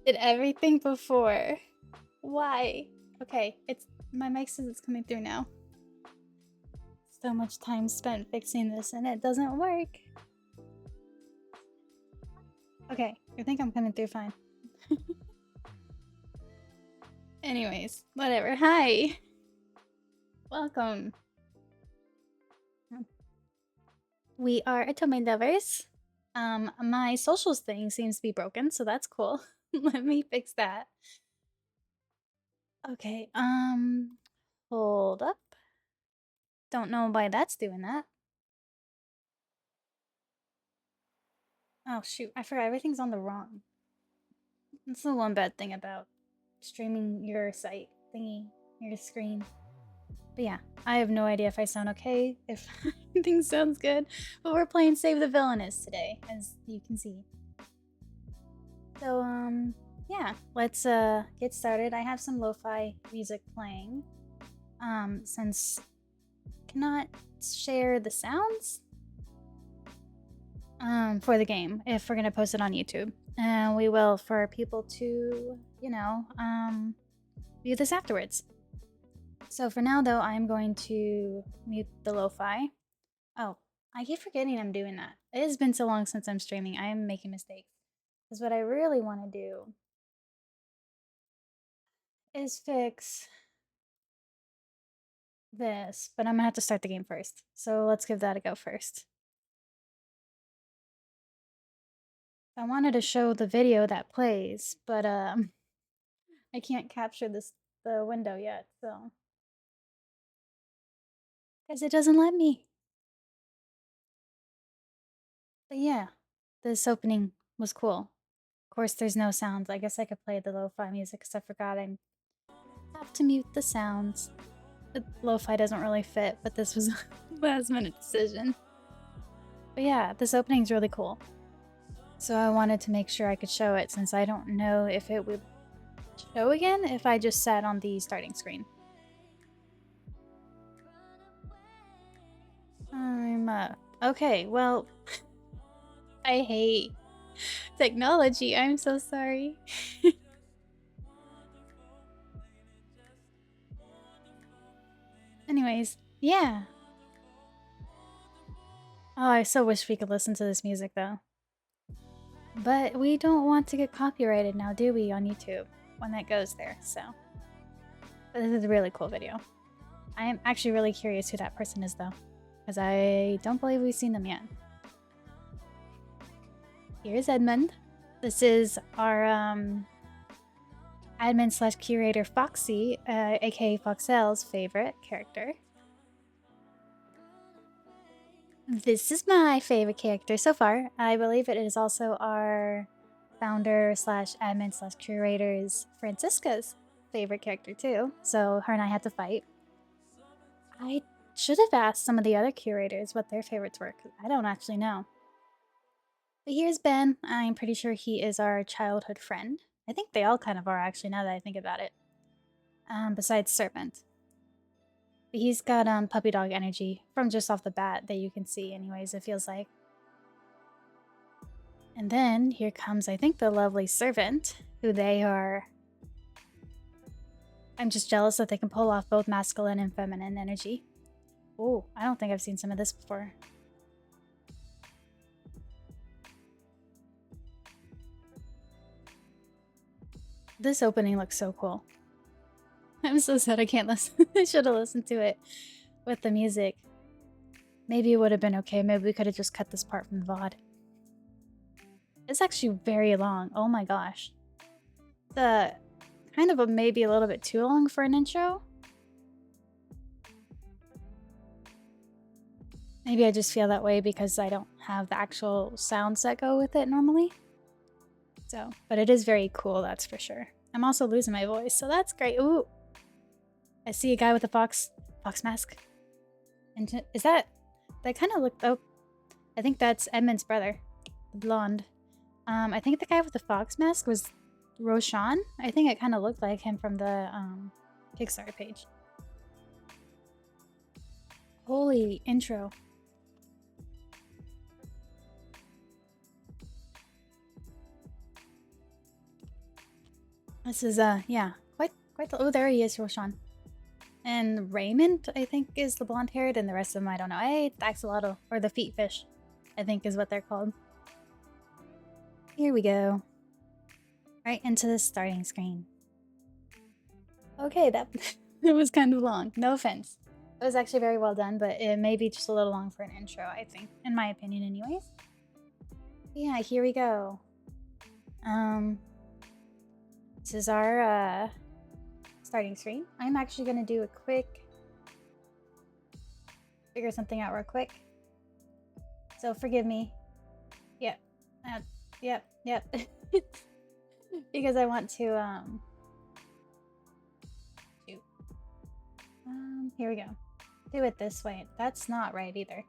Did everything before. Why? Okay, my mic says it's coming through now. So much time spent fixing this and it doesn't work. Okay, I think I'm coming through fine. Anyways, whatever. Hi! Welcome. We are Otome lovers. My socials thing seems to be broken, so that's cool. Let me fix that. Okay, hold up. Don't know why that's doing that. Oh shoot, I forgot everything's on the wrong. That's the one bad thing about streaming your site thingy, your screen. But yeah, I have no idea if I sound okay, if everything sounds good, but we're playing Save the Villainess today, as you can see. So, yeah, let's get started. I have some lo-fi music playing. Since I cannot share the sounds for the game if we're gonna post it on YouTube. And we will for people to, you know, view this afterwards. So for now though, I'm going to mute the lo-fi. Oh, I keep forgetting I'm doing that. It has been so long since I'm streaming. I am making mistakes. Because what I really want to do is fix this, but I'm gonna have to start the game first. So let's give that a go first. I wanted to show the video that plays, but I can't capture the window yet, so because it doesn't let me. But yeah, this opening was cool. Of course, there's no sounds. I guess I could play the lo-fi music because I forgot I have to mute the sounds. The lo-fi doesn't really fit, but this was a last-minute decision. But yeah, this opening's really cool. So I wanted to make sure I could show it since I don't know if it would show again if I just sat on the starting screen. Okay, well, I hate technology. I'm so sorry. Anyways, yeah. Oh, I so wish we could listen to this music though. But we don't want to get copyrighted now, do we, on YouTube when that goes there, so. But this is a really cool video. I am actually really curious who that person is though, because I don't believe we've seen them yet. Here's Edmund. This is our admin / curator Foxy, aka Foxelle's favorite character. This is my favorite character so far. I believe it is also our founder / admin / curator's Francisca's favorite character too. So her and I had to fight. I should have asked some of the other curators what their favorites were, because I don't actually know. But here's Ben. I'm pretty sure he is our childhood friend. I think they all kind of are actually, now that I think about it. Besides Serpent. But he's got puppy dog energy from just off the bat that you can see anyways, it feels like. And then here comes, I think, the lovely Servant, who they are... I'm just jealous that they can pull off both masculine and feminine energy. Oh, I don't think I've seen some of this before. This opening looks so cool. I'm so sad I can't listen. I should have listened to it with the music. Maybe it would have been okay. Maybe we could have just cut this part from the VOD. It's actually very long. Oh my gosh. The kind of maybe a little bit too long for an intro. Maybe I just feel that way because I don't have the actual sounds that go with it normally. So, but it is very cool, that's for sure. I'm also losing my voice, so that's great. Ooh. I see a guy with a fox mask. And is that kind of looked, oh, I think that's Edmund's brother, the blonde. I think the guy with the fox mask was Roshan. I think it kind of looked like him from the Kickstarter page. Holy intro. This is yeah, quite the, oh, there he is, Roshan. And Raymond, I think, is the blonde haired, and the rest of them I don't know. Hey, the axolotl, or the feet fish, I think is what they're called. Here we go. Right into the starting screen. Okay, that it was kind of long. No offense. It was actually very well done, but it may be just a little long for an intro, I think, in my opinion, anyways. Yeah, here we go. This is our starting screen. I'm actually gonna do a quick figure something out real quick. So forgive me. Yep. Yep. Because I want to shoot. Here we go. Do it this way. That's not right either.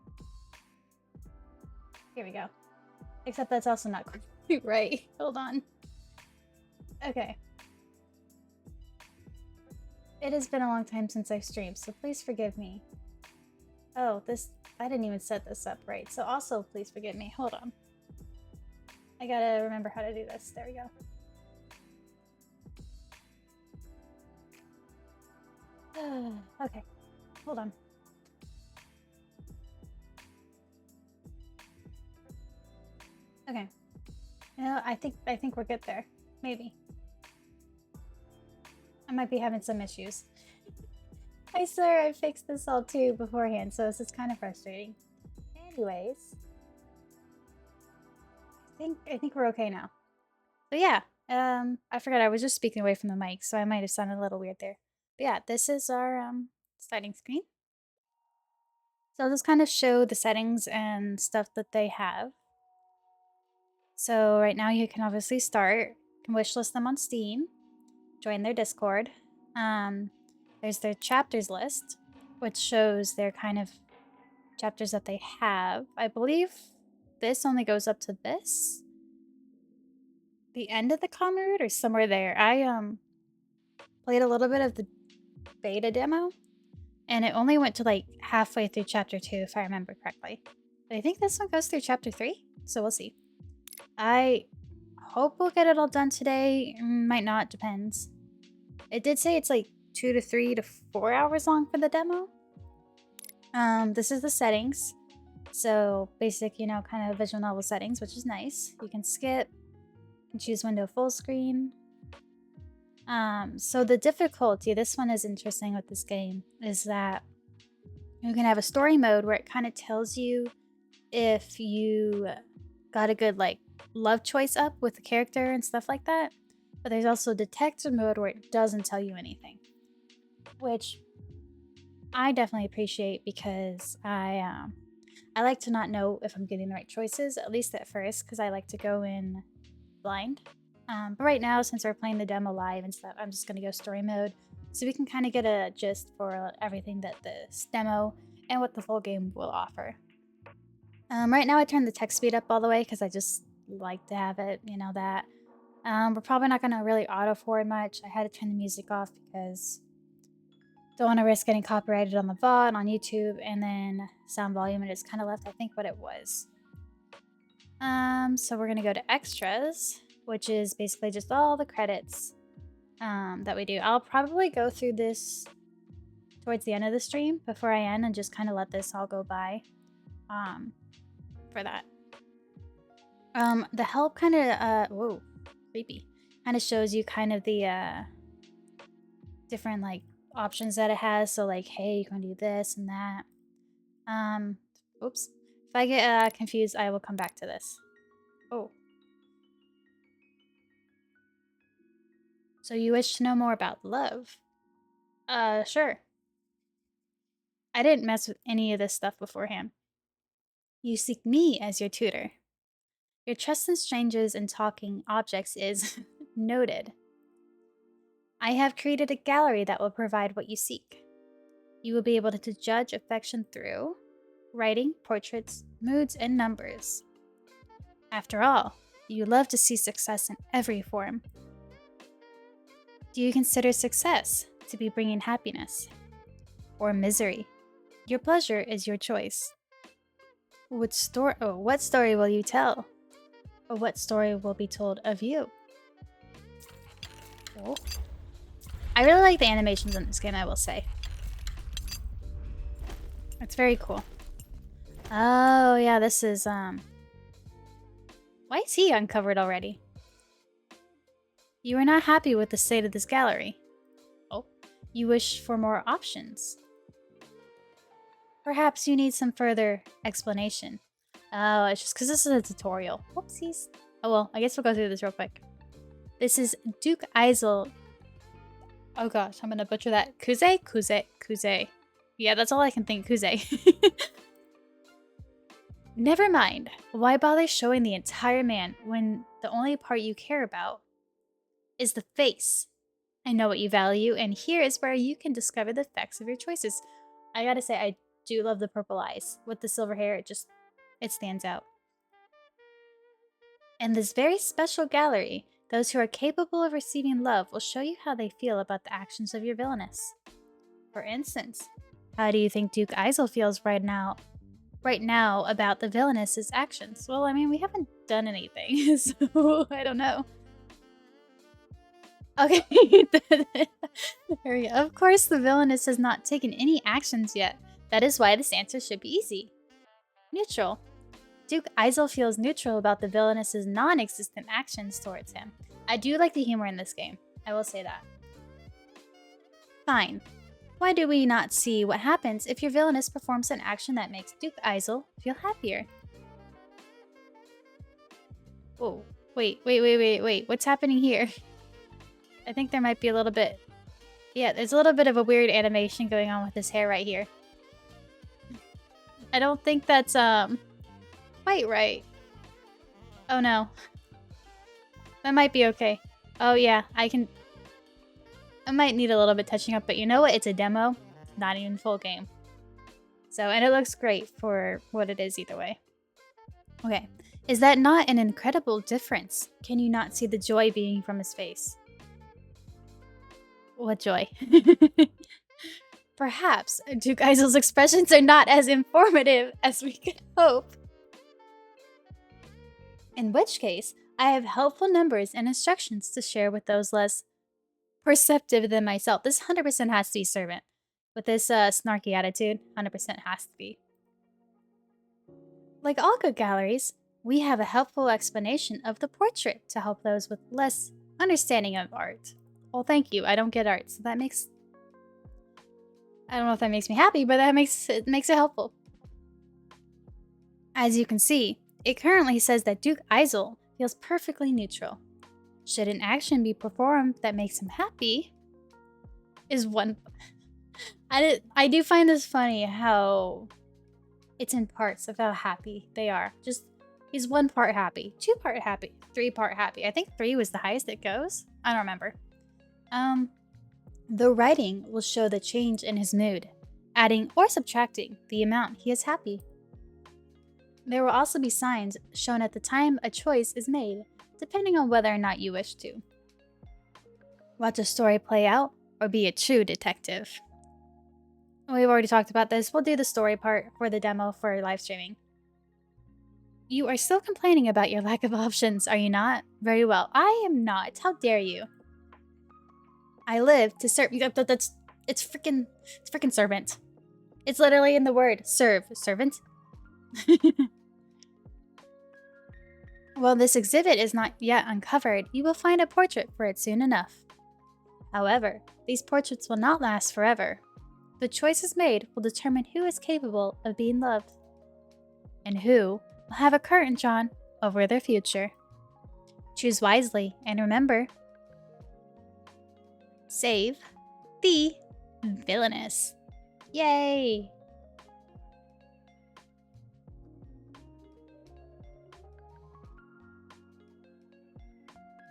Here we go. Except that's also not quite right. Hold on. Okay. It has been a long time since I've streamed, so please forgive me. Oh, I didn't even set this up right, so also please forgive me. Hold on. I gotta remember how to do this. There we go. Okay, hold on. Okay. You know, I think we're good there. Maybe. I might be having some issues. I swear I fixed this all too beforehand, so this is kind of frustrating. Anyways, I think we're okay now. But yeah, I forgot I was just speaking away from the mic, so I might have sounded a little weird there. But yeah, this is our starting screen. So I'll just kind of show the settings and stuff that they have. So right now you can obviously start, you can wishlist them on Steam, join their Discord. There's their chapters list, which shows their kind of chapters that they have. I believe this only goes up to this. The end of the common route or somewhere there. I played a little bit of the beta demo, and it only went to like halfway through chapter 2 if I remember correctly. But I think this one goes through chapter 3, so we'll see. I hope we'll get it all done today. Might not, depends. It did say it's like 2 to 3 to 4 hours long for the demo. This is the settings. So basic, you know, kind of visual novel settings, which is nice. You can skip, you can choose window full screen. So the difficulty, this one is interesting with this game, is that you can have a story mode where it kind of tells you if you got a good like love choice up with the character and stuff like that. But there's also detective mode where it doesn't tell you anything, which I definitely appreciate because I like to not know if I'm getting the right choices, at least at first, because I like to go in blind. But right now, since we're playing the demo live and stuff, I'm just going to go story mode so we can kind of get a gist for everything that this demo and what the full game will offer. Right now I turned the text speed up all the way because I just like to have it, you know, that. We're probably not going to really auto-forward much. I had to turn the music off because don't want to risk getting copyrighted on the VOD, on YouTube, and then sound volume, and it's kind of left, I think, what it was. So we're going to go to extras, which is basically just all the credits that we do. I'll probably go through this towards the end of the stream before I end and just kind of let this all go by for that. The help kind of, whoa, creepy, kind of shows you kind of the different like options that it has. So like, hey, you can do this and that. Oops. If I get confused, I will come back to this. Oh. So you wish to know more about love? Sure. I didn't mess with any of this stuff beforehand. You seek me as your tutor. Your trust in strangers and talking objects is noted. I have created a gallery that will provide what you seek. You will be able to judge affection through writing, portraits, moods, and numbers. After all, you love to see success in every form. Do you consider success to be bringing happiness or misery? Your pleasure is your choice. What story will you tell? Or what story will be told of you? Cool. I really like the animations in this game, I will say. It's very cool. Oh, yeah, this is, Why is he uncovered already? You are not happy with the state of this gallery. Oh. You wish for more options. Perhaps you need some further explanation. Oh, it's just because this is a tutorial. Whoopsies. Oh well, I guess we'll go through this real quick. This is Duke Eisel. Oh gosh, I'm gonna butcher that. Kuze. Yeah, that's all I can think. Kuze. Never mind. Why bother showing the entire man when the only part you care about is the face? I know what you value, and here is where you can discover the effects of your choices. I gotta say, I do love the purple eyes. With the silver hair, it stands out. In this very special gallery, those who are capable of receiving love will show you how they feel about the actions of your villainess. For instance, how do you think Duke Eisel feels right now about the villainess's actions? Well, I mean, we haven't done anything, so I don't know. Okay, there we go. Of course, the villainess has not taken any actions yet. That is why this answer should be easy. Neutral. Duke Eisel feels neutral about the villainess's non-existent actions towards him. I do like the humor in this game. I will say that. Fine. Why do we not see what happens if your villainess performs an action that makes Duke Eisel feel happier? Oh, wait. What's happening here? I think there might be a little bit... Yeah, there's a little bit of a weird animation going on with his hair right here. I don't think that's, quite right. Oh no. That might be okay. Oh yeah, I might need a little bit touching up, but you know what? It's a demo, not even full game. So, and it looks great for what it is either way. Okay, is that not an incredible difference? Can you not see the joy beaming from his face? What joy? Perhaps Duke Eisel's expressions are not as informative as we could hope. In which case, I have helpful numbers and instructions to share with those less perceptive than myself. This 100% has to be servant. With this snarky attitude, 100% has to be. Like all good galleries, we have a helpful explanation of the portrait to help those with less understanding of art. Well, thank you. I don't get art, so that makes... I don't know if that makes me happy, but that makes it helpful. As you can see, it currently says that Duke Eisel feels perfectly neutral. Should an action be performed that makes him happy, is one... I do find this funny how it's in parts of how happy they are. Just, he's 1 part happy, 2 part happy, 3 part happy. I think 3 was the highest it goes. I don't remember. The writing will show the change in his mood, adding or subtracting the amount he is happy. There will also be signs shown at the time a choice is made, depending on whether or not you wish to. Watch a story play out, or be a true detective. We've already talked about this. We'll do the story part for the demo for live streaming. You are still complaining about your lack of options, are you not? Very well. I am not. How dare you? I live to serve. It's freaking servant. It's literally in the word serve. Servant? While this exhibit is not yet uncovered, you will find a portrait for it soon enough. However, these portraits will not last forever. The choices made will determine who is capable of being loved, and who will have a curtain drawn over their future. Choose wisely, and remember, save the villainess. Yay!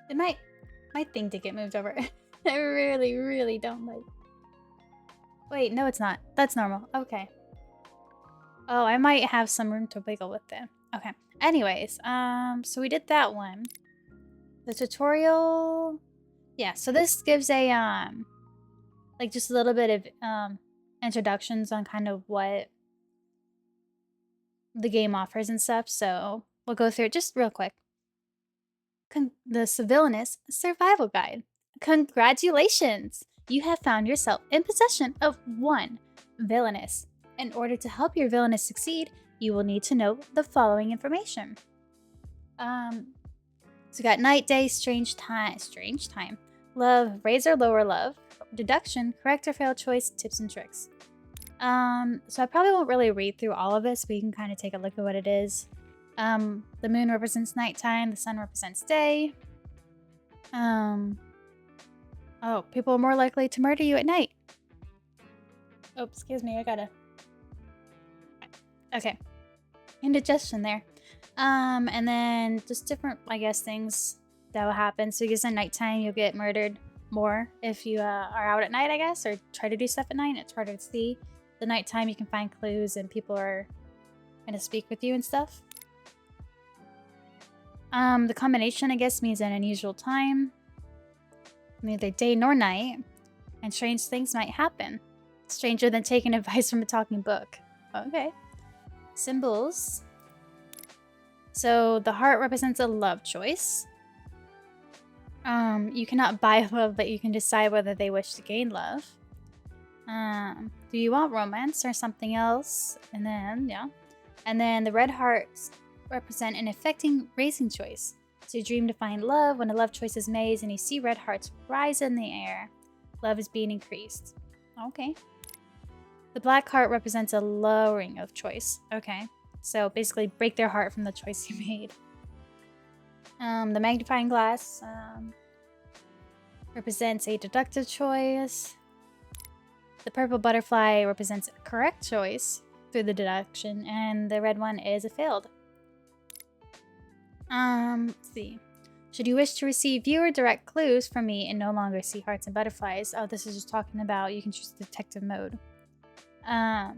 It might, my thing did get moved over. I really don't like. Wait, no it's not. That's normal. Okay. Oh, I might have some room to wiggle with them. Okay. Anyways, so we did that one. The tutorial... Yeah, so this gives a, like just a little bit of, introductions on kind of what the game offers and stuff. So we'll go through it just real quick. The Villainess Survival Guide. Congratulations! You have found yourself in possession of 1 Villainess. In order to help your Villainess succeed, you will need to know the following information. So we got night, day, strange time, love, raise or lower love, deduction, correct or fail choice, tips and tricks. So I probably won't really read through all of this, but you can kind of take a look at what it is. The moon represents nighttime, the sun represents day. Oh, people are more likely to murder you at night. Oh, excuse me, I gotta... Okay. Indigestion there. And then just different, I guess, things that will happen. So I guess at nighttime, you'll get murdered more if you are out at night, I guess, or try to do stuff at night. It's harder to see. The nighttime, you can find clues and people are gonna speak with you and stuff. The combination, I guess, means an unusual time. Neither day nor night. And strange things might happen. Stranger than taking advice from a talking book. Okay. Symbols. So the heart represents a love choice. You cannot buy love, but you can decide whether they wish to gain love. Do you want romance or something else? And then, yeah. And then the red hearts represent an affecting racing choice. So you dream to find love. When a love choice is made and you see red hearts rise in the air, love is being increased. Okay. The black heart represents a lowering of choice. Okay. So basically break their heart from the choice you made. The magnifying glass represents a deductive choice. The purple butterfly represents a correct choice through the deduction, and the red one is a failed. Let's see. Should you wish to receive viewer direct clues from me and no longer see hearts and butterflies? Oh, this is just talking about you can choose detective mode. I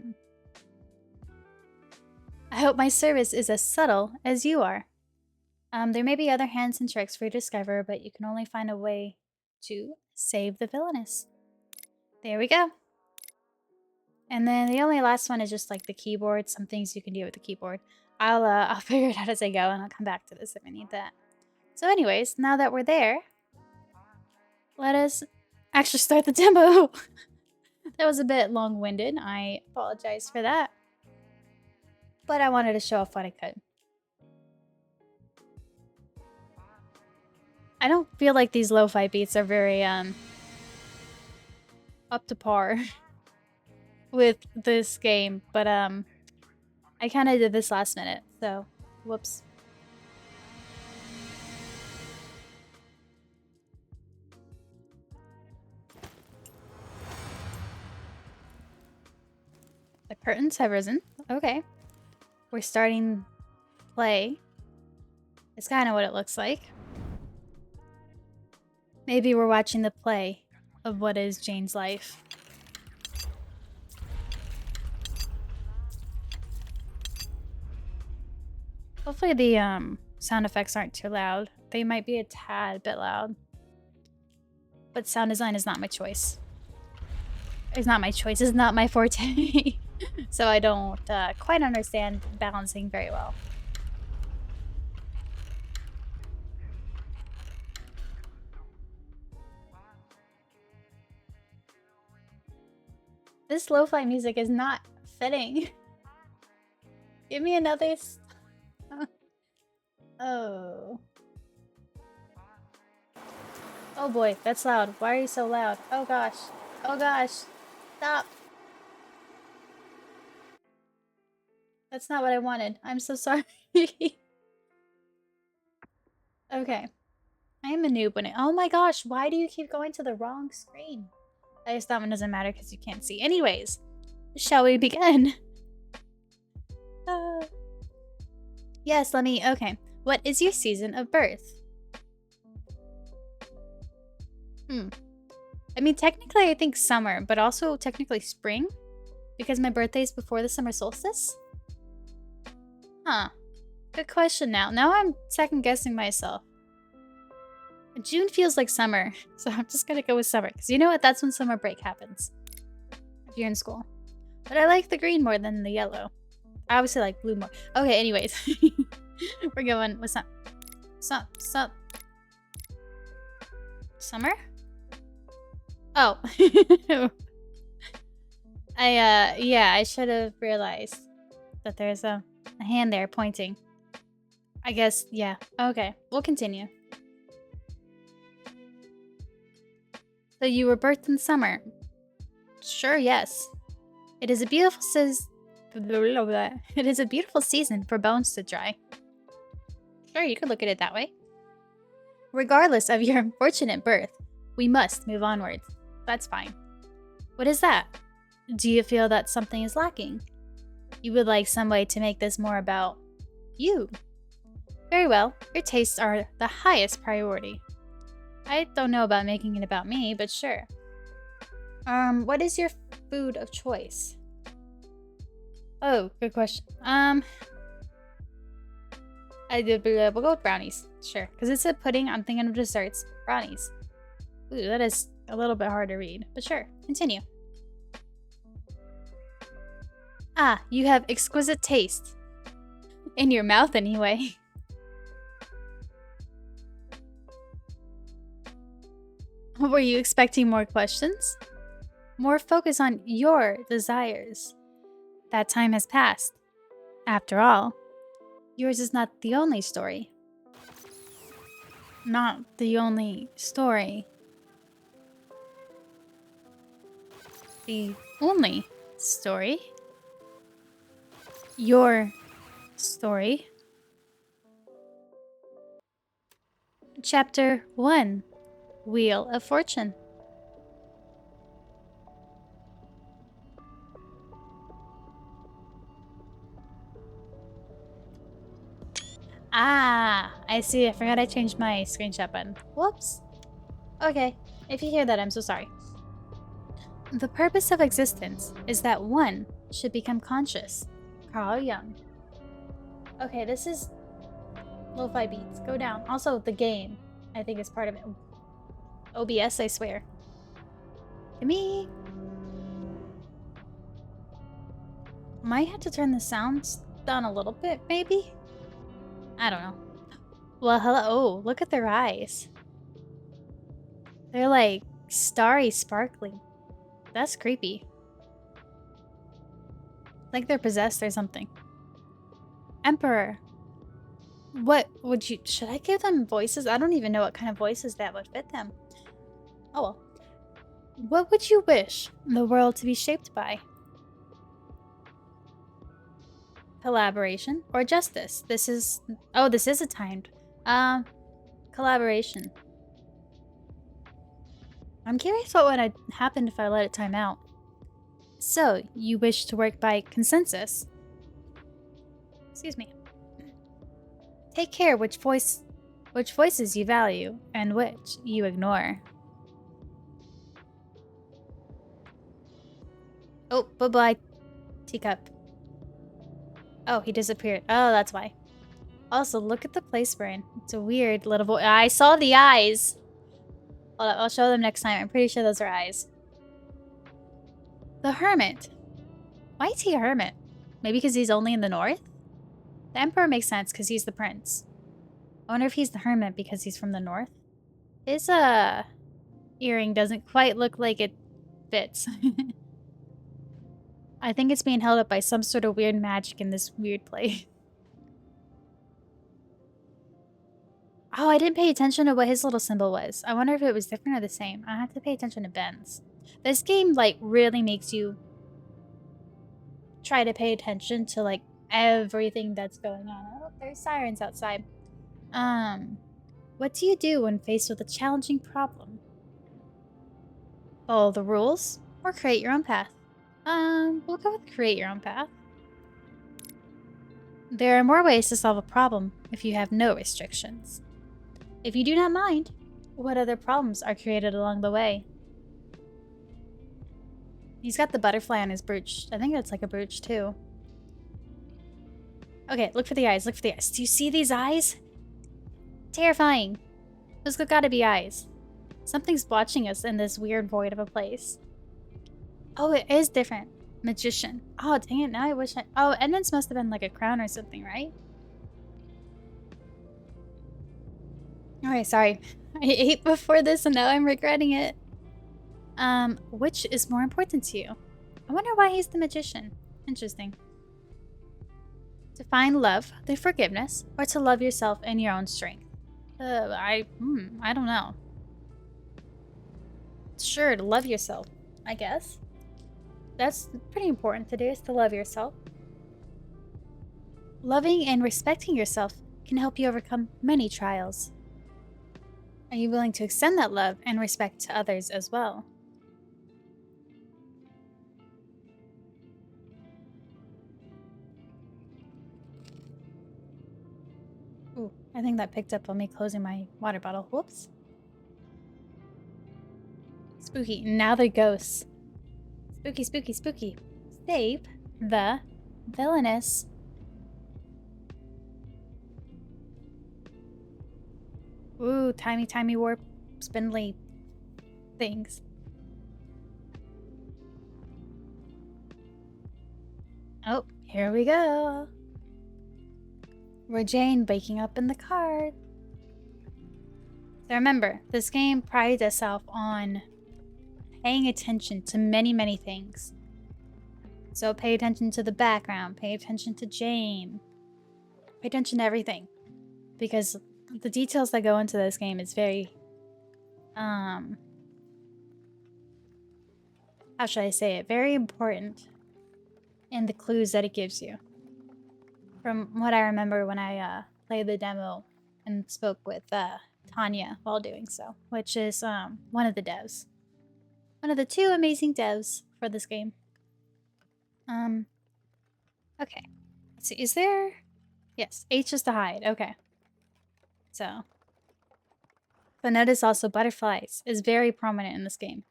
hope my service is as subtle as you are. There may be other hints and tricks for you to discover, but you can only find a way to save the villainess. There we go. And then the only last one is just like the keyboard. Some things you can do with the keyboard. I'll figure it out as I go, and I'll come back to this if I need that. So anyways, now that we're there, let us actually start the demo. That was a bit long-winded. I apologize for that. But I wanted to show off what I could. I don't feel like these lo-fi beats are very up to par with this game, but I kind of did this last minute, so whoops. The curtains have risen. Okay. We're starting play. It's kind of what it looks like. Maybe we're watching the play of what is Jane's life. Hopefully the sound effects aren't too loud. They might be a tad bit loud. But sound design is not my choice. It's not my choice. It's not my forte. So I don't quite understand balancing very well. This lo-fi music is not fitting. Give me another... Oh. Oh boy, that's loud. Why are you so loud? Oh gosh. Oh gosh. Stop. That's not what I wanted. I'm so sorry. Okay. I am a noob when it... Oh my gosh, why do you keep going to the wrong screen? I guess that one doesn't matter because you can't see. Anyways, shall we begin? Yes, let me... Okay. What is your season of birth? I mean, technically I think summer, but also technically spring? Because my birthday is before the summer solstice? Huh. Good question now. Now I'm second guessing myself. June feels like summer, so I'm just gonna go with summer. Because you know what? That's when summer break happens. If you're in school. But I like the green more than the yellow. I obviously like blue more. Okay, anyways. We're going, what's up? Sup? Summer? Oh. Yeah, I should have realized that there's a hand there pointing. I guess, yeah. Okay, we'll continue. So you were birthed in summer. Sure, yes. It is a beautiful It is a beautiful season for bones to dry. Sure, you could look at it that way. Regardless of your unfortunate birth, we must move onwards. That's fine. What is that? Do you feel that something is lacking? You would like some way to make this more about you. Very well, your tastes are the highest priority. I don't know about making it about me, but sure. What is your food of choice? Oh, good question. We'll go with brownies. Sure. Because it's a pudding, I'm thinking of desserts. Brownies. Ooh, that is a little bit hard to read. But sure, continue. Ah, you have exquisite taste. In your mouth, anyway. Were you expecting more questions? More focus on your desires. That time has passed. After all, yours is not the only story. Not the only story. The only story? Your story. Chapter 1. Wheel of Fortune. Ah, I see. I forgot I changed my screenshot button. Whoops. Okay, if you hear that, I'm so sorry. The purpose of existence is that one should become conscious. Carl Jung. Okay, this is lo-fi beats. Go down. Also, the game, I think, is part of it. OBS, I swear. To me. Might have to turn the sounds down a little bit, maybe? I don't know. Well, hello. Oh, look at their eyes. They're like starry sparkling. That's creepy. Like they're possessed or something. Emperor. What would you... Should I give them voices? I don't even know what kind of voices that would fit them. Oh well. What would you wish the world to be shaped by? Collaboration or justice? This is... Oh, this is a timed. Collaboration. I'm curious what would happen if I let it time out. So, you wish to work by consensus? Excuse me. Take care which voices you value and which you ignore. Oh, bye-bye, teacup. Oh, he disappeared. Oh, that's why. Also, look at the place we're in. It's a weird little voice. I saw the eyes. I'll show them next time. I'm pretty sure those are eyes. The Hermit. Why is he a hermit? Maybe because he's only in the north? The Emperor makes sense because he's the prince. I wonder if he's the hermit because he's from the north. His, earring doesn't quite look like it fits. I think it's being held up by some sort of weird magic in this weird place. Oh, I didn't pay attention to what his little symbol was. I wonder if it was different or the same. I have to pay attention to Ben's. This game, like, really makes you try to pay attention to, like, everything that's going on. Oh, there's sirens outside. What do you do when faced with a challenging problem? Follow the rules or create your own path? We'll go with create your own path. There are more ways to solve a problem if you have no restrictions. If you do not mind, what other problems are created along the way? He's got the butterfly on his brooch. I think that's like a brooch too. Okay, look for the eyes, look for the eyes. Do you see these eyes? Terrifying. Those gotta be eyes. Something's watching us in this weird void of a place. Oh, it is different. Magician. Oh, dang it, now I wish I... Oh, Edmund's must have been like a crown or something, right? Okay, sorry. I ate before this and now I'm regretting it. Which is more important to you? I wonder why he's the magician. Interesting. To find love through forgiveness, or to love yourself in your own strength? I don't know. Sure, to love yourself, I guess. That's pretty important to do, is to love yourself. Loving and respecting yourself can help you overcome many trials. Are you willing to extend that love and respect to others as well? Ooh, I think that picked up on me closing my water bottle. Whoops. Spooky. Now they're ghosts. Spooky, spooky, spooky. Save the Villainess. Ooh, timey warp spindly things. Oh, here we go. We're Jane waking up in the car. So remember, this game prides itself on paying attention to many things. So pay attention to the background, pay attention to Jane, pay attention to everything. Because the details that go into this game is very, how should I say it? Very important in the clues that it gives you. From what I remember when I played the demo and spoke with Tanya while doing so, which is one of the devs. One of the 2 amazing devs for this game. Okay. Let's see, is there... Yes, H is to hide, okay. So notice also butterflies is very prominent in this game.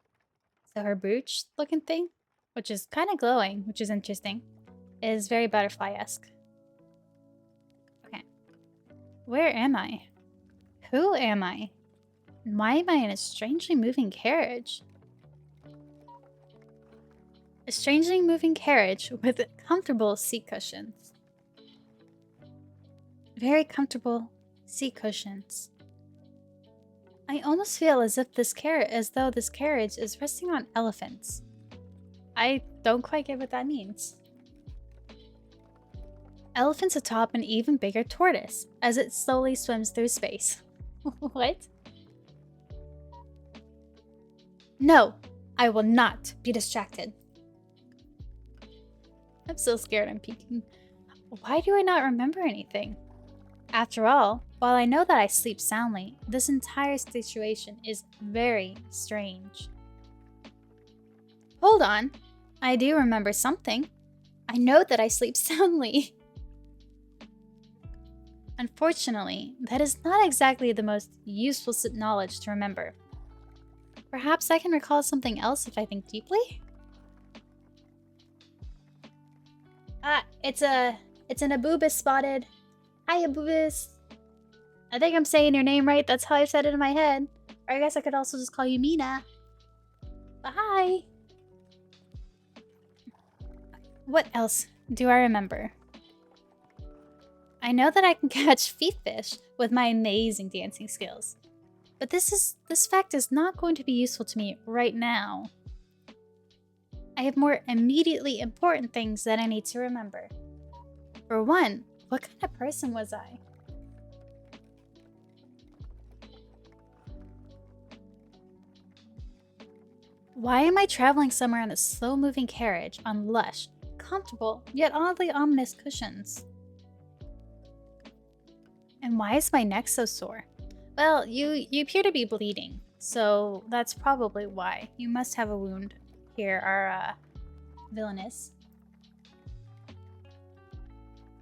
So her brooch looking thing, which is kind of glowing, which is interesting, is very butterfly-esque. Okay. Where am I? Who am I? Why am I in a strangely moving carriage? A strangely moving carriage with comfortable seat cushions. Very comfortable seat cushions. I almost feel as if though this carriage is resting on elephants. I don't quite get what that means. Elephants atop an even bigger tortoise as it slowly swims through space. What? No, I will not be distracted. I'm so scared I'm peeking. Why do I not remember anything? After all, while I know that I sleep soundly, this entire situation is very strange. Hold on. I do remember something. I know that I sleep soundly. Unfortunately, that is not exactly the most useful knowledge to remember. Perhaps I can recall something else if I think deeply? Ah, it's an Abubis spotted. Hi, Abubis. I think I'm saying your name right. That's how I said it in my head. Or I guess I could also just call you Mina. But hi. What else do I remember? I know that I can catch feet fish with my amazing dancing skills. But this fact is not going to be useful to me right now. I have more immediately important things that I need to remember. For one, what kind of person was I? Why am I traveling somewhere in a slow-moving carriage on lush, comfortable, yet oddly ominous cushions? And why is my neck so sore? Well, you appear to be bleeding, so that's probably why. You must have a wound. Here, our Villainess.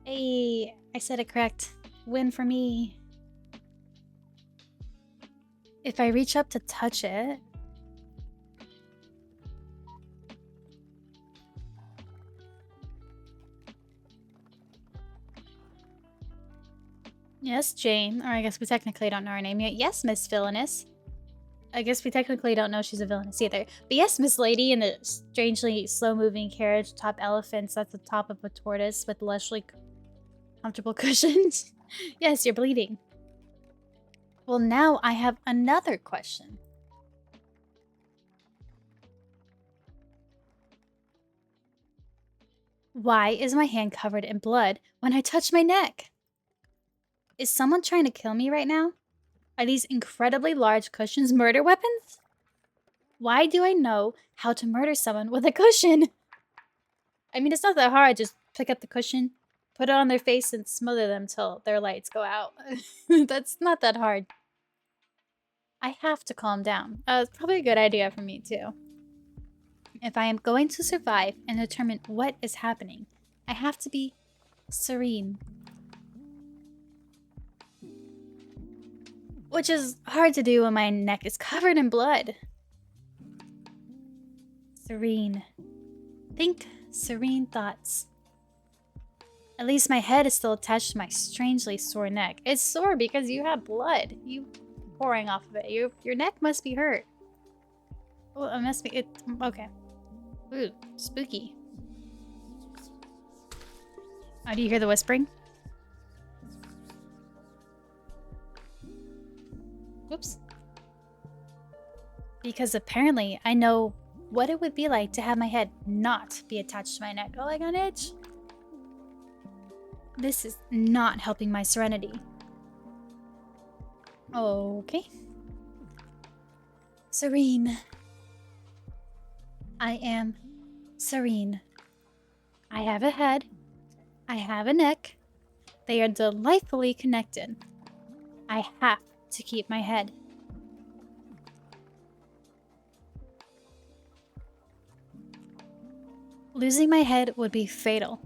Hey, I said it correct. Win for me. If I reach up to touch it... Yes, Jane. Or I guess we technically don't know her name yet. Yes, Miss Villainess. I guess we technically don't know she's a villainess either. But yes, Miss Lady in the strangely slow-moving carriage, top elephants at the top of a tortoise with lushly comfortable cushions. Yes, you're bleeding. Well, now I have another question. Why is my hand covered in blood when I touch my neck? Is someone trying to kill me right now? Are these incredibly large cushions murder weapons? Why do I know how to murder someone with a cushion? I mean, it's not that hard. Just pick up the cushion, put it on their face, and smother them till their lights go out. That's not that hard. I have to calm down. It's probably a good idea for me, too. If I am going to survive and determine what is happening, I have to be serene. Which is hard to do when my neck is covered in blood. Serene. Think serene thoughts. At least my head is still attached to my strangely sore neck. It's sore because you have blood. You pouring off of it. Your neck must be hurt. Well, it must be. Okay. Ooh, spooky. Oh, do you hear the whispering? Whoops. Because apparently I know what it would be like to have my head not be attached to my neck. Oh, I got an itch. This is not helping my serenity. Okay. Serene. I am serene. I have a head. I have a neck. They are delightfully connected. I have to keep my head. Losing my head would be fatal,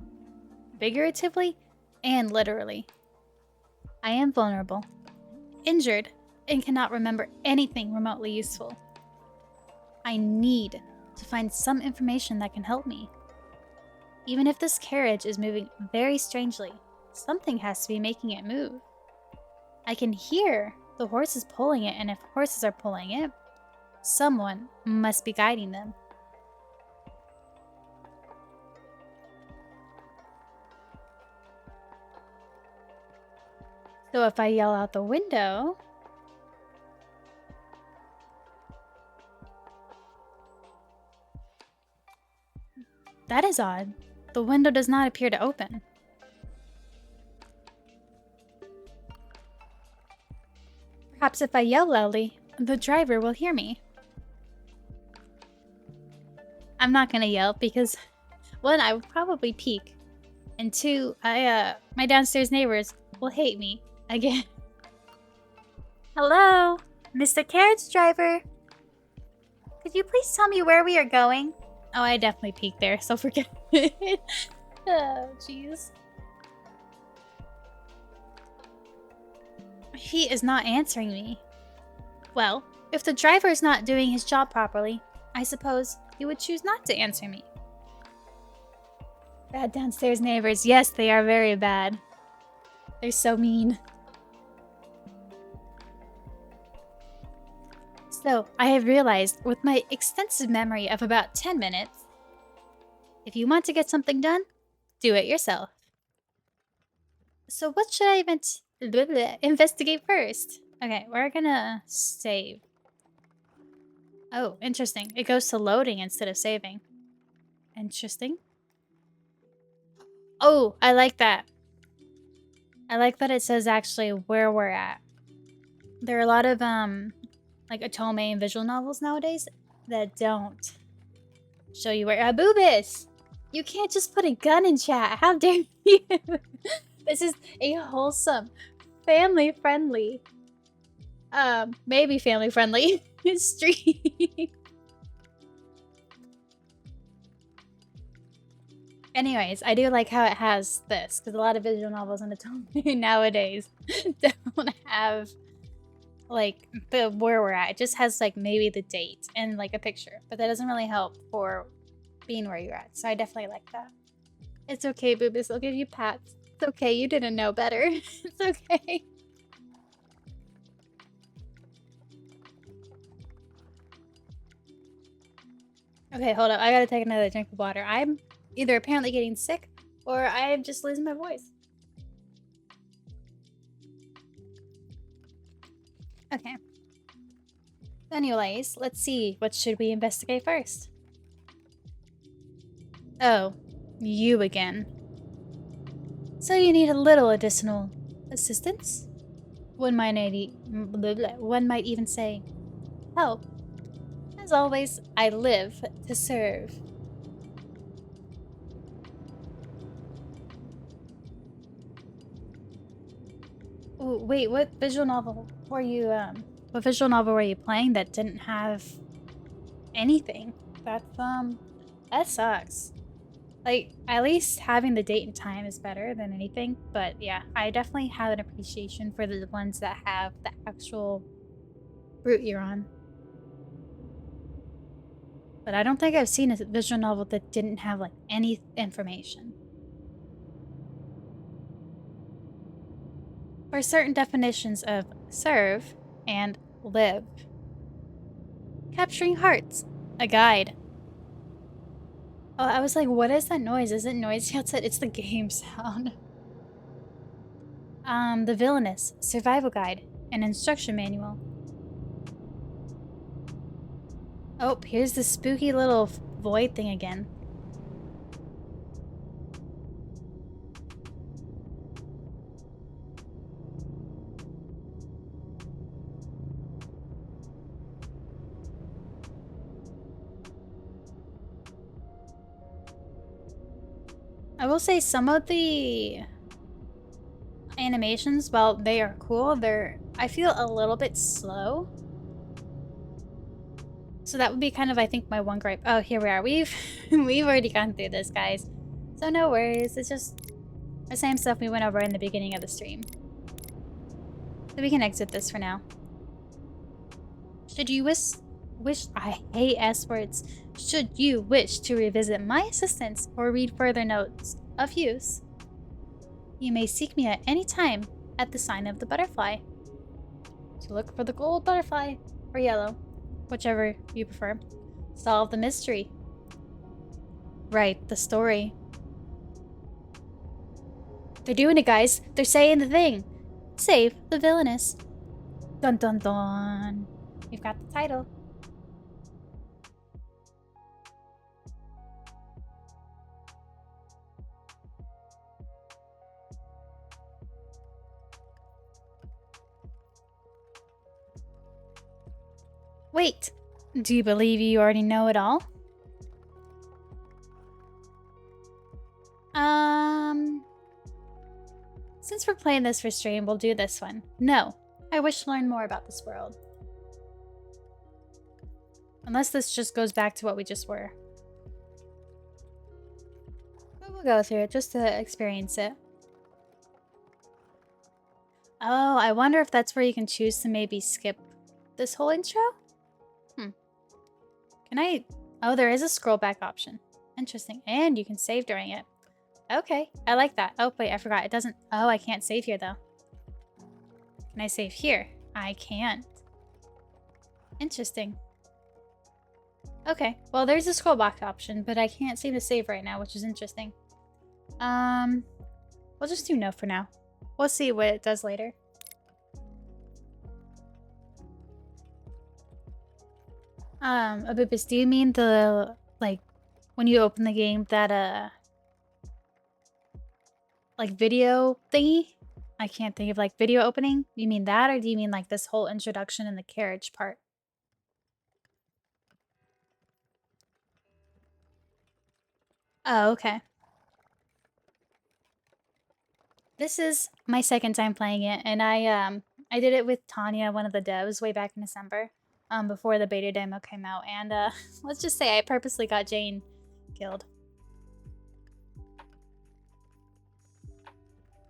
figuratively and literally. I am vulnerable, injured, and cannot remember anything remotely useful. I need to find some information that can help me. Even if this carriage is moving very strangely, something has to be making it move. I can hear the horses pulling it, and if horses are pulling it, someone must be guiding them. So if I yell out the window... That is odd. The window does not appear to open. Perhaps if I yell loudly, the driver will hear me. I'm not gonna yell because, one, I would probably peek, and two, my downstairs neighbors will hate me again. Hello, Mr. Carriage Driver. Could you please tell me where we are going? Oh, I definitely peeked there, so forget it. Oh, jeez. He is not answering me. Well, if the driver is not doing his job properly, I suppose he would choose not to answer me. Bad downstairs neighbors. Yes, they are very bad. They're so mean. So, I have realized, with my extensive memory of about 10 minutes, if you want to get something done, do it yourself. So what should I investigate first? Okay, we're gonna save. Oh, interesting. It goes to loading instead of saving. Interesting. Oh, I like that. I like that it says actually where we're at. There are a lot of like Otome and visual novels nowadays that don't show you where. Boobus! You can't just put a gun in chat. How dare you? This is a wholesome, family-friendly, maybe family-friendly stream. Anyways, I do like how it has this, because a lot of visual novels on Otome nowadays don't have, like, the where we're at. It just has, like, maybe the date and, like, a picture. But that doesn't really help for being where you're at. So I definitely like that. It's okay, Boobus. I'll give you pats. It's okay. You didn't know better. It's okay. Okay, hold up. I gotta take another drink of water. I'm either apparently getting sick or I'm just losing my voice. Okay. Anyways, let's see. What should we investigate first? Oh, You again. So you need a little additional assistance? One might even say, help. As always, I live to serve. Ooh, wait, what visual novel were you playing that didn't have anything? That sucks. Like, at least having the date and time is better than anything, but yeah, I definitely have an appreciation for the ones that have the actual route you're on. But I don't think I've seen a visual novel that didn't have, like, any information. For certain definitions of serve and live. Capturing hearts. A guide. Oh, I was like, what is that noise? Is it noisy outside? It's the game sound. The Villainess. Survival guide. An instruction manual. Oh, here's the spooky little void thing again. I will say some of the animations, while they are cool, I feel a little bit slow. So that would be kind of, I think, my one gripe. Oh, here we are. We've already gone through this, guys. So no worries. It's just the same stuff we went over in the beginning of the stream. So we can exit this for now. Should you I hate S words. Should you wish to revisit my assistance or read further notes of use, you may seek me at any time at the sign of the butterfly. So look for the gold butterfly or yellow, whichever you prefer. Solve the mystery. Write the story. They're doing it, guys. They're saying the thing. Save the villainess. Dun dun dun. We've got the title. Wait, do you believe you already know it all? Since we're playing this for stream, we'll do this one. No, I wish to learn more about this world. Unless this just goes back to what we just were. But we'll go through it just to experience it. Oh, I wonder if that's where you can choose to maybe skip this whole intro? Can I... Oh, there is a scroll back option. Interesting. And you can save during it. Okay, I like that. Oh, wait, I forgot. It doesn't... Oh, I can't save here, though. Can I save here? I can't. Interesting. Okay, well, there's a scroll back option, but I can't seem to save right now, which is interesting. We'll just do no for now. We'll see what it does later. Abubis, do you mean the, like, when you open the game, that, like, video thingy? I can't think of, like, video opening? You mean that, or do you mean, like, this whole introduction and the carriage part? Oh, okay. This is my second time playing it, and I did it with Tanya, one of the devs, way back in December, before the beta demo came out, and, let's just say I purposely got Jane killed.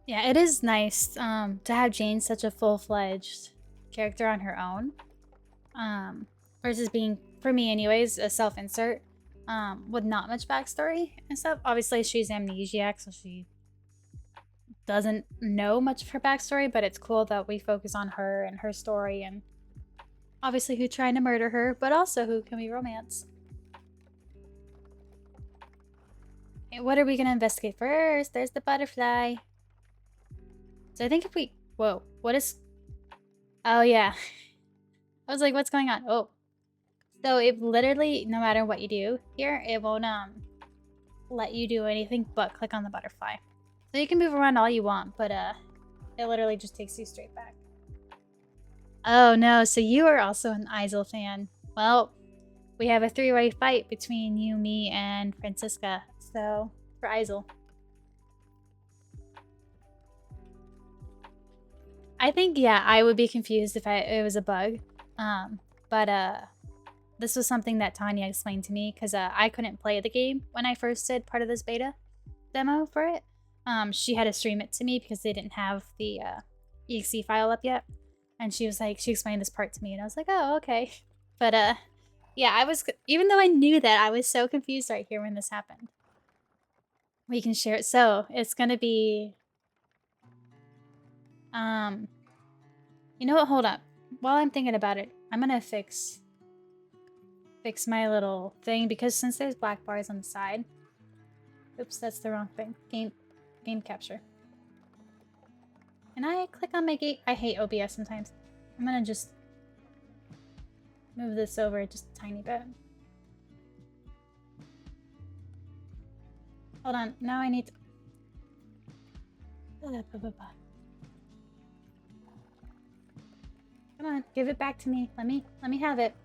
Yeah, it is nice, to have Jane such a full-fledged character on her own, versus being, for me anyways, a self-insert, with not much backstory and stuff. Obviously, she's amnesiac, so she doesn't know much of her backstory, but it's cool that we focus on her and her story, and obviously who trying to murder her, but also who can we romance. Okay, what are we gonna investigate first? There's the butterfly. So I think if we... Whoa, what is... Oh, yeah. I was like, what's going on? Oh. So it literally, no matter what you do here, it won't, let you do anything but click on the butterfly. So you can move around all you want, but it literally just takes you straight back. Oh no, so you are also an Isel fan. Well, we have a 3-way fight between you, me, and Francisca. So, for Isel. I think, yeah, I would be confused if it was a bug. But this was something that Tanya explained to me because I couldn't play the game when I first did part of this beta demo for it. She had to stream it to me because they didn't have the exe file up yet. And she was like, she explained this part to me and I was like, oh, okay. But yeah, I was, even though I knew that, I was so confused right here when this happened. We can share it. So it's gonna be, you know what, hold up. While I'm thinking about it, I'm gonna fix my little thing because since there's black bars on the side. Oops, that's the wrong thing. Game capture. Can I click on my gate? I hate OBS sometimes. I'm gonna just move this over just a tiny bit. Hold on, now I need to... Come on, give it back to me. Let me have it.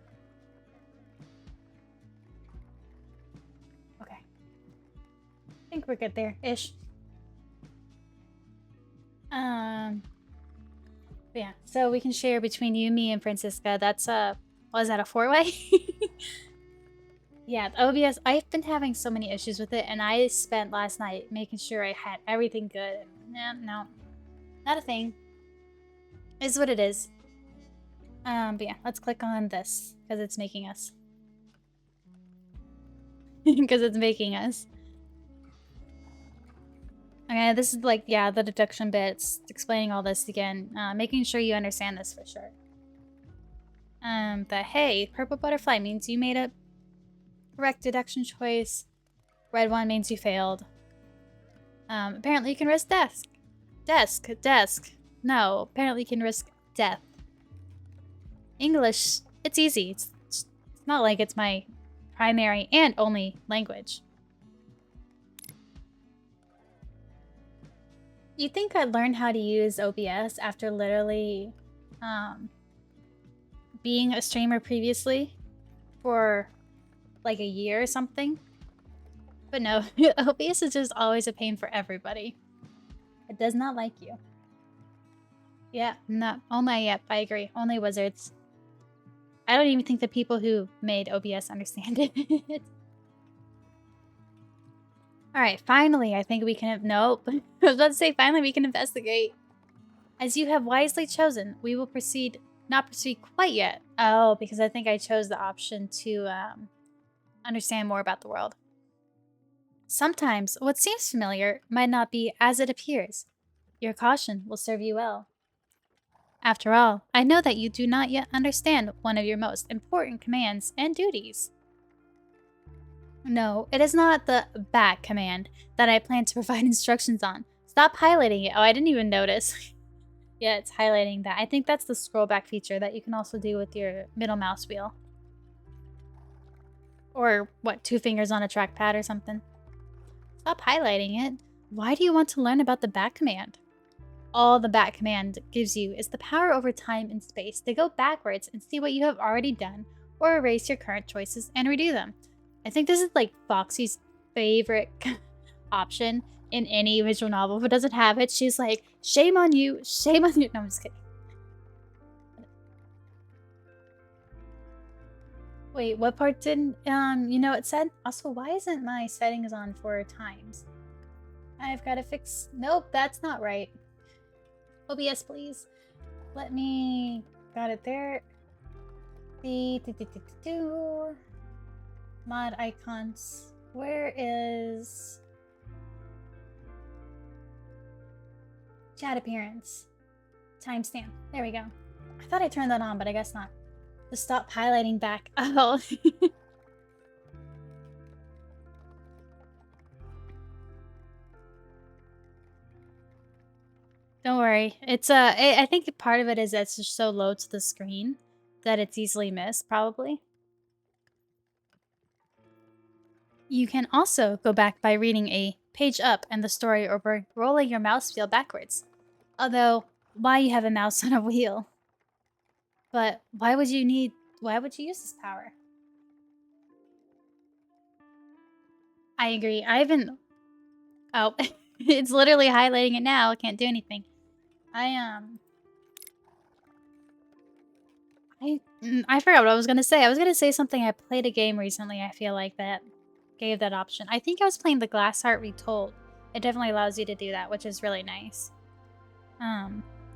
Okay. I think we're good there-ish. Yeah, so we can share between you, me, and Francisca. That's was that a 4-way? Yeah, OBS, I've been having so many issues with it, and I spent last night making sure I had everything good. No, not a thing. Is what it is. But yeah, let's click on this, because it's making us. Because it's making us. Okay, this is like, yeah, the deduction bits, explaining all this again, making sure you understand this for sure. That, hey, purple butterfly means you made a correct deduction choice. Red one means you failed. Apparently you can risk desk. No, apparently you can risk death. English, it's easy. It's not like it's my primary and only language. You think I'd learn how to use OBS after literally being a streamer previously for like a year or something? But no, OBS is just always a pain for everybody. It does not like you. Yeah, no, yep, I agree. Only wizards. I don't even think the people who made OBS understand it. Alright, finally, I think we can... Nope. I was about to say, finally, we can investigate. As you have wisely chosen, we will proceed... Not proceed quite yet. Oh, because I think I chose the option to understand more about the world. Sometimes, what seems familiar might not be as it appears. Your caution will serve you well. After all, I know that you do not yet understand one of your most important commands and duties. No, it is not the back command that I plan to provide instructions on. Stop highlighting it. Oh, I didn't even notice. Yeah, it's highlighting that. I think that's the scroll back feature that you can also do with your middle mouse wheel. Or, what, 2 fingers on a trackpad or something. Stop highlighting it. Why do you want to learn about the back command? All the back command gives you is the power over time and space to go backwards and see what you have already done, or erase your current choices and redo them. I think this is like Foxy's favorite option in any visual novel. If it doesn't have it, she's like, shame on you, shame on you. No, I'm just kidding. Wait, what part didn't, you know it said? Also, why isn't my settings on 4 times? I've got to fix, nope, that's not right. OBS, please. Let me, got it there. Mod icons. Where is chat appearance? Timestamp. There we go. I thought I turned that on, but I guess not. To stop highlighting back. Oh. Don't worry. It's I think part of it is that it's just so low to the screen that it's easily missed, probably. You can also go back by reading a page up in the story or by rolling your mouse wheel backwards. Although, why you have a mouse on a wheel? But why would you use this power? I agree. I haven't... Oh, it's literally highlighting it now. I can't do anything. I forgot what I was gonna say. I was gonna say something. I played a game recently, I feel like, that gave that option. I think I was playing the Glass Heart Retold. It definitely allows you to do that, which is really nice.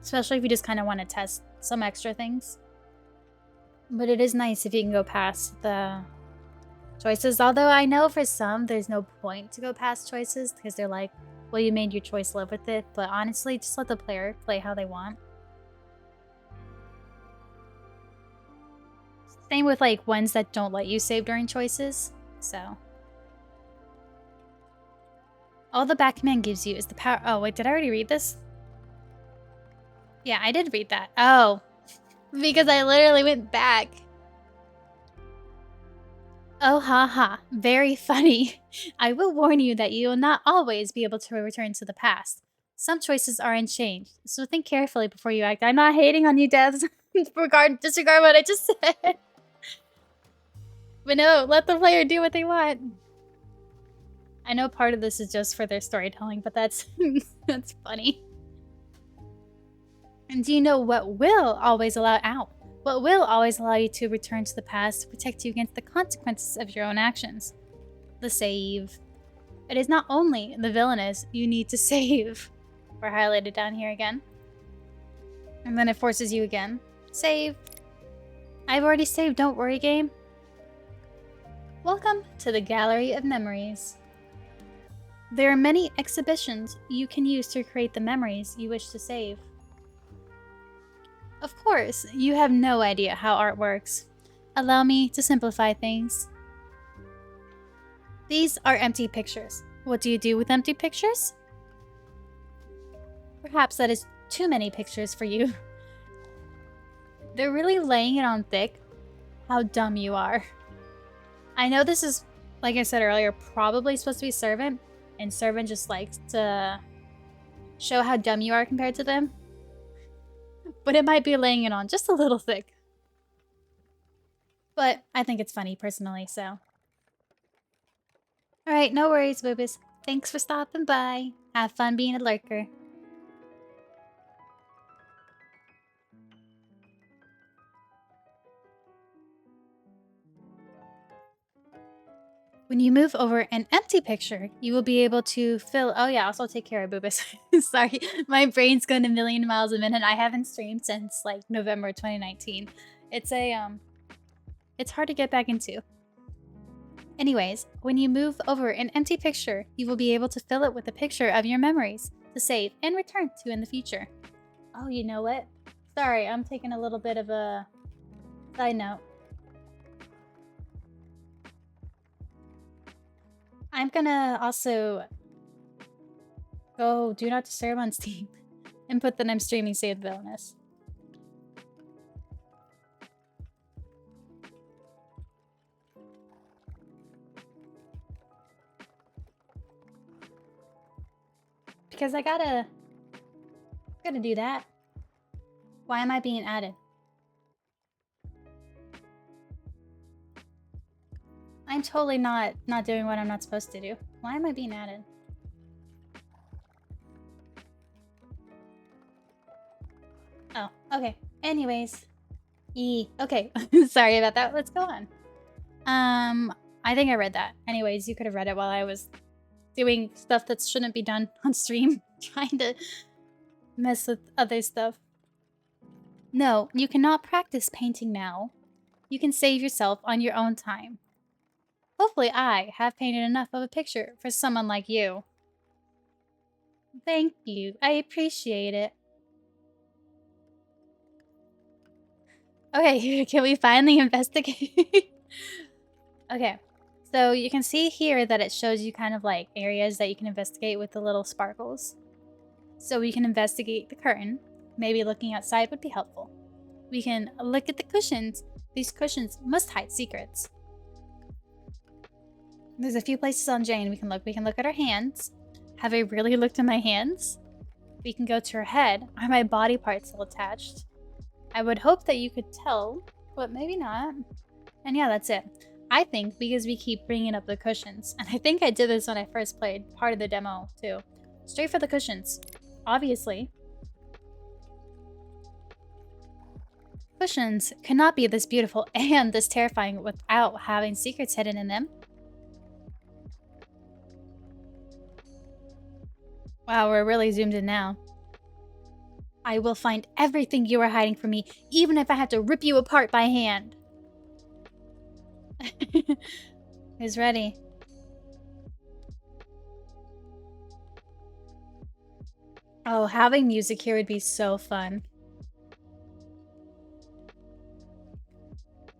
Especially if you just kind of want to test some extra things. But it is nice if you can go past the choices. Although I know for some, there's no point to go past choices because they're like, well, you made your choice, live with it. But honestly, just let the player play how they want. Same with like ones that don't let you save during choices. So all the back command gives you is the power. Oh, wait, did I already read this? Yeah, I did read that. Oh, because I literally went back. Oh, haha. Very funny. I will warn you that you will not always be able to return to the past. Some choices are unchanged, so think carefully before you act. I'm not hating on you, devs. Disregard what I just said. But no, let the player do what they want. I know part of this is just for their storytelling, but that's that's funny. And do you know what will always allow What will always allow you to return to the past to protect you against the consequences of your own actions? The save. It is not only the villainess you need to save. We're highlighted down here again. And then it forces you again. Save. I've already saved, don't worry, game. Welcome to the Gallery of Memories. There are many exhibitions you can use to create the memories you wish to save. Of course, you have no idea how art works. Allow me to simplify things. These are empty pictures. What do you do with empty pictures? Perhaps that is too many pictures for you. They're really laying it on thick. How dumb you are. I know this is, like I said earlier, probably supposed to be Servant, and Servant just likes to show how dumb you are compared to them. But it might be laying it on just a little thick. But I think it's funny personally, so. Alright, no worries, Boobus. Thanks for stopping by. Have fun being a lurker. When you move over an empty picture, you will be able to fill... Oh yeah, also take care of Boobus. Sorry, my brain's going a million miles a minute. I haven't streamed since like November 2019. It's hard to get back into. Anyways, when you move over an empty picture, you will be able to fill it with a picture of your memories to save and return to in the future. Oh, you know what? Sorry, I'm taking a little bit of a side note. I'm gonna also go do not disturb on Steam and put that I'm streaming Save Villainess. Because I gotta do that. Why am I being added? I'm totally not doing what I'm not supposed to do. Why am I being added? Oh, okay. Anyways. Okay. Sorry about that. Let's go on. I think I read that. Anyways, you could have read it while I was doing stuff that shouldn't be done on stream. Trying to mess with other stuff. No, you cannot practice painting now. You can save yourself on your own time. Hopefully I have painted enough of a picture for someone like you. Thank you. I appreciate it. Okay, can we finally investigate? Okay, so you can see here that it shows you kind of like areas that you can investigate with the little sparkles. So we can investigate the curtain. Maybe looking outside would be helpful. We can look at the cushions. These cushions must hide secrets. There's a few places on Jane we can look. We can look at her hands. Have I really looked at my hands? We can go to her head. Are my body parts still attached? I would hope that you could tell, but maybe not. And yeah, that's it. I think because we keep bringing up the cushions, and I think I did this when I first played part of the demo too. Straight for the cushions. Obviously. Cushions cannot be this beautiful and this terrifying without having secrets hidden in them. Wow, we're really zoomed in now. I will find everything you are hiding from me, even if I have to rip you apart by hand. Who's ready? Oh, having music here would be so fun.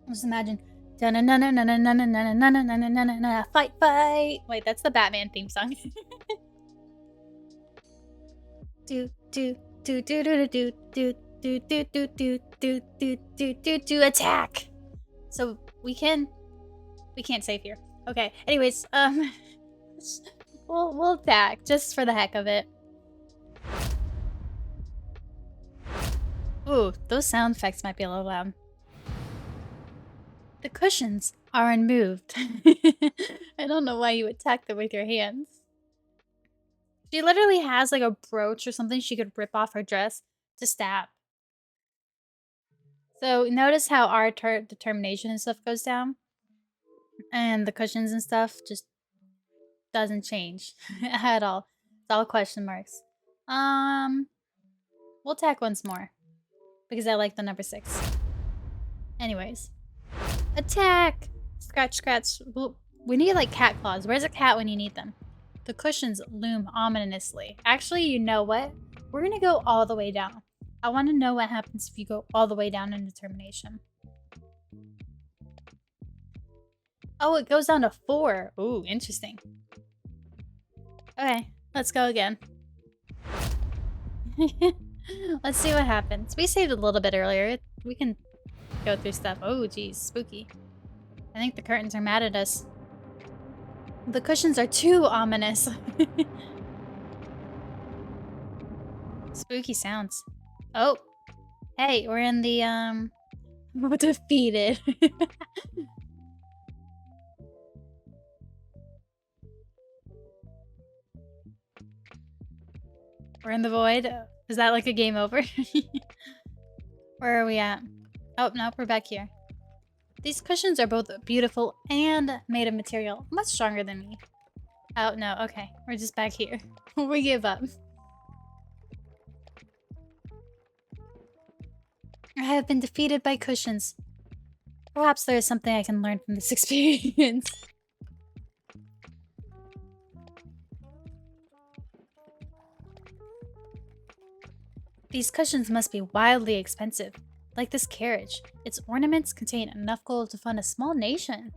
Just imagine. Fight, fight! Wait, that's the Batman theme song. Do do do do do do do do do do do do do do do attack. So we can't save here. Okay. Anyways, we'll attack just for the heck of it. Ooh, those sound effects might be a little loud. The cushions are unmoved. I don't know why you attack them with your hands. She literally has like a brooch or something she could rip off her dress to stab. So notice how our determination and stuff goes down. And the cushions and stuff just doesn't change at all. It's all question marks. We'll attack once more. Because I like the number 6. Anyways. Attack! Scratch, scratch. We need like cat claws. Where's a cat when you need them? The cushions loom ominously. Actually, you know what? We're gonna go all the way down. I want to know what happens if you go all the way down in determination. Oh, it goes down to 4. Ooh, interesting. Okay, let's go again. Let's see what happens. We saved a little bit earlier. We can go through stuff. Oh, geez, spooky. I think the curtains are mad at us. The cushions are too ominous. Spooky sounds. Oh. Hey, we're in the, we're defeated. We're in the void. Is that like a game over? Where are we at? Oh, no, we're back here. These cushions are both beautiful and made of material much stronger than me. Oh, no, okay. We're just back here. We give up. I have been defeated by cushions. Perhaps there is something I can learn from this experience. These cushions must be wildly expensive. Like this carriage. Its ornaments contain enough gold to fund a small nation.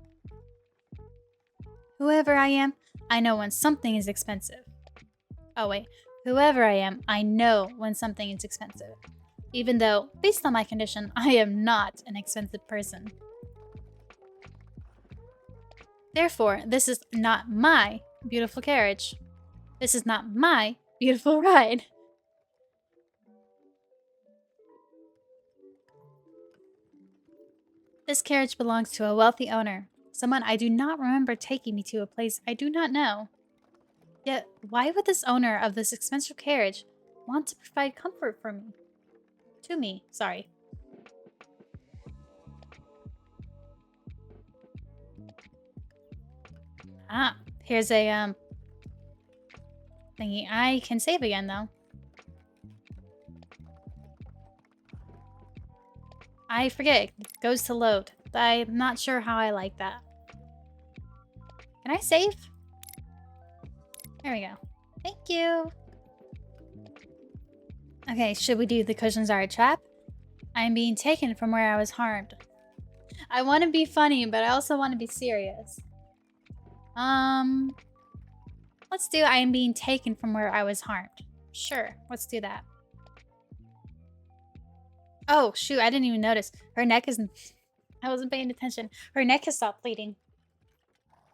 Whoever I am, I know when something is expensive. Oh wait, whoever I am, I know when something is expensive. Even though, based on my condition, I am not an expensive person. Therefore, this is not my beautiful carriage. This is not my beautiful ride. This carriage belongs to a wealthy owner, someone I do not remember taking me to a place I do not know. Yet, why would this owner of this expensive carriage want to provide comfort for me? To me, sorry. Ah, here's a, thingy. I can save again, though. I forget. It goes to load. I'm not sure how I like that. Can I save? There we go. Thank you. Okay, should we do the cushions are a trap? I am being taken from where I was harmed. I want to be funny, but I also want to be serious. Let's do I am being taken from where I was harmed. Sure, let's do that. Oh, shoot, I didn't even notice. Her neck isn't... I wasn't paying attention. Her neck has stopped bleeding.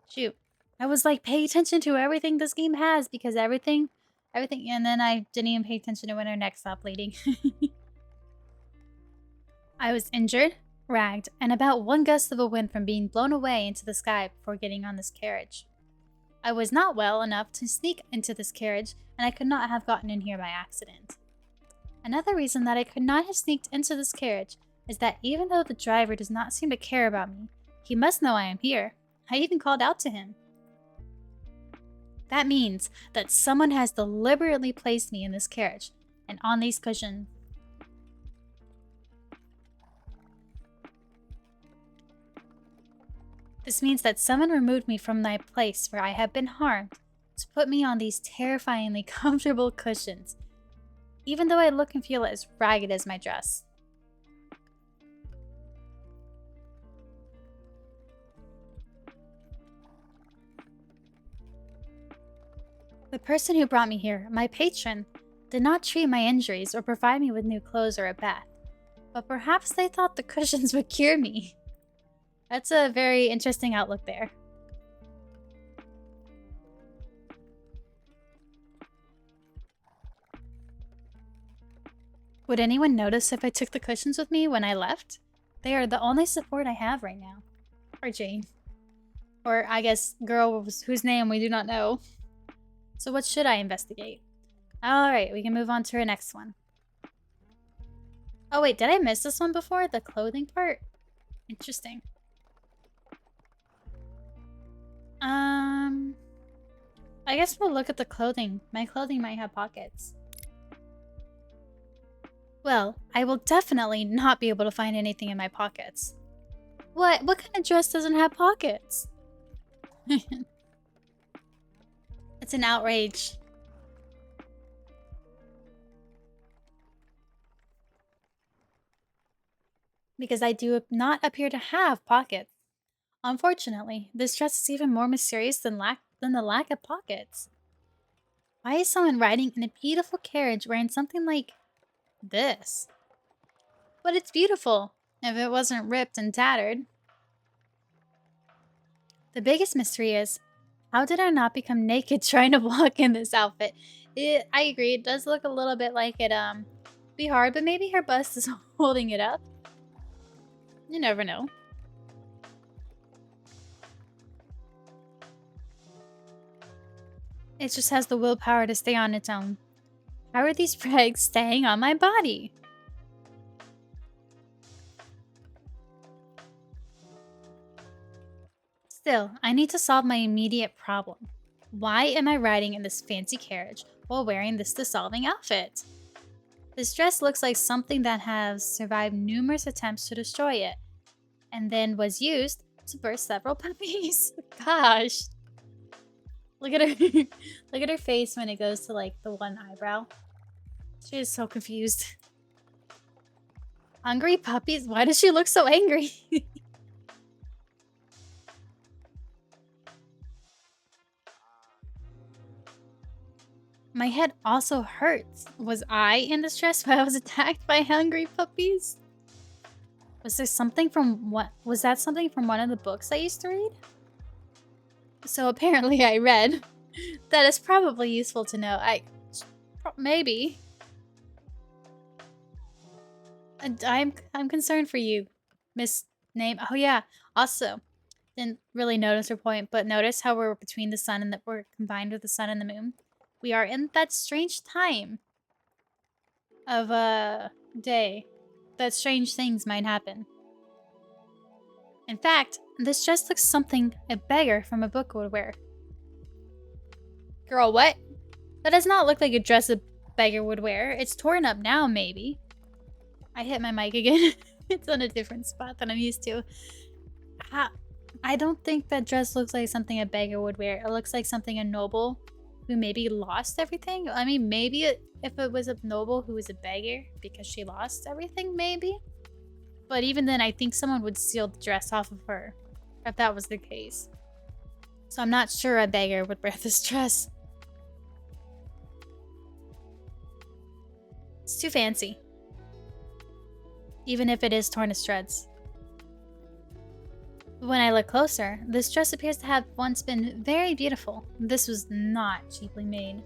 Shoot. I was like, pay attention to everything this game has because everything, and then I didn't even pay attention to when her neck stopped bleeding. I was injured, ragged, and about one gust of a wind from being blown away into the sky before getting on this carriage. I was not well enough to sneak into this carriage, and I could not have gotten in here by accident. Another reason that I could not have sneaked into this carriage is that even though the driver does not seem to care about me, he must know I am here. I even called out to him. That means that someone has deliberately placed me in this carriage and on these cushions. This means that someone removed me from my place where I have been harmed to put me on these terrifyingly comfortable cushions, even though I look and feel as ragged as my dress. The person who brought me here, my patron, did not treat my injuries or provide me with new clothes or a bath, but perhaps they thought the cushions would cure me. That's a very interesting outlook there. Would anyone notice if I took the cushions with me when I left? They are the only support I have right now. Or Jane. Or I guess girl whose name we do not know. So what should I investigate? Alright, we can move on to our next one. Oh wait, did I miss this one before? The clothing part? Interesting. I guess we'll look at the clothing. My clothing might have pockets. Well, I will definitely not be able to find anything in my pockets. What? What kind of dress doesn't have pockets? It's an outrage. Because I do not appear to have pockets. Unfortunately, this dress is even more mysterious than the lack of pockets. Why is someone riding in a beautiful carriage wearing something like this? But it's beautiful, if it wasn't ripped and tattered. The biggest mystery is, how did I not become naked trying to walk in this outfit? I agree, it does look a little bit like it, be hard, but maybe her bust is holding it up. You never know. It just has the willpower to stay on its own. How are these pegs staying on my body? Still, I need to solve my immediate problem. Why am I riding in this fancy carriage while wearing this dissolving outfit? This dress looks like something that has survived numerous attempts to destroy it, and then was used to birth several puppies. Gosh. Look at her. Look at her face when it goes to like the one eyebrow. She is so confused. Hungry puppies? Why does she look so angry? My head also hurts. Was I in distress while I was attacked by hungry puppies? Was there something from what? Was that something from one of the books I used to read? So apparently I read. That is probably useful to know. Maybe. And I'm concerned for you, Miss Name. Oh yeah. Also, didn't really notice her point, but notice how we're between the sun and that we're combined with the sun and the moon. We are in that strange time of day that strange things might happen. In fact, this just looks something a beggar from a book would wear. Girl, what? That does not look like a dress a beggar would wear. It's torn up now, maybe. I hit my mic again. It's on a different spot than I'm used to. I don't think that dress looks like something a beggar would wear. It looks like something a noble who maybe lost everything. I mean, maybe if it was a noble who was a beggar because she lost everything, maybe. But even then, I think someone would steal the dress off of her if that was the case. So I'm not sure a beggar would wear this dress. It's too fancy. Even if it is torn to shreds. When I look closer, this dress appears to have once been very beautiful. This was not cheaply made.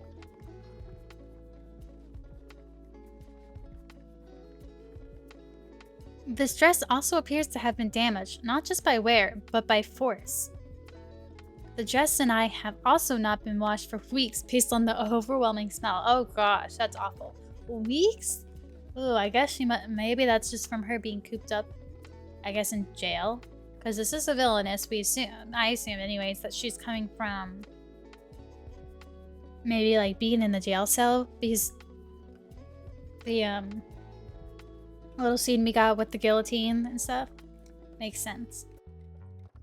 This dress also appears to have been damaged, not just by wear, but by force. The dress and I have also not been washed for weeks based on the overwhelming smell. Oh gosh, that's awful. Weeks? Oh, I guess maybe that's just from her being cooped up, I guess, in jail. Because this is a villainess, I assume anyways, that she's coming from maybe like being in the jail cell, because the little scene we got with the guillotine and stuff makes sense.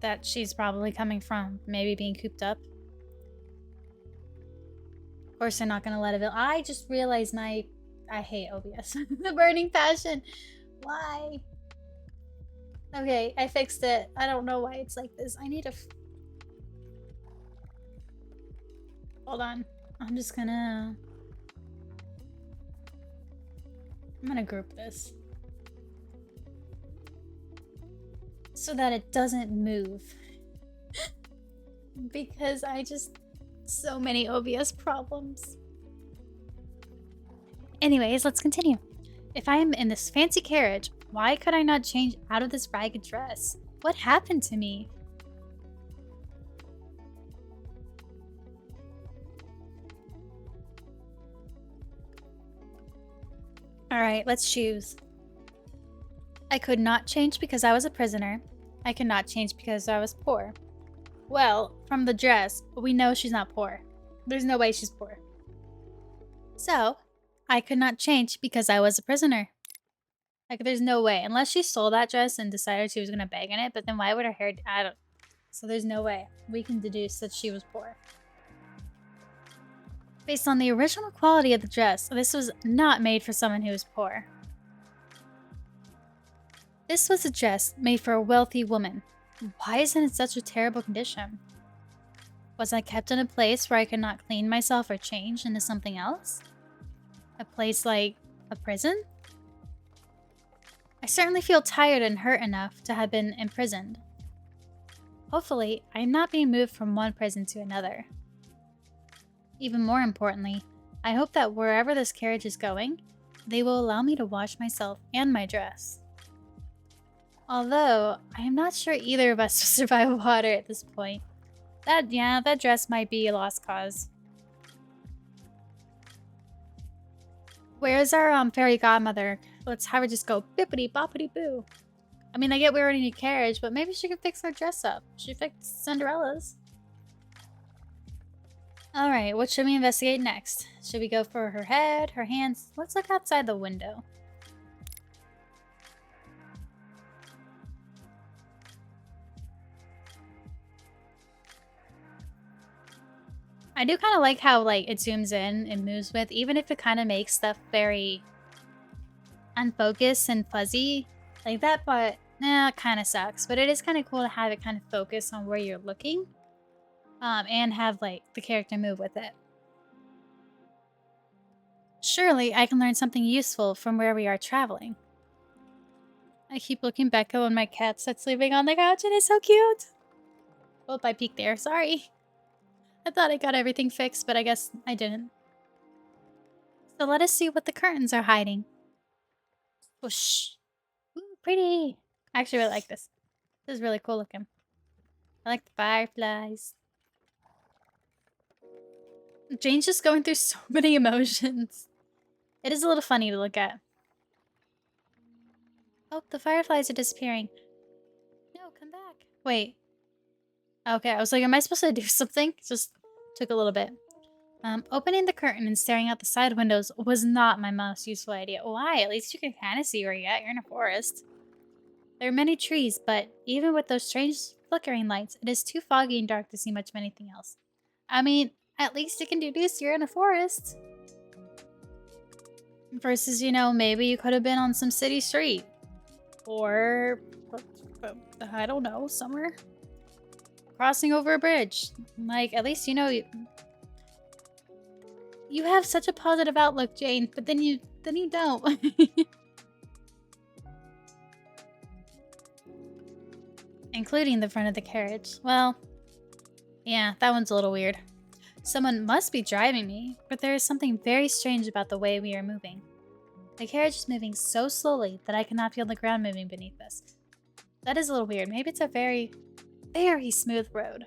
That she's probably coming from maybe being cooped up. Of course, they're not gonna let it. I just realized I hate OBS. The burning passion. Why? Okay, I fixed it. I don't know why it's like this. I need to. Hold on. I'm gonna group this so that it doesn't move. Because so many OBS problems. Anyways, let's continue. If I am in this fancy carriage, why could I not change out of this ragged dress? What happened to me? Alright, let's choose. I could not change because I was a prisoner. I could not change because I was poor. Well, from the dress, we know she's not poor. There's no way she's poor. So, I could not change because I was a prisoner. Like, there's no way. Unless she stole that dress and decided she was gonna beg in it, but then why would her hair... So there's no way. We can deduce that she was poor. Based on the original quality of the dress, this was not made for someone who was poor. This was a dress made for a wealthy woman. Why isn't it such a terrible condition? Was I kept in a place where I could not clean myself or change into something else? A place like a prison? I certainly feel tired and hurt enough to have been imprisoned. Hopefully, I am not being moved from one prison to another. Even more importantly, I hope that wherever this carriage is going, they will allow me to wash myself and my dress. Although, I am not sure either of us will survive water at this point. That dress might be a lost cause. Where's our fairy godmother? Let's have her just go bippity boppity boo. I mean, I get we already need carriage, but maybe she can fix her dress up. She fixed Cinderella's. Alright, what should we investigate next? Should we go for her head, her hands? Let's look outside the window. I do kind of like how it zooms in and moves with, even if it kind of makes stuff very unfocused and fuzzy like that, but it kind of sucks. But it is kind of cool to have it kind of focus on where you're looking, and have the character move with it. Surely I can learn something useful from where we are traveling. I keep looking back at when my cat's sleeping on the couch and it's so cute. Oh, I peeked there, sorry. I thought I got everything fixed, but I guess I didn't. So let us see what the curtains are hiding. Whoosh. Ooh, pretty. I actually really like this. This is really cool looking. I like the fireflies. Jane's just going through so many emotions. It is a little funny to look at. Oh, the fireflies are disappearing. No, come back. Wait. Okay, I was like, am I supposed to do something? Just took a little bit. Opening the curtain and staring out the side windows was not my most useful idea. Why? At least you can kind of see where you're at. You're in a forest. There are many trees, but even with those strange flickering lights, it is too foggy and dark to see much of anything else. I mean, at least you can deduce you're in a forest. Versus, maybe you could have been on some city street. Or, I don't know, somewhere. Crossing over a bridge. At least you have such a positive outlook, Jane, but then you don't. including the front of the carriage. Well, yeah, that one's a little weird. Someone must be driving me, but there is something very strange about the way we are moving. The carriage is moving so slowly that I cannot feel the ground moving beneath us. That is a little weird. Maybe it's a very, very smooth road.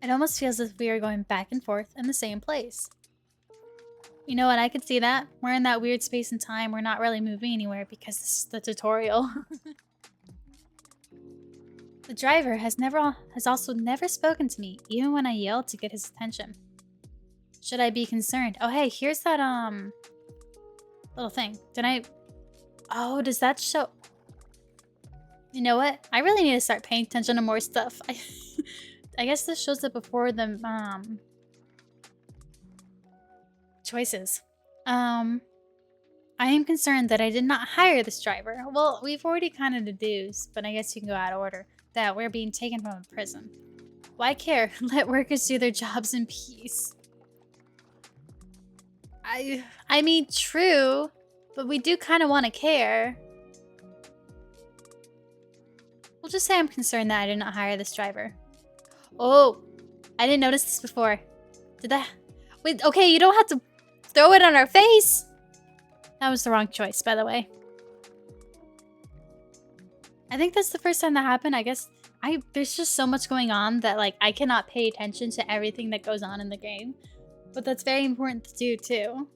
It almost feels as if we are going back and forth in the same place. You know what? I could see that. We're in that weird space and time. We're not really moving anywhere because this is the tutorial. The driver has also never spoken to me, even when I yelled to get his attention. Should I be concerned? Oh, hey, here's that, little thing. Oh, does that show? You know what? I really need to start paying attention to more stuff. I guess this shows up before the, choices. I am concerned that I did not hire this driver. Well, we've already kind of deduced, but I guess you can go out of order, that we're being taken from a prison. Why care? Let workers do their jobs in peace. I mean, true, but we do kind of want to care. We'll just say I'm concerned that I did not hire this driver. Oh, I didn't notice this before. Did that? Wait, okay, you don't have to throw it on our face. That was the wrong choice, by the way. I think that's the first time that happened. I guess there's just so much going on that like I cannot pay attention to everything that goes on in the game. But that's very important to do too.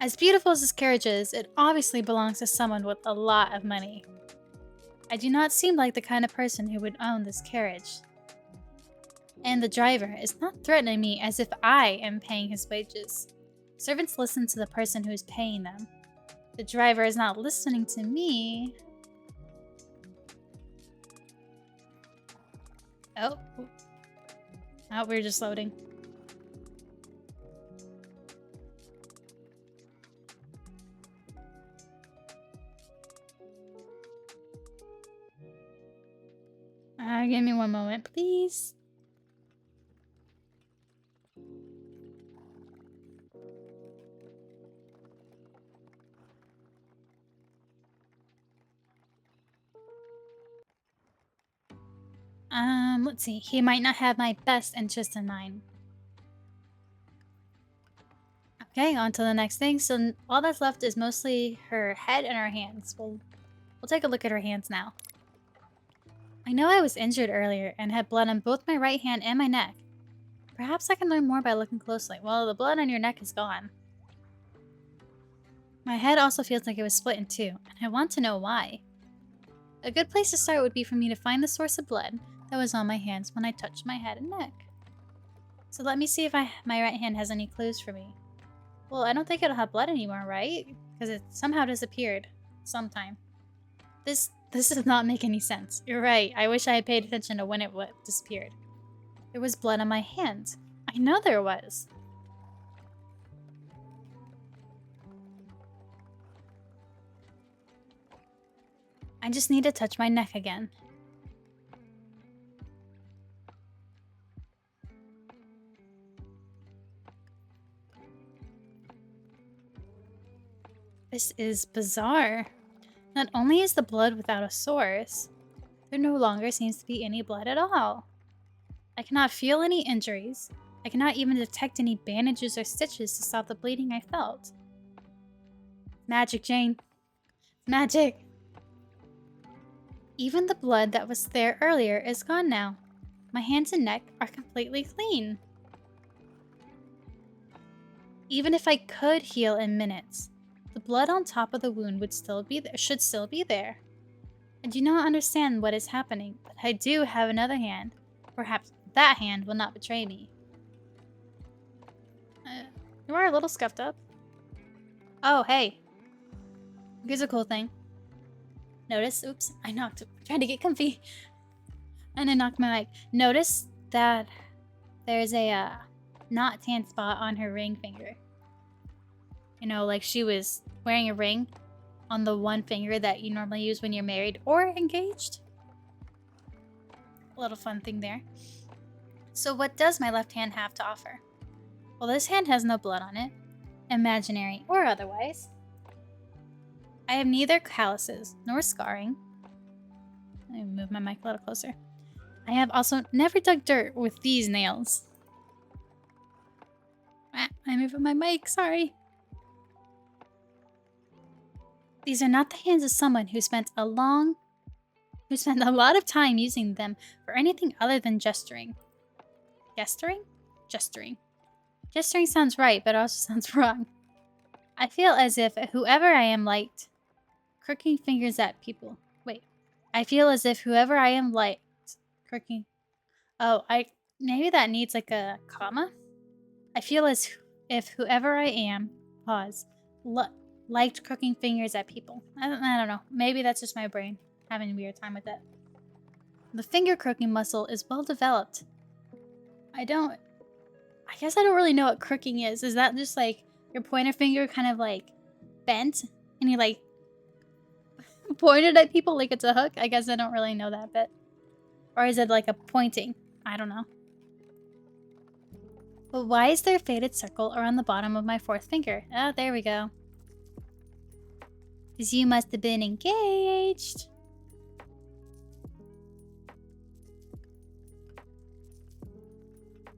As beautiful as this carriage is, it obviously belongs to someone with a lot of money. I do not seem like the kind of person who would own this carriage. And the driver is not threatening me as if I am paying his wages. Servants listen to the person who is paying them. The driver is not listening to me. Oh. Oh, we're just loading. Give me one moment, please. Let's see. He might not have my best interest in mind. Okay, on to the next thing. So all that's left is mostly her head and her hands. We'll take a look at her hands now. I know I was injured earlier and had blood on both my right hand and my neck. Perhaps I can learn more by looking closely. Well, the blood on your neck is gone. My head also feels like it was split in two, and I want to know why. A good place to start would be for me to find the source of blood that was on my hands when I touched my head and neck. So let me see if my right hand has any clues for me. Well, I don't think it'll have blood anymore, right? Because it somehow disappeared. Sometime. This does not make any sense. You're right. I wish I had paid attention to when it disappeared. There was blood on my hand. I know there was. I just need to touch my neck again. This is bizarre. Not only is the blood without a source, there no longer seems to be any blood at all. I cannot feel any injuries. I cannot even detect any bandages or stitches to stop the bleeding I felt. Magic, Jane. Magic. Even the blood that was there earlier is gone now. My hands and neck are completely clean. Even if I could heal in minutes, the blood on top of the wound should still be there. I do not understand what is happening, but I do have another hand. Perhaps that hand will not betray me. You are a little scuffed up. Oh, hey. Here's a cool thing. Notice, oops, I knocked, trying to get comfy. And I knocked my mic. Notice that there's a not tan spot on her ring finger. You know, like she was wearing a ring on the one finger that you normally use when you're married or engaged. A little fun thing there. So what does my left hand have to offer? Well, this hand has no blood on it, imaginary or otherwise. I have neither calluses nor scarring. Let me move my mic a little closer. I have also never dug dirt with these nails. I'm moving my mic, sorry. These are not the hands of someone who spent a lot of time using them for anything other than gesturing. Gesturing? Gesturing. Gesturing sounds right, but it also sounds wrong. I feel as if whoever I am liked crooking fingers at people. Wait. I feel as if whoever I am liked crooking. Oh, maybe that needs like a comma. I feel as if whoever I am, pause, liked crooking fingers at people. I don't know. Maybe that's just my brain having a weird time with it. The finger crooking muscle is well developed. I guess I don't really know what crooking is. Is that just like your pointer finger kind of like bent and you like pointed at people like it's a hook? I guess I don't really know that bit. Or is it like a pointing? I don't know. But why is there a faded circle around the bottom of my fourth finger? Oh, there we go. Because you must have been engaged.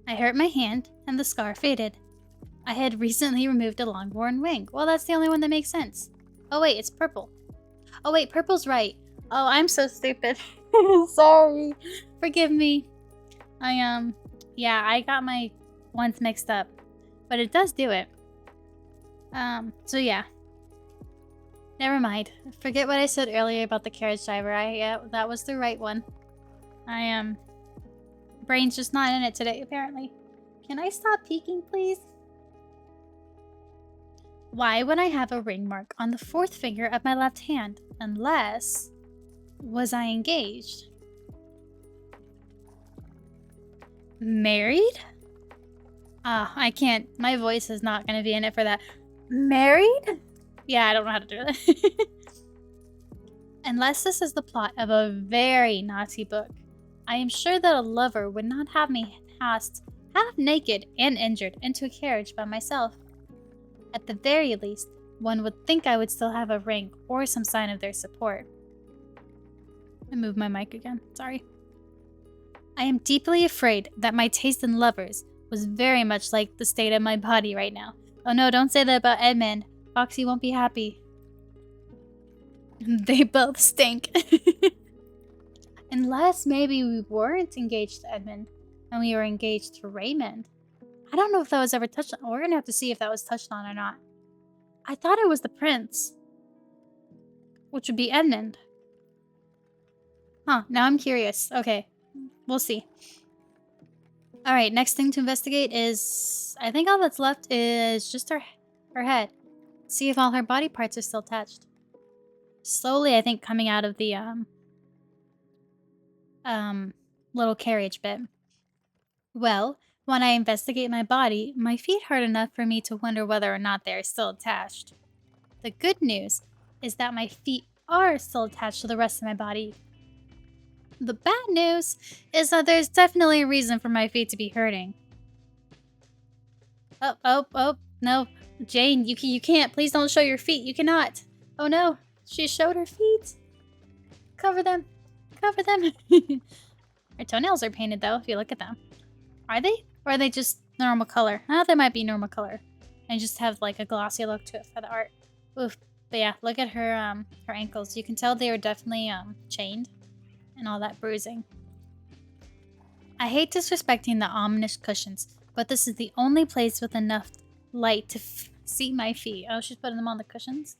I hurt my hand, and the scar faded. I had recently removed a long-worn wing. Well, that's the only one that makes sense. Oh wait, it's purple. Oh wait, purple's right. Oh, I'm so stupid. Sorry. Forgive me. Yeah, I got my ones mixed up. But it does do it. So yeah. Never mind. Forget what I said earlier about the carriage driver. Yeah, that was the right one. Brain's just not in it today, apparently. Can I stop peeking, please? Why would I have a ring mark on the fourth finger of my left hand? Unless... Was I engaged? Married? I can't. My voice is not going to be in it for that. Married? Yeah, I don't know how to do that. Unless this is the plot of a very naughty book, I am sure that a lover would not have me cast half naked and injured into a carriage by myself. At the very least, one would think I would still have a ring or some sign of their support. I moved my mic again, sorry. I am deeply afraid that my taste in lovers was very much like the state of my body right now. Oh no, don't say that about Edmund. Foxy won't be happy. They both stink. Unless maybe we weren't engaged to Edmund and we were engaged to Raymond. I don't know if that was ever touched on. We're gonna have to see if that was touched on or not. I thought it was the prince, which would be Edmund. Huh, now I'm curious. Okay, we'll see. Alright, next thing to investigate is... I think all that's left is just her head. See if all her body parts are still attached. Slowly, I think, coming out of the, little carriage bit. Well, when I investigate my body, my feet hurt enough for me to wonder whether or not they are still attached. The good news is that my feet are still attached to the rest of my body. The bad news is that there's definitely a reason for my feet to be hurting. Oh, no. Jane, you can't. Please don't show your feet. You cannot. Oh no, she showed her feet. Cover them. Cover them. Her toenails are painted though, if you look at them. Are they? Or are they just normal color? Oh, they might be normal color. And just have like a glossy look to it for the art. Oof. But yeah, look at her her ankles. You can tell they are definitely chained. And all that bruising. I hate disrespecting the ominous cushions, but this is the only place with enough light to see my feet. Oh, she's putting them on the cushions?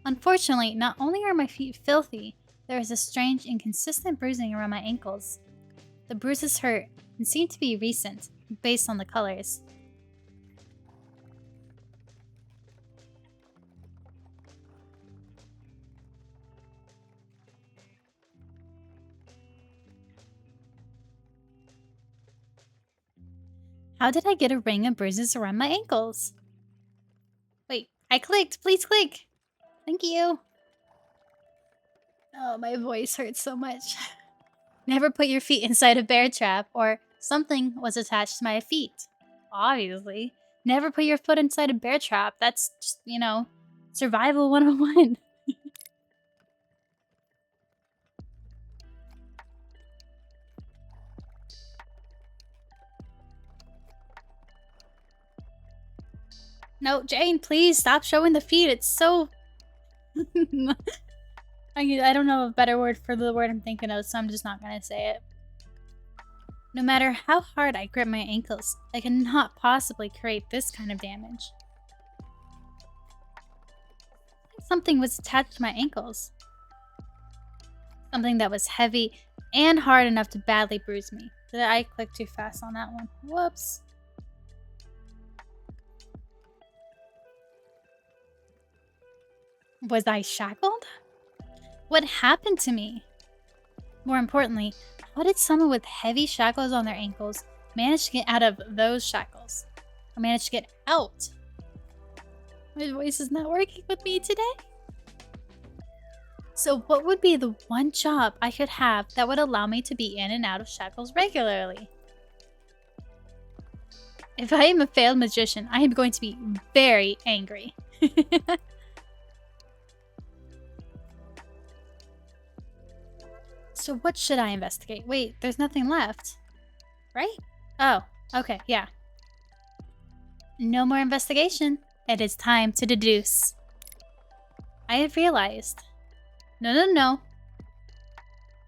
Unfortunately, not only are my feet filthy, there is a strange inconsistent bruising around my ankles. The bruises hurt and seem to be recent, based on the colors. How did I get a ring of bruises around my ankles? Wait, I clicked. Please click. Thank you. Oh, my voice hurts so much. Never put your feet inside a bear trap or something was attached to my feet. Obviously. Never put your foot inside a bear trap. That's just, you know, Survival 101. No, Jane, please stop showing the feet. It's so... I don't know a better word for the word I'm thinking of, so I'm just not gonna say it. No matter how hard I grip my ankles, I cannot possibly create this kind of damage. Something was attached to my ankles. Something that was heavy and hard enough to badly bruise me. Did I click too fast on that one? Whoops. Was I shackled? What happened to me? More importantly, how did someone with heavy shackles on their ankles manage to get out of those shackles? Or manage to get out? My voice is not working with me today. So what would be the one job I could have that would allow me to be in and out of shackles regularly? If I am a failed magician, I am going to be very angry. So what should I investigate? Wait, there's nothing left. Right? Oh, okay, yeah. No more investigation. It is time to deduce. I have realized. No.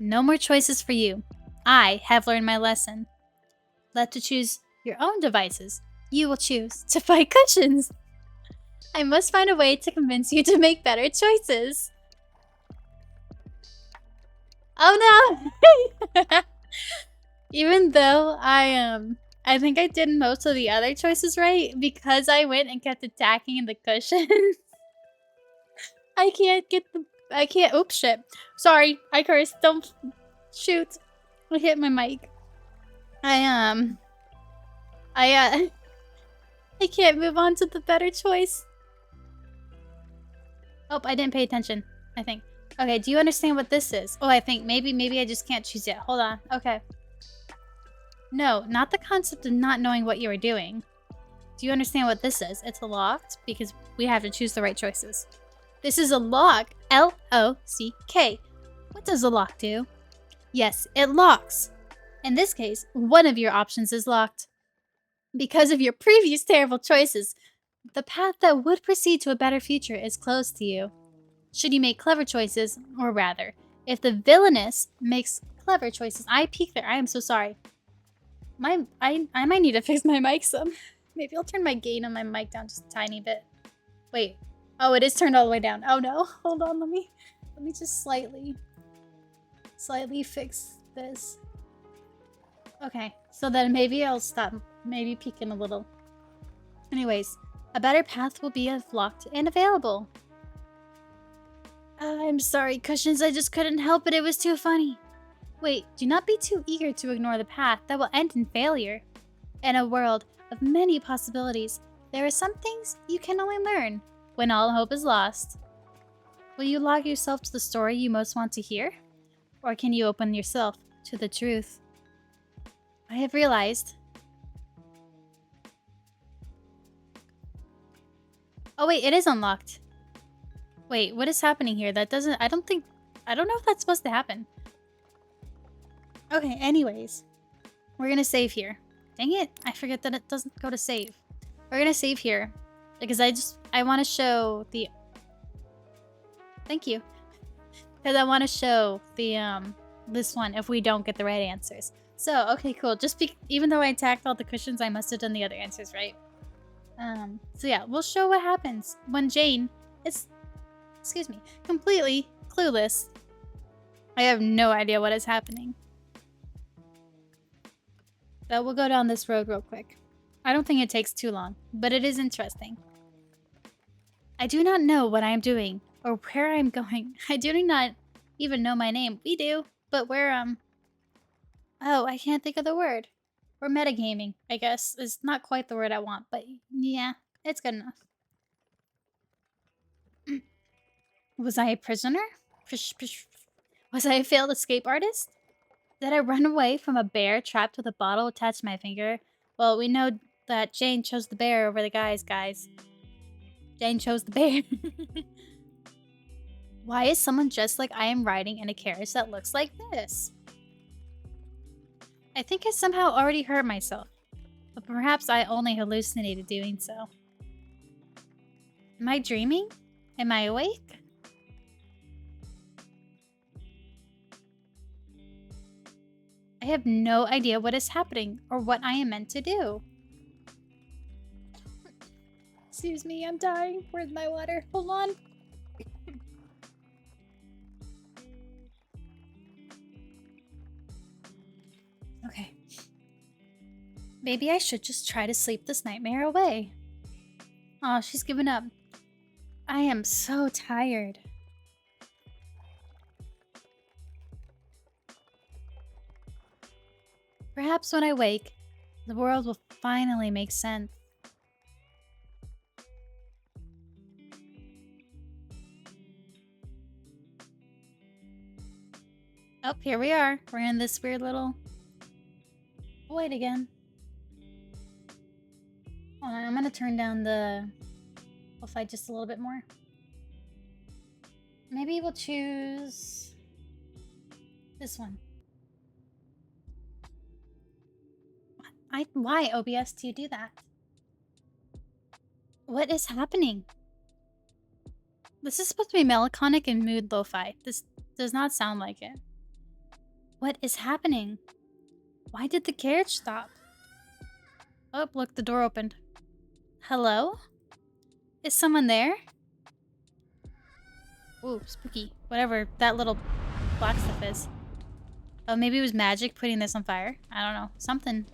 No more choices for you. I have learned my lesson. Left to choose your own devices, you will choose to fight cushions. I must find a way to convince you to make better choices. Oh no! Even though I think I did most of the other choices right, because I went and kept attacking the cushions. Oops, shit. Sorry, I cursed. Don't shoot. I hit my mic. I can't move on to the better choice. Oh, I didn't pay attention, I think. Okay, do you understand what this is? Oh, I think maybe I just can't choose yet. Hold on. Okay. No, not the concept of not knowing what you are doing. Do you understand what this is? It's locked because we have to choose the right choices. This is a lock. L-O-C-K. What does a lock do? Yes, it locks. In this case, one of your options is locked. Because of your previous terrible choices, the path that would proceed to a better future is closed to you. Should you make clever choices, or rather, if the villainess makes clever choices. I peeked there. I am so sorry. I might need to fix my mic some. Maybe I'll turn my gain on my mic down just a tiny bit. Wait. Oh, it is turned all the way down. Oh no. Hold on. Let me just slightly fix this. Okay. So then maybe I'll stop maybe peeking a little. Anyways, a better path will be locked and available. I'm sorry, cushions. I just couldn't help it. It was too funny. Wait, do not be too eager to ignore the path that will end in failure. In a world of many possibilities, there are some things you can only learn when all hope is lost. Will you log yourself to the story you most want to hear? Or can you open yourself to the truth? I have realized... Oh wait, it is unlocked. Wait, what is happening here? That doesn't... I don't know if that's supposed to happen. Okay, anyways. We're gonna save here. Dang it, I forget that it doesn't go to save. We're gonna save here. Because I want to show the... Thank you. Because I want to show the, this one if we don't get the right answers. So, okay, cool. Even though I attacked all the cushions, I must have done the other answers right. So yeah, we'll show what happens when Jane is... Excuse me, completely clueless. I have no idea what is happening. But we'll go down this road real quick. I don't think it takes too long, but it is interesting. I do not know what I am doing or where I am going. I do not even know my name. We do, but we're, oh, I can't think of the word. We're metagaming, I guess. Is not quite the word I want, but yeah, it's good enough. Was I a prisoner? Was I a failed escape artist? Did I run away from a bear trapped with a bottle attached to my finger? Well, we know that Jane chose the bear over the guys. Jane chose the bear. Why is someone just like I am riding in a carriage that looks like this? I think I somehow already hurt myself, but perhaps I only hallucinated doing so. Am I dreaming? Am I awake? I have no idea what is happening or what I am meant to do. Excuse me, I'm dying. Where's my water? Hold on. Okay. Maybe I should just try to sleep this nightmare away. Aw, she's given up. I am so tired. Perhaps when I wake, the world will finally make sense. Oh, here we are. We're in this weird little void again. Hold on, I'm gonna turn down the fight just a little bit more. Maybe we'll choose this one. Why, OBS, do you do that? What is happening? This is supposed to be melancholic and mood lo-fi. This does not sound like it. What is happening? Why did the carriage stop? Oh, look, the door opened. Hello? Is someone there? Ooh, spooky. Whatever that little black stuff is. Oh, maybe it was magic putting this on fire? I don't know. Something.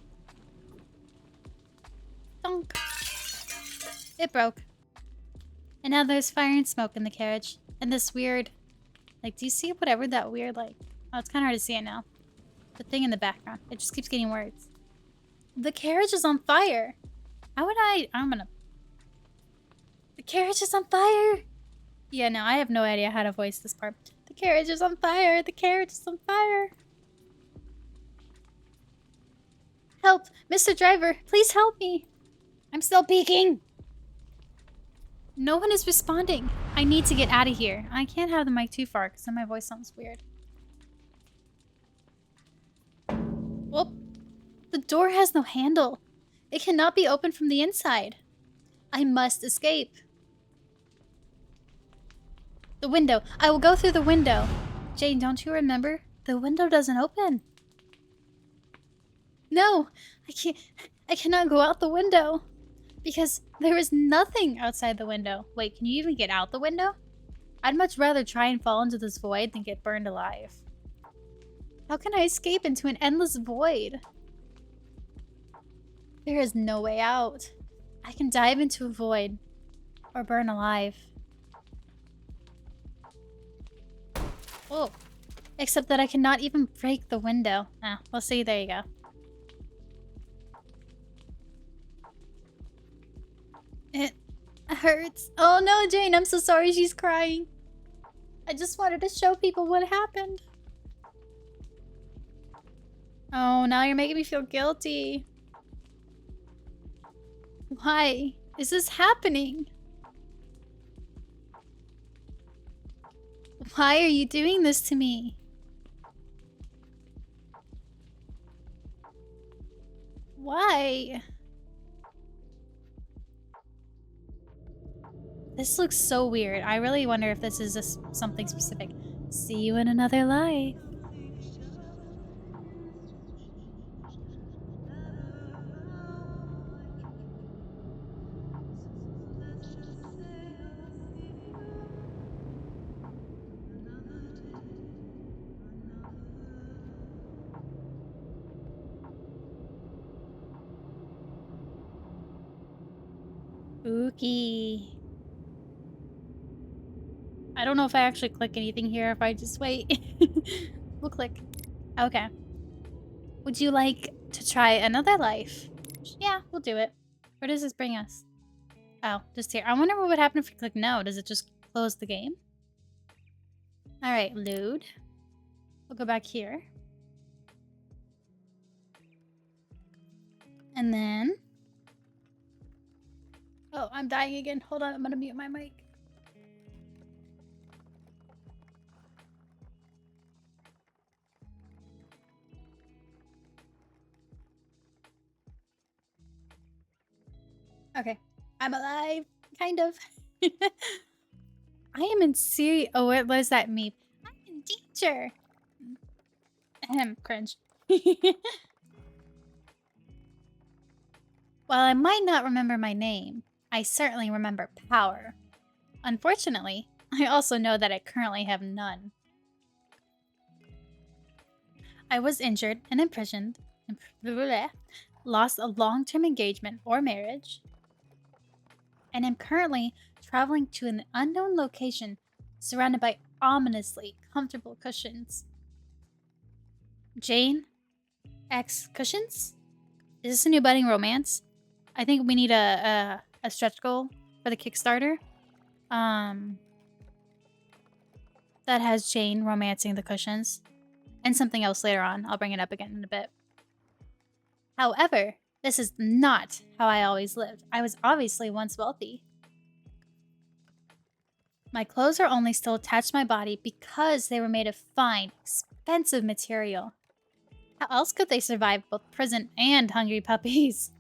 Donk. It broke. And now there's fire and smoke in the carriage. And this weird... Like, do you see whatever that weird, like... Oh, it's kind of hard to see it now. The thing in the background. It just keeps getting words. The carriage is on fire. How would I'm gonna... The carriage is on fire! Yeah, no, I have no idea how to voice this part. The carriage is on fire! The carriage is on fire! Help! Mr. Driver, please help me! I'm still peeking! No one is responding. I need to get out of here. I can't have the mic too far because then my voice sounds weird. Well, the door has no handle. It cannot be opened from the inside. I must escape. The window. I will go through the window. Jane, don't you remember? The window doesn't open. No, I cannot go out the window. Because there is nothing outside the window. Wait, can you even get out the window? I'd much rather try and fall into this void than get burned alive. How can I escape into an endless void? There is no way out. I can dive into a void or burn alive. Oh, except that I cannot even break the window. Ah, we'll see. There you go. It hurts. Oh no, Jane, I'm so sorry she's crying. I just wanted to show people what happened. Oh, now you're making me feel guilty. Why is this happening? Why are you doing this to me? Why? This looks so weird. I really wonder if this is just something specific. See you in another life. Spooky. I don't know if I actually click anything here, if I just wait. We'll click. Okay. Would you like to try another life? Yeah, we'll do it. Where does this bring us? Oh, just here. I wonder what would happen if we click no. Does it just close the game? Alright, load. We'll go back here. And then... Oh, I'm dying again. Hold on, I'm gonna mute my mic. Okay, I'm alive, kind of. I am in serious. Oh, what was that meme? I'm in danger. Cringe. While I might not remember my name, I certainly remember power. Unfortunately, I also know that I currently have none. I was injured and imprisoned, lost a long-term engagement or marriage, and am currently traveling to an unknown location surrounded by ominously comfortable cushions. Jane X Cushions? Is this a new budding romance? I think we need a stretch goal for the Kickstarter. That has Jane romancing the cushions. And something else later on. I'll bring it up again in a bit. However, this is not how I always lived. I was obviously once wealthy. My clothes are only still attached to my body because they were made of fine, expensive material. How else could they survive both prison and hungry puppies?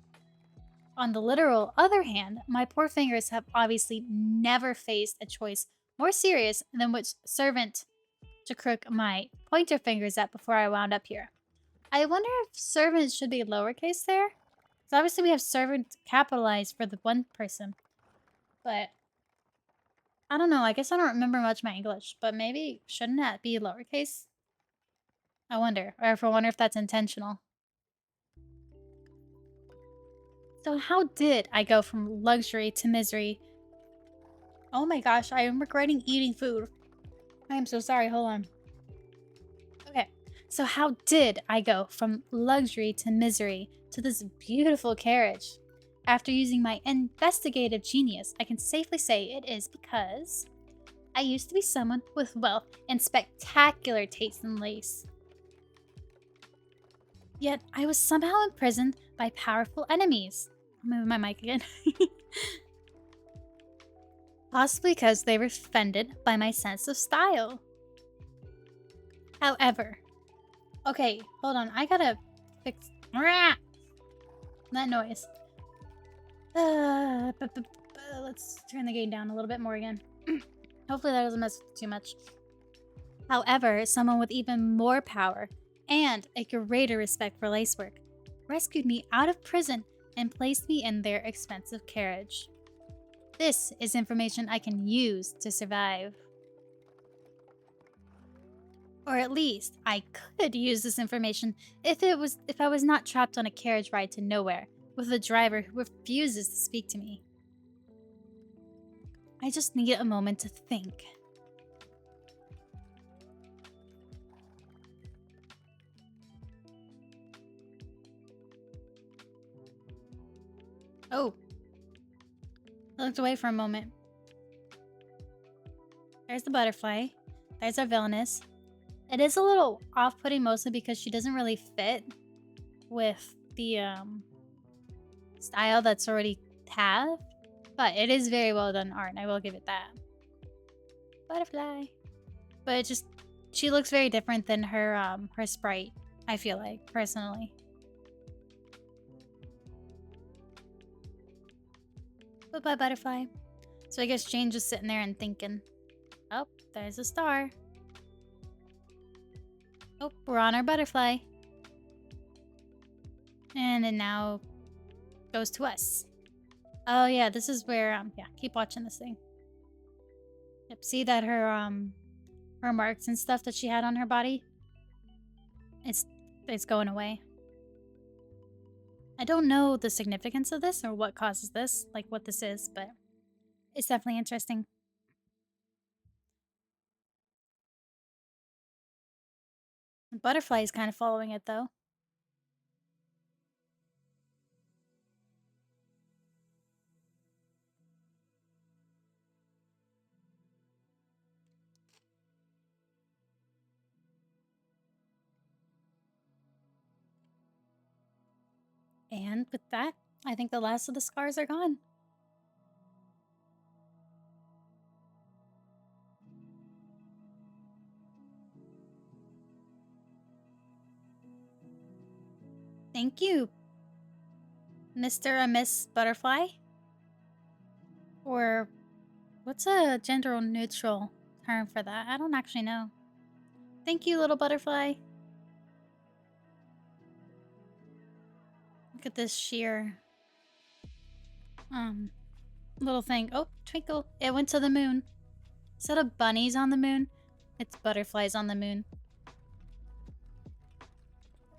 On the literal other hand, my poor fingers have obviously never faced a choice more serious than which servant to crook my pointer fingers at before I wound up here. I wonder if servant should be lowercase there? Because obviously we have servant capitalized for the one person. But I don't know. I guess I don't remember much of my English. But maybe shouldn't that be lowercase? I wonder. Or if I wonder if that's intentional. So how did I go from luxury to misery? Oh my gosh, I am regretting eating food. I am so sorry. Hold on. Okay. So how did I go from luxury to misery to this beautiful carriage? After using my investigative genius, I can safely say it is because I used to be someone with wealth and spectacular taste in lace. Yet I was somehow imprisoned by powerful enemies. I'm moving my mic again. Possibly because they were offended by my sense of style. However, okay, hold on. I gotta fix that noise. Let's turn the gain down a little bit more again. Hopefully that doesn't mess with too much. However, someone with even more power and a greater respect for lacework rescued me out of prison and placed me in their expensive carriage. This is information I can use to survive. Or at least I could use this information if I was not trapped on a carriage ride to nowhere with a driver who refuses to speak to me. I just need a moment to think. Oh. I looked away for a moment. There's the butterfly. There's our villainess. It is a little off-putting mostly because she doesn't really fit with the style that's already have. But it is very well done art, and I will give it that. Butterfly. But it just, she looks very different than her sprite, I feel like, personally. Bye-bye, butterfly. So I guess Jane's just sitting there and thinking, oh, there's a star. Oh, we're on our butterfly. And it now goes to us. Oh yeah, this is where, yeah, keep watching this thing. Yep, see that her marks and stuff that she had on her body? It's going away. I don't know the significance of this or what causes this, like what this is, but it's definitely interesting. The butterfly is kind of following it though. And with that, I think the last of the scars are gone. Thank you, Mr. and Miss Butterfly. Or what's a gender neutral term for that? I don't actually know. Thank you, little butterfly. Look at this sheer little thing. Oh, twinkle. It went to the moon. Instead of bunnies on the moon, it's butterflies on the moon.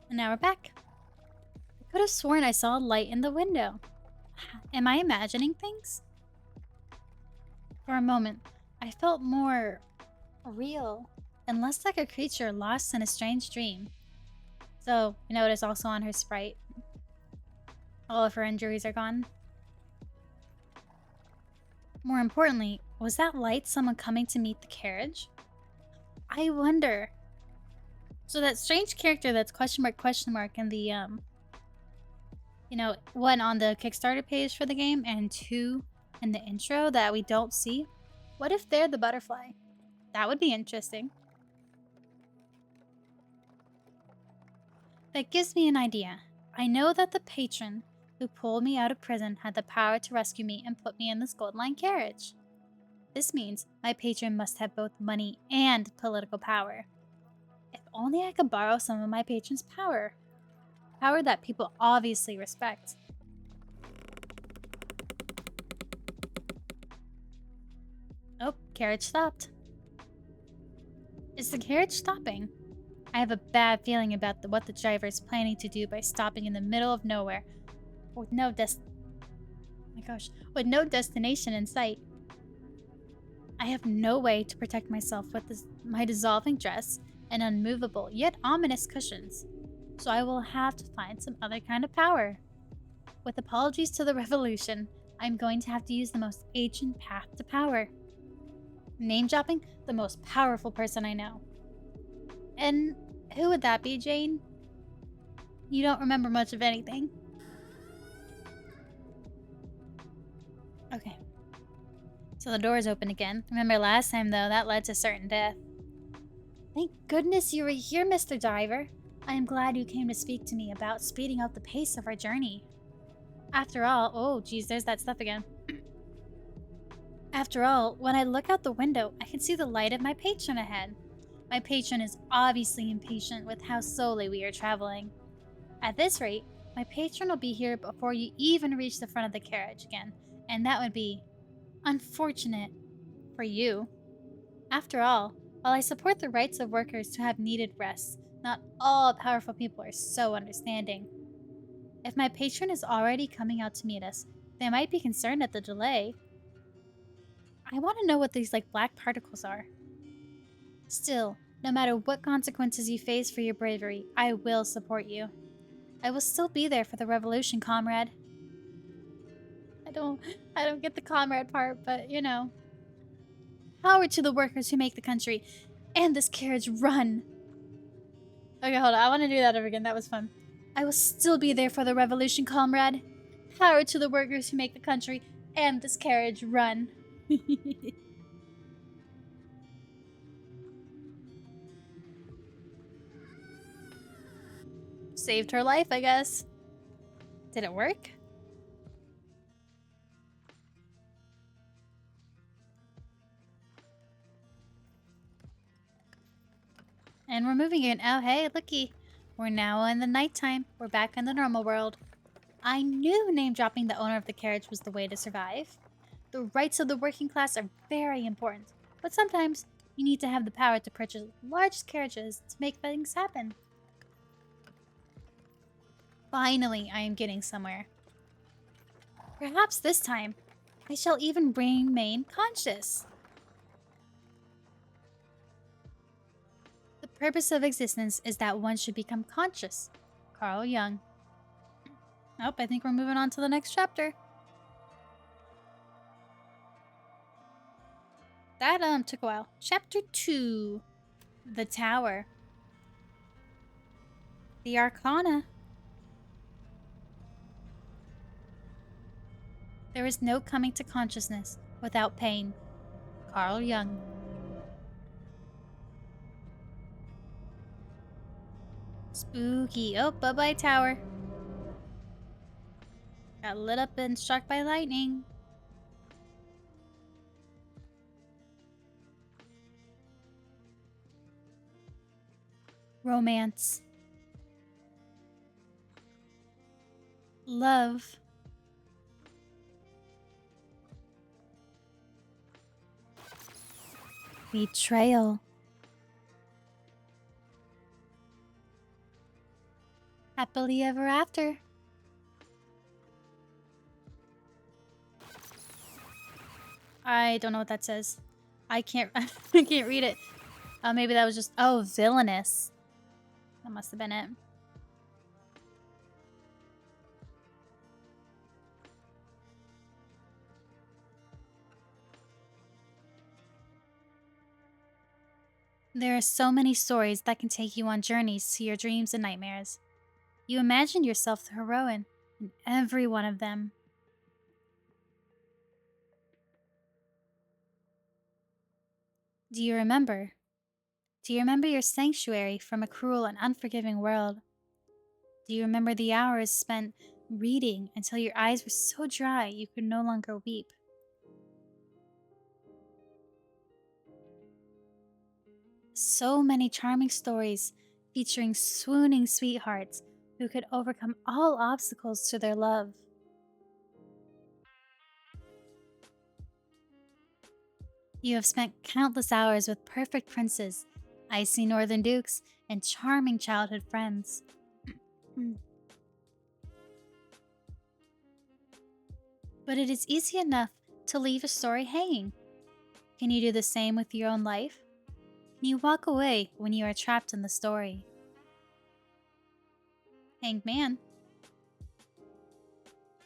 And now we're back. I could have sworn I saw a light in the window. Am I imagining things? For a moment, I felt more real and less like a creature lost in a strange dream. So, you notice also on her sprite, all of her injuries are gone. More importantly, was that light someone coming to meet the carriage? I wonder. So that strange character that's question mark in the one on the Kickstarter page for the game and two in the intro that we don't see. What if they're the butterfly? That would be interesting. That gives me an idea. I know that the patron who pulled me out of prison had the power to rescue me and put me in this gold line carriage. This means my patron must have both money and political power. If only I could borrow some of my patron's power. Power that people obviously respect. Oh, carriage stopped. Is the carriage stopping? I have a bad feeling about what the driver is planning to do by stopping in the middle of nowhere with no destination in sight. I have no way to protect myself with my dissolving dress and unmovable yet ominous cushions, so I will have to find some other kind of power. With apologies to the revolution, I'm going to have to use the most ancient path to power. Name dropping the most powerful person I know. And who would that be, Jane? You don't remember much of anything. Okay. So the door is open again. Remember last time, though, that led to certain death. Thank goodness you were here, Mr. Diver. I am glad you came to speak to me about speeding up the pace of our journey. After all, oh geez, there's that stuff again. After all, when I look out the window, I can see the light of my patron ahead. My patron is obviously impatient with how slowly we are traveling. At this rate, my patron will be here before you even reach the front of the carriage again, and that would be unfortunate for you. After all, while I support the rights of workers to have needed rest, not all powerful people are so understanding. If my patron is already coming out to meet us, they might be concerned at the delay. I want to know what these black particles are. Still, no matter what consequences you face for your bravery, I will support you. I will still be there for the revolution, comrade. I don't get the comrade part, but you know. Power to the workers who make the country and this carriage run. Okay, hold on. I want to do that over again. That was fun. I will still be there for the revolution, comrade. Power to the workers who make the country and this carriage run. Saved her life, I guess. Did it work? And we're moving in. Oh, hey, looky. We're now in the nighttime. We're back in the normal world. I knew name dropping the owner of the carriage was the way to survive. The rights of the working class are very important, but sometimes you need to have the power to purchase large carriages to make things happen. Finally, I am getting somewhere. Perhaps this time, I shall even remain conscious. The purpose of existence is that one should become conscious. Carl Jung. Nope, I think we're moving on to the next chapter. That took a while. Chapter 2. The Tower. The Arcana. There is no coming to consciousness without pain. Carl Jung. Spooky. Oh, bye-bye, tower. Got lit up and struck by lightning. Romance. Love. Betrayal. Happily ever after. I don't know what that says. I can't I can't read it. Maybe that was just Villainess. That must have been it. There are so many stories that can take you on journeys to your dreams and nightmares. You imagine yourself the heroine in every one of them. Do you remember? Do you remember your sanctuary from a cruel and unforgiving world? Do you remember the hours spent reading until your eyes were so dry you could no longer weep? So many charming stories featuring swooning sweethearts who could overcome all obstacles to their love. You have spent countless hours with perfect princes, icy northern dukes, and charming childhood friends. But it is easy enough to leave a story hanging. Can you do the same with your own life? Can you walk away when you are trapped in the story? Hanged man.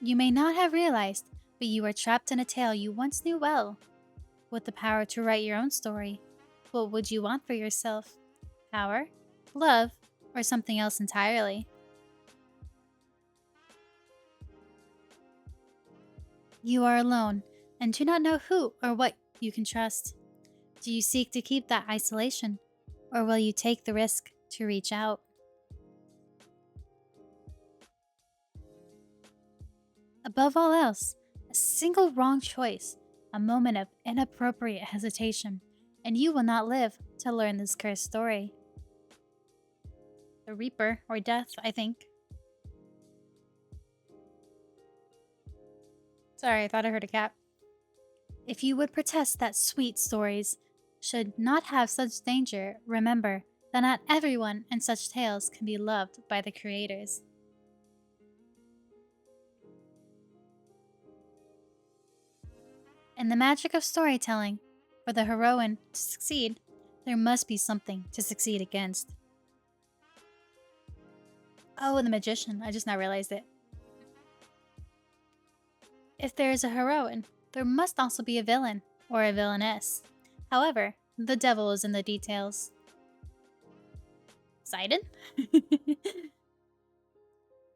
You may not have realized, but you are trapped in a tale you once knew well. With the power to write your own story, what would you want for yourself? Power, love, or something else entirely? You are alone and do not know who or what you can trust. Do you seek to keep that isolation, or will you take the risk to reach out? Above all else, a single wrong choice, a moment of inappropriate hesitation, and you will not live to learn this cursed story. The Reaper, or Death, I think. Sorry, I thought I heard a cat. If you would protest that sweet stories should not have such danger, remember that not everyone in such tales can be loved by the creators. In the magic of storytelling, for the heroine to succeed, there must be something to succeed against. Oh, the magician. I just now realized it. If there is a heroine, there must also be a villain, or a villainess. However, the devil is in the details. Sidon?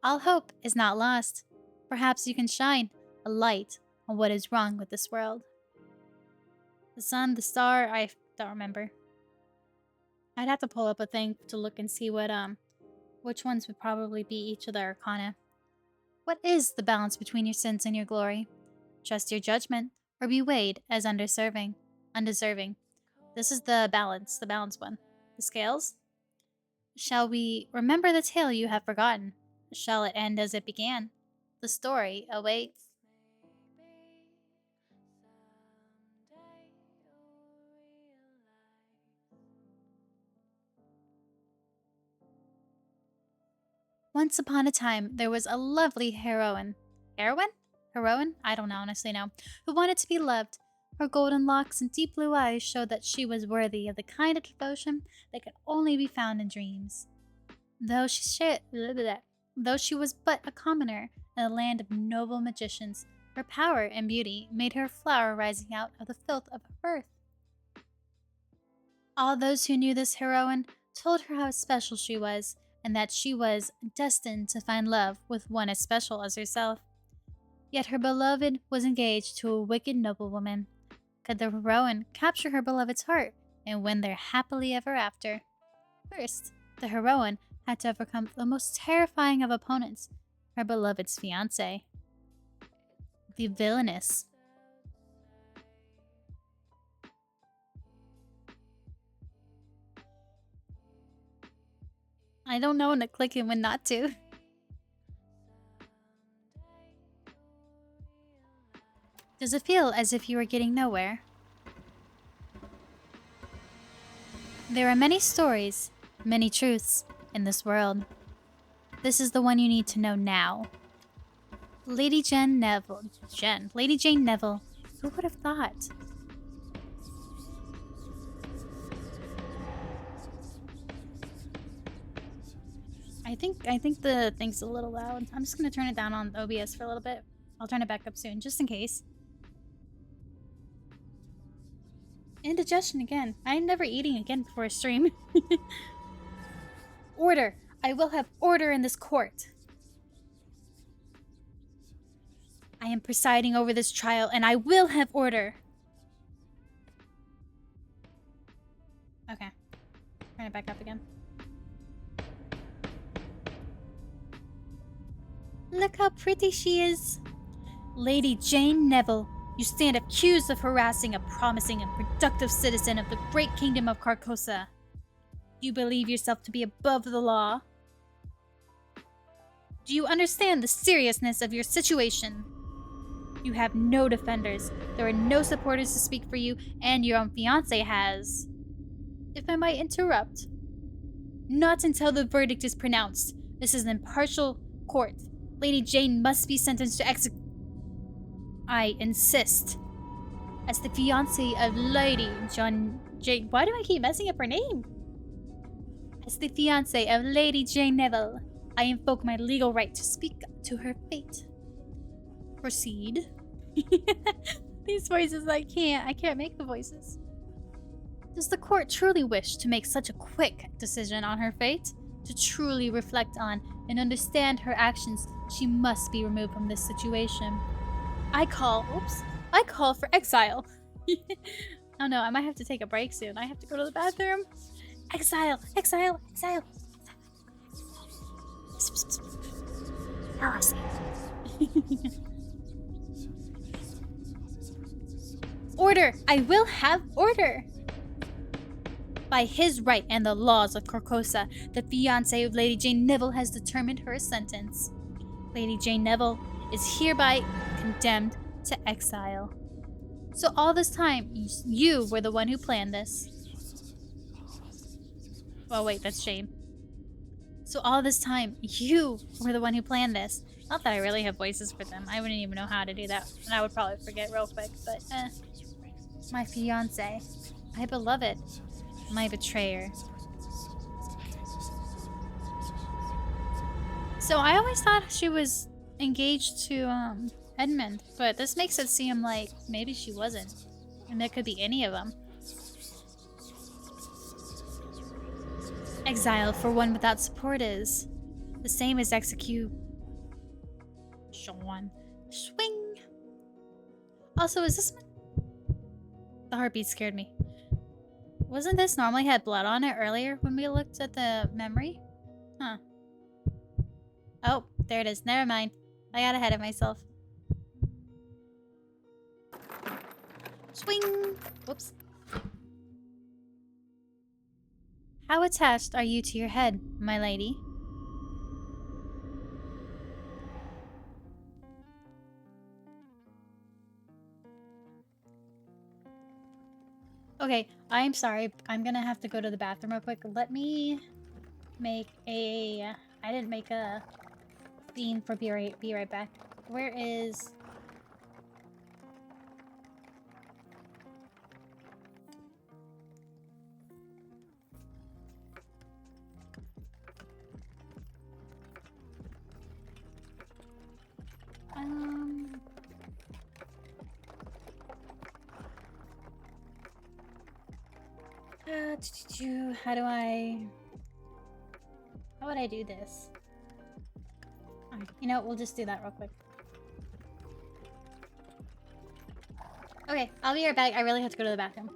All hope is not lost. Perhaps you can shine a light on what is wrong with this world. The sun, the star, I don't remember. I'd have to pull up a thing to look and see which ones would probably be each of the arcana. What is the balance between your sins and your glory? Trust your judgment, or be weighed as undeserving. This is the balance one. The scales? Shall we remember the tale you have forgotten? Shall it end as it began? The story awaits. Once upon a time, there was a lovely heroine. Heroine? Heroine? I don't honestly know. Who wanted to be loved. Her golden locks and deep blue eyes showed that she was worthy of the kind of devotion that could only be found in dreams. Though she was but a commoner in a land of noble magicians, her power and beauty made her a flower rising out of the filth of her birth. All those who knew this heroine told her how special she was, and that she was destined to find love with one as special as herself. Yet her beloved was engaged to a wicked noblewoman. Could the heroine capture her beloved's heart and win their happily ever after? First, the heroine had to overcome the most terrifying of opponents, her beloved's fiancé. The Villainess. I don't know when to click and when not to. Does it feel as if you are getting nowhere? There are many stories, many truths in this world. This is the one you need to know now. Lady Jane Neville. Who would have thought? I think the thing's a little loud. I'm just gonna turn it down on OBS for a little bit. I'll turn it back up soon, just in case. Indigestion again. I'm never eating again before a stream. Order! I will have order in this court. I am presiding over this trial, and I will have order. Okay. Turn it back up again. Look how pretty she is. Lady Jane Neville, you stand accused of harassing a promising and productive citizen of the great kingdom of Carcosa. You believe yourself to be above the law? Do you understand the seriousness of your situation? You have no defenders, there are no supporters to speak for you, and your own fiancé has... If I might interrupt. Not until the verdict is pronounced. This is an impartial court. Lady Jane must be sentenced to execution. I insist. As the fiancé of Lady Jane... Why do I keep messing up her name? As the fiancé of Lady Jane Neville, I invoke my legal right to speak to her fate. Proceed. These voices, I can't make the voices. Does the court truly wish to make such a quick decision on her fate? To truly reflect on and understand her actions, she must be removed from this situation. I call for exile. Oh no, I might have to take a break soon. I have to go to the bathroom. Exile. Order! I will have order! By his right and the laws of Carcosa, the fiancé of Lady Jane Neville has determined her sentence. Lady Jane Neville is hereby condemned to exile. So all this time, you were the one who planned this. Oh wait, that's Jane. So all this time, you were the one who planned this. Not that I really have voices for them. I wouldn't even know how to do that. And I would probably forget real quick, but my fiancé, my beloved, my betrayer. So I always thought she was engaged to Edmund, but this makes it seem like maybe she wasn't. And it could be any of them. Exile for one without support is the same as execute. Sean. Swing! Also, is this... The heartbeat scared me. Wasn't this normally had blood on it earlier when we looked at the memory? Huh. Oh, there it is. Never mind. I got ahead of myself. Swing! Whoops. How attached are you to your head, my lady? Okay, I'm sorry. I'm gonna have to go to the bathroom real quick. Let me make a... I didn't make a theme for be right back. Where is... How would I do this? Alright, you know, we'll just do that real quick. Okay, I'll be right back. I really have to go to the bathroom.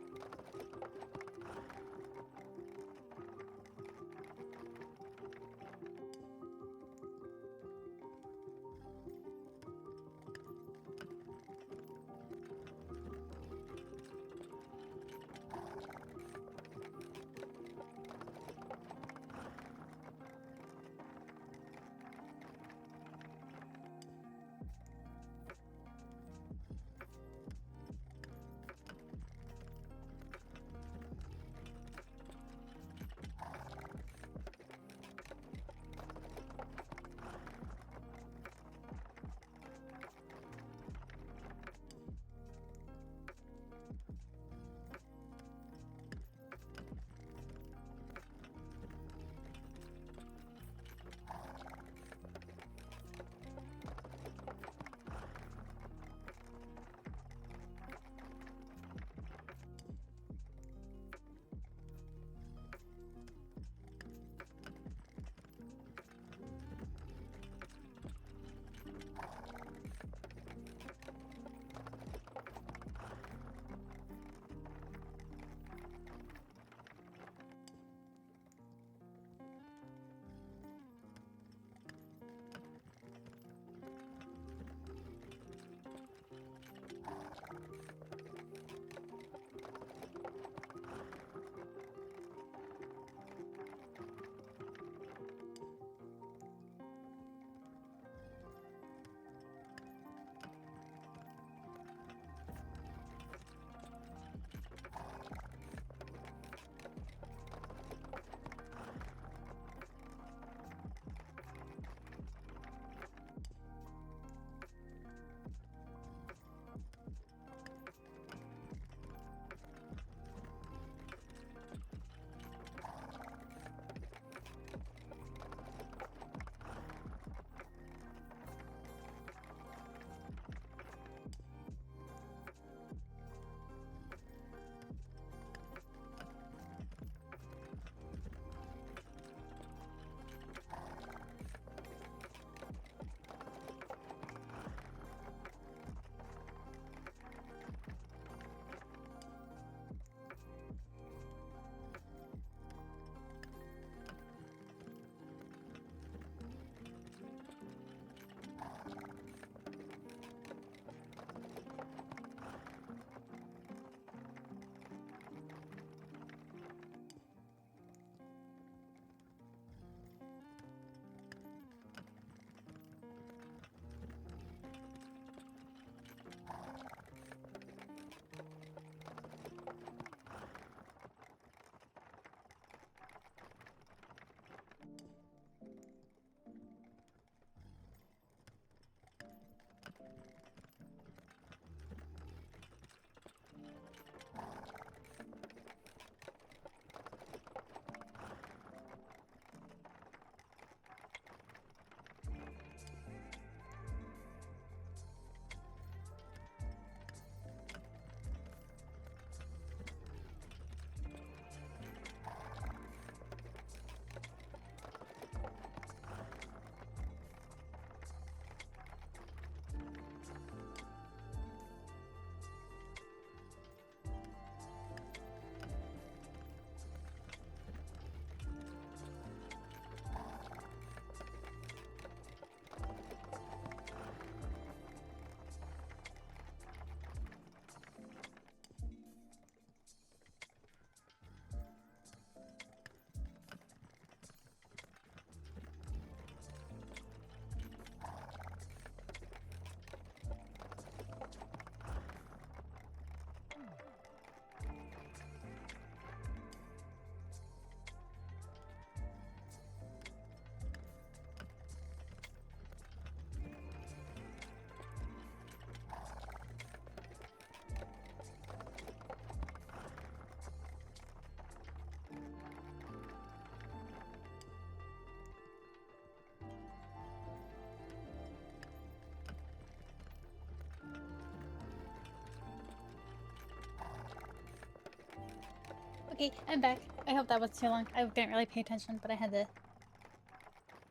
Okay, I'm back. I hope that was too long. I didn't really pay attention, but I had to...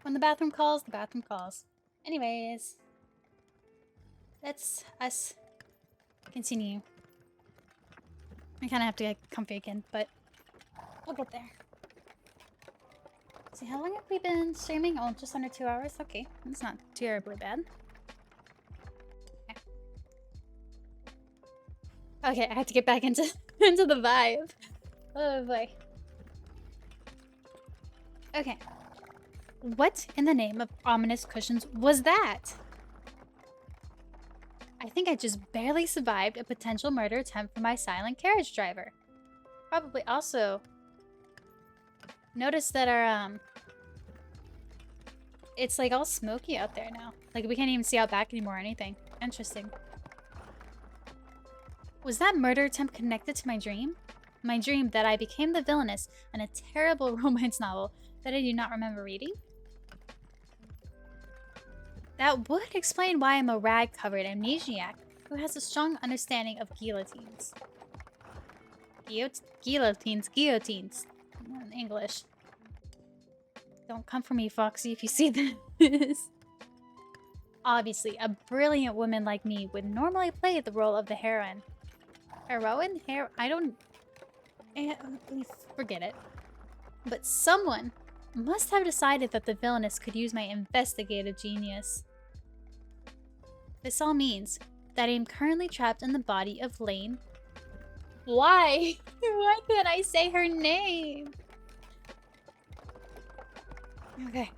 When the bathroom calls, the bathroom calls. Anyways. Let's us continue. I kind of have to get comfy again, but we'll get there. See, how long have we been streaming? Oh, just under 2 hours? Okay, that's not terribly bad. Okay, I have to get back into into the vibe. Oh boy. Okay. What in the name of ominous cushions was that? I think I just barely survived a potential murder attempt from my silent carriage driver. Probably also notice that our it's like all smoky out there now. Like we can't even see out back anymore or anything. Interesting. Was that murder attempt connected to my dream? My dream that I became the villainess in a terrible romance novel that I do not remember reading? That would explain why I'm a rag-covered amnesiac who has a strong understanding of guillotines. Guillotines. In English. Don't come for me, Foxy, if you see this. Obviously, a brilliant woman like me would normally play the role of the heroine. Heroine? I don't... forget it. But someone must have decided that the villainess could use my investigative genius. This all means that I am currently trapped in the body of Lane. Why? Why can't I say her name? Okay.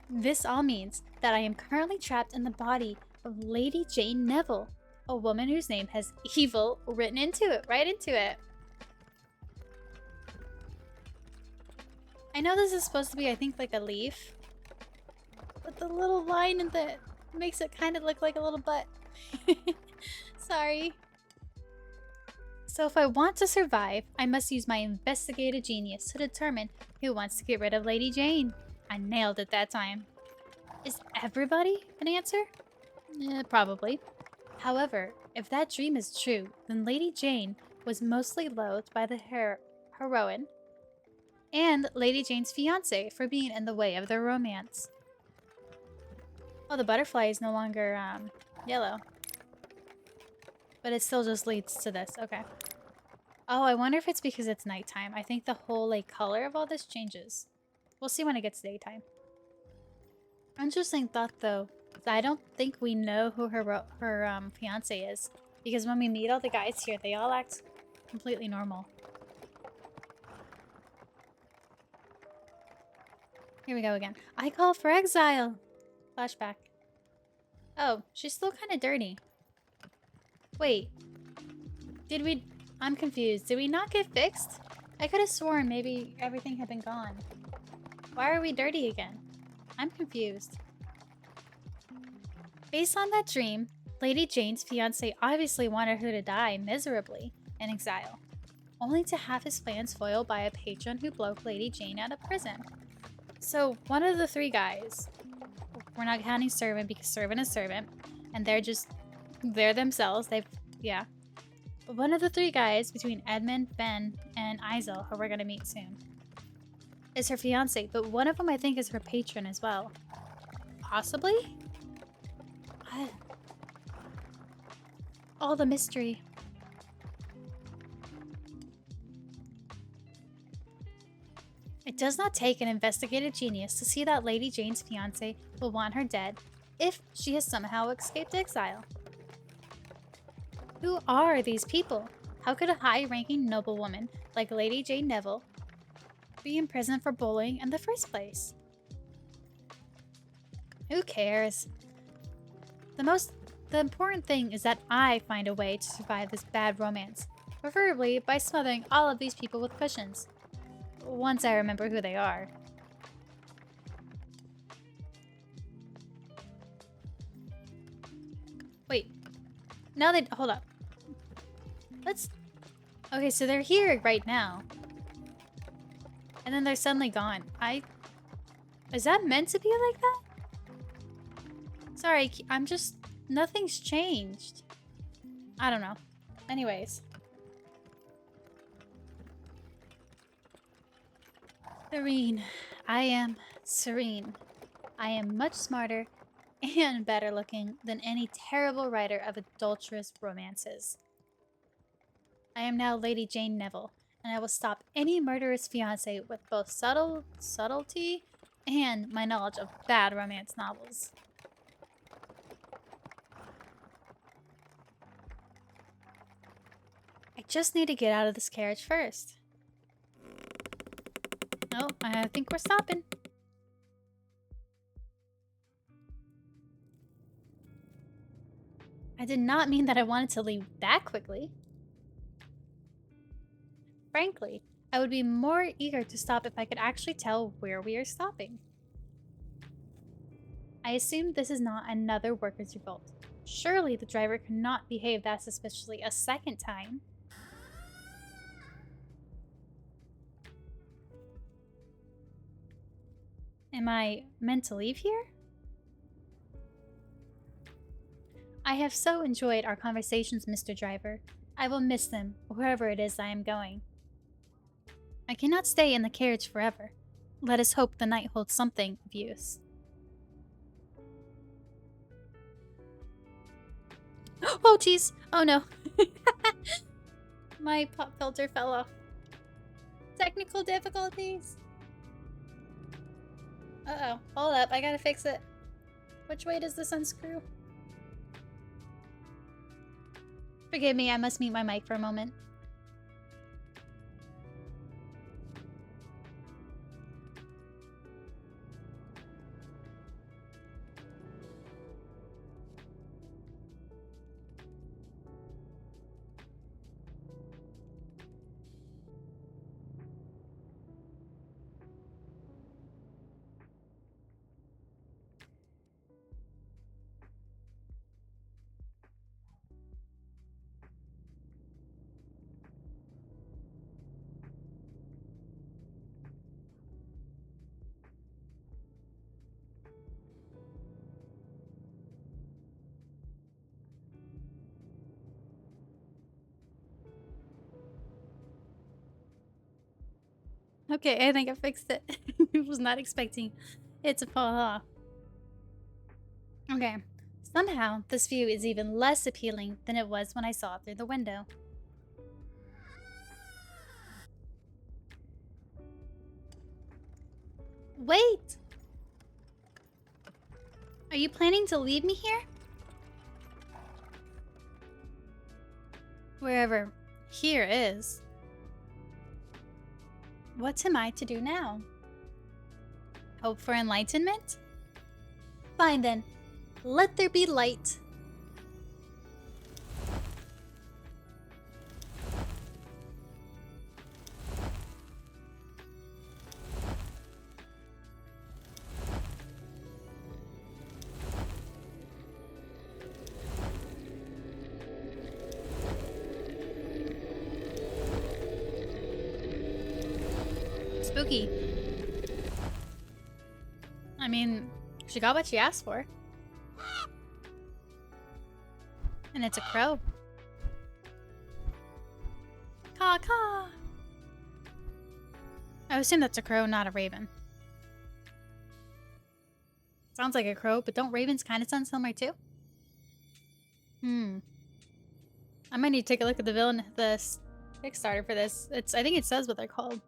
This all means that I am currently trapped in the body of Lady Jane Neville, a woman whose name has evil written into it, right into it. I know this is supposed to be, I think, like a leaf, but the little line in the makes it kind of look like a little butt. Sorry. So if I want to survive, I must use my investigative genius to determine who wants to get rid of Lady Jane. I nailed it that time. Is everybody an answer? Probably. However, if that dream is true, then Lady Jane was mostly loathed by the heroine and Lady Jane's fiance for being in the way of their romance. Oh, the butterfly is no longer yellow. But it still just leads to this. Okay. Oh, I wonder if it's because it's nighttime. I think the whole like color of all this changes. We'll see when it gets daytime. Interesting thought though. I don't think we know who her fiance is, because when we meet all the guys here, they all act completely normal. Here we go again. I call for exile. Flashback. Oh, she's still kind of dirty. Wait. Did we... I'm confused. Did we not get fixed? I could have sworn maybe everything had been gone. Why are we dirty again? I'm confused. Based on that dream, Lady Jane's fiancé obviously wanted her to die miserably in exile, only to have his plans foiled by a patron who broke Lady Jane out of prison. So one of the three guys, we're not counting Servant because Servant is Servant, and they're themselves, yeah. But one of the three guys between Edmund, Ben, and Isel, who we're gonna meet soon, is her fiance, but one of them I think is her patron as well. Possibly? All the mystery. It does not take an investigative genius to see that Lady Jane's fiance will want her dead if she has somehow escaped exile. Who are these people? How could a high-ranking noblewoman like Lady Jane Neville be in prison for bullying in the first place? Who cares? The important thing is that I find a way to survive this bad romance, preferably by smothering all of these people with cushions. Once I remember who they are. Wait. Now they... Hold up. Okay, so they're here right now. And then they're suddenly gone. Is that meant to be like that? Sorry, I'm just... Nothing's changed. I don't know. Anyways. Serene. I am serene. I am much smarter and better looking than any terrible writer of adulterous romances. I am now Lady Jane Neville, and I will stop any murderous fiance with both subtlety and my knowledge of bad romance novels. I just need to get out of this carriage first. Oh, I think we're stopping. I did not mean that I wanted to leave that quickly. Frankly, I would be more eager to stop if I could actually tell where we are stopping. I assume this is not another worker's revolt. Surely the driver could not behave that suspiciously a second time. Am I meant to leave here? I have so enjoyed our conversations, Mr. Driver. I will miss them wherever it is I am going. I cannot stay in the carriage forever. Let us hope the night holds something of use. Oh, jeez. Oh, no. My pop filter fell off. Technical difficulties. Uh-oh. Hold up. I gotta fix it. Which way does this unscrew? Forgive me. I must mute my mic for a moment. Okay, I think I fixed it. I was not expecting it to fall off. Okay. Somehow, this view is even less appealing than it was when I saw it through the window. Wait! Are you planning to leave me here? Wherever here is. What am I to do now? Hope for enlightenment? Fine then. Let there be light. Spooky. I mean, she got what she asked for. And it's a crow. Caw caw. I assume that's a crow, not a raven. Sounds like a crow, but don't ravens kind of sound similar too? I might need to take a look at the Kickstarter for this. I think it says what they're called.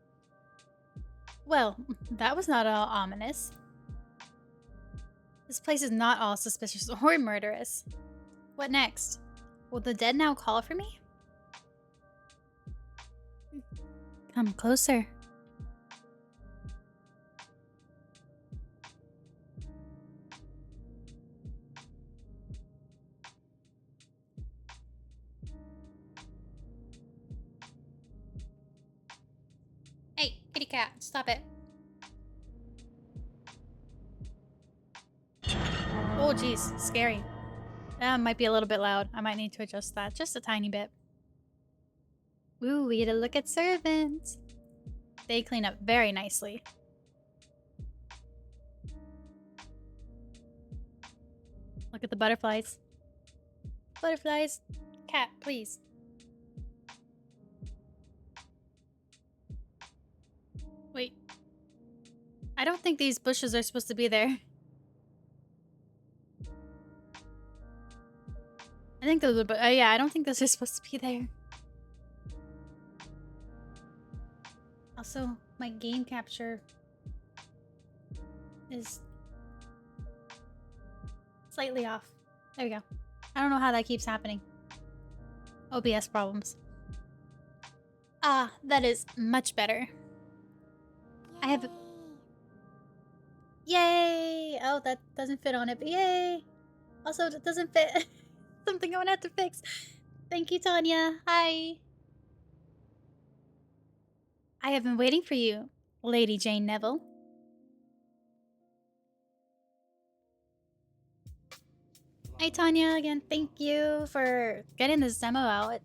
Well, that was not all ominous. This place is not all suspicious or murderous. What next? Will the dead now call for me? Come closer. Hey, kitty cat, stop it. Oh, geez, scary. That might be a little bit loud. I might need to adjust that just a tiny bit. Ooh, we get a look at servants. They clean up very nicely. Look at the butterflies. Butterflies. Cat, please. Wait. I don't think these bushes are supposed to be there. I think those are, yeah, I don't think those are supposed to be there. Also, my game capture is slightly off. There we go. I don't know how that keeps happening. OBS problems. Ah, that is much better. I have... Yay! Oh, that doesn't fit on it, but yay! Also, it doesn't fit. Something I'm gonna have to fix. Thank you, Tanya. Hi. I have been waiting for you, Lady Jane Neville. Hi, Tanya. Again, thank you for getting this demo out.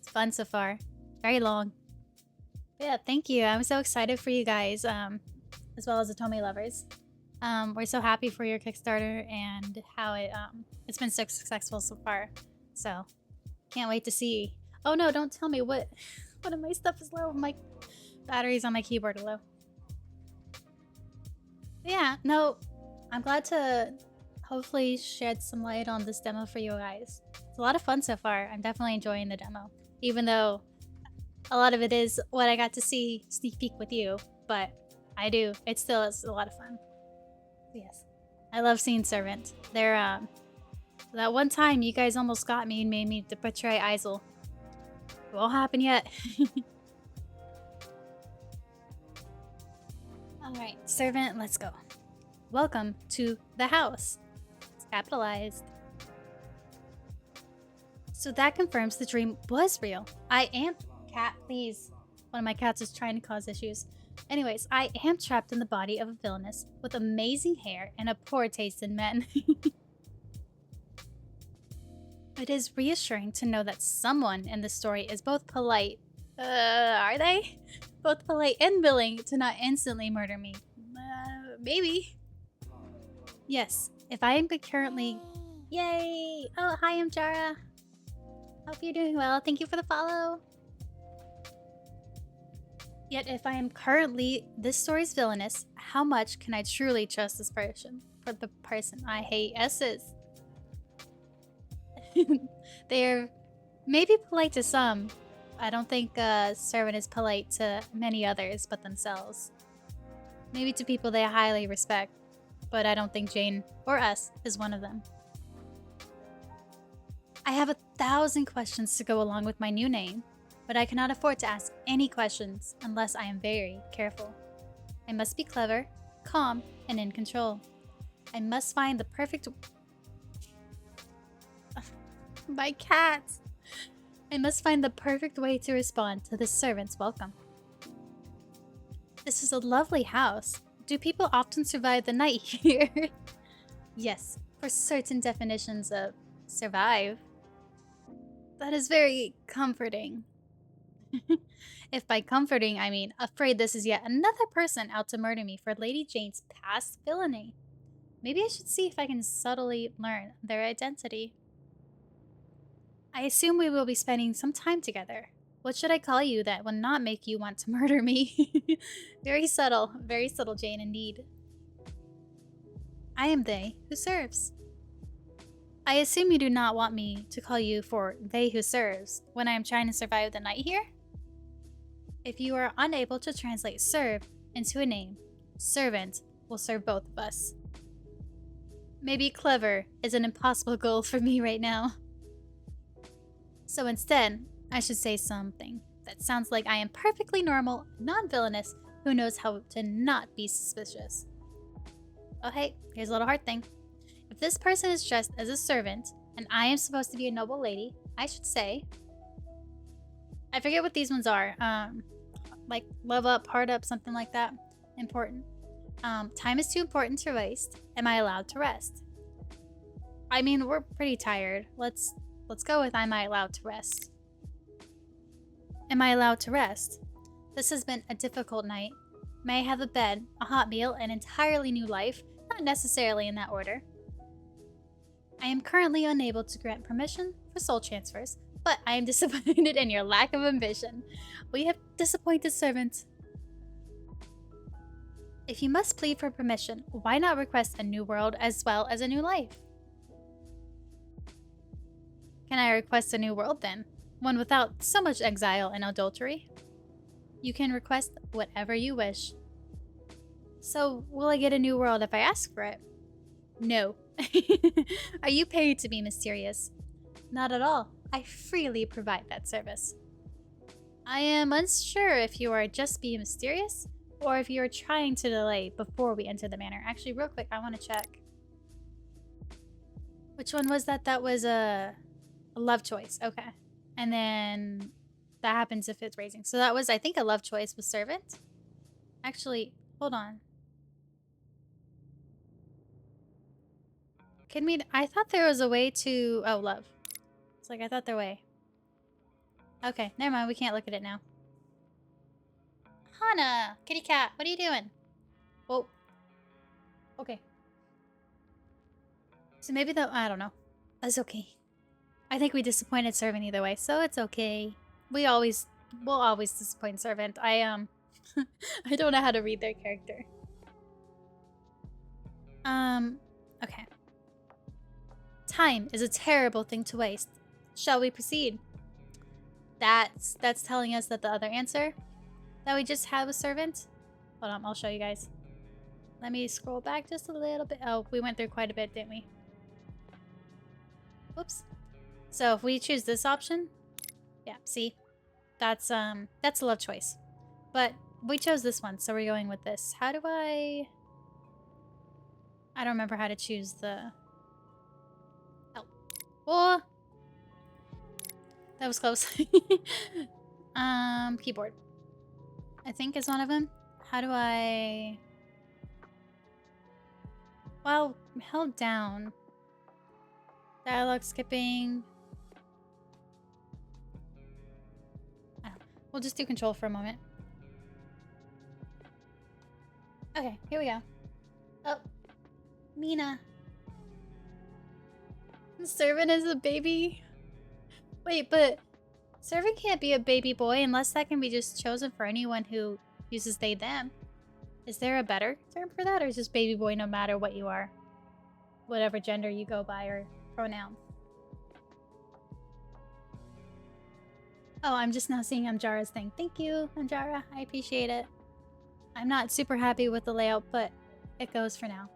It's fun so far. Very long. But yeah, thank you. I'm so excited for you guys, as well as the Otome lovers. We're so happy for your Kickstarter and how it's been so successful so far. So, can't wait to see. Oh no, don't tell me what of my stuff is low. My batteries on my keyboard are low. But yeah, no, I'm glad to hopefully shed some light on this demo for you guys. It's a lot of fun so far. I'm definitely enjoying the demo, even though a lot of it is what I got to see sneak peek with you, but I do. It still is a lot of fun. Yes. I love seeing Servant. They're, that one time you guys almost got me and made me to portray Isel. It won't happen yet. Alright, Servant, let's go. Welcome to the house. It's capitalized. So that confirms the dream was real. I am... Cat, please. One of my cats is trying to cause issues. Anyways, I am trapped in the body of a villainess with amazing hair and a poor taste in men. It is reassuring to know that someone in the story is both polite. Are they? Both polite and willing to not instantly murder me. Maybe. Yes, if I am currently... Yay! Oh, hi, I'm Jara. Hope you're doing well. Thank you for the follow. Yet if I am currently this story's villainess, how much can I truly trust this person? For the person I hate S's. They're maybe polite to some. I don't think Servant is polite to many others but themselves. Maybe to people they highly respect, but I don't think Jane or S is one of them. I have 1,000 questions to go along with my new name, but I cannot afford to ask any questions unless I am very careful. I must be clever, calm, and in control. I must find the perfect... My cat! I must find the perfect way to respond to the servant's welcome. This is a lovely house. Do people often survive the night here? Yes, for certain definitions of survive. That is very comforting. If by comforting I mean afraid this is yet another person out to murder me for Lady Jane's past villainy. Maybe I should see if I can subtly learn their identity. I assume we will be spending some time together. What should I call you that will not make you want to murder me? Very subtle, Jane indeed. I am they who serves. I assume you do not want me to call you for they who serves when I am trying to survive the night here? If you are unable to translate serve into a name, servant will serve both of us. Maybe clever is an impossible goal for me right now. So instead, I should say something that sounds like I am perfectly normal, non-villainous, who knows how to not be suspicious. Oh hey, here's a little heart thing. If this person is dressed as a servant, and I am supposed to be a noble lady, I should say... I forget what these ones are. Like love up, heart up, something like that. Important. Time is too important to waste. Am I allowed to rest? I mean, we're pretty tired. Let's go with am I allowed to rest? Am I allowed to rest? This has been a difficult night. May I have a bed, a hot meal, an entirely new life? Not necessarily in that order. I am currently unable to grant permission for soul transfers, but I am disappointed in your lack of ambition. We have disappointed servants. If you must plead for permission, why not request a new world as well as a new life? Can I request a new world then? One without so much exile and adultery? You can request whatever you wish. So, will I get a new world if I ask for it? No. Are you paid to be mysterious? Not at all. I freely provide that service. I am unsure if you are just being mysterious or if you are trying to delay before we enter the manor. Actually, real quick, I want to check. Which one was that? That was a love choice. Okay. And then that happens if it's raising. So that was, I think, a love choice with servant. Actually, hold on. Can we, I thought there was a way to, oh, love. It's like, I thought there way. Okay, never mind. We can't look at it now. Hana, kitty cat, what are you doing? Oh. Okay. So maybe I don't know. That's okay. I think we disappointed servant either way, so it's okay. We'll always disappoint servant. I I don't know how to read their character. Okay. Time is a terrible thing to waste. Shall we proceed? That's telling us that the other answer that we just had was servant. Hold on, I'll show you guys. Let me scroll back just a little bit. Oh, we went through quite a bit, didn't we? Whoops. So if we choose this option, yeah, see? That's a love choice. But we chose this one, so we're going with this. How do I don't remember how to choose the... Oh. Oh! That was close. Keyboard. I think is one of them. How do I... Well, held down. Dialogue skipping. Oh, we'll just do control for a moment. Okay, here we go. Oh, Mina. Servant is a baby. Wait, but servant can't be a baby boy unless that can be just chosen for anyone who uses they, them. Is there a better term for that, or is just baby boy no matter what you are? Whatever gender you go by or pronoun. Oh, I'm just now seeing Amjara's thing. Thank you, Amjara. I appreciate it. I'm not super happy with the layout, but it goes for now.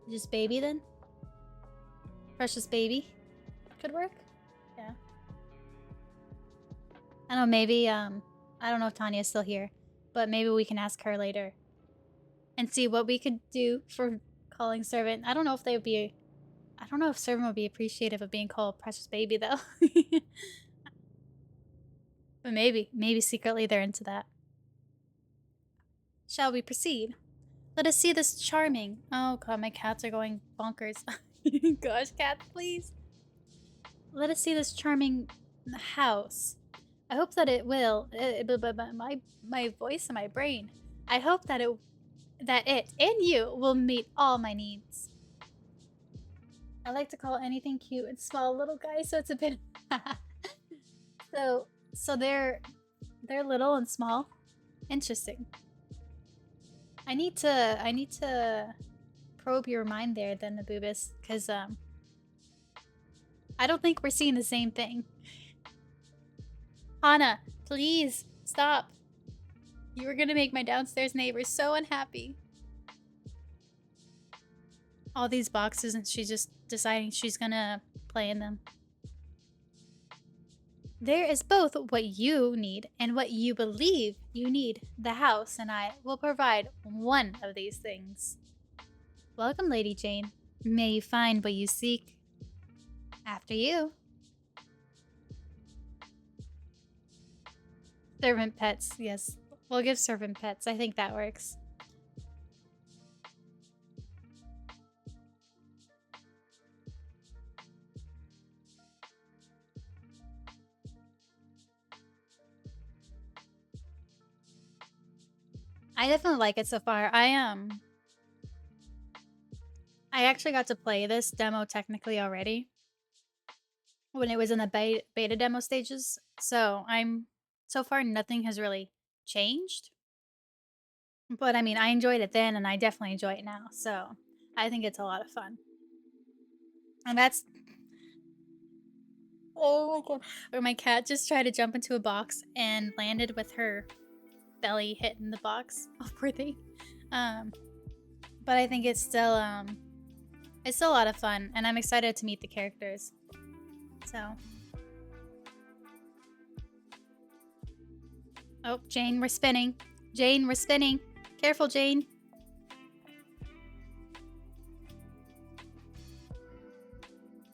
Just baby then? Precious baby. Could work. Yeah. I don't know, maybe, I don't know if Tanya's still here, but maybe we can ask her later and see what we could do for calling servant. I don't know if they would be, I don't know if servant would be appreciative of being called precious baby though. But maybe secretly they're into that. Shall we proceed? Let us see this charming... Oh god, my cats are going bonkers. Gosh, cats, please. Let us see this charming house. I hope that it will... my voice and my brain. I hope that it and you will meet all my needs. I like to call anything cute and small little guys, so it's a bit... So they're little and small. Interesting. I need to probe your mind there then, the boobus, because I don't think we're seeing the same thing. Hana, please stop. You were gonna make my downstairs neighbors so unhappy. All these boxes and she's just deciding she's gonna play in them. There is both what you need and what you believe you need. The house and I will provide one of these things. Welcome, Lady Jane. May you find what you seek. After you. Servant pets, yes. We'll give servant pets. I think that works. I definitely like it so far. I actually got to play this demo technically already when it was in the beta demo stages. So so far nothing has really changed. But I mean, I enjoyed it then and I definitely enjoy it now. So I think it's a lot of fun. And that's oh my god. Or my cat just tried to jump into a box and landed with her belly hitting the box. Oh, poor thing. But I think it's still a lot of fun, and I'm excited to meet the characters. So, oh, Jane, we're spinning. Jane, we're spinning. Careful, Jane.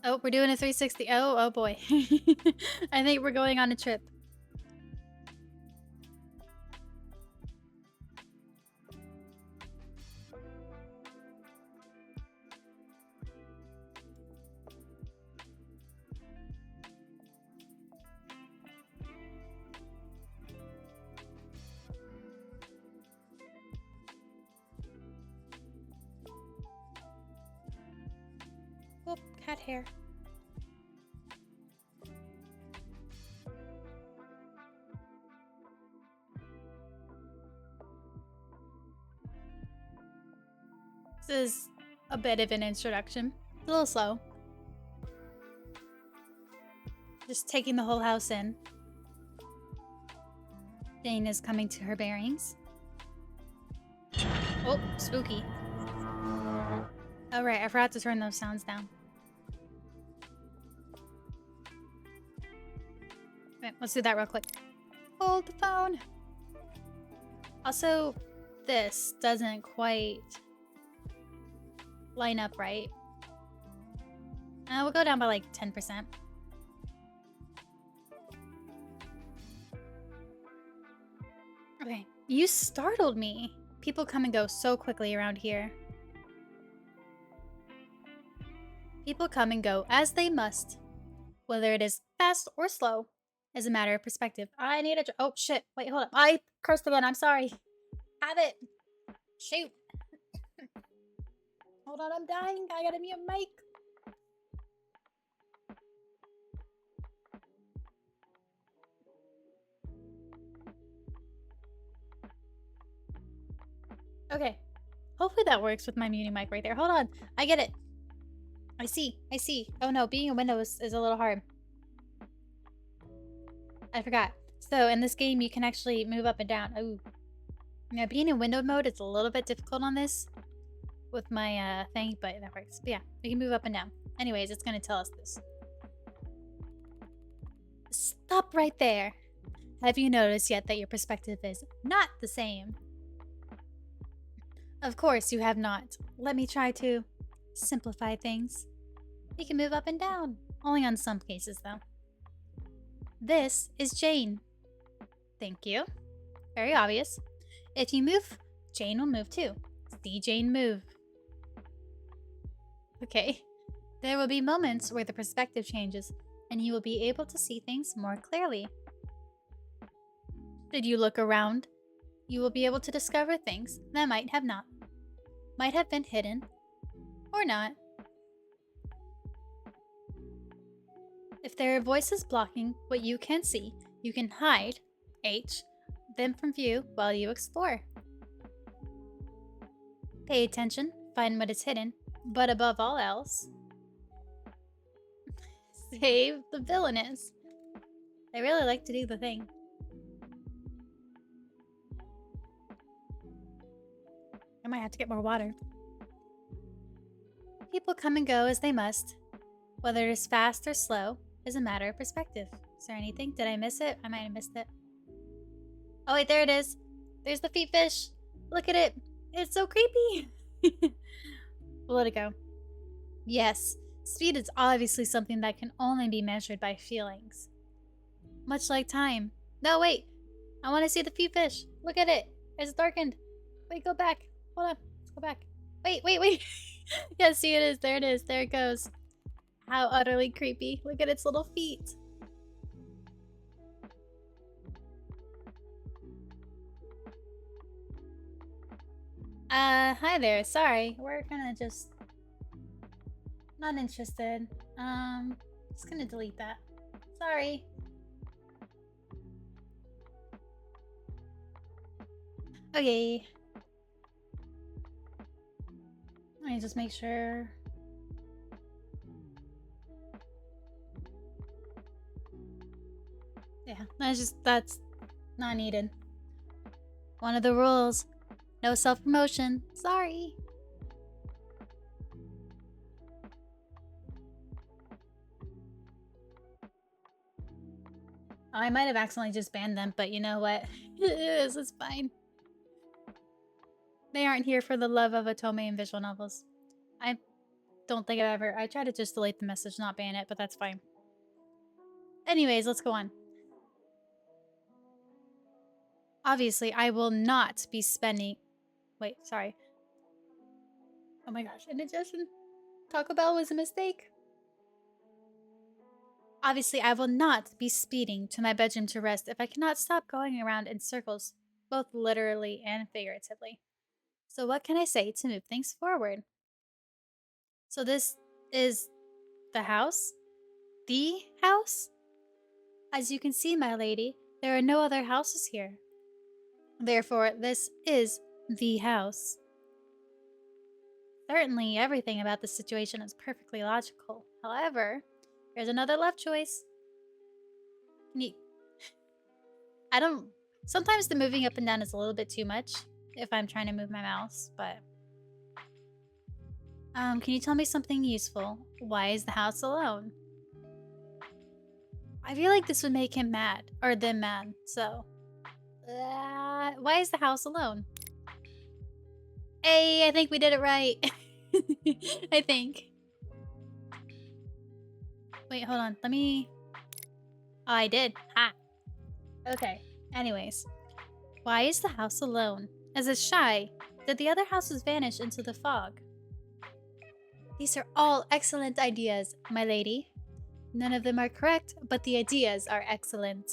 Oh, we're doing a 360. Oh boy. I think we're going on a trip. Oh, cat hair. This is a bit of an introduction. It's a little slow. Just taking the whole house in. Jane is coming to her bearings. Oh, spooky. Oh right, I forgot to turn those sounds down. Wait, let's do that real quick. Hold the phone. Also, this doesn't quite line up right. We'll go down by like 10%. Okay, you startled me. People come and go so quickly around here. People come and go as they must, whether it is fast or slow, is a matter of perspective. I need a... Oh, shit. Wait, hold up. I cursed again. I'm sorry. Have it. Shoot. Hold on, I'm dying. I gotta mute mic. Okay. Hopefully that works with my muting mic right there. Hold on. I get it. I see. Oh no, being a window is a little hard. I forgot. So in this game, you can actually move up and down. Oh. Now, being in window mode, it's a little bit difficult on this with my thing, but that works. But yeah, we can move up and down. Anyways, it's going to tell us this. Stop right there. Have you noticed yet that your perspective is not the same? Of course you have not. Let me try to simplify things. You can move up and down. Only on some cases, though. This is Jane. Thank you. Very obvious. If you move, Jane will move too. See Jane move. Okay. There will be moments where the perspective changes, and you will be able to see things more clearly. Did you look around? You will be able to discover things that might have been hidden, or not. If there are voices blocking what you can see, you can hide, H, them from view while you explore. Pay attention, find what is hidden, but above all else, save the villainess. They really like to do the thing. I might have to get more water. People come and go as they must. Whether it is fast or slow is a matter of perspective. Is there anything? Did I miss it? I might have missed it. Oh wait, there it is. There's the feet fish. Look at it. It's so creepy. We'll let it go. Yes, speed is obviously something that can only be measured by feelings. Much like time. No, wait. I want to see the feet fish. Look at it. It's darkened. Wait, go back. Hold on. Let's go back. Wait. Yeah, see it is. There it is. There it goes. How utterly creepy. Look at its little feet. Hi there. Sorry. We're gonna just... Not interested. Just gonna delete that. Sorry. Okay. Let me just make sure. Yeah, that's not needed. One of the rules. No self-promotion. Sorry. I might have accidentally just banned them, but you know what? It's fine. They aren't here for the love of Otome and visual novels. I don't think I tried to just delete the message, not ban it, but that's fine. Anyways, let's go on. Obviously, I will not be spending... Wait, sorry. Oh my gosh, indigestion. Taco Bell was a mistake. Obviously, I will not be speeding to my bedroom to rest if I cannot stop going around in circles, both literally and figuratively. So what can I say to move things forward? So this is the house? The house? As you can see, my lady, there are no other houses here. Therefore, this is the house. Certainly, everything about this situation is perfectly logical. However, here's another left choice. I don't... Sometimes the moving up and down is a little bit too much if I'm trying to move my mouse, but... can you tell me something useful? Why is the house alone? I feel like this would make him mad, or them mad, so... why is the house alone? Hey, I think we did it right. I think. Wait, hold on. Let me... Oh, I did. Ha! Okay. Anyways. Why is the house alone? As it's shy, did the other houses vanish into the fog? These are all excellent ideas, my lady. None of them are correct, but the ideas are excellent.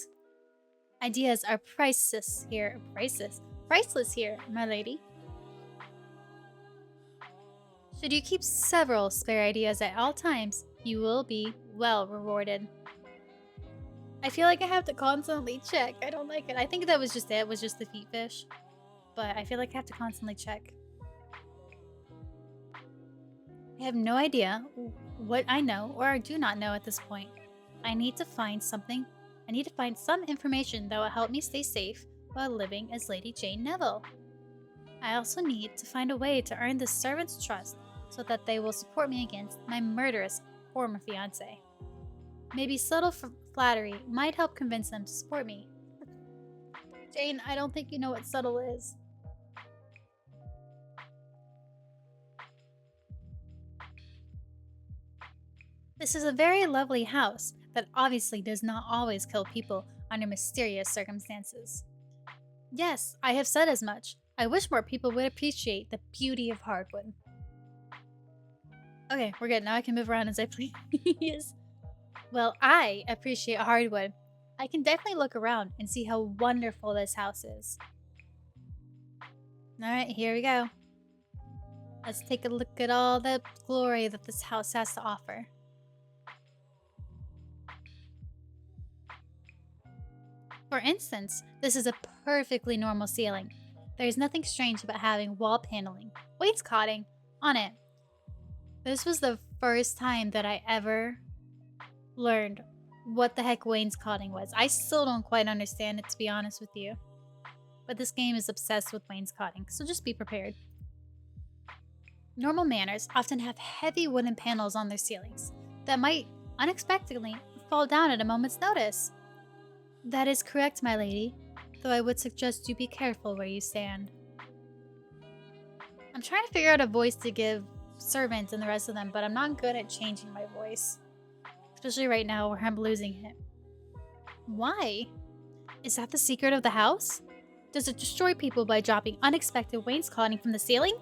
Ideas are priceless here. Priceless here, my lady. Should you keep several spare ideas at all times, you will be well rewarded. I feel like I have to constantly check. I don't like it. I think that was just it. It was just the feet fish. But I feel like I have to constantly check. I have no idea what I know or do not know at this point. I need to find something. I need to find some information that will help me stay safe while living as Lady Jane Neville. I also need to find a way to earn the servants' trust so that they will support me against my murderous former fiancé. Maybe subtle flattery might help convince them to support me. Jane, I don't think you know what subtle is. This is a very lovely house that obviously does not always kill people under mysterious circumstances. Yes, I have said as much. I wish more people would appreciate the beauty of hardwood. Okay, we're good. Now I can move around as I please. Well, I appreciate hardwood. I can definitely look around and see how wonderful this house is. Alright, here we go. Let's take a look at all the glory that this house has to offer. For instance, this is a perfectly normal ceiling. There is nothing strange about having wall paneling, wainscoting, on it. This was the first time that I ever learned what the heck wainscoting was. I still don't quite understand it, to be honest with you. But this game is obsessed with wainscoting, so just be prepared. Normal manors often have heavy wooden panels on their ceilings that might unexpectedly fall down at a moment's notice. That is correct, my lady, though I would suggest you be careful where you stand. I'm trying to figure out a voice to give servant and the rest of them, but I'm not good at changing my voice. Especially right now where I'm losing it. Why? Is that the secret of the house? Does it destroy people by dropping unexpected wainscoting from the ceiling?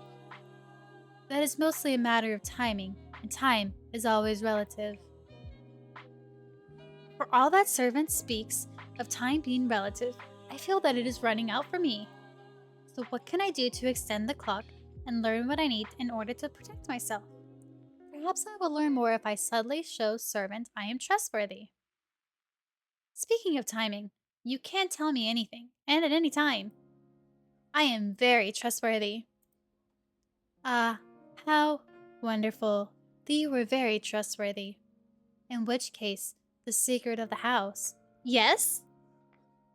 That is mostly a matter of timing, and time is always relative. For all that servant speaks of time being relative, I feel that it is running out for me. So what can I do to extend the clock and learn what I need in order to protect myself? Perhaps I will learn more if I subtly show servant I am trustworthy. Speaking of timing, you can't tell me anything, and at any time. I am very trustworthy. How Wonderful. You were very trustworthy. In which case, the secret of the house, yes,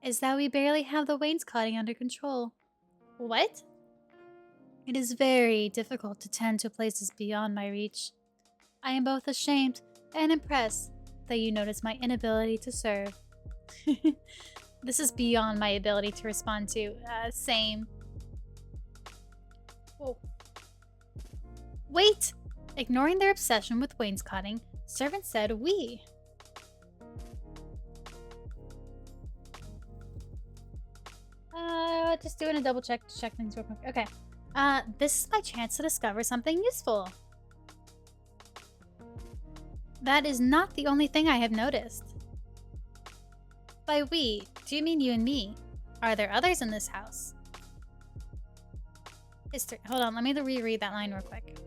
is that we barely have the wainscoting under control. What? It is very difficult to tend to places beyond my reach. I am both ashamed and impressed that you notice my inability to serve. This is beyond my ability to respond to. Same. Whoa. Wait! Ignoring their obsession with wainscoting, servants said we. Just doing a double check to check things real quick. Okay. This is my chance to discover something useful. That is not the only thing I have noticed. By we, do you mean you and me? Are there others in this house? History. Hold on, let me reread that line real quick.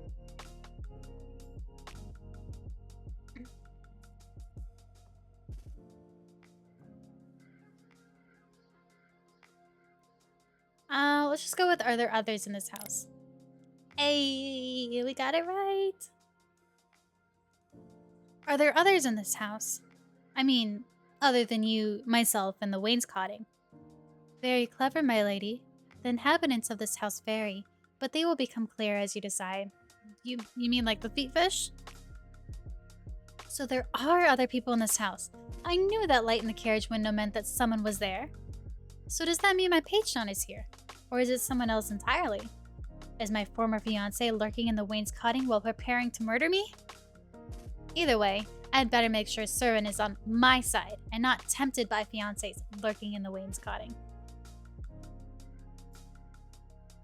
Let's just go with are there others in this house? Hey, we got it right. Are there others in this house? I mean, other than you, myself, and the wainscoting. Very clever, my lady. The inhabitants of this house vary, but they will become clear as you decide. You mean like the feet fish? So there are other people in this house. I knew that light in the carriage window meant that someone was there. So does that mean my patron is here? Or is it someone else entirely? Is my former fiancé lurking in the wainscoting while preparing to murder me? Either way, I'd better make sure servant is on my side and not tempted by fiancés lurking in the wainscoting.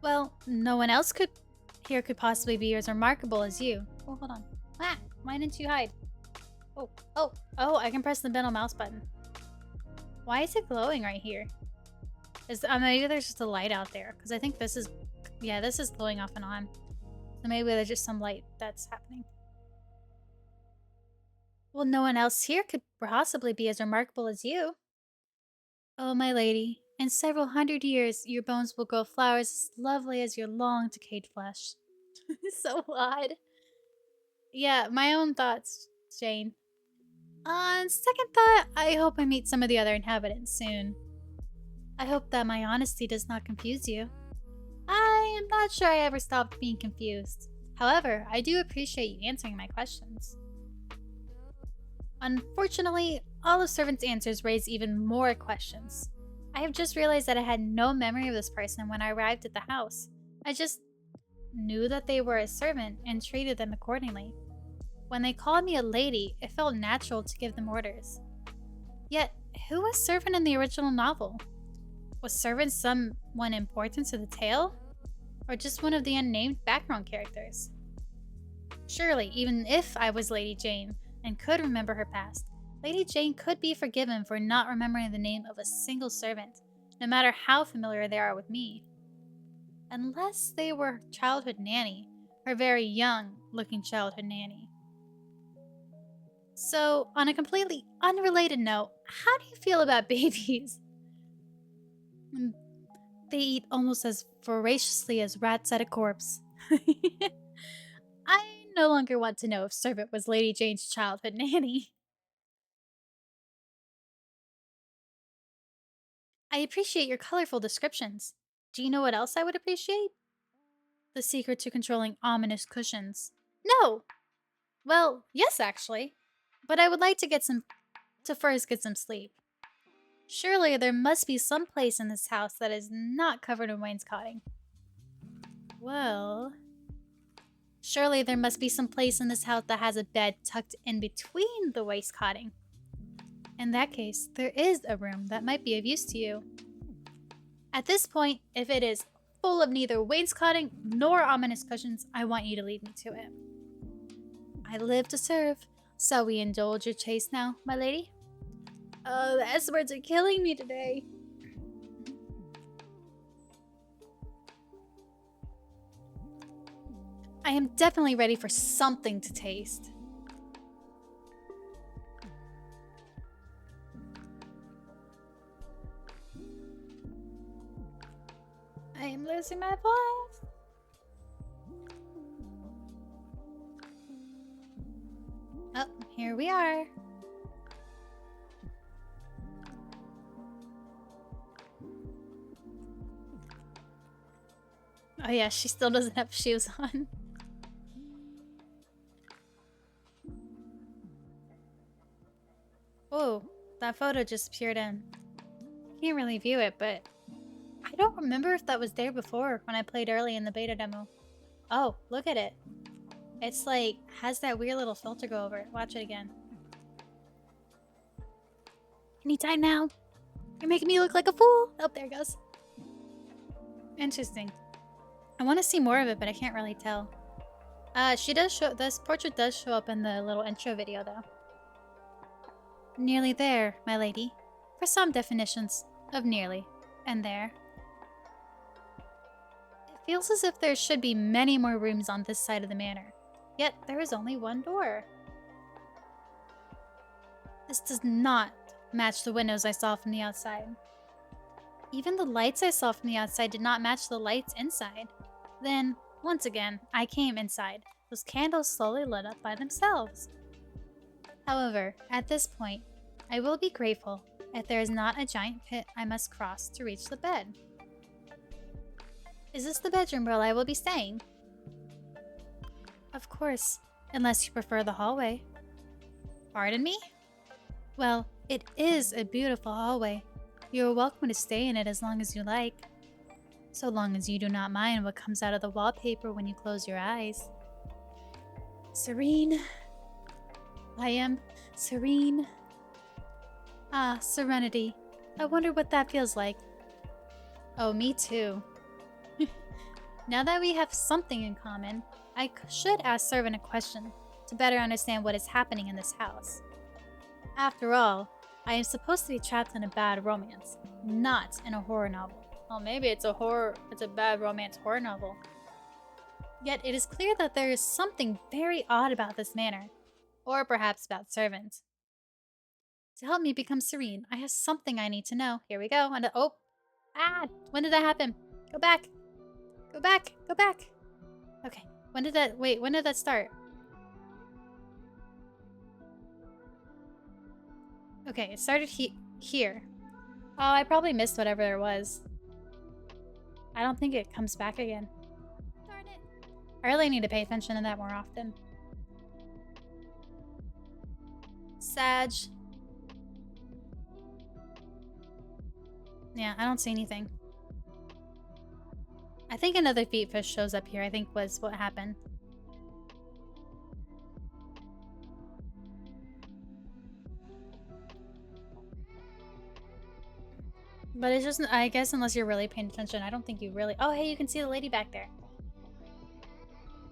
Well, no one else could possibly be as remarkable as you. Oh, hold on. Ah, why didn't you hide? Oh, I can press the middle mouse button. Why is it glowing right here? Maybe there's just a light out there, because I think this is glowing off and on. So maybe there's just some light that's happening. Well, no one else here could possibly be as remarkable as you. Oh, my lady, in several hundred years, your bones will grow flowers as lovely as your long decayed flesh. So odd. Yeah, my own thoughts, Jane. On second thought, I hope I meet some of the other inhabitants soon. I hope that my honesty does not confuse you. I am not sure I ever stopped being confused. However, I do appreciate you answering my questions. Unfortunately, all of servant's answers raise even more questions. I have just realized that I had no memory of this person when I arrived at the house. I just knew that they were a servant and treated them accordingly. When they called me a lady, it felt natural to give them orders. Yet, who was servant in the original novel? Was servant someone important to the tale? Or just one of the unnamed background characters? Surely, even if I was Lady Jane and could remember her past, Lady Jane could be forgiven for not remembering the name of a single servant, no matter how familiar they are with me. Unless they were childhood nanny, her very young-looking childhood nanny. So, on a completely unrelated note, how do you feel about babies? They eat almost as voraciously as rats at a corpse. I no longer want to know if servant was Lady Jane's childhood nanny. I appreciate your colorful descriptions. Do you know what else I would appreciate? The secret to controlling ominous cushions. No! Well, yes, actually. But I would like to first get some sleep. Surely there must be some place in this house that is not covered in wainscoting. Well, surely there must be some place in this house that has a bed tucked in between the wainscoting. In that case, there is a room that might be of use to you. At this point, if it is full of neither wainscoting nor ominous cushions, I want you to lead me to it. I live to serve. Shall we indulge your chase now, my lady? Oh, the S words are killing me today. I am definitely ready for something to taste. I am losing my voice. Oh, here we are. Oh yeah, she still doesn't have shoes on. Whoa, that photo just appeared in. Can't really view it, but I don't remember if that was there before when I played early in the beta demo. Oh, look at it. It's like, has that weird little filter go over it. Watch it again. Anytime now. You're making me look like a fool. Oh, there it goes. Interesting. I want to see more of it, but I can't really tell. She does show, this portrait does show up in the little intro video though. Nearly there, my lady. For some definitions of nearly and there. It feels as if there should be many more rooms on this side of the manor. Yet there is only one door. This does not match the windows I saw from the outside. Even the lights I saw from the outside did not match the lights inside. Then, once again, I came inside. Those candles slowly lit up by themselves. However, at this point, I will be grateful if there is not a giant pit I must cross to reach the bed. Is this the bedroom where I will be staying? Of course, unless you prefer the hallway. Pardon me? Well, it is a beautiful hallway. You are welcome to stay in it as long as you like. So long as you do not mind what comes out of the wallpaper when you close your eyes. Serene. I am serene. Ah, serenity. I wonder what that feels like. Oh, me too. Now that we have something in common, I should ask Servant a question to better understand what is happening in this house. After all, I am supposed to be trapped in a bad romance, not in a horror novel. Well, maybe it's a bad romance horror novel. Yet it is clear that there is something very odd about this manor, or perhaps about Servant. To help me become serene, I have something I need to know. Here we go. And oh, when did that happen? Go back. Go back. Go back. Okay. When did that start? Okay, it started here. Oh, I probably missed whatever there was. I don't think it comes back again. Darn it. I really need to pay attention to that more often. Sag. Yeah, I don't see anything. I think another feet fish shows up here, I think was what happened. But it's just, I guess unless you're really paying attention, I don't think you really... Oh, hey, you can see the lady back there.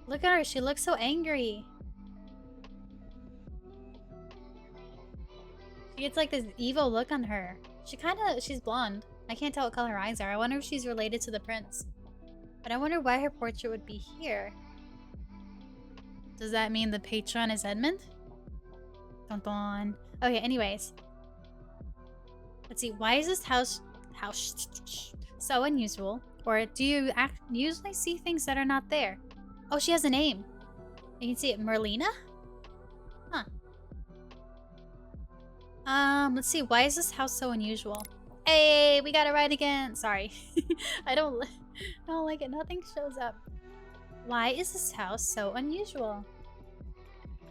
Look at her, she looks so angry. She gets like this evil look on her. She's blonde. I can't tell what color her eyes are. I wonder if she's related to the prince. But I wonder why her portrait would be here. Does that mean the patron is Edmund? Dun dun. Okay, anyways. Let's see, why is this house so unusual? Or do you usually see things that are not there? Oh, she has a name. You can see it, Merlina? Huh. Let's see, why is this house so unusual? Hey, we got it right again. Sorry. I don't like it. Nothing shows up. Why is this house so unusual?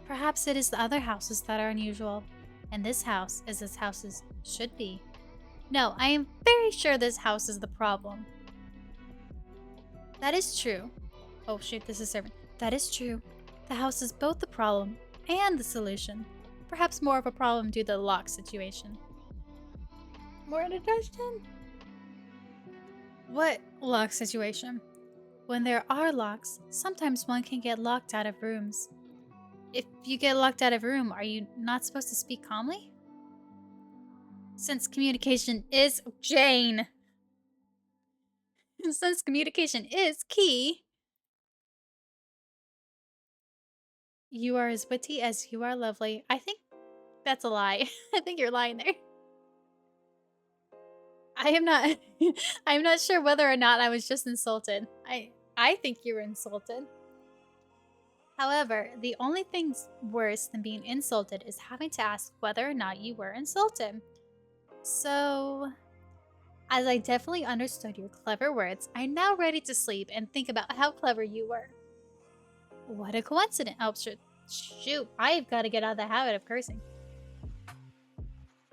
Perhaps it is the other houses that are unusual. And this house is as houses should be. No, I am very sure this house is the problem. That is true. Oh shoot, this is Servant. That is true. The house is both the problem and the solution. Perhaps more of a problem due to the lock situation. More indigestion? What lock situation? When there are locks, sometimes one can get locked out of rooms. If you get locked out of a room, are you not supposed to speak calmly? Since communication is... Jane! Since communication is key... You are as witty as you are lovely. I think that's a lie. I think you're lying there. I am not... I'm not sure whether or not I was just insulted. I think you were insulted. However, the only thing worse than being insulted is having to ask whether or not you were insulted. So, as I definitely understood your clever words, I'm now ready to sleep and think about how clever you were. What a coincidence. Oh, shoot, I've got to get out of the habit of cursing.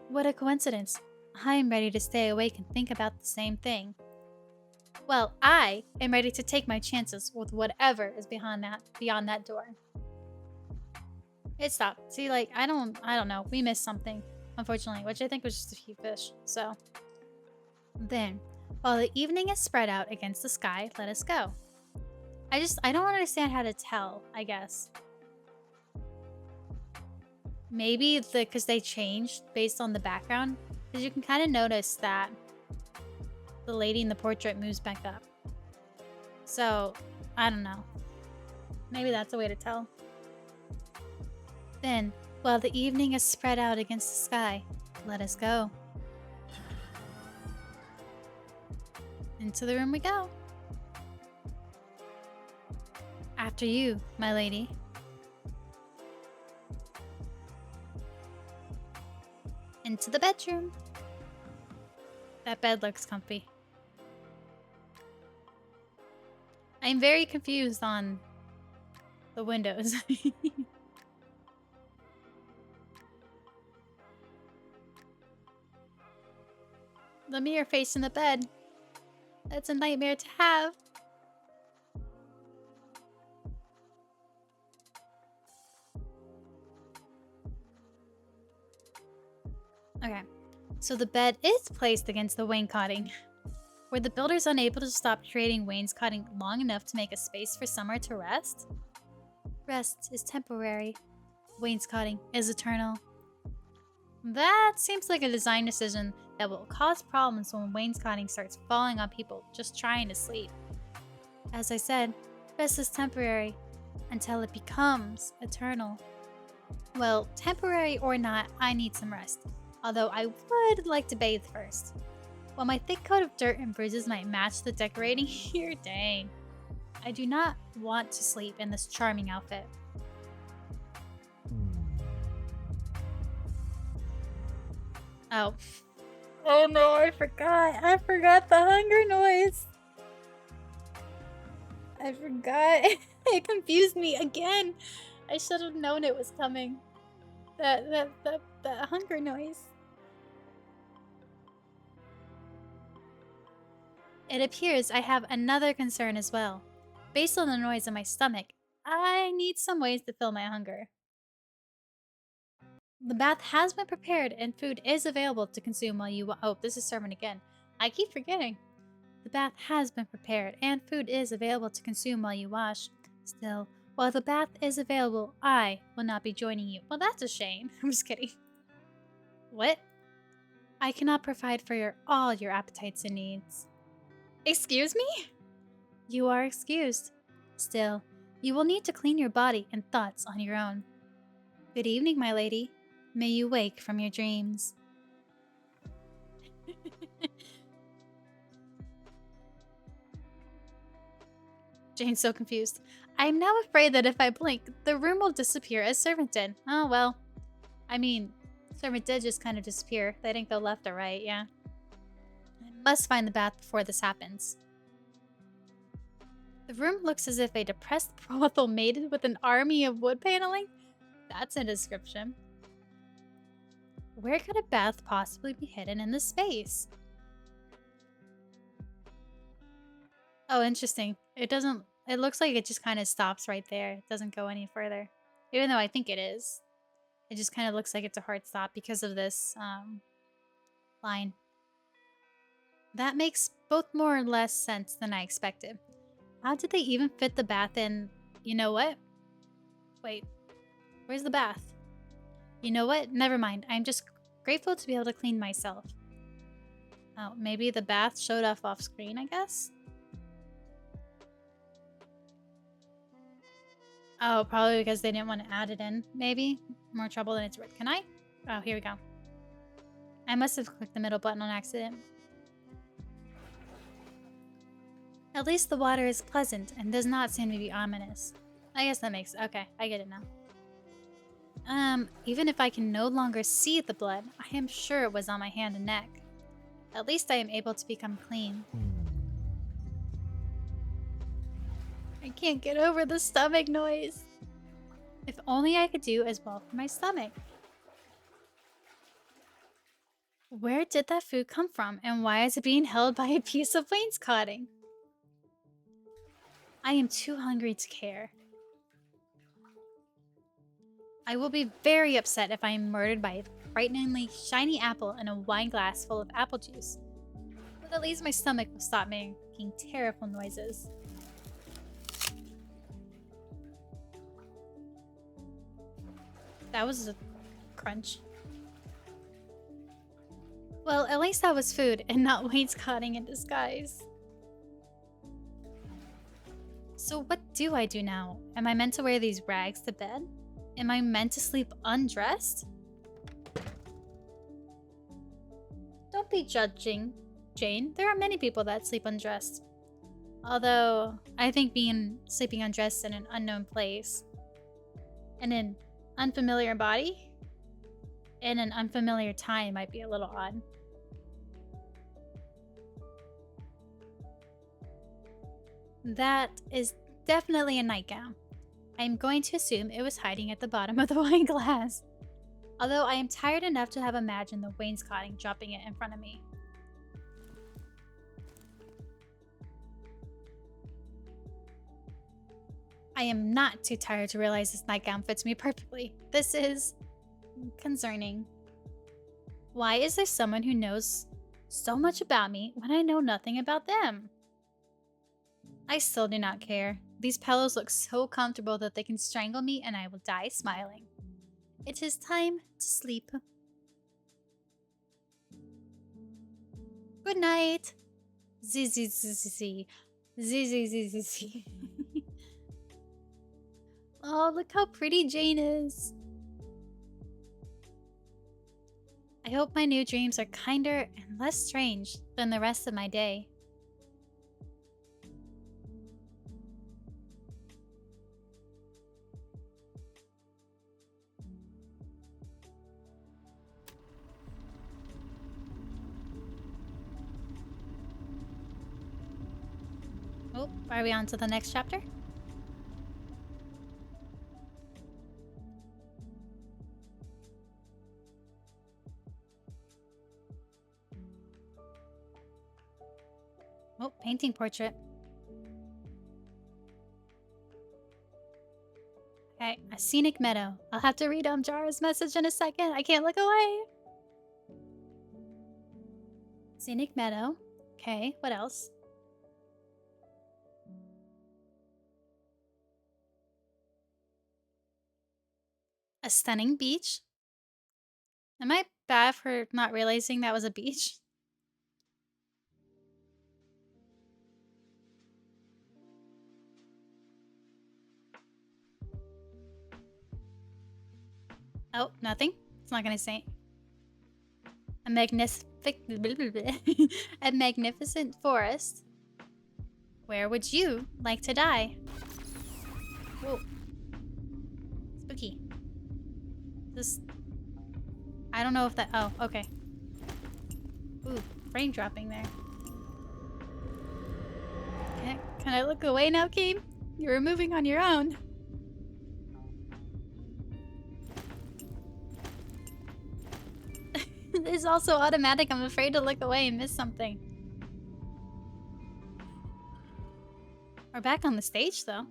What a coincidence. I'm ready to stay awake and think about the same thing. Well, I am ready to take my chances with whatever is beyond that door. It stopped. See, like, I don't know. We missed something, unfortunately, which I think was just a few fish, so. Then, while the evening is spread out against the sky, let us go. I don't understand how to tell, I guess. Maybe because they changed based on the background. Because you can kind of notice that the lady in the portrait moves back up. So, I don't know. Maybe that's a way to tell. Then, while the evening is spread out against the sky, let us go. Into the room we go. After you, my lady. Into the bedroom. That bed looks comfy. I'm very confused on the windows. The mirror facing the bed. That's a nightmare to have. Okay, so the bed is placed against the wainscoting. Were the builders unable to stop creating wainscoting long enough to make a space for summer to rest? Rest is temporary. Wainscoting is eternal. That seems like a design decision that will cause problems when wainscoting starts falling on people just trying to sleep. As I said, rest is temporary until it becomes eternal. Well, temporary or not, I need some rest. Although I would like to bathe first. While my thick coat of dirt and bruises might match the decorating here, dang. I do not want to sleep in this charming outfit. Oh. Oh no, I forgot. I forgot the hunger noise. I forgot. It confused me again. I should have known it was coming. The hunger noise. It appears I have another concern as well. Based on the noise in my stomach, I need some ways to fill my hunger. The bath has been prepared and food is available to consume while you oh, this is sermon again. I keep forgetting. The bath has been prepared and food is available to consume while you wash. Still, while the bath is available, I will not be joining you. Well, that's a shame. I'm just kidding. What? I cannot provide for all your appetites and needs. Excuse me? You are excused. Still, you will need to clean your body and thoughts on your own. Good evening, my lady. May you wake from your dreams. Jane's so confused. I am now afraid that if I blink, the room will disappear as Servant did. Oh, well. I mean, Servant did just kind of disappear. They didn't go left or right, yeah. I must find the bath before this happens. The room looks as if a depressed brothel mated with an army of wood paneling? That's a description. Where could a bath possibly be hidden in this space? Oh, interesting. It looks like it just kind of stops right there. It doesn't go any further. Even though I think it is. It just kind of looks like it's a hard stop because of this line. That makes both more or less sense than I expected. How did they even fit the bath in? You know what? Wait, where's the bath? You know what? Never mind. I'm just grateful to be able to clean myself. Oh, maybe the bath showed off screen, I guess? Oh, probably because they didn't want to add it in, maybe? More trouble than it's worth. Can I? Oh, here we go. I must have clicked the middle button on accident. At least the water is pleasant and does not seem to be ominous. I guess that makes... Okay, I get it now. Even if I can no longer see the blood, I am sure it was on my hand and neck. At least I am able to become clean. I can't get over the stomach noise. If only I could do as well for my stomach. Where did that food come from, and why is it being held by a piece of wainscoting? I am too hungry to care. I will be very upset if I am murdered by a frighteningly shiny apple and a wine glass full of apple juice. But at least my stomach will stop making terrible noises. That was a crunch. Well, at least that was food and not wainscoting in disguise. So what do I do now? Am I meant to wear these rags to bed? Am I meant to sleep undressed? Don't be judging, Jane. There are many people that sleep undressed. Although, I think sleeping undressed in an unknown place, in an unfamiliar body, in an unfamiliar time might be a little odd. That is definitely a nightgown. I am going to assume it was hiding at the bottom of the wine glass. Although I am tired enough to have imagined the wainscoting dropping it in front of me. I am not too tired to realize this nightgown fits me perfectly. This is concerning. Why is there someone who knows so much about me when I know nothing about them? I still do not care. These pillows look so comfortable that they can strangle me and I will die smiling. It is time to sleep. Good night. Z. Oh, look how pretty Jane is. I hope my new dreams are kinder and less strange than the rest of my day. Oh, are we on to the next chapter? Oh, painting portrait. Okay, a scenic meadow. I'll have to read Jara's message in a second. I can't look away. Scenic meadow. Okay, what else? A stunning beach. Am I bad for not realizing that was a beach? Oh, nothing? It's not gonna say. A a magnificent forest. Where would you like to die? Whoa. Spooky. This... I don't know if that... Oh, okay. Ooh, frame dropping there. Can I look away now, Keem? You were moving on your own. It's also automatic. I'm afraid to look away and miss something. We're back on the stage, though.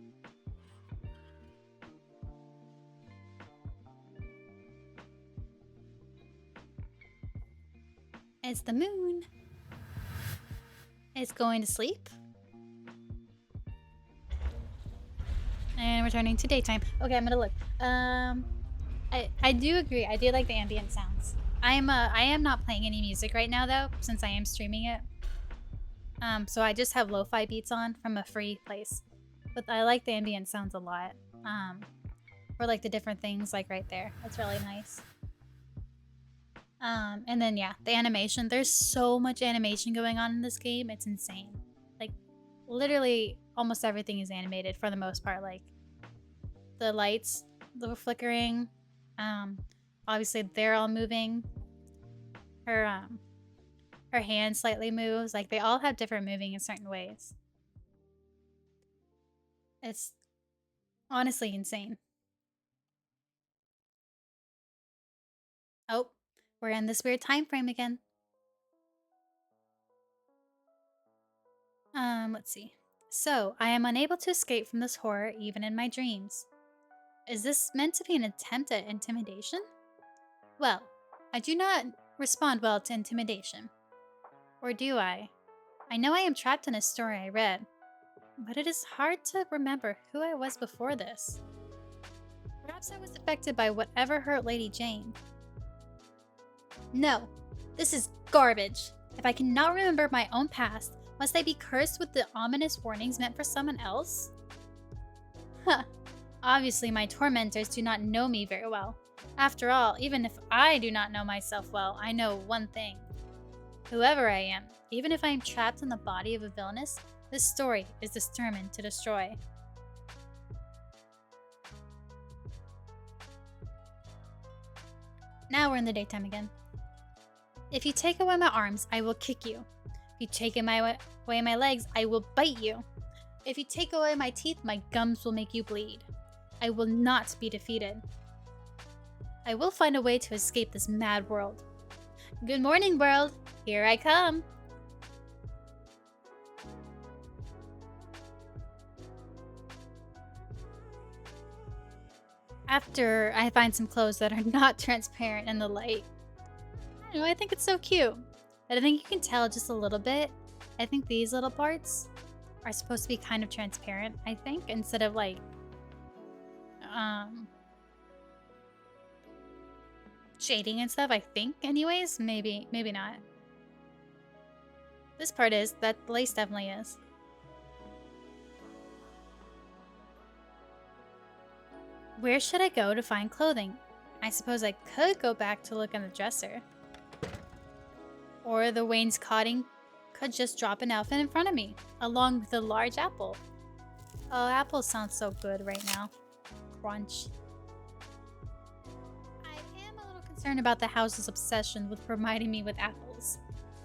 It's the moon. It's going to sleep. And returning to daytime. Okay, I'm gonna look. I do agree. I do like the ambient sounds. I am not playing any music right now though, since I am streaming it. So I just have lo-fi beats on from a free place. But I like the ambient sounds a lot. For like the different things like right there. That's really nice. And then yeah, the animation. There's so much animation going on in this game. It's insane. Like literally almost everything is animated for the most part. Like the lights, the flickering. Obviously they're all moving. Her hand slightly moves. Like they all have different moving in certain ways. It's honestly insane. Oh, we're in this weird time frame again. Let's see. So, I am unable to escape from this horror even in my dreams. Is this meant to be an attempt at intimidation? Well, I do not respond well to intimidation. Or do I? I know I am trapped in a story I read, but it is hard to remember who I was before this. Perhaps I was affected by whatever hurt Lady Jane. No, this is garbage. If I cannot remember my own past, must I be cursed with the ominous warnings meant for someone else? Huh. Obviously, my tormentors do not know me very well. After all, even if I do not know myself well, I know one thing. Whoever I am, even if I am trapped in the body of a villainess, this story is determined to destroy. Now we're in the daytime again. If you take away my arms, I will kick you. If you take away my legs, I will bite you. If you take away my teeth, my gums will make you bleed. I will not be defeated. I will find a way to escape this mad world. Good morning, world. Here I come. After I find some clothes that are not transparent in the light. I don't know, I think it's so cute. But I think you can tell just a little bit. I think these little parts are supposed to be kind of transparent, I think, instead of like shading and stuff, I think, anyways. Maybe not. This part is. That lace definitely is. Where should I go to find clothing? I suppose I could go back to look in the dresser. Or the wainscoting could just drop an outfit in front of me, along with a large apple. Oh, apple sounds so good right now. Crunch. I am a little concerned about the house's obsession with providing me with apples.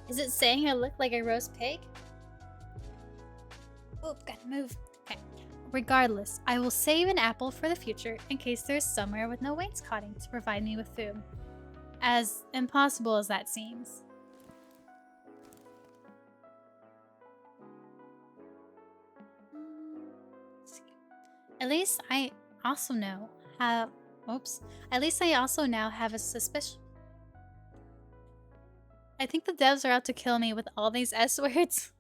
Is it saying I look like a roast pig? Oop, gotta move. Okay. Regardless, I will save an apple for the future in case there's somewhere with no wainscoting to provide me with food. As impossible as that seems. At least I also now have a suspicion. I think the devs are out to kill me with all these S words.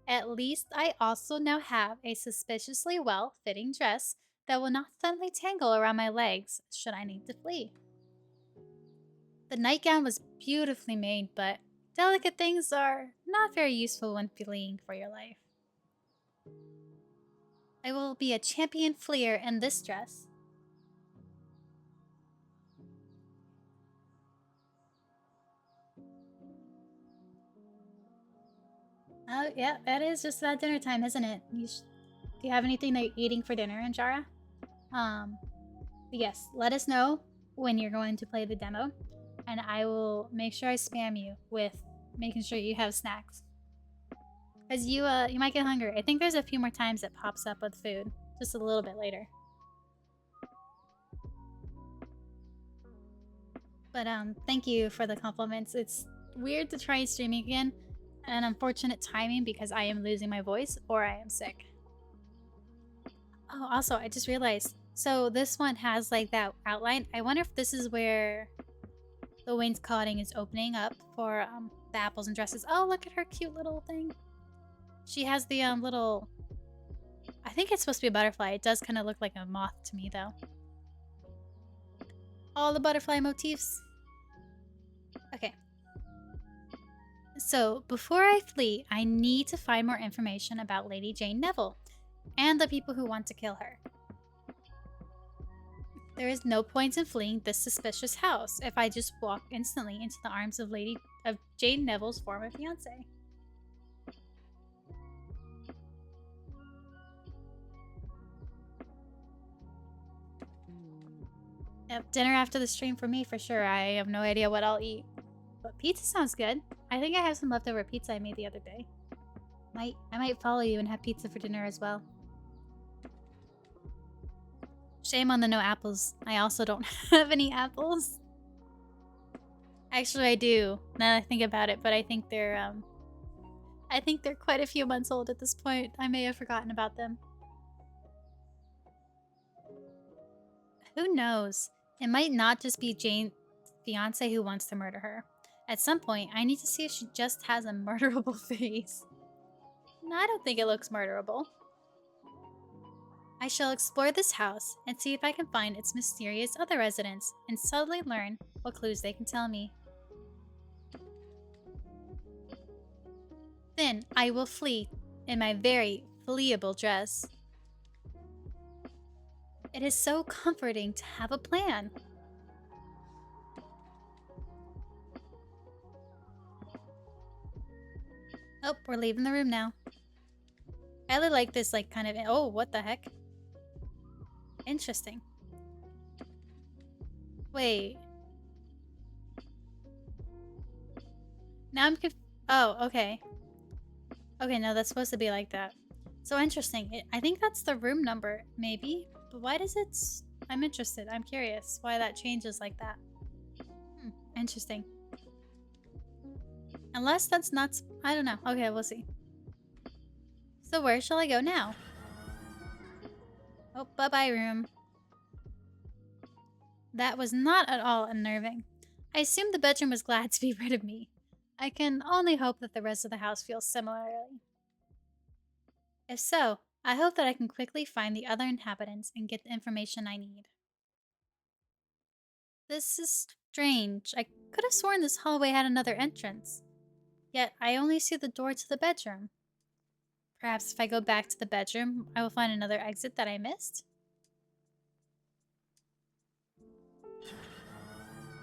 At least I also now have a suspiciously well-fitting dress that will not suddenly tangle around my legs should I need to flee. The nightgown was beautifully made, but delicate things are not very useful when fleeing for your life. I will be a champion fleer in this dress. Oh, yeah, that is just about dinner time, isn't it? Do you have anything that you're eating for dinner, Anjara? Yes, let us know when you're going to play the demo, and I will make sure I spam you with making sure you have snacks. Because you might get hungry. I think there's a few more times it pops up with food, just a little bit later. But thank you for the compliments. It's weird to try streaming again, and unfortunate timing because I am losing my voice or I am sick. Oh, also, I just realized. So this one has like that outline. I wonder if this is where the wainscoting is opening up for the apples and dresses. Oh, look at her cute little thing. She has the little... I think it's supposed to be a butterfly. It does kind of look like a moth to me, though. All the butterfly motifs. Okay. So, before I flee, I need to find more information about Lady Jane Neville and the people who want to kill her. There is no point in fleeing this suspicious house if I just walk instantly into the arms of Jane Neville's former fiancé. Yep, dinner after the stream for me for sure. I have no idea what I'll eat. But pizza sounds good. I think I have some leftover pizza I made the other day. I might follow you and have pizza for dinner as well. Shame on the no apples. I also don't have any apples. Actually, I do, now that I think about it, but I think they're quite a few months old at this point. I may have forgotten about them. Who knows? It might not just be Jane's fiance who wants to murder her. At some point, I need to see if she just has a murderable face. No, I don't think it looks murderable. I shall explore this house and see if I can find its mysterious other residents and subtly learn what clues they can tell me. Then I will flee in my very fleeable dress. It is so comforting to have a plan. Oh, we're leaving the room now. I really like this, like, kind of... Oh, what the heck? Interesting. Wait. Now I'm oh, okay. Okay, no, that's supposed to be like that. So interesting. I think that's the room number, maybe? But why does it... I'm interested. I'm curious why that changes like that. Interesting. Unless that's not... I don't know. Okay, we'll see. So where shall I go now? Oh, bye-bye room. That was not at all unnerving. I assumed the bedroom was glad to be rid of me. I can only hope that the rest of the house feels similarly. If so, I hope that I can quickly find the other inhabitants and get the information I need. This is strange. I could have sworn this hallway had another entrance. Yet I only see the door to the bedroom. Perhaps if I go back to the bedroom, I will find another exit that I missed?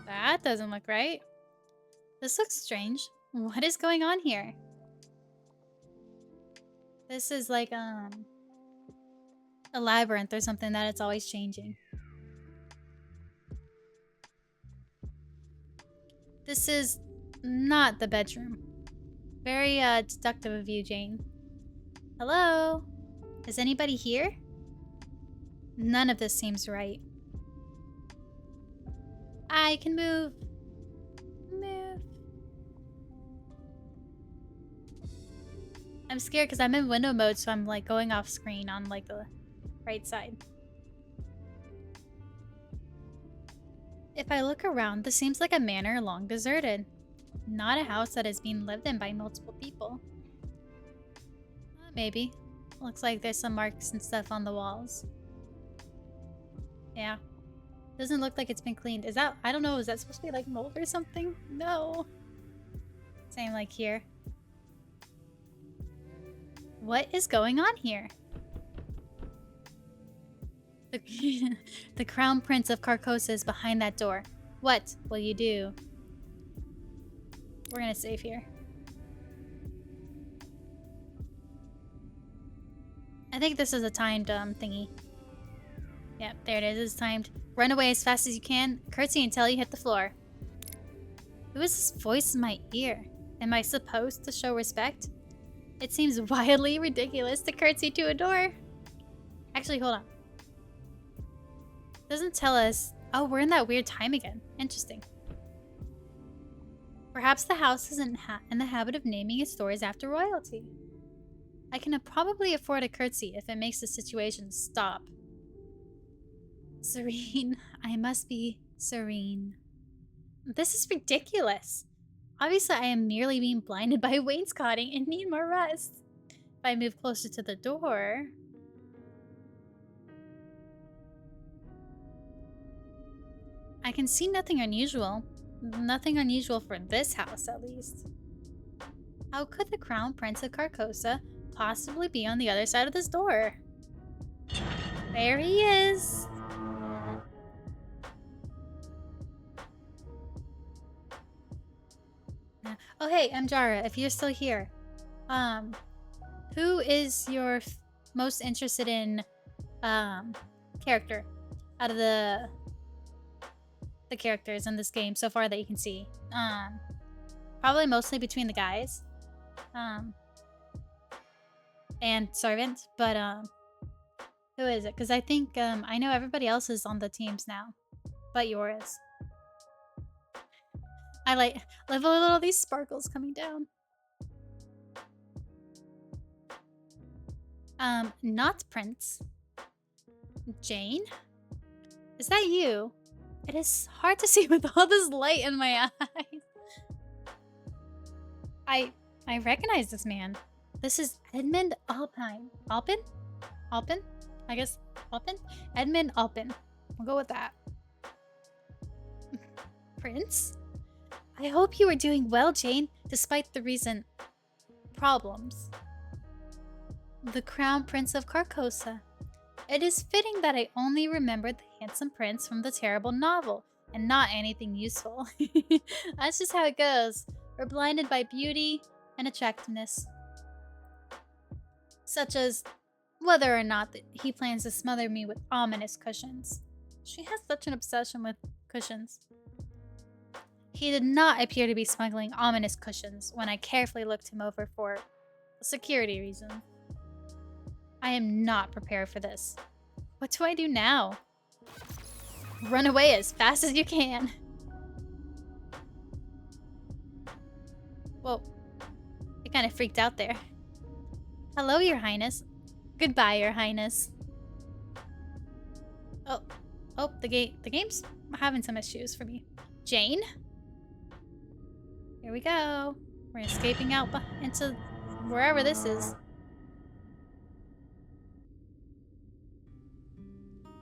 That doesn't look right. This looks strange. What is going on here? This is like, a labyrinth or something that it's always changing. This is not the bedroom. Very, deductive of you, Jane. Hello? Is anybody here? None of this seems right. I can move. Move. I'm scared because I'm in window mode, so I'm like going off screen on like the right side. If I look around, this seems like a manor long deserted. Not a house that is being lived in by multiple people. Maybe. Looks like there's some marks and stuff on the walls. Yeah. Doesn't look like it's been cleaned. Is that... I don't know. Is that supposed to be like mold or something? No. Same like here. What is going on here? The crown prince of Carcosa is behind that door. What will you do? We're gonna save here. I think this is a timed thingy. Yep, there it is. It's timed. Run away as fast as you can. Curtsy until you hit the floor. Who is this voice in my ear? Am I supposed to show respect? It seems wildly ridiculous to curtsy to a door. Actually, hold on. Doesn't tell us... Oh, we're in that weird time again. Interesting. Perhaps the house is in the habit of naming its doors after royalty. I can probably afford a curtsy if it makes the situation stop. Serene. I must be serene. This is ridiculous. Obviously, I am merely being blinded by wainscoting and need more rest. If I move closer to the door... I can see nothing unusual. Nothing unusual for this house, at least. How could the Crown Prince of Carcosa possibly be on the other side of this door? There he is! Oh hey, Jara, if you're still here. Who is your most interested in character out of the the characters in this game so far that you can see. Probably mostly between the guys. And Servant, but who is it? Because I think I know everybody else is on the teams now, but yours. I love a little of these sparkles coming down. Not Prince. Jane? Is that you? It is hard to see with all this light in my eyes. I recognize this man. This is Edmund Alpine. Alpin? Alpin? I guess Alpin? Edmund Alpin. We'll go with that. Prince? I hope you are doing well, Jane, despite the recent problems. The Crown Prince of Carcosa. It is fitting that I only remembered the handsome prince from the terrible novel, and not anything useful. That's just how it goes. We're blinded by beauty and attractiveness. Such as whether or not he plans to smother me with ominous cushions. She has such an obsession with cushions. He did not appear to be smuggling ominous cushions when I carefully looked him over for security reasons. I am not prepared for this. What do I do now? Run away as fast as you can. Whoa. I kind of freaked out there. Hello, Your Highness. Goodbye, Your Highness. Oh, the game's having some issues for me. Jane? Here we go. We're escaping out into wherever this is.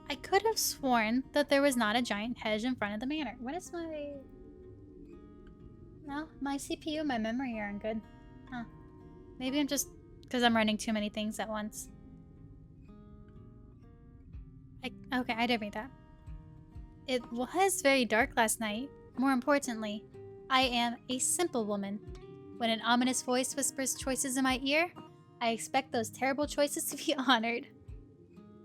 I could have sworn that there was not a giant hedge in front of the manor. What is my... No, my CPU and my memory aren't good. Huh. Maybe I'm just... because I'm running too many things at once. Okay, I did read that. It was very dark last night. More importantly, I am a simple woman. When an ominous voice whispers choices in my ear, I expect those terrible choices to be honored.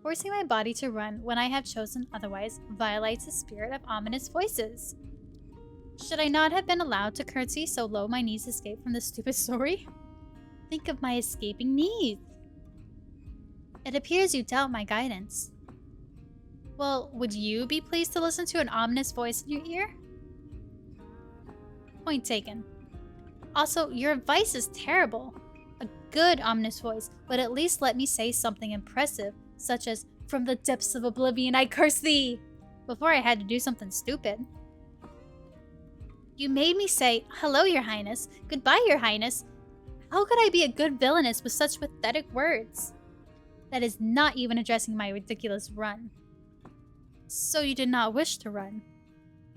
Forcing my body to run when I have chosen otherwise violates the spirit of ominous voices. Should I not have been allowed to curtsy so low my knees escape from this stupid story? Think of my escaping knees. It appears you doubt my guidance. Well, would you be pleased to listen to an ominous voice in your ear? Point taken. Also, your advice is terrible. A good ominous voice would at least let me say something impressive, such as, "From the depths of oblivion I curse thee," before I had to do something stupid. You made me say, "Hello, Your Highness. Goodbye, Your Highness." How could I be a good villainess with such pathetic words? That is not even addressing my ridiculous run. So you did not wish to run.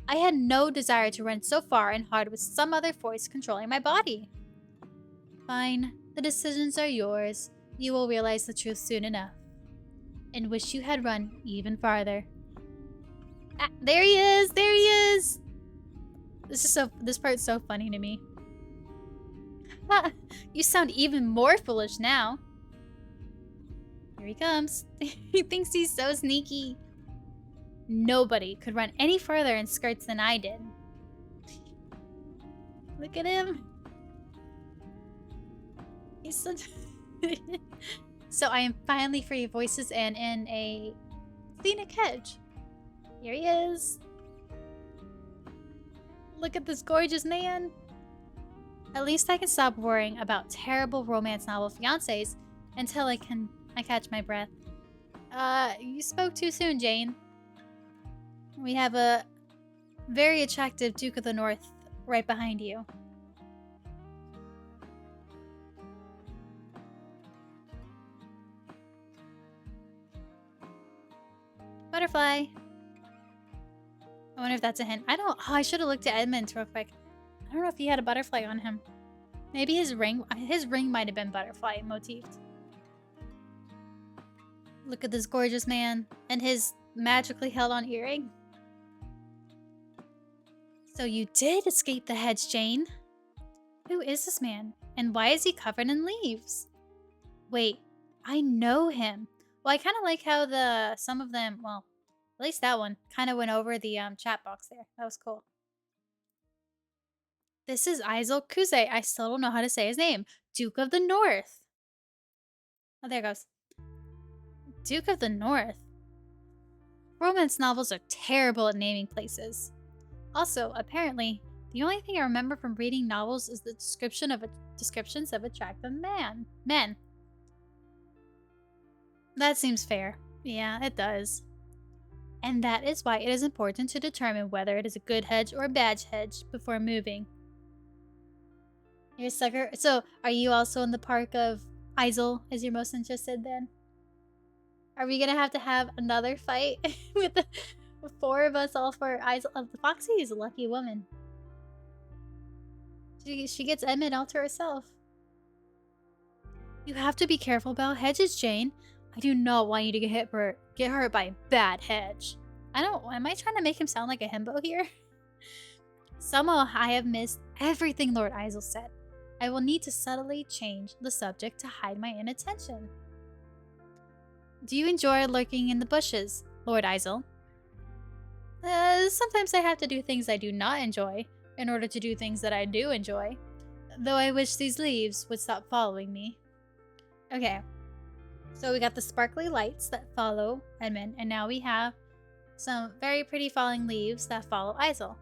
I had no desire to run so far and hard with some other voice controlling my body. Fine, the decisions are yours. You will realize the truth soon enough. And wish you had run even farther. Ah, there he is! There he is! This part's so funny to me. Ha! You sound even more foolish now. Here he comes. He thinks he's so sneaky. Nobody could run any further in skirts than I did. Look at him. He's such... So I am finally free of voices and in a scenic hedge. Here he is. Look at this gorgeous man. At least I can stop worrying about terrible romance novel fiancés until I catch my breath. You spoke too soon, Jane. We have a very attractive Duke of the North right behind you. Butterfly. I wonder if that's a hint. I should have looked at Edmund real quick. I don't know if he had a butterfly on him. Maybe his ring might have been butterfly motifed. Look at this gorgeous man and his magically held on earring. So you did escape the hedge, Jane. Who is this man? And why is he covered in leaves? Wait, I know him. Well, I kind of like how some of them, well, At least that one kind of went over the chat box there. That was cool. This is Aizel Kuze. I still don't know how to say his name. Duke of the North. Oh, there it goes. Duke of the North. Romance novels are terrible at naming places. Also, apparently, the only thing I remember from reading novels is the descriptions of attractive men. That seems fair. Yeah, it does. And that is why it is important to determine whether it is a good hedge or a bad hedge before moving. You're a sucker. So, are you also in the park of Aizel as you're most interested then? Are we gonna have to have another fight with the four of us all for Aizel? Foxy is a lucky woman. She gets Edmund all to herself. You have to be careful about hedges, Jane. I do not want you to get hurt by a bad hedge. Am I trying to make him sound like a himbo here? Somehow I have missed everything Lord Aizel said. I will need to subtly change the subject to hide my inattention. Do you enjoy lurking in the bushes, Lord Aizel? Sometimes I have to do things I do not enjoy in order to do things that I do enjoy. Though I wish these leaves would stop following me. Okay. So we got the sparkly lights that follow Edmund, and now we have some very pretty falling leaves that follow Aizel.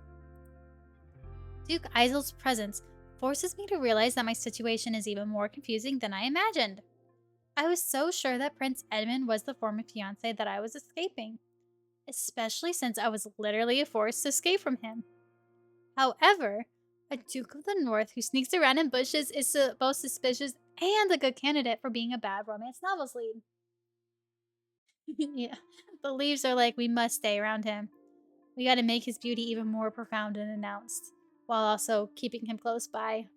Duke Aizel's presence forces me to realize that my situation is even more confusing than I imagined. I was so sure that Prince Edmund was the former fiancé that I was escaping, especially since I was literally forced to escape from him. However, a Duke of the North who sneaks around in bushes is both suspicious and a good candidate for being a bad romance novels lead. Yeah, the leaves are like, we must stay around him. We gotta make his beauty even more profound and announced, while also keeping him close by.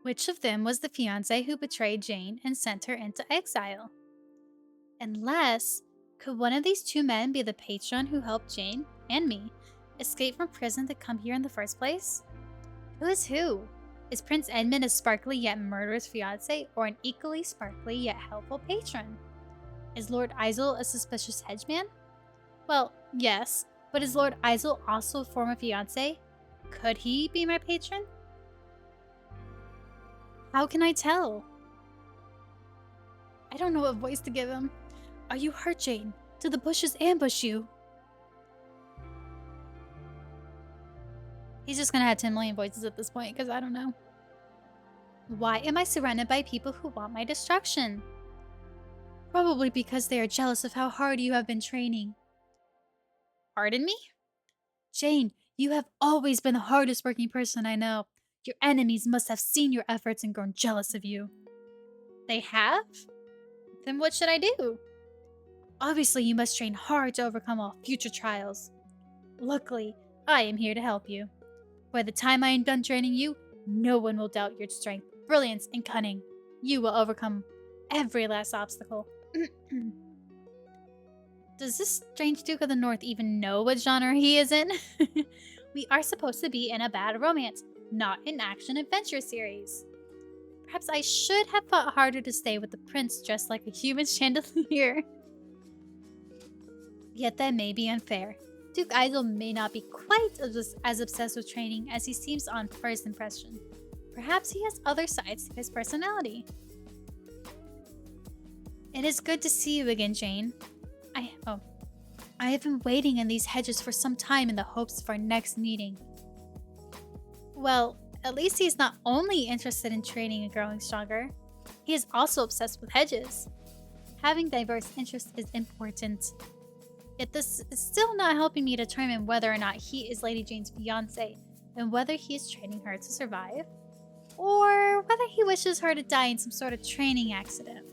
Which of them was the fiancé who betrayed Jane and sent her into exile? Unless, could one of these two men be the patron who helped Jane and me escape from prison to come here in the first place? Who is who? Is Prince Edmund a sparkly yet murderous fiancé, or an equally sparkly yet helpful patron? Is Lord Aizel a suspicious hedgeman? Well, yes, but is Lord Aizel also a former fiancé? Could he be my patron? How can I tell? I don't know what voice to give him. Are you hurt, Jane? Did the bushes ambush you? He's just gonna have 10 million voices at this point, because I don't know. Why am I surrounded by people who want my destruction? Probably because they are jealous of how hard you have been training. Pardon me? Jane, you have always been the hardest working person I know. Your enemies must have seen your efforts and grown jealous of you. They have? Then what should I do? Obviously, you must train hard to overcome all future trials. Luckily, I am here to help you. By the time I am done training you, no one will doubt your strength, brilliance, and cunning. You will overcome every last obstacle. Does this strange Duke of the North even know what genre he is in? We are supposed to be in a bad romance, not an action-adventure series. Perhaps I should have fought harder to stay with the prince dressed like a human chandelier. Yet that may be unfair. Duke Aizel may not be quite as obsessed with training as he seems on first impression. Perhaps he has other sides to his personality. It is good to see you again, Jane. I have been waiting in these hedges for some time in the hopes of our next meeting. Well, at least he's not only interested in training and growing stronger, he is also obsessed with hedges. Having diverse interests is important. Yet this is still not helping me determine whether or not he is Lady Jane's fiancé and whether he is training her to survive, or whether he wishes her to die in some sort of training accident.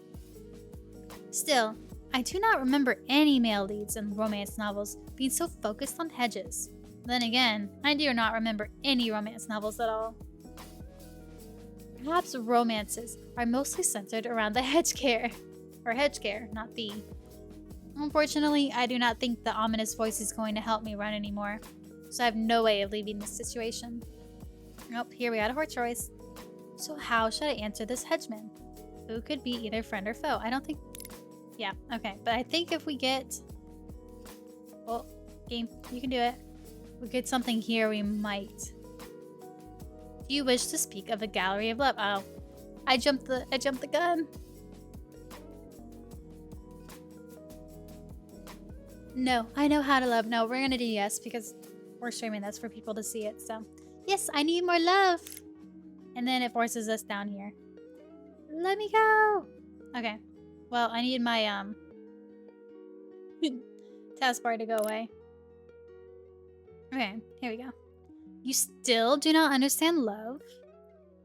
Still, I do not remember any male leads in romance novels being so focused on hedges. Then again, I do not remember any romance novels at all. Perhaps romances are mostly centered around the hedge care, not the. Unfortunately, I do not think the ominous voice is going to help me run anymore, so I have no way of leaving this situation. Nope, here we got a horse choice. So how should I answer this hedgeman? who could be either friend or foe. I don't think... Yeah, okay. But I think if we get... Well, game, you can do it. If we get something here, we might. Do you wish to speak of a gallery of love? Oh, I jumped the gun. No, I know how to love. No, we're gonna do yes because we're streaming this for people to see it. So, yes, I need more love. And then it forces us down here. Let me go. Okay. Well, I need my taskbar to go away. Okay, here we go. You still do not understand love?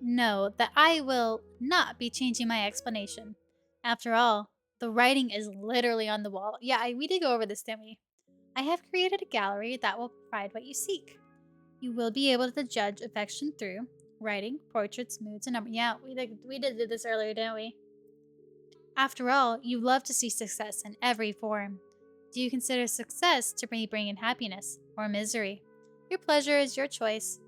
Know that I will not be changing my explanation. After all, the writing is literally on the wall. Yeah, we did go over this, didn't we? I have created a gallery that will provide what you seek. You will be able to judge affection through writing, portraits, moods, and numbers. Yeah, we did this earlier, didn't we? After all, you love to see success in every form. Do you consider success to bring in happiness or misery? Your pleasure is your choice.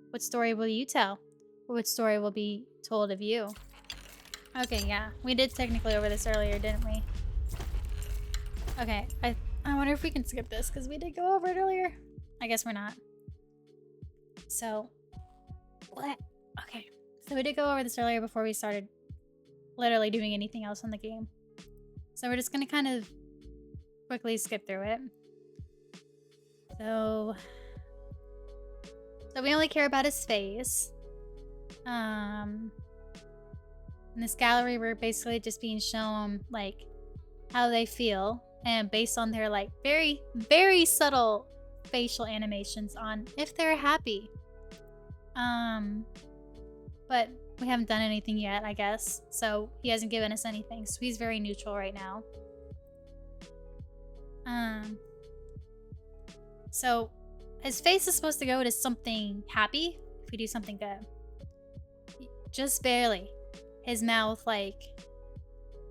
What story will you tell? Or what story will be told of you? Okay, yeah. We did technically over this earlier, didn't we? Okay, I wonder if we can skip this because we did go over it earlier. I guess we're not. So, what? Okay. So we did go over this earlier before we started literally doing anything else in the game. So we're just going to kind of quickly skip through it. So we only care about his face. In this gallery, we're basically just being shown like how they feel, and based on their like very, very subtle facial animations on if they're happy. But we haven't done anything yet, I guess. So he hasn't given us anything. So he's very neutral right now. So his face is supposed to go to something happy if we do something good. Just barely. His mouth like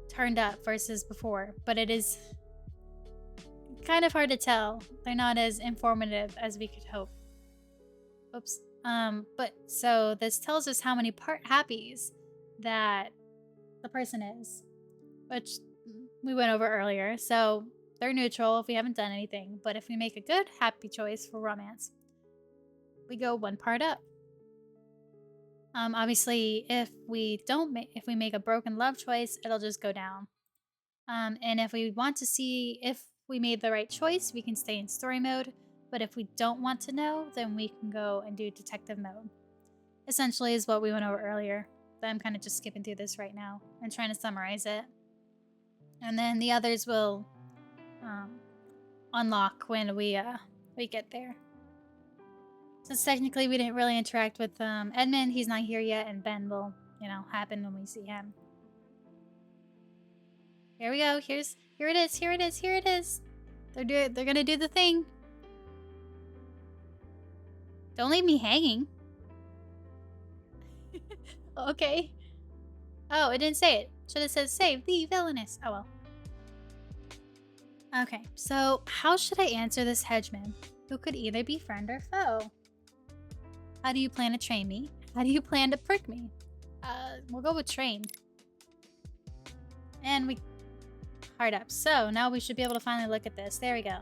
turned up versus before, but it is kind of hard to tell. They're not as informative as we could hope. Oops. But so this tells us how many part happies that the person is, which we went over earlier. So they're neutral if we haven't done anything, but if we make a good happy choice for romance, we go one part up. Obviously, if we make a broken love choice, it'll just go down. And if we want to see if we made the right choice, we can stay in story mode. But if we don't want to know, then we can go and do detective mode. Essentially is what we went over earlier. But I'm kind of just skipping through this right now and trying to summarize it. And then the others will unlock when we get there. Since technically we didn't really interact with Edmund, he's not here yet, and Ben will, happen when we see him. Here we go. Here it is. They're gonna do the thing. Don't leave me hanging. Okay. Oh, it didn't say it. Should have said save the villainess. Oh well. Okay, so how should I answer this hedgeman, who could either be friend or foe? How do you plan to train me? How do you plan to prick me? We'll go with train. And we hard up. So now we should be able to finally look at this. There we go.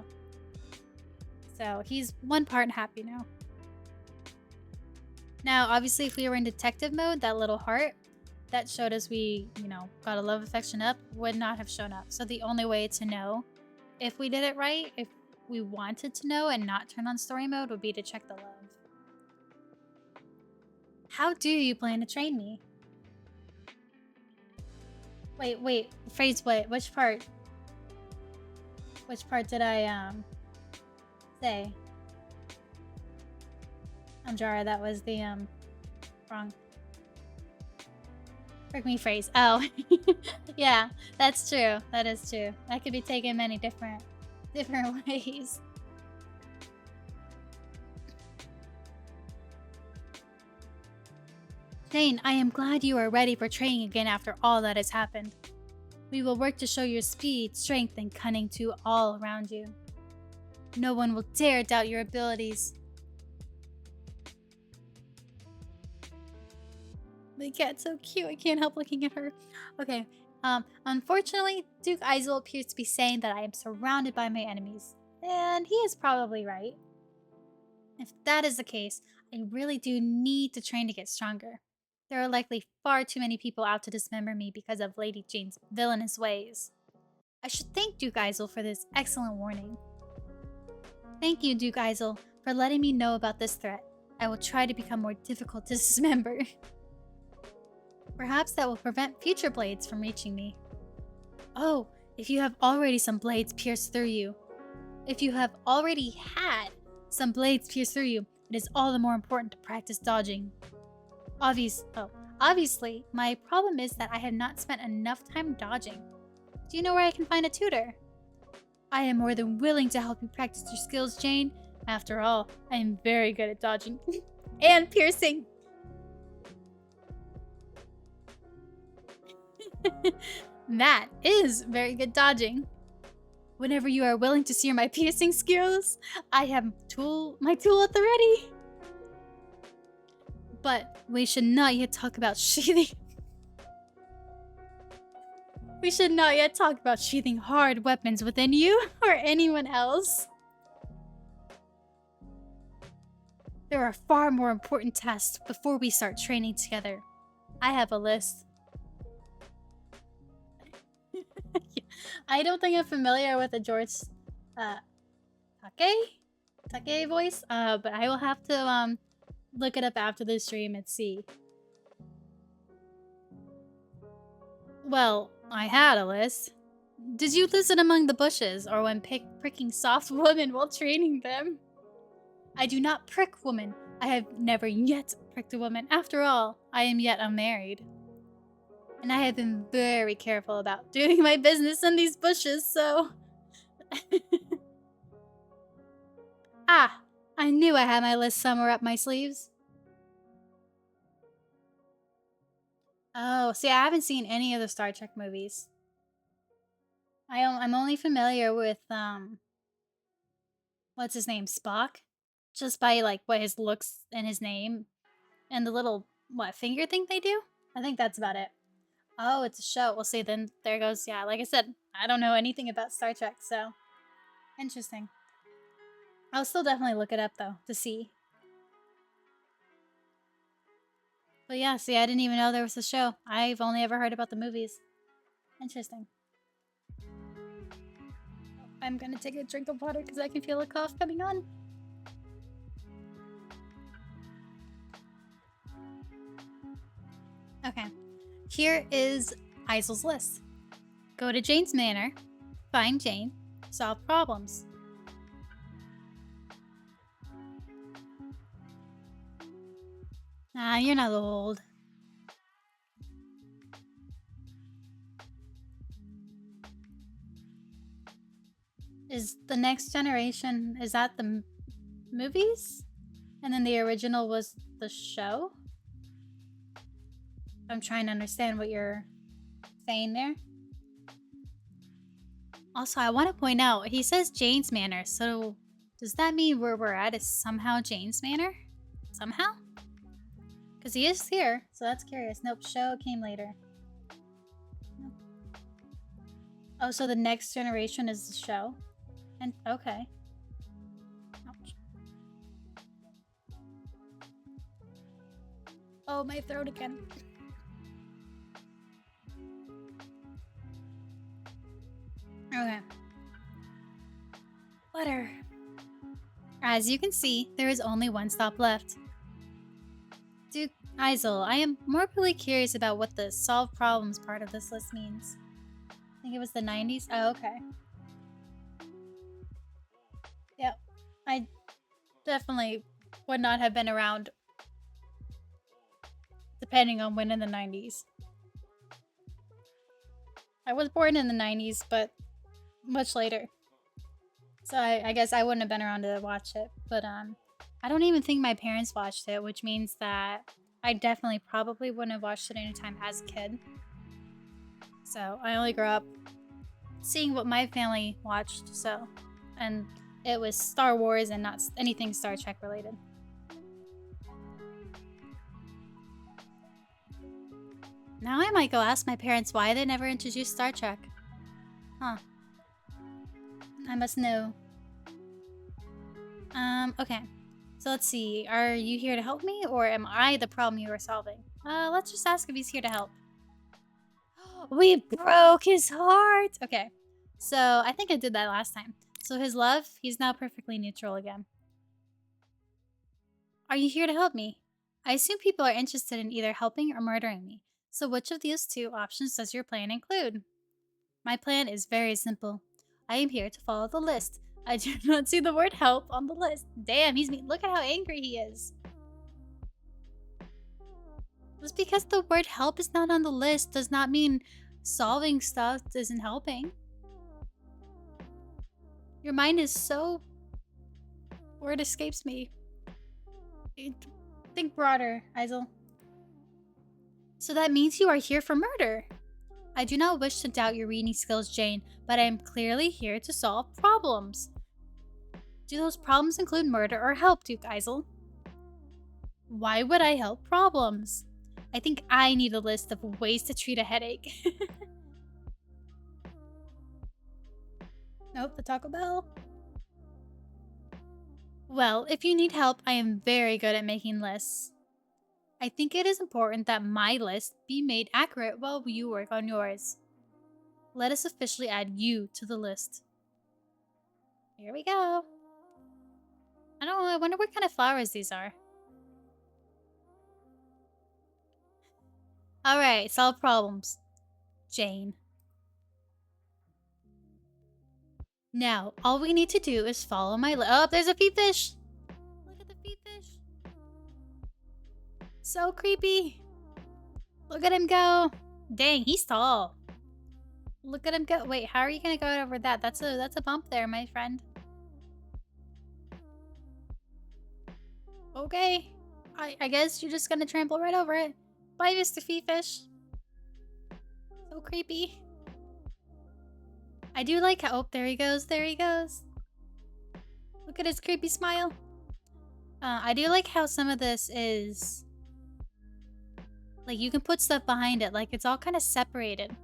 So he's one part happy now. Now, obviously, if we were in detective mode, that little heart that showed us we, got a love affection up would not have shown up. So the only way to know if we did it right, if we wanted to know and not turn on story mode, would be to check the love. How do you plan to train me? Wait. Phrase what? Which part? Which part did I, say? Jara, that was the, wrong. Prick me phrase. Oh. Yeah, that's true. That is true. That could be taken many different ways. Thane, I am glad you are ready for training again after all that has happened. We will work to show your speed, strength, and cunning to all around you. No one will dare doubt your abilities. The cat's so cute. I can't help looking at her. Okay. Unfortunately, Duke Eisel appears to be saying that I am surrounded by my enemies. And he is probably right. If that is the case, I really do need to train to get stronger. There are likely far too many people out to dismember me because of Lady Jane's villainous ways. I should thank Duke Eisel for this excellent warning. Thank you, Duke Eisel, for letting me know about this threat. I will try to become more difficult to dismember. Perhaps that will prevent future blades from reaching me. Oh, if you have already some blades pierced through you. If you have already had some blades pierced through you, it is all the more important to practice dodging. Obviously, my problem is that I have not spent enough time dodging. Do you know where I can find a tutor? I am more than willing to help you practice your skills, Jane. After all, I am very good at dodging. And piercing! That is very good dodging. Whenever you are willing to see my piercing skills, I have my tool at the ready. But we should not yet talk about sheathing. We should not yet talk about sheathing hard weapons within you or anyone else. There are far more important tasks before we start training together. I have a list. I don't think I'm familiar with the George Take voice, but I will have to look it up after the stream and see. Well, I had a list. Did you listen among the bushes or when pricking soft women while training them? I do not prick women. I have never yet pricked a woman. After all, I am yet unmarried. And I have been very careful about doing my business in these bushes, so... Ah! I knew I had my list somewhere up my sleeves. Oh, see, I haven't seen any of the Star Trek movies. I'm only familiar with, what's his name, Spock? Just by, like, what his looks and his name and the little, finger thing they do? I think that's about it. Oh, it's a show. We'll see, then there goes, yeah, like I said, I don't know anything about Star Trek, so... Interesting. I'll still definitely look it up, though, to see. But yeah, see, I didn't even know there was a show. I've only ever heard about the movies. Interesting. I'm gonna take a drink of water because I can feel a cough coming on. Okay. Here is Eisel's list. Go to Jane's Manor, find Jane, solve problems. Ah, you're not old. Is the Next Generation, is that the movies? And then the original was the show? I'm trying to understand what you're saying there. Also, I want to point out, he says Jane's Manor, so does that mean where we're at is somehow Jane's Manor? Somehow? Because he is here, so that's curious. Nope, show came later. Nope. Oh, so the Next Generation is the show? And okay. Ouch. Oh, my throat again. Okay. Butter. As you can see, there is only one stop left. Duke Eisel, I am morbidly curious about what the solve problems part of this list means. I think it was the 90s? Oh, okay. Yep. I definitely would not have been around depending on when in the 90s. I was born in the 90s, but much later. So I guess I wouldn't have been around to watch it. But I don't even think my parents watched it, which means that I definitely probably wouldn't have watched it anytime as a kid. So I only grew up seeing what my family watched, so. And it was Star Wars and not anything Star Trek related. Now I might go ask my parents why they never introduced Star Trek. Huh. I must know. Okay. So let's see. Are you here to help me, or am I the problem you are solving? Let's just ask if he's here to help. We broke his heart! Okay. So I think I did that last time. So his love, he's now perfectly neutral again. Are you here to help me? I assume people are interested in either helping or murdering me. So which of these two options does your plan include? My plan is very simple. I am here to follow the list. I do not see the word help on the list. Damn, he's mean. Look at how angry he is. Just because the word help is not on the list does not mean solving stuff isn't helping. Your mind is so... Word escapes me. Think broader, Isel. So that means you are here for murder. I do not wish to doubt your reading skills, Jane, but I am clearly here to solve problems. Do those problems include murder or help, Duke Isel? Why would I help problems? I think I need a list of ways to treat a headache. Nope, the Taco Bell. Well, if you need help, I am very good at making lists. I think it is important that my list be made accurate while you work on yours. Let us officially add you to the list. Here we go. I don't know, I wonder what kind of flowers these are. Alright, solve problems. Jane. Now, all we need to do is follow my oh, there's a feet fish! Look at the feet fish. So creepy. Look at him go. Dang, he's tall. Look at him go. Wait, how are you gonna go over that? That's a bump there, my friend. Okay. I guess you're just gonna trample right over it. Bye, Mr. Feet Fish. So creepy. I do like how... Oh, there he goes. There he goes. Look at his creepy smile. I do like how some of this is... Like, you can put stuff behind it. Like, it's all kind of separated.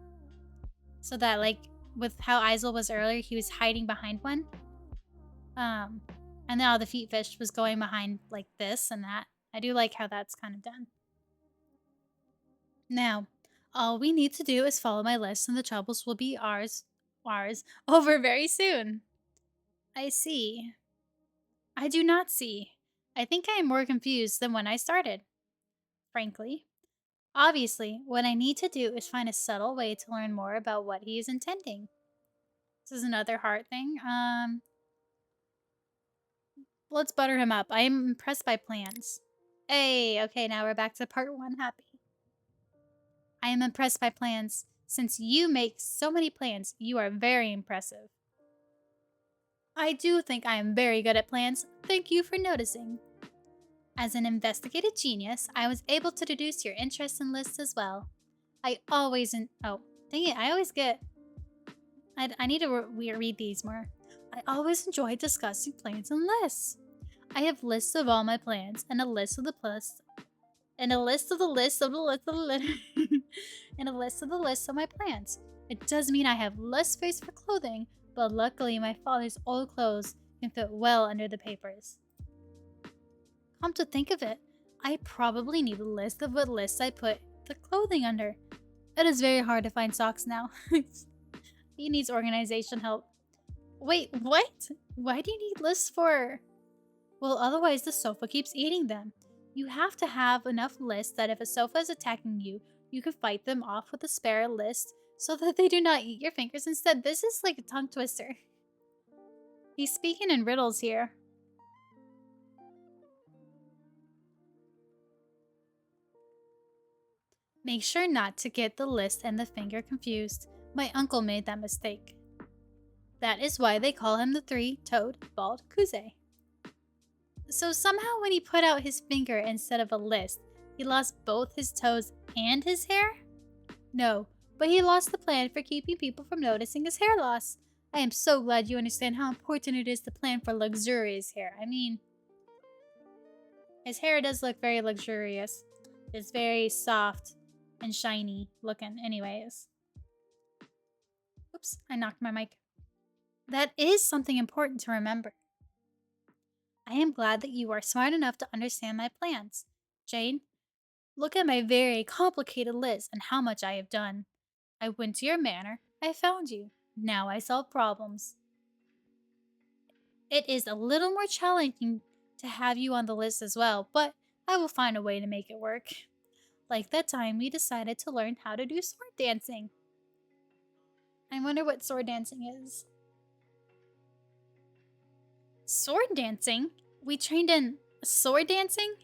So that, like, with how Isel was earlier, he was hiding behind one. And now the feet fish was going behind, like, this and that. I do like how that's kind of done. Now, all we need to do is follow my list and the troubles will be ours over very soon. I see. I do not see. I think I am more confused than when I started. Frankly. Obviously, what I need to do is find a subtle way to learn more about what he is intending. This is another heart thing. Let's butter him up. I am impressed by plans. Hey, okay, now we're back to part 1 happy. I am impressed by plans. Since you make so many plans, you are very impressive. I do think I am very good at plans. Thank you for noticing. As an investigative genius, I was able to deduce your interest in lists as well. I always oh, dang it, I always get... I need to read these more. I always enjoy discussing plans and lists. I have lists of all my plans, and a list of the plus... And a list of the list of the list of the list... and a list of the list of my plans. It does mean I have less space for clothing, but luckily my father's old clothes can fit well under the papers. Come to think of it, I probably need a list of what lists I put the clothing under. It is very hard to find socks now. He needs organization help. Wait, what? Why do you need lists for? Well, otherwise the sofa keeps eating them. You have to have enough lists that if a sofa is attacking you, you can fight them off with a spare list so that they do not eat your fingers instead. This is like a tongue twister. He's speaking in riddles here. Make sure not to get the list and the finger confused. My uncle made that mistake. That is why they call him the three-toed bald kuze. So somehow when he put out his finger instead of a list, he lost both his toes and his hair? No, but he lost the plan for keeping people from noticing his hair loss. I am so glad you understand how important it is to plan for luxurious hair. I mean, his hair does look very luxurious. It's very soft and shiny looking anyways. Oops, I knocked my mic. That is something important to remember. I am glad that you are smart enough to understand my plans. Jane, look at my very complicated list and how much I have done. I went to your manor, I found you. Now I solve problems. It is a little more challenging to have you on the list as well, but I will find a way to make it work. Like that time we decided to learn how to do sword dancing. I wonder what sword dancing is. Sword dancing? We trained in sword dancing?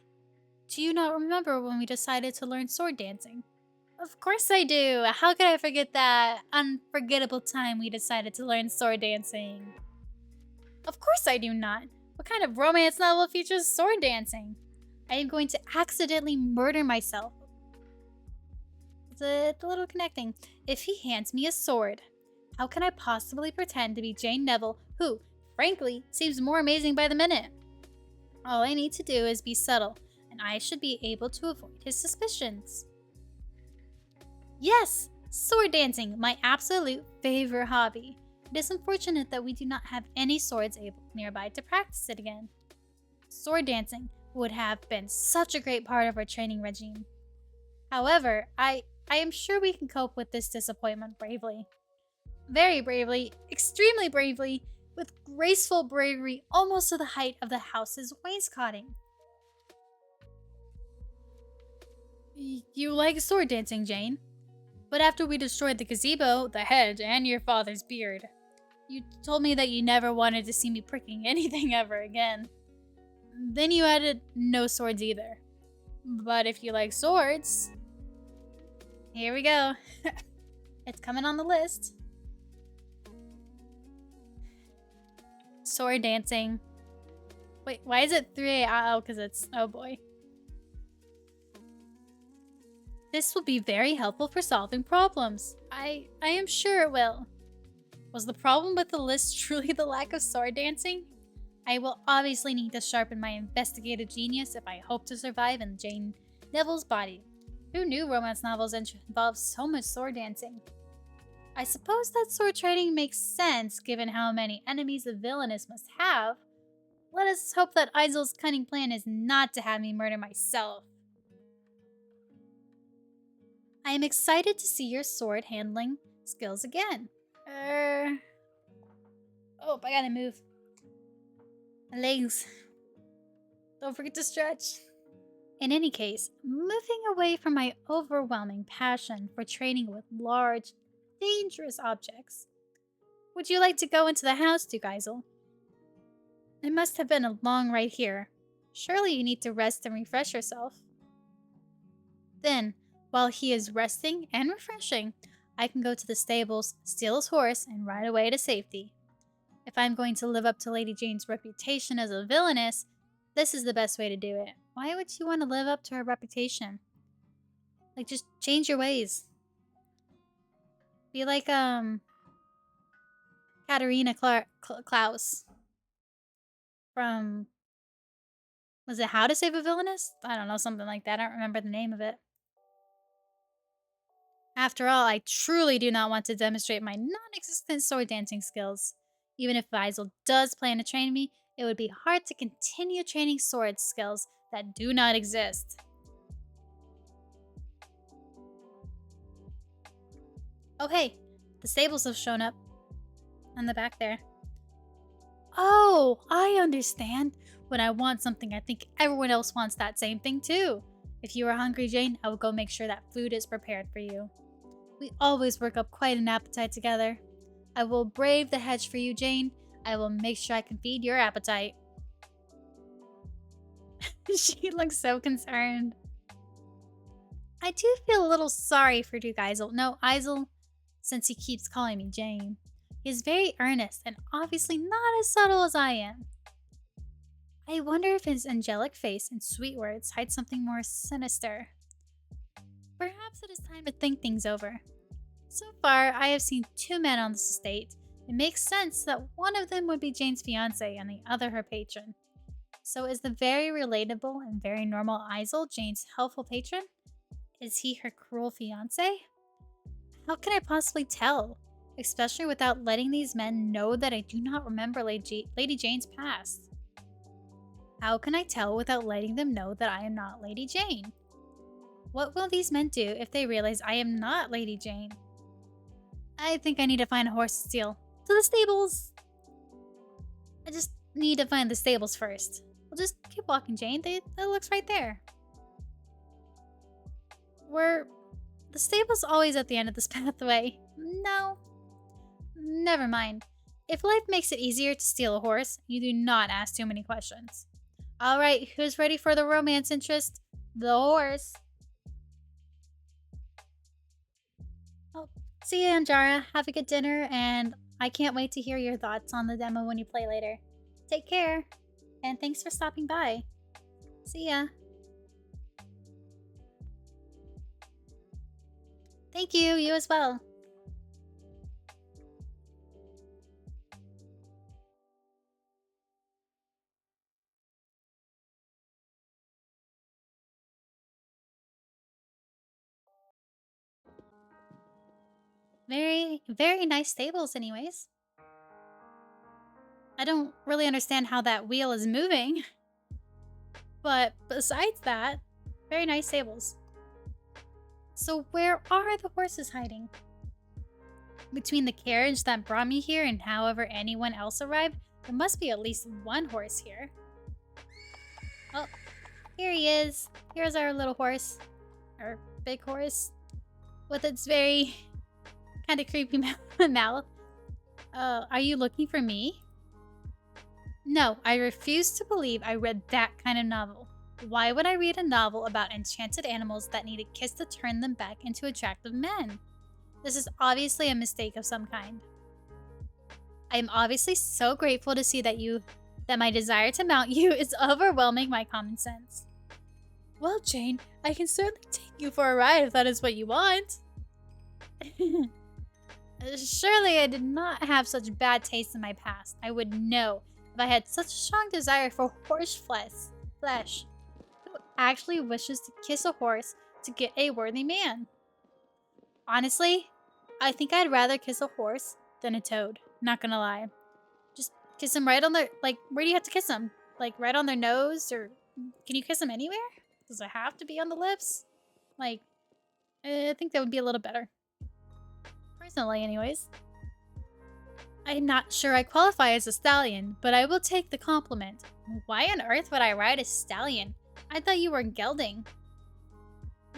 Do you not remember when we decided to learn sword dancing? Of course I do. How could I forget that unforgettable time we decided to learn sword dancing? Of course I do not. What kind of romance novel features sword dancing? I am going to accidentally murder myself. It's a little connecting. If he hands me a sword, how can I possibly pretend to be Jane Neville, who, frankly, seems more amazing by the minute? All I need to do is be subtle, and I should be able to avoid his suspicions. Yes! Sword dancing, my absolute favorite hobby. It is unfortunate that we do not have any swords nearby to practice it again. Sword dancing would have been such a great part of our training regime. However, I am sure we can cope with this disappointment bravely. Very bravely, extremely bravely, with graceful bravery almost to the height of the house's wainscoting. You like sword dancing, Jane? But after we destroyed the gazebo, the hedge, and your father's beard, you told me that you never wanted to see me pricking anything ever again. Then you added no swords either. But if you like swords... Here we go. It's coming on the list. Sword dancing. Wait, why is it 3 a.m.? Oh, because it's... Oh boy. This will be very helpful for solving problems. I am sure it will. Was the problem with the list truly the lack of sword dancing? I will obviously need to sharpen my investigative genius if I hope to survive in Jane Neville's body. Who knew romance novels involved so much sword dancing? I suppose that sword training makes sense given how many enemies the Villainess must have. Let us hope that Isel's cunning plan is not to have me murder myself. I am excited to see your sword handling skills again. Oh, I gotta move. My legs. Don't forget to stretch. In any case, moving away from my overwhelming passion for training with large, dangerous objects. Would you like to go into the house, Duke Isel? It must have been a long ride here. Surely you need to rest and refresh yourself. Then, while he is resting and refreshing, I can go to the stables, steal his horse, and ride away to safety. If I'm going to live up to Lady Jane's reputation as a villainess, this is the best way to do it. Why would you want to live up to her reputation? Like, just change your ways. Be like, Katarina Klaus. From... Was it How to Save a Villainess? I don't know, something like that. I don't remember the name of it. After all, I truly do not want to demonstrate my non-existent sword dancing skills. Even if Faisal does plan to train me, it would be hard to continue training sword skills that do not exist. Oh hey, the stables have shown up. On the back there. Oh, I understand. When I want something, I think everyone else wants that same thing too. If you are hungry, Jane, I will go make sure that food is prepared for you. We always work up quite an appetite together. I will brave the hedge for you, Jane. I will make sure I can feed your appetite. She looks so concerned. I do feel a little sorry for Duke Isel. No, Isel, since he keeps calling me Jane. He is very earnest and obviously not as subtle as I am. I wonder if his angelic face and sweet words hide something more sinister. Perhaps it is time to think things over. So far, I have seen 2 men on this estate. It makes sense that one of them would be Jane's fiancé and the other her patron. So is the very relatable and very normal Isel Jane's helpful patron? Is he her cruel fiancé? How can I possibly tell? Especially without letting these men know that I do not remember Lady Jane's past. How can I tell without letting them know that I am not Lady Jane? What will these men do if they realize I am not Lady Jane? I think I need to find a horse to steal. To the stables! I just need to find the stables first. We'll just keep walking, Jane. That looks right there. Were the stables always at the end of this pathway? No. Never mind. If life makes it easier to steal a horse, you do not ask too many questions. Alright, who's ready for the romance interest? The horse. Oh, see you, Anjara. Have a good dinner, and I can't wait to hear your thoughts on the demo when you play later. Take care, and thanks for stopping by. See ya. Thank you, you as well. Very, very nice stables anyways. I don't really understand how that wheel is moving. But besides that, very nice stables. So where are the horses hiding? Between the carriage that brought me here and however anyone else arrived, there must be at least one horse here. Oh, here he is. Here's our little horse. Our big horse. With its very kind of creepy mouth. Are you looking for me? No, I refuse to believe I read that kind of novel. Why would I read a novel about enchanted animals that need a kiss to turn them back into attractive men? This is obviously a mistake of some kind. I am obviously so grateful to see that my desire to mount you is overwhelming my common sense. Well, Jane, I can certainly take you for a ride if that is what you want. Surely I did not have such bad taste in my past. I would know if I had such a strong desire for horse flesh. Who actually wishes to kiss a horse to get a worthy man? Honestly, I think I'd rather kiss a horse than a toad. Not gonna lie. Just kiss them right on their, like, where do you have to kiss them? Like, right on their nose? Or can you kiss them anywhere? Does it have to be on the lips? Like, I think that would be a little better. Personally, anyways. I'm not sure I qualify as a stallion, but I will take the compliment. Why on earth would I ride a stallion? I thought you were gelding.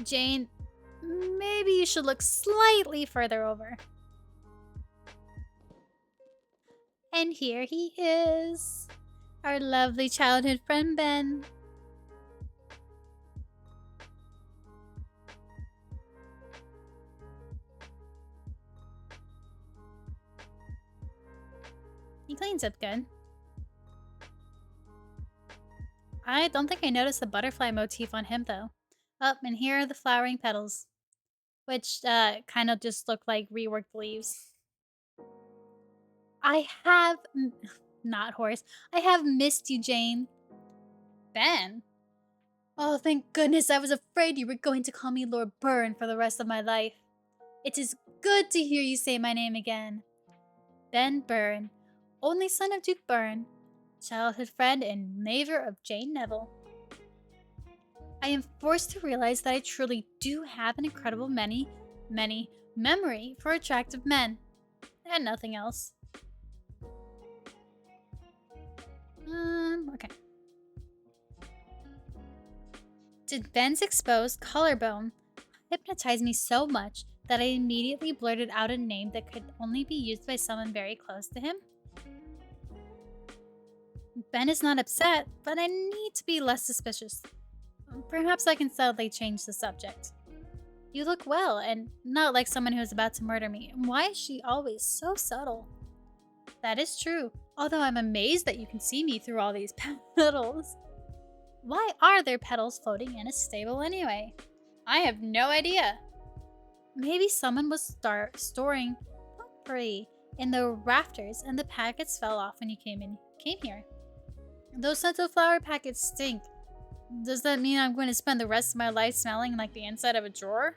Jane, maybe you should look slightly further over. And here he is. Our lovely childhood friend, Ben. He cleans up good. I don't think I noticed the butterfly motif on him, though. Oh, and here are the flowering petals. Which, kind of just look like reworked leaves. I have... Not horse. I have missed you, Jane. Ben? Oh, thank goodness. I was afraid you were going to call me Lord Byrne for the rest of my life. It is good to hear you say my name again. Ben Byrne, only son of Duke Byrne, childhood friend and neighbor of Jane Neville. I am forced to realize that I truly do have an incredible many memory for attractive men. And nothing else. Okay. Did Ben's exposed collarbone hypnotize me so much that I immediately blurted out a name that could only be used by someone very close to him? Ben is not upset, but I need to be less suspicious. Perhaps I can subtly change the subject. You look well, and not like someone who is about to murder me. Why is she always so subtle? That is true, although I'm amazed that you can see me through all these petals. Why are there petals floating in a stable anyway? I have no idea. Maybe someone was storing potpourri in the rafters and the packets fell off when you came here. Those scents of flower packets stink. Does that mean I'm going to spend the rest of my life smelling like the inside of a drawer?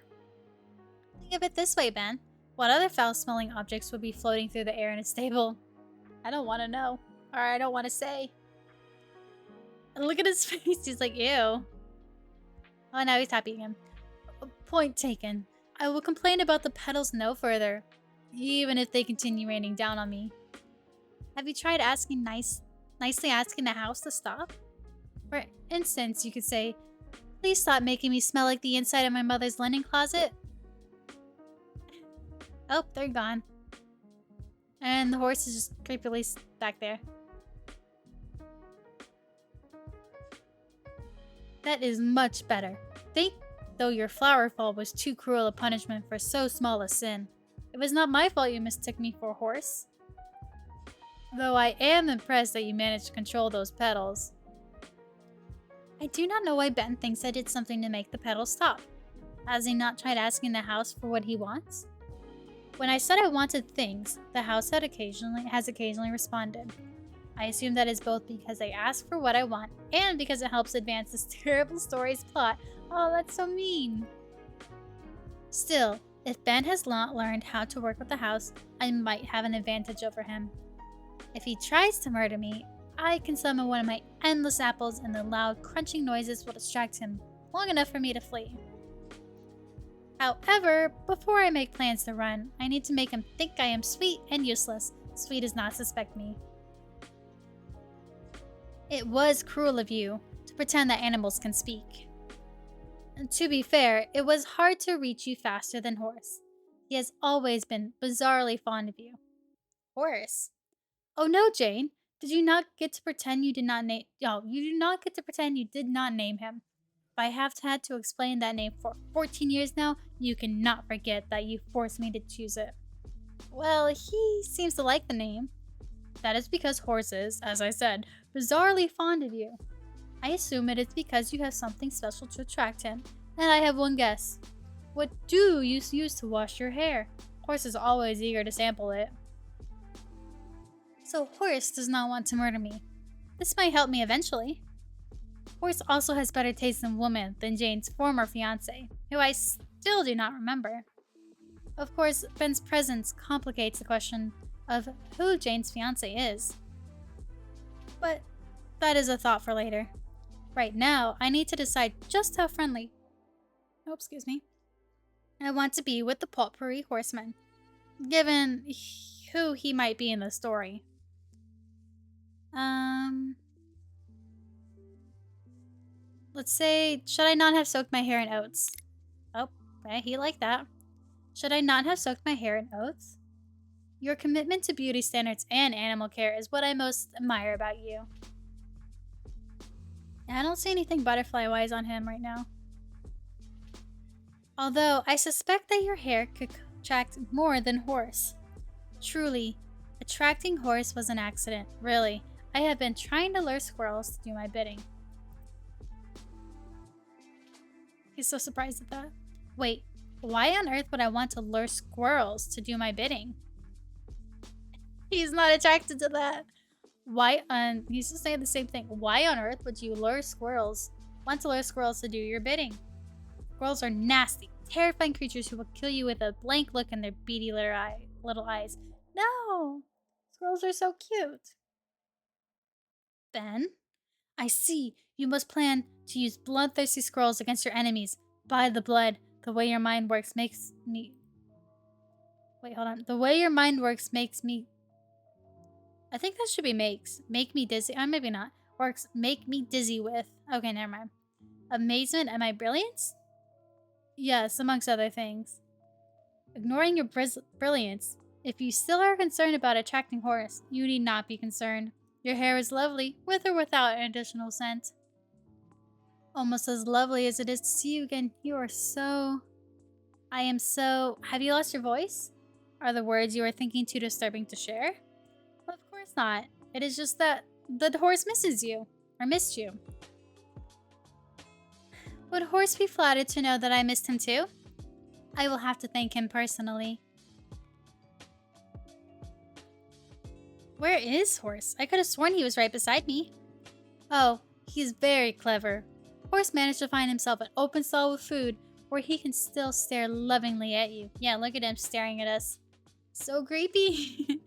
Think of it this way, Ben. What other foul-smelling objects would be floating through the air in a stable? I don't want to know. Or I don't want to say. And look at his face. He's like, ew. Oh, now he's tapping him. Point taken. I will complain about the petals no further, even if they continue raining down on me. Have you tried nicely asking the house to stop? For instance, you could say, please stop making me smell like the inside of my mother's linen closet. Oh, they're gone. And the horse is just creepily back there. That is much better. Think though your flower fall was too cruel a punishment for so small a sin. It was not my fault you mistook me for a horse. Though I am impressed that you managed to control those petals. I do not know why Ben thinks I did something to make the petals stop. Has he not tried asking the house for what he wants? When I said I wanted things, the house has occasionally responded. I assume that is both because I ask for what I want and because it helps advance this terrible story's plot. Oh, that's so mean. Still, if Ben has not learned how to work with the house, I might have an advantage over him. If he tries to murder me, I can summon one of my endless apples and the loud crunching noises will distract him long enough for me to flee. However, before I make plans to run, I need to make him think I am sweet and useless, so he does not suspect me. It was cruel of you to pretend that animals can speak. And to be fair, it was hard to reach you faster than Horse. He has always been bizarrely fond of you. Horse? Oh no, Jane. Did you not get to pretend you did not name? Oh, you do not get to pretend you did not name him. If I have had to explain that name for 14 years now, you cannot forget that you forced me to choose it. Well, he seems to like the name. That is because Horse is, as I said, bizarrely fond of you. I assume it is because you have something special to attract him, and I have one guess. What do you use to wash your hair? Horse is always eager to sample it. So Horse does not want to murder me. This might help me eventually. Horse also has better taste in women than Jane's former fiancé, who I still do not remember. Of course, Ben's presence complicates the question of who Jane's fiancé is. But that is a thought for later. Right now, I need to decide just how friendly I want to be with the Picrew horseman, given who he might be in the story. Let's say, should I not have soaked my hair in oats? Oh, okay, he liked that. Should I not have soaked my hair in oats? Your commitment to beauty standards and animal care is what I most admire about you. I don't see anything butterfly-wise on him right now. Although, I suspect that your hair could attract more than Horse. Truly, attracting Horse was an accident. Really, I have been trying to lure squirrels to do my bidding. He's so surprised at that. Wait, why on earth would I want to lure squirrels to do my bidding? He's not attracted to that. He's just saying the same thing. Why on earth would you want to lure squirrels to do your bidding? Squirrels are nasty, terrifying creatures who will kill you with a blank look in their beady little eyes. No! Squirrels are so cute. Ben? I see. You must plan to use bloodthirsty squirrels against your enemies. By the blood, the way your mind works makes me... Wait, hold on. The way your mind works makes me... I think that should be makes. Make me dizzy. Maybe not. Works make me dizzy with. Okay, never mind. Amazement at my brilliance? Yes, amongst other things. Ignoring your brilliance, if you still are concerned about attracting Horse, you need not be concerned. Your hair is lovely, with or without an additional scent. Almost as lovely as it is to see you again. You are so... I am so... Have you lost your voice? Are the words you are thinking too disturbing to share? Of course not. It is just that the Horse misses you. Or missed you. Would Horse be flattered to know that I missed him too? I will have to thank him personally. Where is Horse? I could have sworn he was right beside me. Oh, he's very clever. Horse managed to find himself an open stall with food where he can still stare lovingly at you. Yeah, look at him staring at us. So creepy.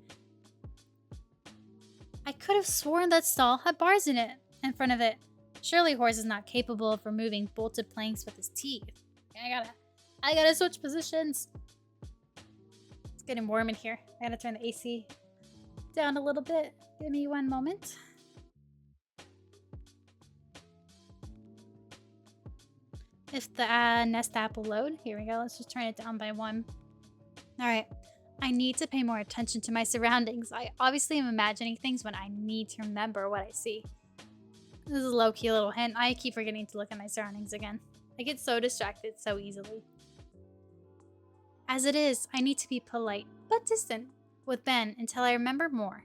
I could have sworn that stall had bars in front of it. Surely Horse is not capable of removing bolted planks with his teeth. I gotta switch positions. It's getting warm in here. I gotta turn the AC down a little bit. Give me one moment. If the Nest app will load. Here we go. Let's just turn it down by 1. Alright. I need to pay more attention to my surroundings. I obviously am imagining things when I need to remember what I see. This is a low-key little hint. I keep forgetting to look at my surroundings again. I get so distracted so easily. As it is, I need to be polite, but distant, with Ben until I remember more.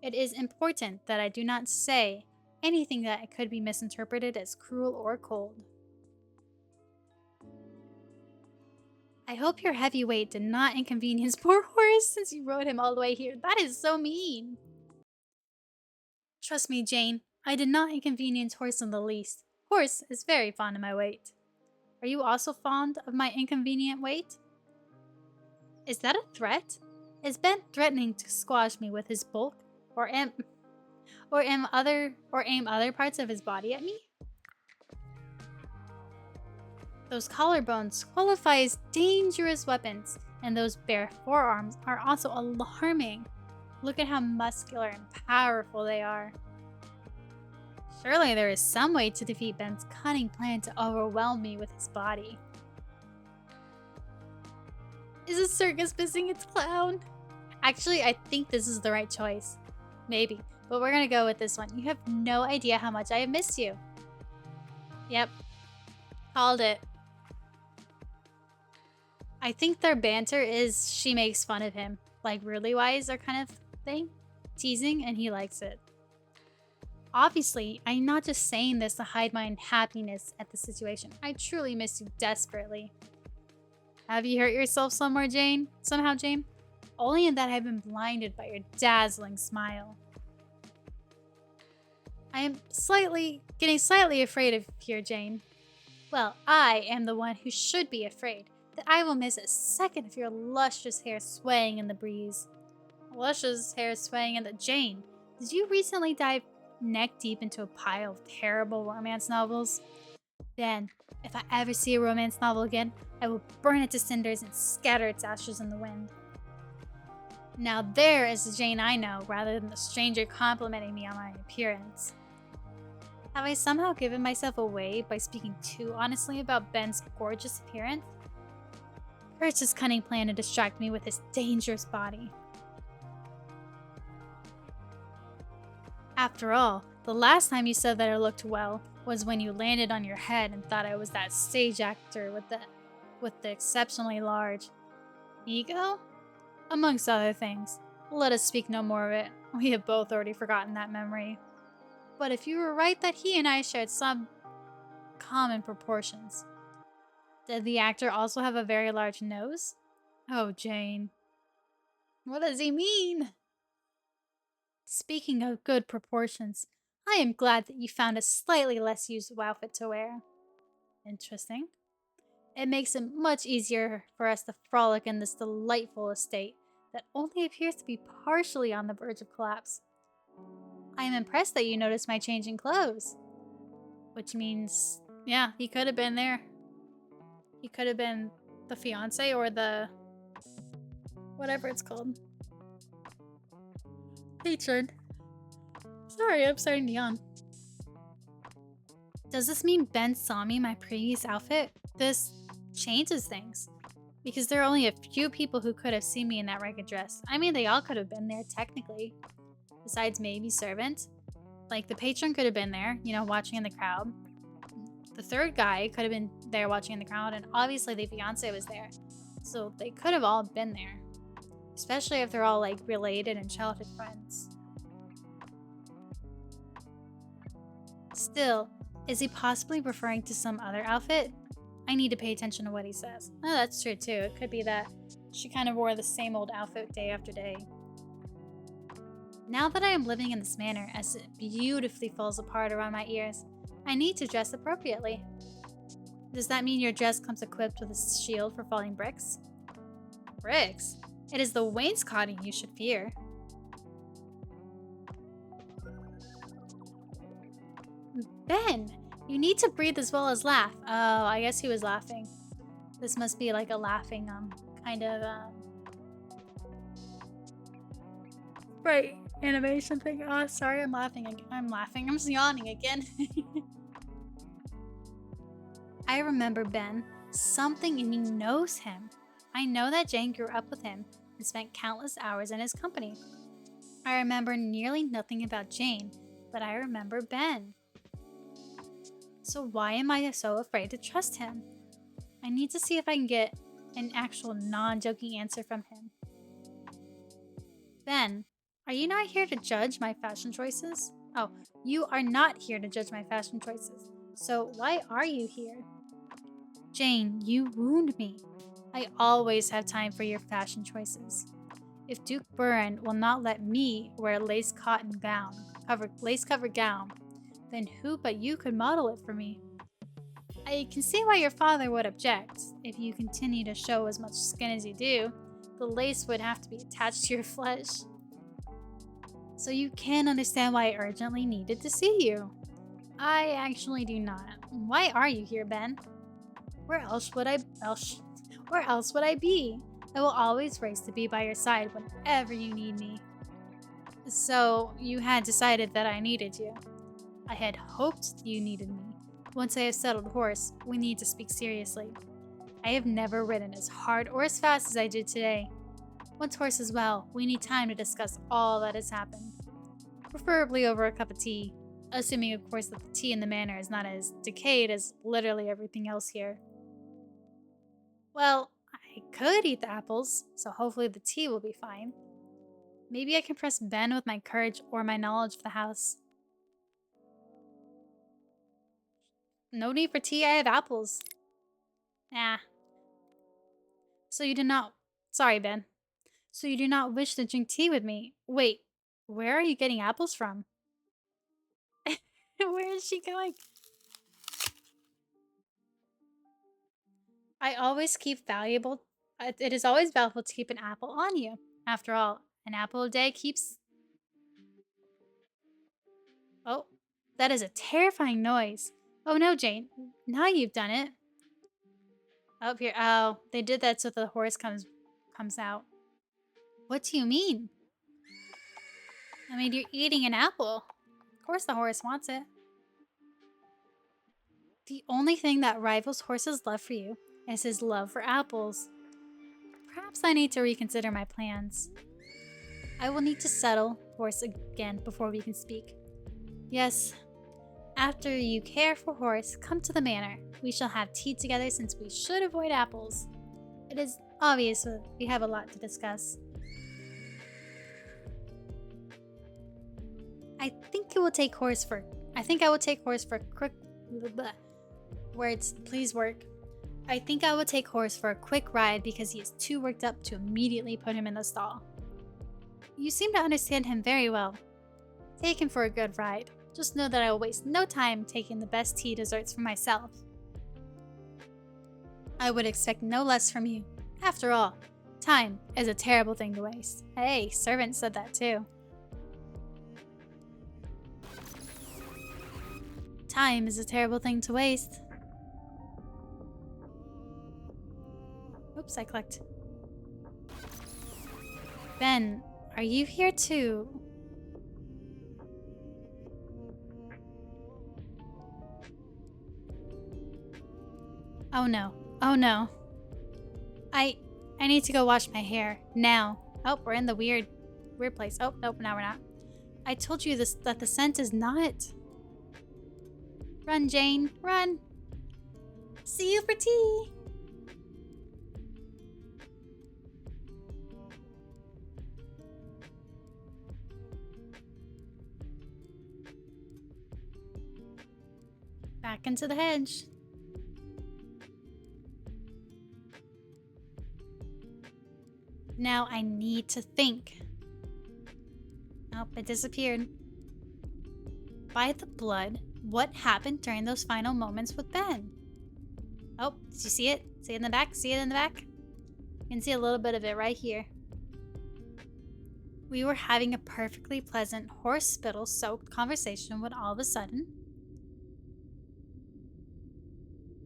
It is important that I do not say anything that could be misinterpreted as cruel or cold. I hope your heavyweight did not inconvenience poor Horace since you rode him all the way here. That is so mean. Trust me, Jane. I did not inconvenience Horse in the least. Horse is very fond of my weight. Are you also fond of my inconvenient weight? Is that a threat? Is Ben threatening to squash me with his bulk, or aim other parts of his body at me? Those collarbones qualify as dangerous weapons, and those bare forearms are also alarming. Look at how muscular and powerful they are. Surely there is some way to defeat Ben's cunning plan to overwhelm me with his body. Is a circus missing its clown? Actually, I think this is the right choice. Maybe, but we're gonna go with this one. You have no idea how much I have missed you. Yep. Called it. I think their banter is she makes fun of him. Like really wise or kind of thing. Teasing, and he likes it. Obviously, I'm not just saying this to hide my unhappiness at the situation. I truly miss you desperately. Have you hurt yourself somehow, Jane? Only in that I've been blinded by your dazzling smile. I am getting slightly afraid of here, Jane. Well, I am the one who should be afraid that I will miss a second of your luscious hair swaying in the breeze. Luscious hair swaying in the... Jane, did you recently dive neck deep into a pile of terrible romance novels? Then, if I ever see a romance novel again, I will burn it to cinders and scatter its ashes in the wind. Now there is the Jane I know, rather than the stranger complimenting me on my appearance. Have I somehow given myself away by speaking too honestly about Ben's gorgeous appearance? Kurtz's cunning plan to distract me with his dangerous body. After all, the last time you said that I looked well was when you landed on your head and thought I was that stage actor with the exceptionally large ego? Amongst other things. Let us speak no more of it. We have both already forgotten that memory. But if you were right that he and I shared some common proportions, did the actor also have a very large nose? Oh, Jane. What does he mean? Speaking of good proportions, I am glad that you found a slightly less usable outfit to wear. Interesting. It makes it much easier for us to frolic in this delightful estate that only appears to be partially on the verge of collapse. I am impressed that you noticed my change in clothes. Which means, yeah, he could have been there. He could have been the fiance or the... whatever it's called. Patron. Sorry, I'm starting to yawn. Does this mean Ben saw me in my previous outfit? This changes things. Because there are only a few people who could have seen me in that ragged dress. I mean, they all could have been there, technically. Besides maybe servant. Like, the patron could have been there, you know, watching in the crowd. The third guy could have been there watching in the crowd, and obviously the fiance was there. So they could have all been there. Especially if they're all, like, related and childhood friends. Still, is he possibly referring to some other outfit? I need to pay attention to what he says. Oh, that's true too. It could be that she kind of wore the same old outfit day after day. Now that I am living in this manor, as it beautifully falls apart around my ears, I need to dress appropriately. Does that mean your dress comes equipped with a shield for falling bricks? Bricks? It is the wainscoting you should fear. Ben, you need to breathe as well as laugh. Oh, I guess he was laughing. This must be like a laughing, kind of, right, animation thing. Oh, sorry, I'm laughing. I'm just yawning again. I remember Ben. Something in me knows him. I know that Jane grew up with him and spent countless hours in his company. I remember nearly nothing about Jane, but I remember Ben. So why am I so afraid to trust him? I need to see if I can get an actual non-joking answer from him. Ben, are you not here to judge my fashion choices? Oh, you are not here to judge my fashion choices. So why are you here? Jane, you wound me. I always have time for your fashion choices. If Duke Buren will not let me wear a lace-covered gown, then who but you could model it for me? I can see why your father would object. If you continue to show as much skin as you do, the lace would have to be attached to your flesh. So you can understand why I urgently needed to see you. I actually do not. Why are you here, Ben? Where else would I be? I will always race to be by your side whenever you need me. So, you had decided that I needed you. I had hoped you needed me. Once I have settled horse, we need to speak seriously. I have never ridden as hard or as fast as I did today. Once horse is well, we need time to discuss all that has happened. Preferably over a cup of tea, assuming of course that the tea in the manor is not as decayed as literally everything else here. Well, I could eat the apples, so hopefully the tea will be fine. Maybe I can press Ben with my courage or my knowledge of the house. No need for tea, I have apples. Nah. Sorry, Ben. So you do not wish to drink tea with me? Wait, where are you getting apples from? Where is she going? It is always valuable to keep an apple on you. After all, an apple a day keeps... Oh, that is a terrifying noise. Oh no, Jane. Now you've done it. Up here. Oh, they did that so the horse comes out. What do you mean? I mean, you're eating an apple. Of course the horse wants it. The only thing that rivals Horse's love for you is his love for apples. Perhaps I need to reconsider my plans. I will need to settle Horse again before we can speak. Yes, after you care for Horse, come to the manor. We shall have tea together since we should avoid apples. It is obvious that we have a lot to discuss. I think I will take Horse for words, please work. I think I will take Horse for a quick ride because he is too worked up to immediately put him in the stall. You seem to understand him very well. Take him for a good ride. Just know that I will waste no time taking the best tea desserts for myself. I would expect no less from you. After all, time is a terrible thing to waste. Hey, servant said that too. Time is a terrible thing to waste. Oops, I clicked. Ben, are you here too? Oh no. Oh no. I need to go wash my hair. Now. Oh, we're in the weird place. Oh, nope, now we're not. I told you that the scent is not. Run, Jane, run. See you for tea. Back into the hedge. Now I need to think. Oh, it disappeared. By the blood, What happened during those final moments with Ben? Oh, did you see it? See it in the back? See it in the back? You can see a little bit of it right here. We were having a perfectly pleasant horse spittle-soaked conversation when all of a sudden,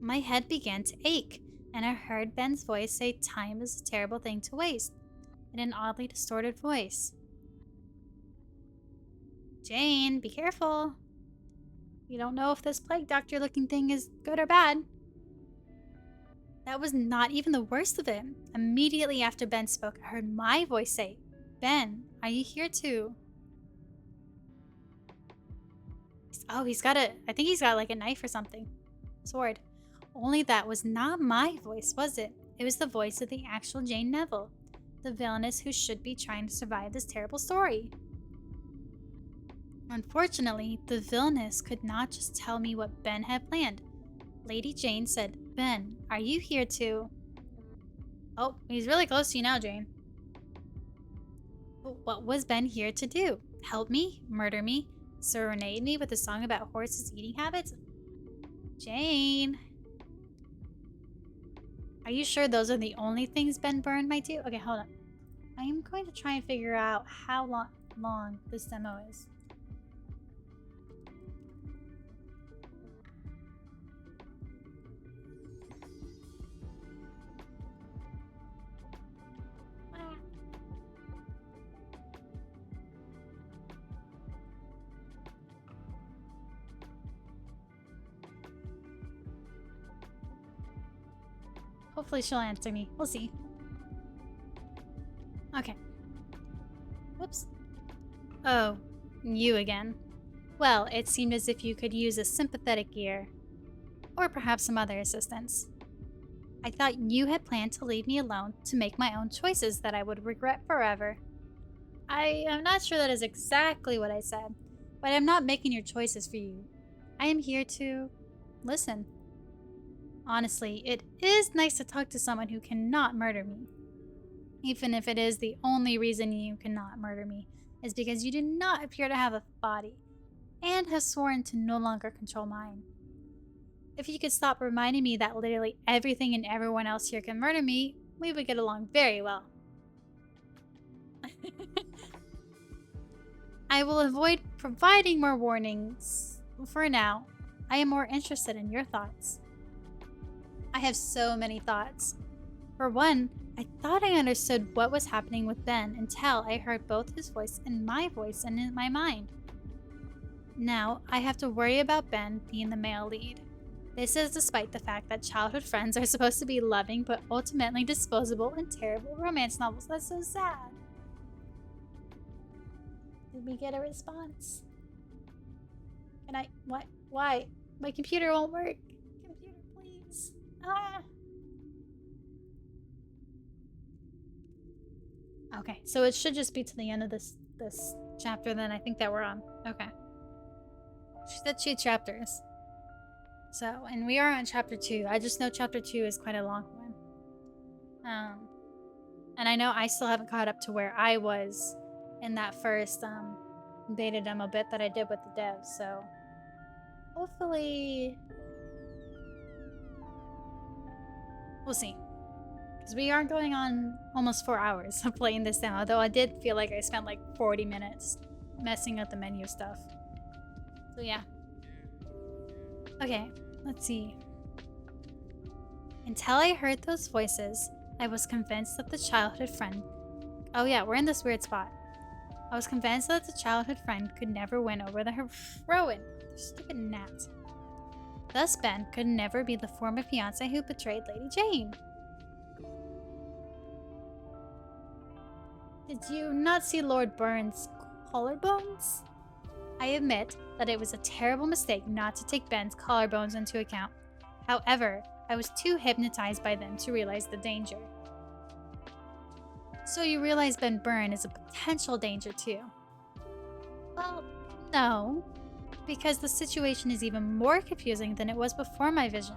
my head began to ache, and I heard Ben's voice say time is a terrible thing to waste, in an oddly distorted voice. Jane, be careful. You don't know if this plague doctor looking thing is good or bad. That was not even the worst of it. Immediately after Ben spoke, I heard my voice say, Ben, are you here too? Oh, I think he's got like a knife or something. Sword. Only that was not my voice, was it? It was the voice of the actual Jane Neville, the villainess who should be trying to survive this terrible story. Unfortunately, the villainess could not just tell me what Ben had planned. Lady Jane said, Ben, are you here too? Oh, he's really close to you now, Jane. But what was Ben here to do? Help me? Murder me? Serenade me with a song about horses' eating habits? Jane. Are you sure those are the only things Ben Byrne might do? Okay, hold on. I am going to try and figure out how long this demo is. Hopefully she'll answer me. We'll see. Okay. Whoops. Oh, you again. Well, it seemed as if you could use a sympathetic ear. Or perhaps some other assistance. I thought you had planned to leave me alone to make my own choices that I would regret forever. I am not sure that is exactly what I said, but I'm not making your choices for you. I am here to listen. Honestly, it is nice to talk to someone who cannot murder me. Even if it is the only reason you cannot murder me, is because you do not appear to have a body, and have sworn to no longer control mine. If you could stop reminding me that literally everything and everyone else here can murder me, we would get along very well. I will avoid providing more warnings. For now, I am more interested in your thoughts. I have so many thoughts. For one, I thought I understood what was happening with Ben until I heard both his voice and my voice in my mind. Now, I have to worry about Ben being the male lead. This is despite the fact that childhood friends are supposed to be loving but ultimately disposable and terrible romance novels. That's so sad. Did we get a response? Can I? What? Why? My computer won't work. Computer, please. Ah. Okay, so it should just be to the end of this chapter then. I think that we're on. Okay. She said 2 chapters. So, and we are on chapter 2. I just know chapter 2 is quite a long one. And I know I still haven't caught up to where I was in that first beta demo bit that I did with the devs. So, hopefully, we'll see. Because we are going on almost 4 hours of playing this demo, though I did feel like I spent like 40 minutes messing up the menu stuff. So yeah. Okay, let's see. Until I heard those voices, I was convinced that the childhood friend... Oh yeah, we're in this weird spot. I was convinced that the childhood friend could never win over the heroine. Stupid gnat. Thus Ben could never be the former fiancé who betrayed Lady Jane. Did you not see Lord Byrne's collarbones? I admit that it was a terrible mistake not to take Ben's collarbones into account. However, I was too hypnotized by them to realize the danger. So you realize Ben Byrne is a potential danger too? Well, no, because the situation is even more confusing than it was before my vision.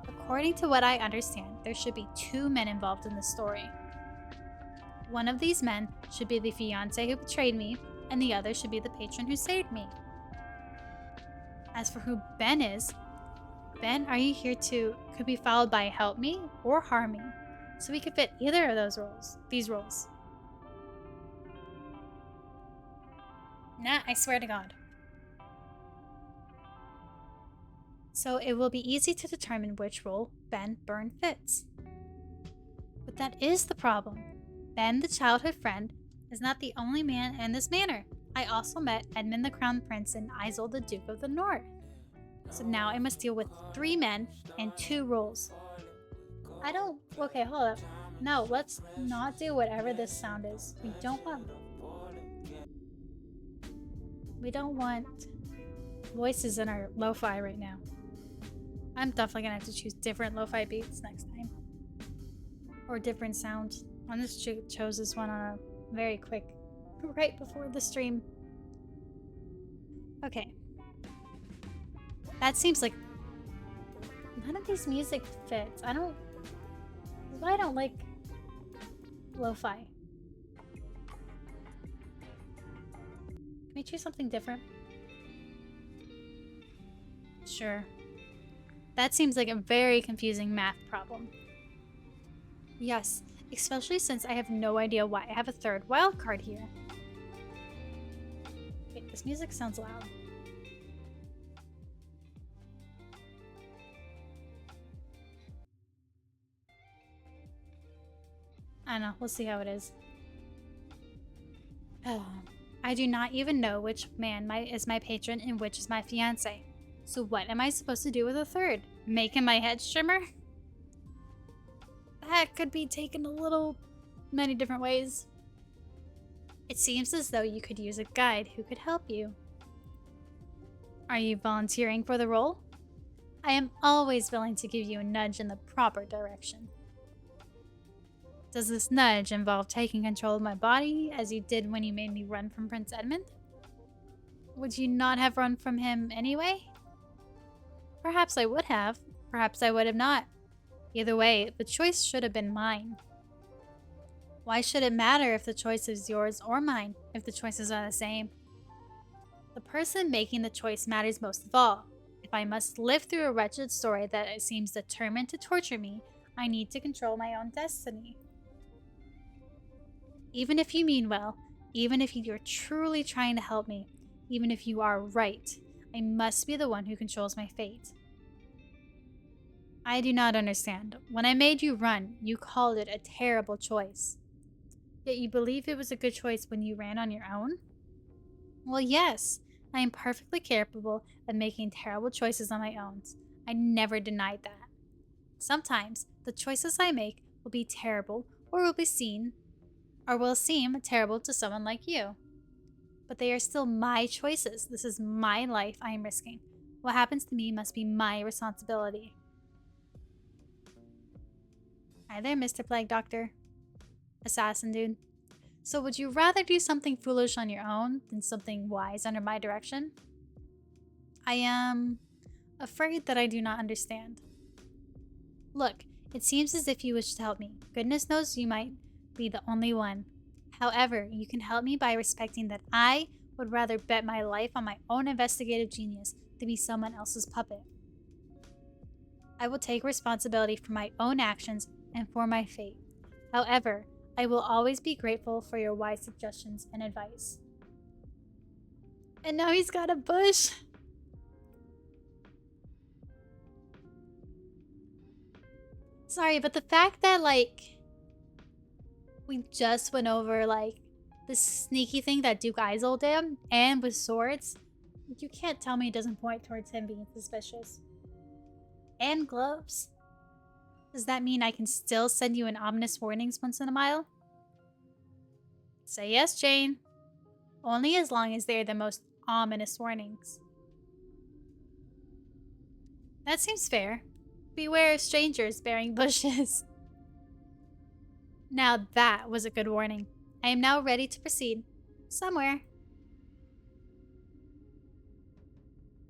According to what I understand, there should be 2 men involved in this story. One of these men should be the fiancé who betrayed me, and the other should be the patron who saved me. As for who Ben is, Ben, are you here to could be followed by help me or harm me, so we could fit either of these roles. Nah, I swear to God. So it will be easy to determine which role Ben Byrne fits. But that is the problem. Ben, the childhood friend, is not the only man in this manor. I also met Edmund the Crown Prince and Isol the Duke of the North. So now I must deal with 3 men and 2 roles. Okay, hold up. No, let's not do whatever this sound is. We don't want voices in our lo-fi right now. I'm definitely gonna have to choose different lo-fi beats next time. Or different sounds. I just chose this one on a very quick, right before the stream. Okay. That seems like none of these music fits. I don't like lo-fi. Can we choose something different? Sure. That seems like a very confusing math problem. Yes, especially since I have no idea why I have a 3rd wildcard here. Wait, this music sounds loud. I don't know, we'll see how it is. I do not even know which man is my patron and which is my fiance. So what am I supposed to do with a 3rd? Make him my head strimmer? That could be taken many different ways. It seems as though you could use a guide who could help you. Are you volunteering for the role? I am always willing to give you a nudge in the proper direction. Does this nudge involve taking control of my body, as you did when you made me run from Prince Edmund? Would you not have run from him anyway? Perhaps I would have. Perhaps I would have not. Either way, the choice should have been mine. Why should it matter if the choice is yours or mine, if the choices are the same? The person making the choice matters most of all. If I must live through a wretched story that seems determined to torture me, I need to control my own destiny. Even if you mean well, even if you're truly trying to help me, even if you are right, I must be the one who controls my fate. I do not understand. When I made you run, you called it a terrible choice. Yet you believe it was a good choice when you ran on your own? Well, yes, I am perfectly capable of making terrible choices on my own. I never denied that. Sometimes the choices I make will be terrible or will seem terrible to someone like you. But they are still my choices. This is my life I am risking. What happens to me must be my responsibility. Hi there, Mr. Plague Doctor. Assassin dude. So would you rather do something foolish on your own than something wise under my direction? I am afraid that I do not understand. Look, it seems as if you wish to help me. Goodness knows you might be the only one. However, you can help me by respecting that I would rather bet my life on my own investigative genius than be someone else's puppet. I will take responsibility for my own actions and for my fate. However, I will always be grateful for your wise suggestions and advice. And now he's got a bush. Sorry, but the fact that, we just went over, this sneaky thing that Duke Isol did, and with swords, you can't tell me it doesn't point towards him being suspicious. And gloves? Does that mean I can still send you an ominous warnings once in a while? Say yes, Jane. Only as long as they're the most ominous warnings. That seems fair. Beware of strangers bearing bushes. Now that was a good warning. I am now ready to proceed. Somewhere.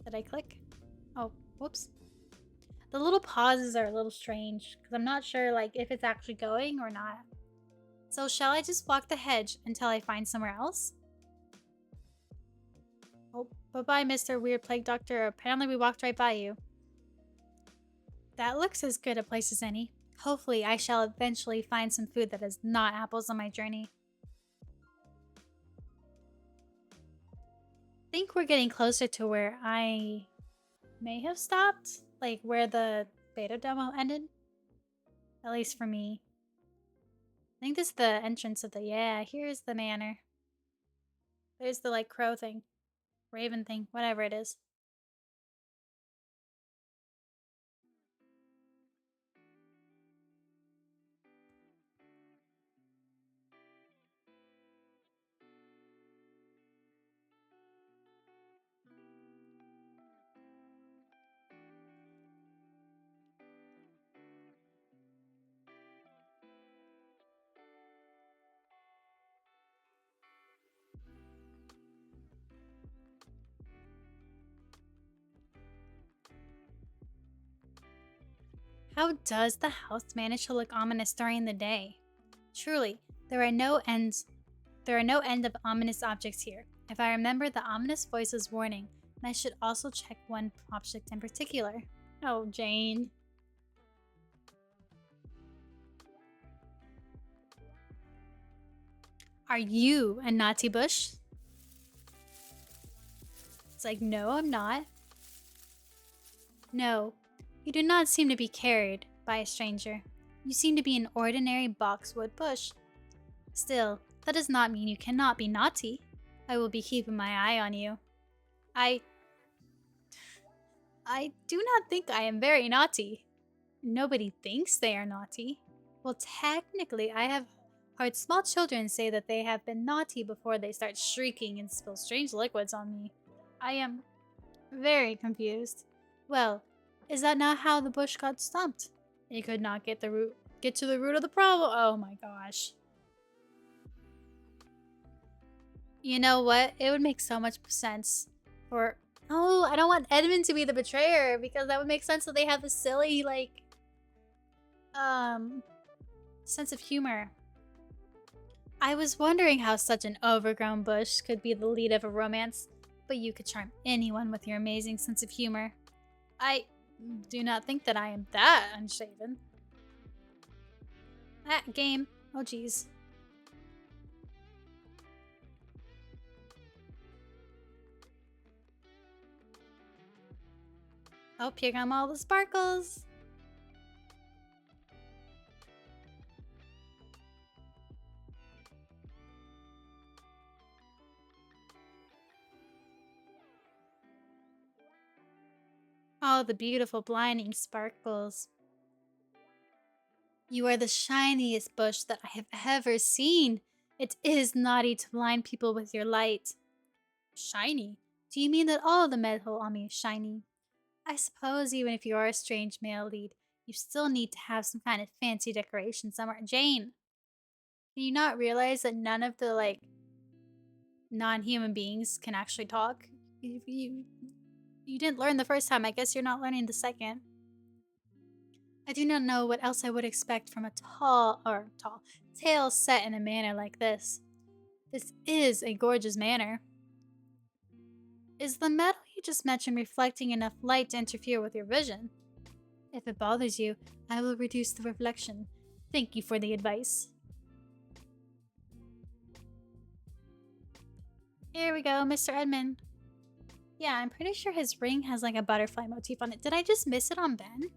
Did I click? Oh, whoops. The little pauses are a little strange, because I'm not sure if it's actually going or not. So shall I just walk the hedge until I find somewhere else? Oh, Bye-bye, Mr. Weird Plague Doctor. Apparently we walked right by you. That looks as good a place as any. Hopefully I shall eventually find some food that is not apples on my journey. I think we're getting closer to where I may have stopped. Like where the beta demo ended. At least for me. I think this is the entrance of the... Yeah, here's the manor. There's the, like, crow thing. Raven thing. Whatever it is. How does the house manage to look ominous during the day? Truly, there are no end of ominous objects here. If I remember the ominous voice's warning, then I should also check one object in particular. Oh, Jane. Are you a naughty bush? It's like, no, I'm not. No, you do not seem to be carried by a stranger. You seem to be an ordinary boxwood bush. Still, that does not mean you cannot be naughty. I will be keeping my eye on you. I do not think I am very naughty. Nobody thinks they are naughty. Well, technically, I have heard small children say that they have been naughty before they start shrieking and spill strange liquids on me. I am very confused. Well, is that not how the bush got stumped? It could not get to the root of the problem. Oh my gosh. You know what? It would make so much sense for... Oh, I don't want Edmund to be the betrayer because that would make sense that they have this silly, like, sense of humor. I was wondering how such an overgrown bush could be the lead of a romance, but you could charm anyone with your amazing sense of humor. I do not think that I am that unshaven. Ah, game. Oh, jeez. Oh, here come all the sparkles. Oh, the beautiful blinding sparkles. You are the shiniest bush that I have ever seen. It is naughty to blind people with your light. Shiny? Do you mean that all the metal on me is shiny? I suppose even if you are a strange male lead, you still need to have some kind of fancy decoration somewhere. Jane, can you not realize that none of the, like, non-human beings can actually talk? You didn't learn the first time. I guess you're not learning the second. I do not know what else I would expect from a tall tail set in a manner like this. This is a gorgeous manner. Is the metal you just mentioned reflecting enough light to interfere with your vision? If it bothers you, I will reduce the reflection. Thank you for the advice. Here we go, Mr. Edmund. Yeah, I'm pretty sure his ring has like a butterfly motif on it. Did I just miss it on Ben?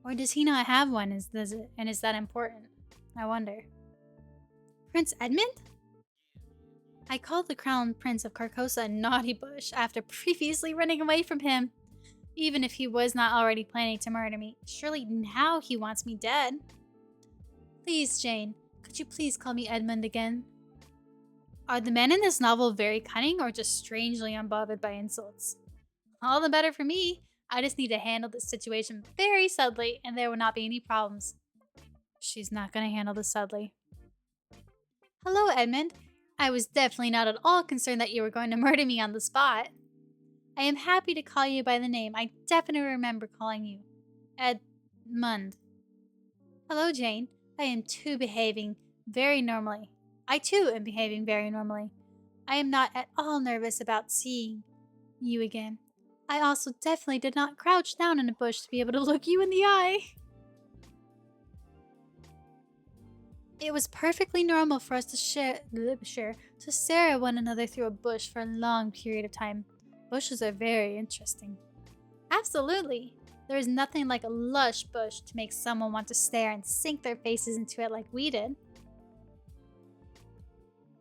Or does he not have one? Is that important? I wonder. Prince Edmund? I called the Crown Prince of Carcosa a naughty bush after previously running away from him. Even if he was not already planning to murder me, surely now he wants me dead. Please, Jane, could you please call me Edmund again? Are the men in this novel very cunning or just strangely unbothered by insults? All the better for me. I just need to handle this situation very subtly and there will not be any problems. She's not going to handle this subtly. Hello, Edmund. I was definitely not at all concerned that you were going to murder me on the spot. I am happy to call you by the name I definitely remember calling you. Edmund. Hello, Jane. I am too behaving very normally. I too am behaving very normally. I am not at all nervous about seeing You again. I also definitely did not crouch down in a bush to be able to look you in the eye. It was perfectly normal for us to stare at one another through a bush for a long period of time. Bushes are very interesting. Absolutely. There is nothing like a lush bush to make someone want to stare and sink their faces into it like we did.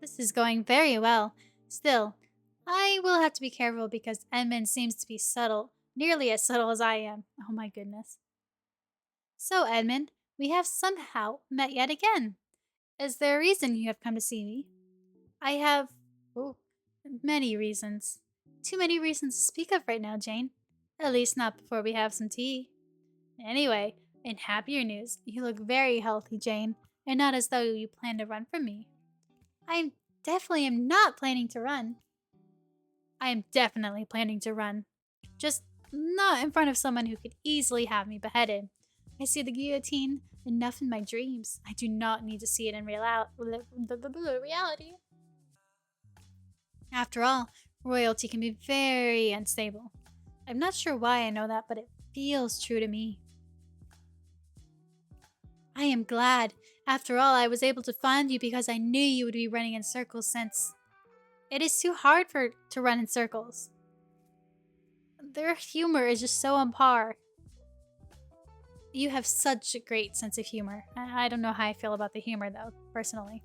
This is going very well. Still, I will have to be careful because Edmund seems to be subtle, nearly as subtle as I am. Oh my goodness. So, Edmund, we have somehow met yet again. Is there a reason you have come to see me? I have oh, many reasons. Too many reasons to speak of right now, Jane. At least not before we have some tea. Anyway, in happier news, you look very healthy, Jane, and not as though you plan to run from me. I definitely am not planning to run. I am definitely planning to run. Just not in front of someone who could easily have me beheaded. I see the guillotine enough in my dreams. I do not need to see it in reality. After all, royalty can be very unstable. I'm not sure why I know that, but it feels true to me. I am glad. After all, I was able to find you because I knew you would be running in circles since it is too hard to run in circles. Their humor is just so on par. You have such a great sense of humor. I don't know how I feel about the humor, though, personally.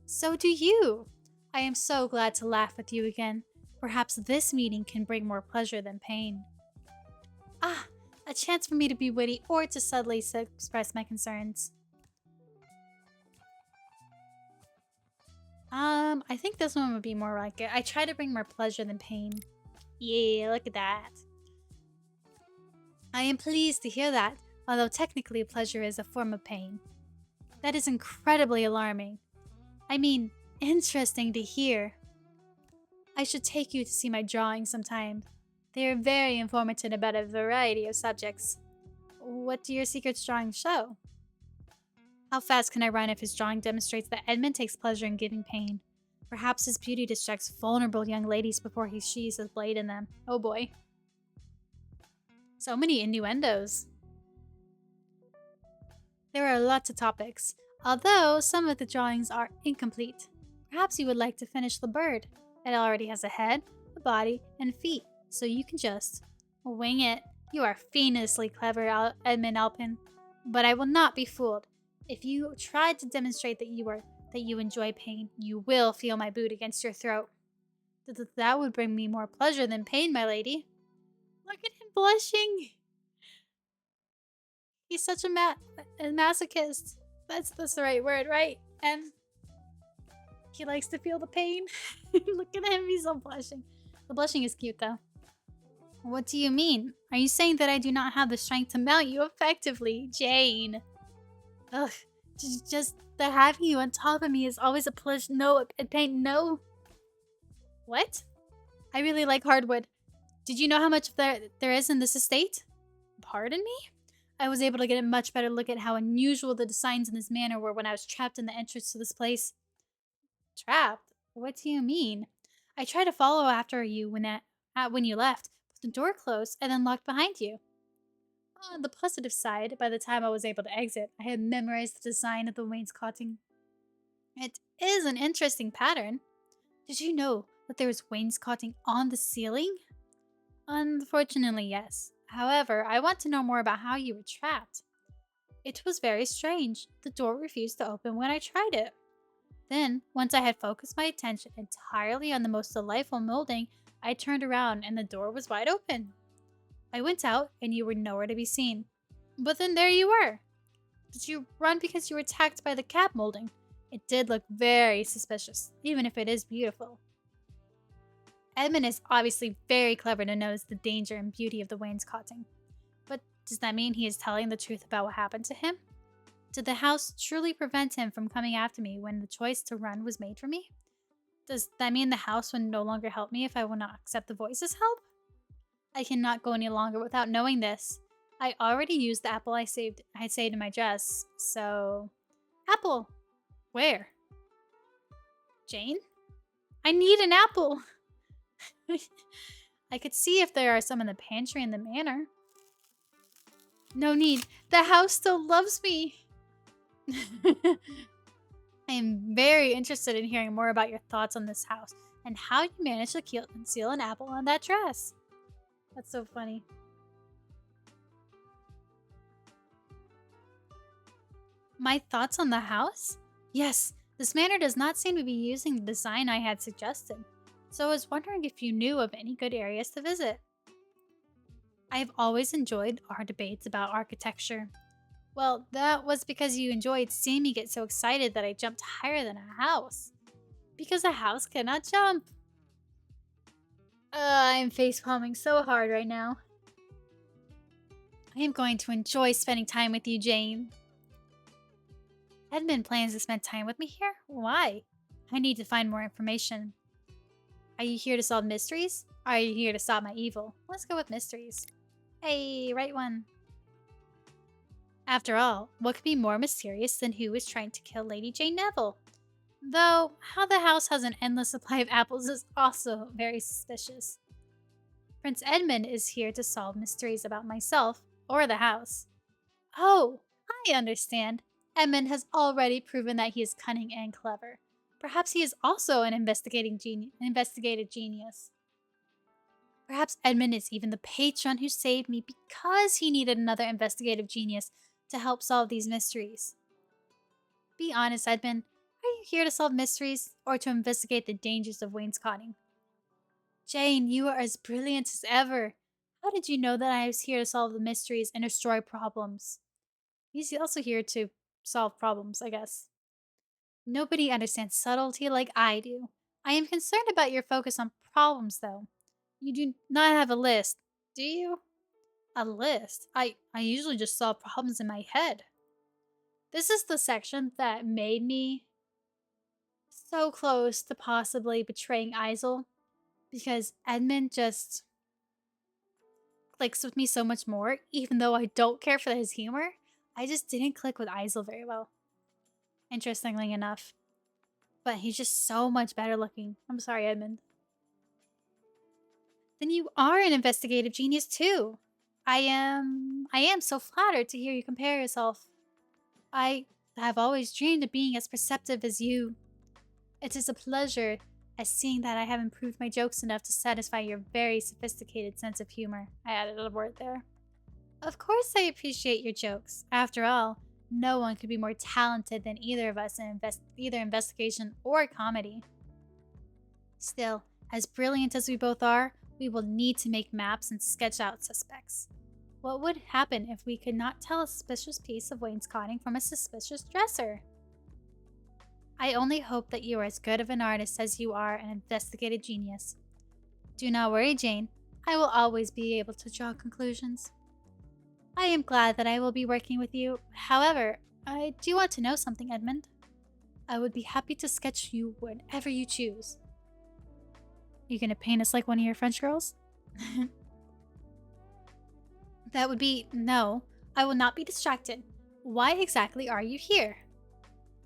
So do you. I am so glad to laugh with you again. Perhaps this meeting can bring more pleasure than pain. Ah, a chance for me to be witty or to subtly express my concerns. I think this one would be more like it. I try to bring more pleasure than pain. Yeah, look at that. I am pleased to hear that, although technically pleasure is a form of pain. That is incredibly alarming. I mean, interesting to hear. I should take you to see my drawings sometime. They are very informative about a variety of subjects. What do your secrets drawings show? How fast can I run if his drawing demonstrates that Edmund takes pleasure in giving pain? Perhaps his beauty distracts vulnerable young ladies before he sheathes his blade in them. Oh boy. So many innuendos. There are lots of topics, although some of the drawings are incomplete. Perhaps you would like to finish the bird. It already has a head, a body, and feet, so you can just wing it. You are fiendishly clever, Edmund Alpin. But I will not be fooled. If you try to demonstrate that you enjoy pain, you will feel my boot against your throat. That would bring me more pleasure than pain, my lady. Look at him blushing. He's such a masochist. That's the right word, right? And he likes to feel the pain. Look at him, he's so blushing. The blushing is cute, though. What do you mean? Are you saying that I do not have the strength to mount you effectively, Jane? Ugh, just the having you on top of me is always a pleasure. No, a pain. No. What? I really like hardwood. Did you know how much there is in this estate? Pardon me? I was able to get a much better look at how unusual the designs in this manor were when I was trapped in the entrance to this place. Trapped? What do you mean? I tried to follow after you when you left, but the door closed and then locked behind you. On the positive side, by the time I was able to exit, I had memorized the design of the wainscoting. It is an interesting pattern. Did you know that there was wainscoting on the ceiling? Unfortunately, yes. However, I want to know more about how you were trapped. It was very strange. The door refused to open when I tried it. Then, once I had focused my attention entirely on the most delightful molding, I turned around and the door was wide open. I went out and you were nowhere to be seen. But then there you were. Did you run because you were attacked by the cap molding? It did look very suspicious, even if it is beautiful. Edmund is obviously very clever to notice the danger and beauty of the wainscoting. But does that mean he is telling the truth about what happened to him? Did the house truly prevent him from coming after me when the choice to run was made for me? Does that mean the house would no longer help me if I will not accept the voice's help? I cannot go any longer without knowing this. I already used the apple I saved in my dress, so... Apple! Where? Jane? I need an apple! I could see if there are some in the pantry in the manor. No need. The house still loves me. I am very interested in hearing more about your thoughts on this house and how you managed to conceal an apple on that dress. That's so funny. My thoughts on the house? Yes, this manor does not seem to be using the design I had suggested, so I was wondering if you knew of any good areas to visit. I have always enjoyed our debates about architecture. Well, that was because you enjoyed seeing me get so excited that I jumped higher than a house. Because a house cannot jump. I'm facepalming so hard right now. I am going to enjoy spending time with you, Jane. Edmund plans to spend time with me here? Why? I need to find more information. Are you here to solve mysteries? Or are you here to stop my evil? Let's go with mysteries. Hey, right one. After all, what could be more mysterious than who is trying to kill Lady Jane Neville? Though, how the house has an endless supply of apples is also very suspicious. Prince Edmund is here to solve mysteries about myself or the house. Oh, I understand. Edmund has already proven that he is cunning and clever. Perhaps he is also an investigative genius. Perhaps Edmund is even the patron who saved me because he needed another investigative genius to help solve these mysteries. Be honest, Edmund. Are you here to solve mysteries or to investigate the dangers of wainscoting? Jane, you are as brilliant as ever. How did you know that I was here to solve the mysteries and destroy problems? He's also here to solve problems, I guess. Nobody understands subtlety like I do. I am concerned about your focus on problems, though. You do not have a list, do you? A list? I usually just solve problems in my head. This is the section that made me so close to possibly betraying Isel because Edmund just clicks with me so much more, even though I don't care for his humor. I just didn't click with Isel very well, interestingly enough. But he's just so much better looking. I'm sorry, Edmund. Then you are an investigative genius too. I am so flattered to hear you compare yourself. I have always dreamed of being as perceptive as you. It is a pleasure as seeing that I have improved my jokes enough to satisfy your very sophisticated sense of humor. I added a word there. Of course I appreciate your jokes. After all, no one could be more talented than either of us in either investigation or comedy. Still, as brilliant as we both are, we will need to make maps and sketch out suspects. What would happen if we could not tell a suspicious piece of wainscoting from a suspicious dresser? I only hope that you are as good of an artist as you are an investigative genius. Do not worry, Jane. I will always be able to draw conclusions. I am glad that I will be working with you. However, I do want to know something, Edmund. I would be happy to sketch you whenever you choose. You gonna paint us like one of your French girls? That would be... No, I will not be distracted. Why exactly are you here?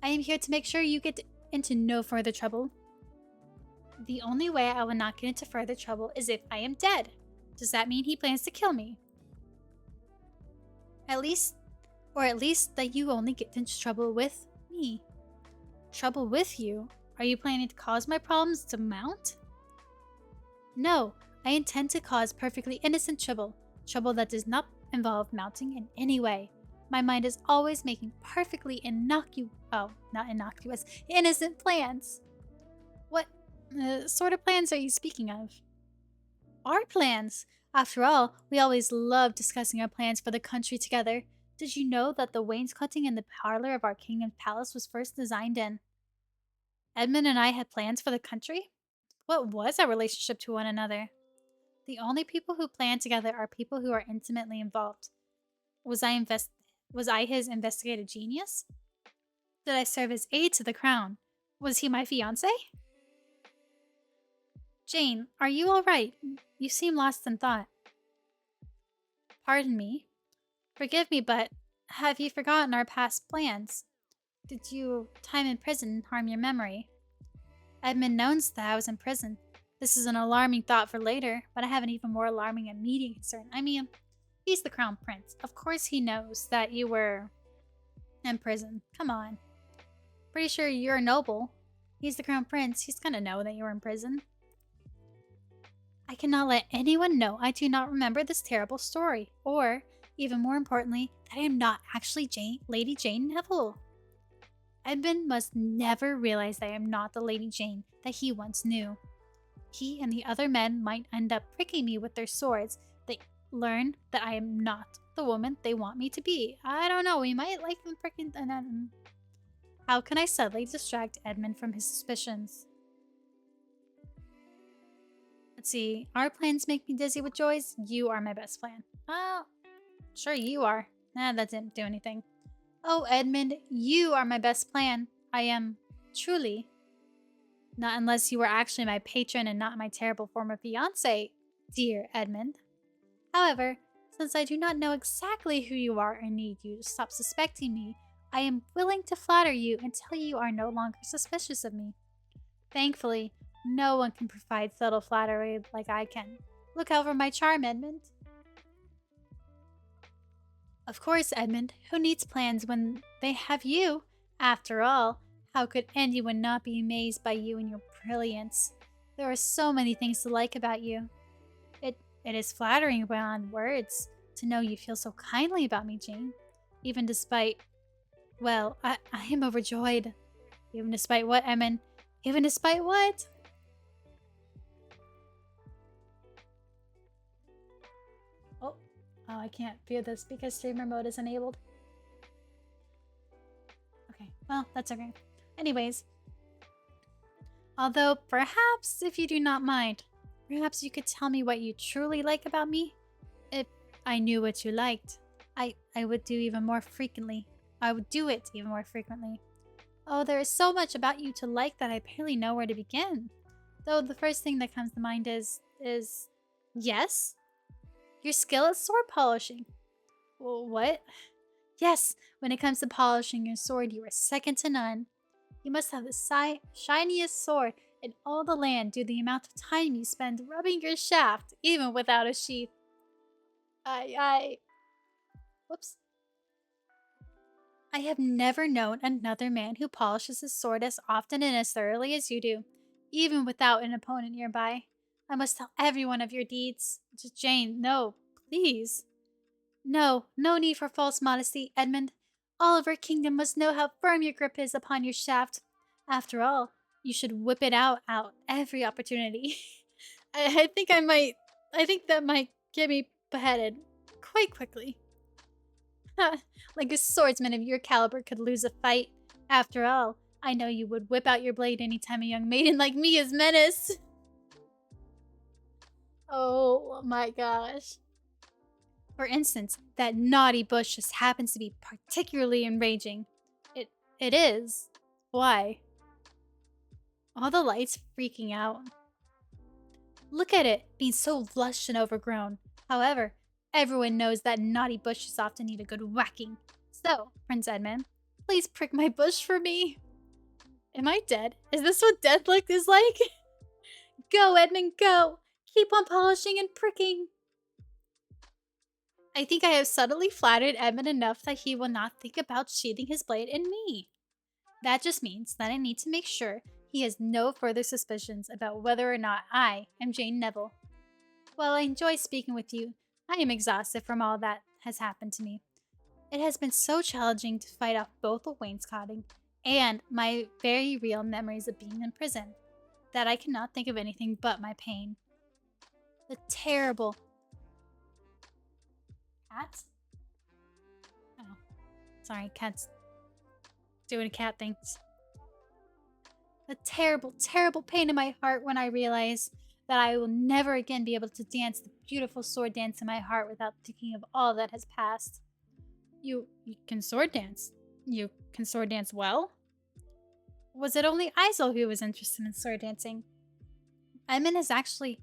I am here to make sure you get into no further trouble. The only way I will not get into further trouble is if I am dead. Does that mean he plans to kill me? At least that you only get into trouble with me. Trouble with you? Are you planning to cause my problems to mount? No, I intend to cause perfectly innocent trouble. Trouble that does not involve mounting in any way. My mind is always making perfectly innocent plans. What sort of plans are you speaking of? Our plans! After all, we always love discussing our plans for the country together. Did you know that the wainscoting in the parlor of our kingdom's palace was first designed in? Edmund and I had plans for the country? What was our relationship to one another? The only people who plan together are people who are intimately involved. Was I his investigative genius? Did I serve as aide to the crown? Was he my fiancé? Jane, are you all right? You seem lost in thought. Pardon me. Forgive me, but have you forgotten our past plans? Did your time in prison harm your memory? Edmund knows that I was in prison. This is an alarming thought for later, but I have an even more alarming immediate concern. I mean, he's the crown prince. Of course he knows that you were in prison. Come on. Pretty sure you're a noble. He's the crown prince. He's gonna know that you were in prison. I cannot let anyone know I do not remember this terrible story, or, even more importantly, that I am not actually Lady Jane Neville. Edmund must never realize that I am not the Lady Jane that he once knew. He and the other men might end up pricking me with their swords. They learn that I am not the woman they want me to be. I don't know, we might like them pricking. How can I subtly distract Edmund from his suspicions? Let's see. Our plans make me dizzy with joys. You are my best plan. Oh, sure you are. Nah, that didn't do anything. Oh, Edmund, you are my best plan. I am truly. Not unless you were actually my patron and not my terrible former fiance, dear Edmund. However, since I do not know exactly who you are and need you to stop suspecting me, I am willing to flatter you until you are no longer suspicious of me. Thankfully, no one can provide subtle flattery like I can. Look out for my charm, Edmund. Of course, Edmund. Who needs plans when they have you? After all, how could anyone not be amazed by you and your brilliance? There are so many things to like about you. It is flattering beyond words to know you feel so kindly about me, Jane. Even despite... Well, I am overjoyed. Even despite what, Edmund? Even despite what? Oh, I can't view this because streamer mode is enabled. Okay, well, that's okay. Anyways, although perhaps if you do not mind, perhaps you could tell me what you truly like about me? If I knew what you liked, I would do even more frequently. I would do it even more frequently. Oh, there is so much about you to like that I barely know where to begin. Though the first thing that comes to mind is yes? Your skill at sword polishing. Well, what? Yes, when it comes to polishing your sword, you are second to none. You must have the shiniest sword in all the land due to the amount of time you spend rubbing your shaft, even without a sheath. Whoops. I have never known another man who polishes his sword as often and as thoroughly as you do, even without an opponent nearby. I must tell everyone of your deeds. Jane, no, please. No need for false modesty, Edmund. All of our kingdom must know how firm your grip is upon your shaft. After all, you should whip it out every opportunity. I think that might get me beheaded quite quickly. Like a swordsman of your caliber could lose a fight. After all, I know you would whip out your blade anytime a young maiden like me is menaced. Oh my gosh. For instance, that naughty bush just happens to be particularly enraging. It is. Why? All the lights freaking out. Look at it, being so lush and overgrown. However, everyone knows that naughty bushes often need a good whacking. So, Prince Edmund, please prick my bush for me. Am I dead? Is this what death look is like? Go, Edmund, go! Keep on polishing and pricking. I think I have subtly flattered Edmund enough that he will not think about sheathing his blade in me. That just means that I need to make sure he has no further suspicions about whether or not I am Jane Neville. While I enjoy speaking with you, I am exhausted from all that has happened to me. It has been so challenging to fight off both the wainscoting and my very real memories of being in prison that I cannot think of anything but my pain. The terrible... Cat? Oh. Sorry, cat's doing cat things. The terrible, terrible pain in my heart when I realize that I will never again be able to dance the beautiful sword dance in my heart without thinking of all that has passed. You can sword dance? You can sword dance well? Was it only Isel who was interested in sword dancing? Edmund actually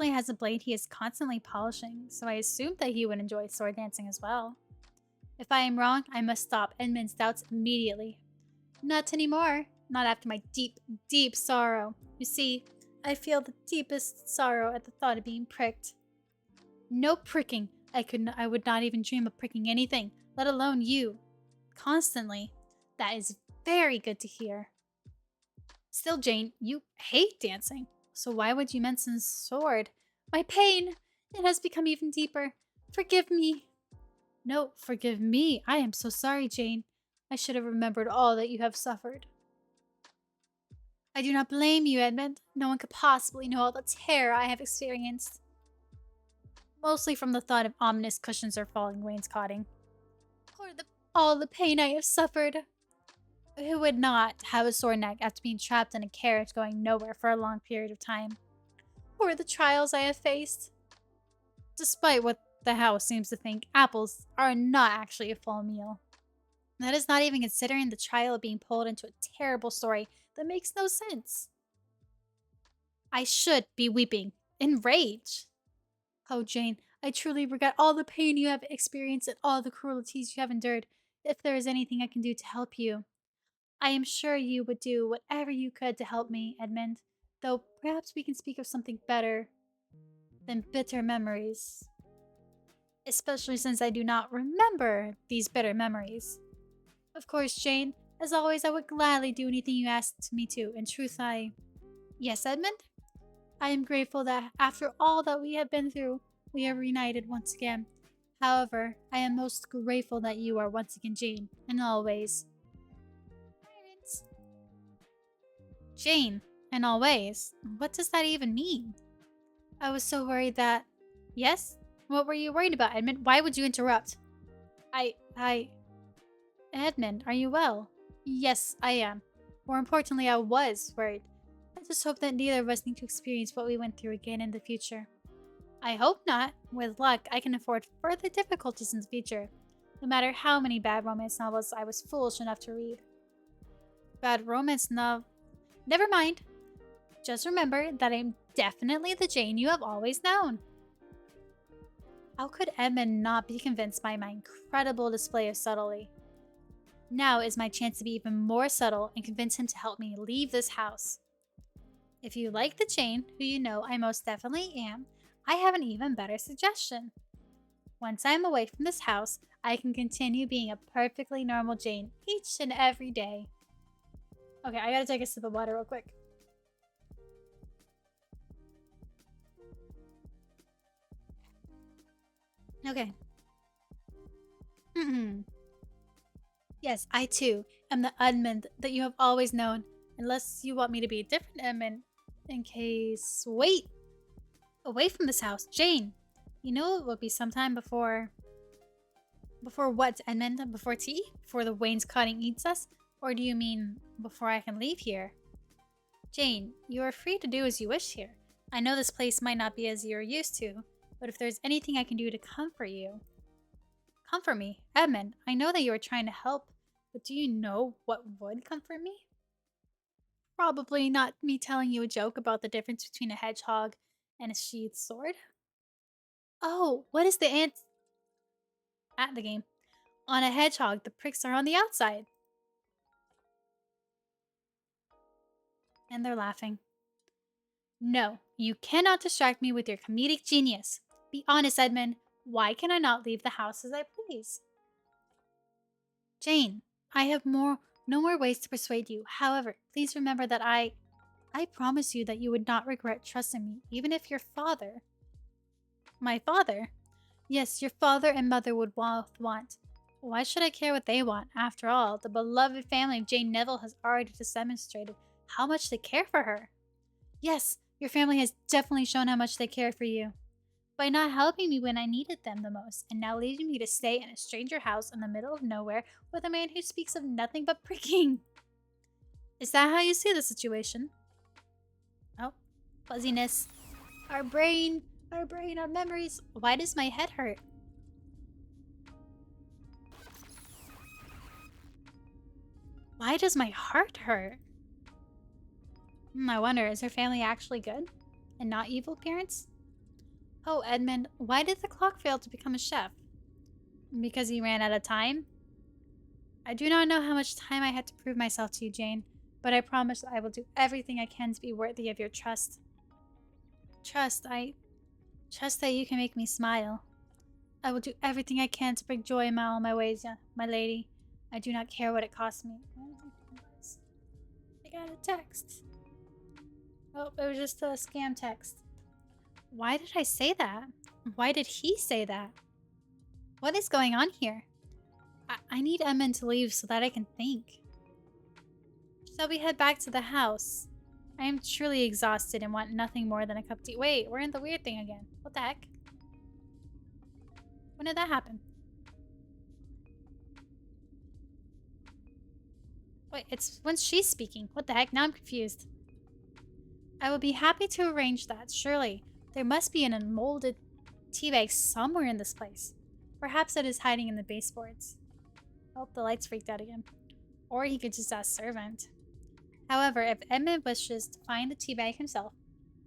has a blade he is constantly polishing, so I assumed that he would enjoy sword dancing as well. If I am wrong, I must stop Edmund's doubts immediately. Not anymore. Not after my deep, deep sorrow. You see, I feel the deepest sorrow at the thought of being pricked. No pricking. I would not even dream of pricking anything, let alone you. Constantly. That is very good to hear. Still, Jane, you hate dancing. So why would you mention sword? My pain! It has become even deeper. Forgive me. No, forgive me. I am so sorry, Jane. I should have remembered all that you have suffered. I do not blame you, Edmund. No one could possibly know all the terror I have experienced. Mostly from the thought of ominous cushions or falling wainscoting. Or all the pain I have suffered. Who would not have a sore neck after being trapped in a carriage going nowhere for a long period of time? Or the trials I have faced. Despite what the house seems to think, apples are not actually a full meal. That is not even considering the trial of being pulled into a terrible story that makes no sense. I should be weeping in rage. Oh, Jane, I truly regret all the pain you have experienced and all the cruelties you have endured. If there is anything I can do to help you, I am sure you would do whatever you could to help me, Edmund, though perhaps we can speak of something better than bitter memories. Especially since I do not remember these bitter memories. Of course, Jane, as always, I would gladly do anything you asked me to. In truth, Yes, Edmund? I am grateful that after all that we have been through, we are reunited once again. However, I am most grateful that you are once again Jane, in all ways. Parents. Jane, in all ways? What does that even mean? I was so worried that... Yes? What were you worried about, Edmund? Why would you interrupt? Edmund, are you well? Yes, I am. More importantly, I was worried. I just hope that neither of us need to experience what we went through again in the future. I hope not. With luck, I can afford further difficulties in the future, no matter how many bad romance novels I was foolish enough to read. Bad romance novel? Never mind. Just remember that I'm definitely the Jane you have always known. How could Edmund not be convinced by my incredible display of subtlety? Now is my chance to be even more subtle and convince him to help me leave this house. If you like the Jane, who you know I most definitely am, I have an even better suggestion. Once I am away from this house, I can continue being a perfectly normal Jane each and every day. Okay, I gotta take a sip of water real quick. Okay. Yes, I too am the Edmund that you have always known, unless you want me to be a different Edmund. In case... Wait! Away from this house, Jane! You know it will be sometime before... Before what, Edmund? Before tea? Before the wainscoting eats us? Or do you mean before I can leave here? Jane, you are free to do as you wish here. I know this place might not be as you're used to, but if there's anything I can do to comfort you... Comfort me? Edmund, I know that you are trying to help, but do you know what would comfort me? Probably not me telling you a joke about the difference between a hedgehog and a sheathed sword. Oh, what is the ant... At the game. On a hedgehog, the pricks are on the outside. And they're laughing. No, you cannot distract me with your comedic genius. Be honest, Edmund. Why can I not leave the house as I please? Jane, I have no more ways to persuade you. However, please remember that I promise you that you would not regret trusting me, even if your father... My father? Yes, your father and mother would both want. Why should I care what they want? After all, the beloved family of Jane Neville has already demonstrated how much they care for her. Yes, your family has definitely shown how much they care for you. By not helping me when I needed them the most, and now leaving me to stay in a stranger house in the middle of nowhere with a man who speaks of nothing but pricking. Is that how you see the situation? Oh, fuzziness. Our brain, our memories. Why does my head hurt? Why does my heart hurt? I wonder, is her family actually good? And not evil parents? Oh, Edmund, why did the clock fail to become a chef? Because he ran out of time? I do not know how much time I had to prove myself to you, Jane, but I promise I will do everything I can to be worthy of your trust. Trust that you can make me smile. I will do everything I can to bring joy in all my ways, my lady. I do not care what it costs me. I got a text. Oh, it was just a scam text. Why did I say that? Why did he say that? What is going on here? I need Edmund to leave so that I can think. Shall we head back to the house? I am truly exhausted and want nothing more than a cup of tea. Wait, we're in the weird thing again. What the heck? When did that happen? Wait, it's when she's speaking. What the heck? Now I'm confused. I will be happy to arrange that, surely. There must be an unmolded tea bag somewhere in this place. Perhaps it is hiding in the baseboards. Oh, the lights freaked out again. Or he could just ask servant. However, if Edmund wishes to find the tea bag himself,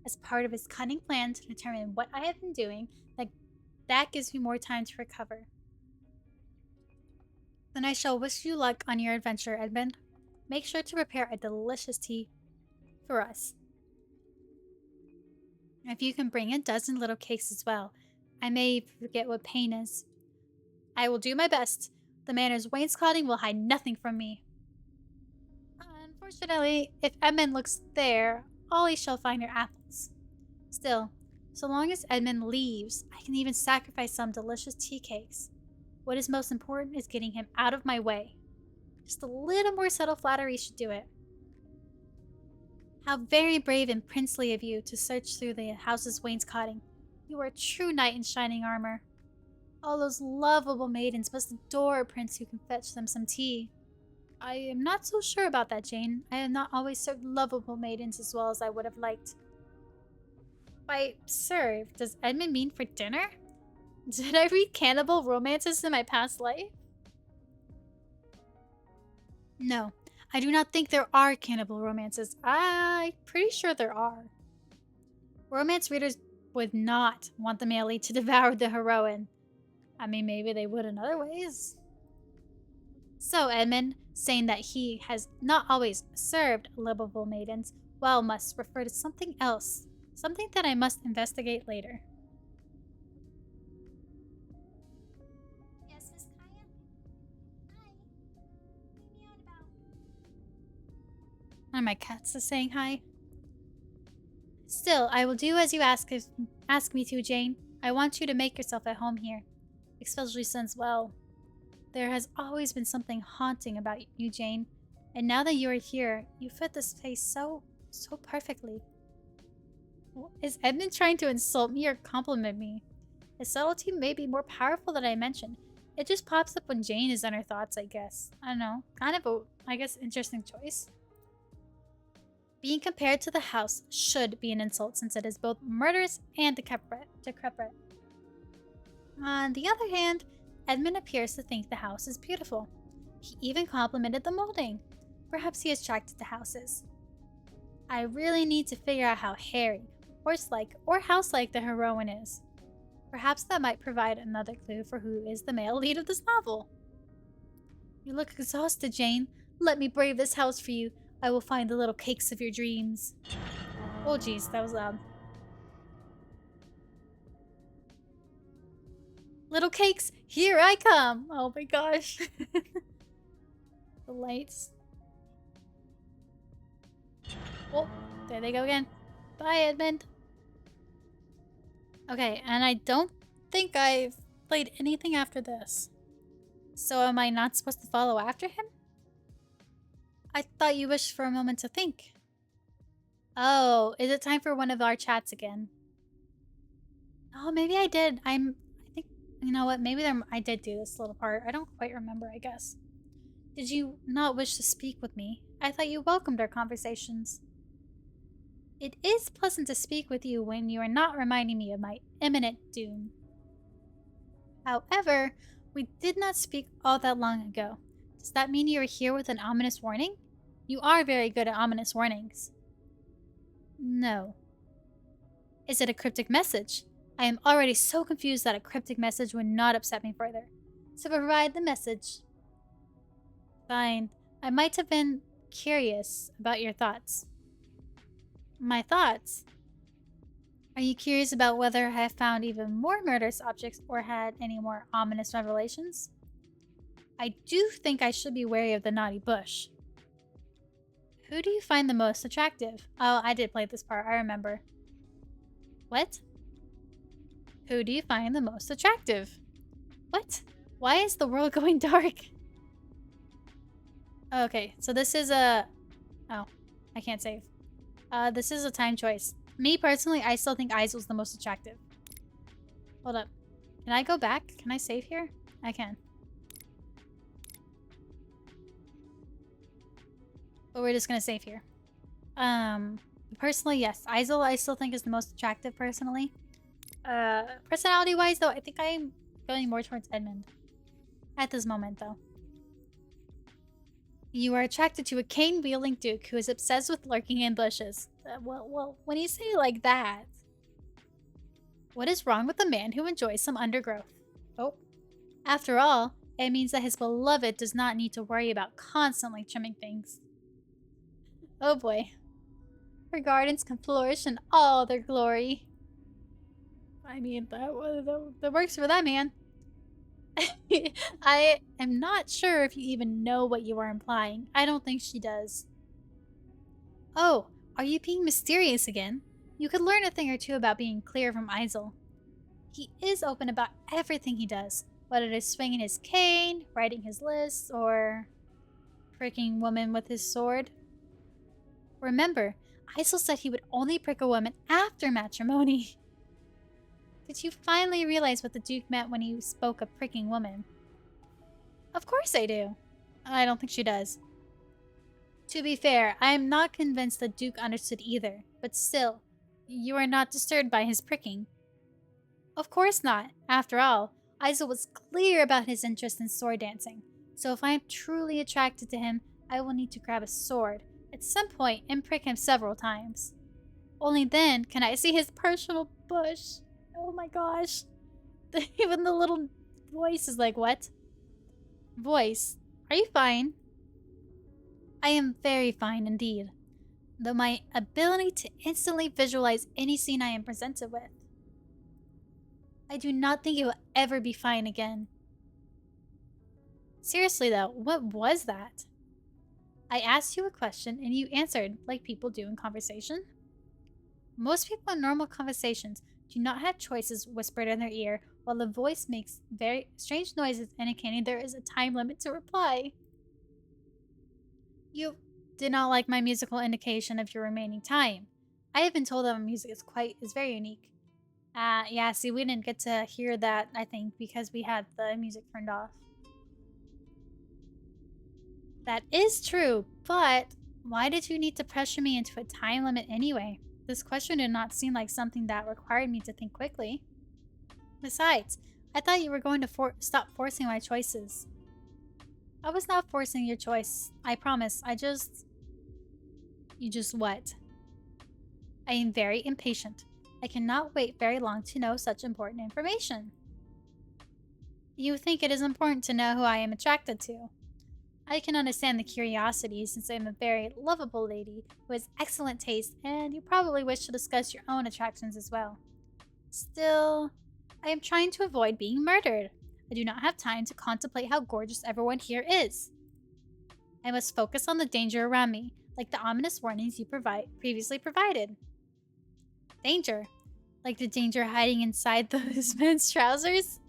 as part of his cunning plan to determine what I have been doing, that gives me more time to recover. Then I shall wish you luck on your adventure, Edmund. Make sure to prepare a delicious tea for us. If you can bring a dozen little cakes as well, I may forget what pain is. I will do my best. The manor's wainscoting will hide nothing from me. Unfortunately, if Edmund looks there, all he shall find are apples. Still, so long as Edmund leaves, I can even sacrifice some delicious tea cakes. What is most important is getting him out of my way. Just a little more subtle flattery should do it. How very brave and princely of you to search through the house's wainscoting. You are a true knight in shining armor. All those lovable maidens must adore a prince who can fetch them some tea. I am not so sure about that, Jane. I have not always served lovable maidens as well as I would have liked. By serve, does Edmund mean for dinner? Did I read cannibal romances in my past life? No, I do not think there are cannibal romances. I'm pretty sure there are. Romance readers would not want the male lead to devour the heroine. I mean, maybe they would in other ways. So Edmund, saying that he has not always served lovable maidens, well, must refer to something else. Something that I must investigate later. Yes, Miss Kaya? Hi. What are you on about? One of my cats is saying hi. Still, I will do as you ask me to, Jane. I want you to make yourself at home here. Especially since, well, there has always been something haunting about you, Jane. And now that you are here, you fit this place so perfectly. Is Edmund trying to insult me or compliment me? His subtlety may be more powerful than I mentioned. It just pops up when Jane is in her thoughts, I guess. I don't know. Kind of a, I guess, interesting choice. Being compared to the house should be an insult since it is both murderous and decrepit. On the other hand, Edmund appears to think the house is beautiful. He even complimented the molding. Perhaps he is attracted to houses. I really need to figure out how hairy, horse-like, or house-like the heroine is. Perhaps that might provide another clue for who is the male lead of this novel. You look exhausted, Jane. Let me brave this house for you. I will find the little cakes of your dreams. Oh geez, that was loud. Little cakes, here I come! Oh my gosh. The lights. Oh, there they go again. Bye, Edmund. Okay, and I don't think I've played anything after this. So am I not supposed to follow after him? I thought you wished for a moment to think. Oh, is it time for one of our chats again? Oh, maybe I did. I think, you know what, maybe I did do this little part. I don't quite remember, I guess. Did you not wish to speak with me? I thought you welcomed our conversations. It is pleasant to speak with you when you are not reminding me of my imminent doom. However, we did not speak all that long ago. Does that mean you are here with an ominous warning? You are very good at ominous warnings. No. Is it a cryptic message? I am already so confused that a cryptic message would not upset me further. So provide the message. Fine. I might have been curious about your thoughts. My thoughts? Are you curious about whether I have found even more murderous objects or had any more ominous revelations? I do think I should be wary of the naughty bush. Who do you find the most attractive? Oh, I did play this part, I remember. What? Who do you find the most attractive? What? Why is the world going dark? Okay, so this is a... Oh, I can't save. This is a time choice. Me, personally, I still think Isel's the most attractive. Hold up. Can I go back? Can I save here? I can. But we're just gonna save here. Personally, yes. Isel, I still think is the most attractive, personally. Personality-wise, though, I think I'm going more towards Edmund. At this moment, though. You are attracted to a cane-wielding duke who is obsessed with lurking in bushes. Well, when you say it like that... What is wrong with a man who enjoys some undergrowth? Oh. After all, it means that his beloved does not need to worry about constantly trimming things. Oh boy. Her gardens can flourish in all their glory. I mean, that works for that man. I am not sure if you even know what you are implying. I don't think she does. Oh, are you being mysterious again? You could learn a thing or two about being clear from Isel. He is open about everything he does, whether it is swinging his cane, writing his lists, or pricking women with his sword. Remember, Isel said he would only prick a woman after matrimony. Did you finally realize what the Duke meant when he spoke of pricking women? Of course I do. I don't think she does. To be fair, I am not convinced the Duke understood either, but still, you are not disturbed by his pricking. Of course not. After all, Isel was clear about his interest in sword dancing, so if I am truly attracted to him, I will need to grab a sword at some point and prick him several times. Only then can I see his personal bush. Oh my gosh. Even the little voice is like, what? Voice, are you fine? I am very fine indeed, though my ability to instantly visualize any scene I am presented with. I do not think it will ever be fine again. Seriously though, what was that? I asked you a question and you answered like people do in conversation. Most people in normal conversations do not have choices whispered in their ear while the voice makes very strange noises indicating there is a time limit to reply. You did not like my musical indication of your remaining time. I have been told that my music is very unique. Yeah, see, we didn't get to hear that, I think, because we had the music turned off. That is true, but why did you need to pressure me into a time limit anyway? This question did not seem like something that required me to think quickly. Besides, I thought you were going to stop forcing my choices. I was not forcing your choice. I promise. You just what? I am very impatient. I cannot wait very long to know such important information. You think it is important to know who I am attracted to. I can understand the curiosity since I am a very lovable lady who has excellent taste and you probably wish to discuss your own attractions as well. Still, I am trying to avoid being murdered. I do not have time to contemplate how gorgeous everyone here is. I must focus on the danger around me, like the ominous warnings you previously provided. Danger? Like the danger hiding inside those men's trousers?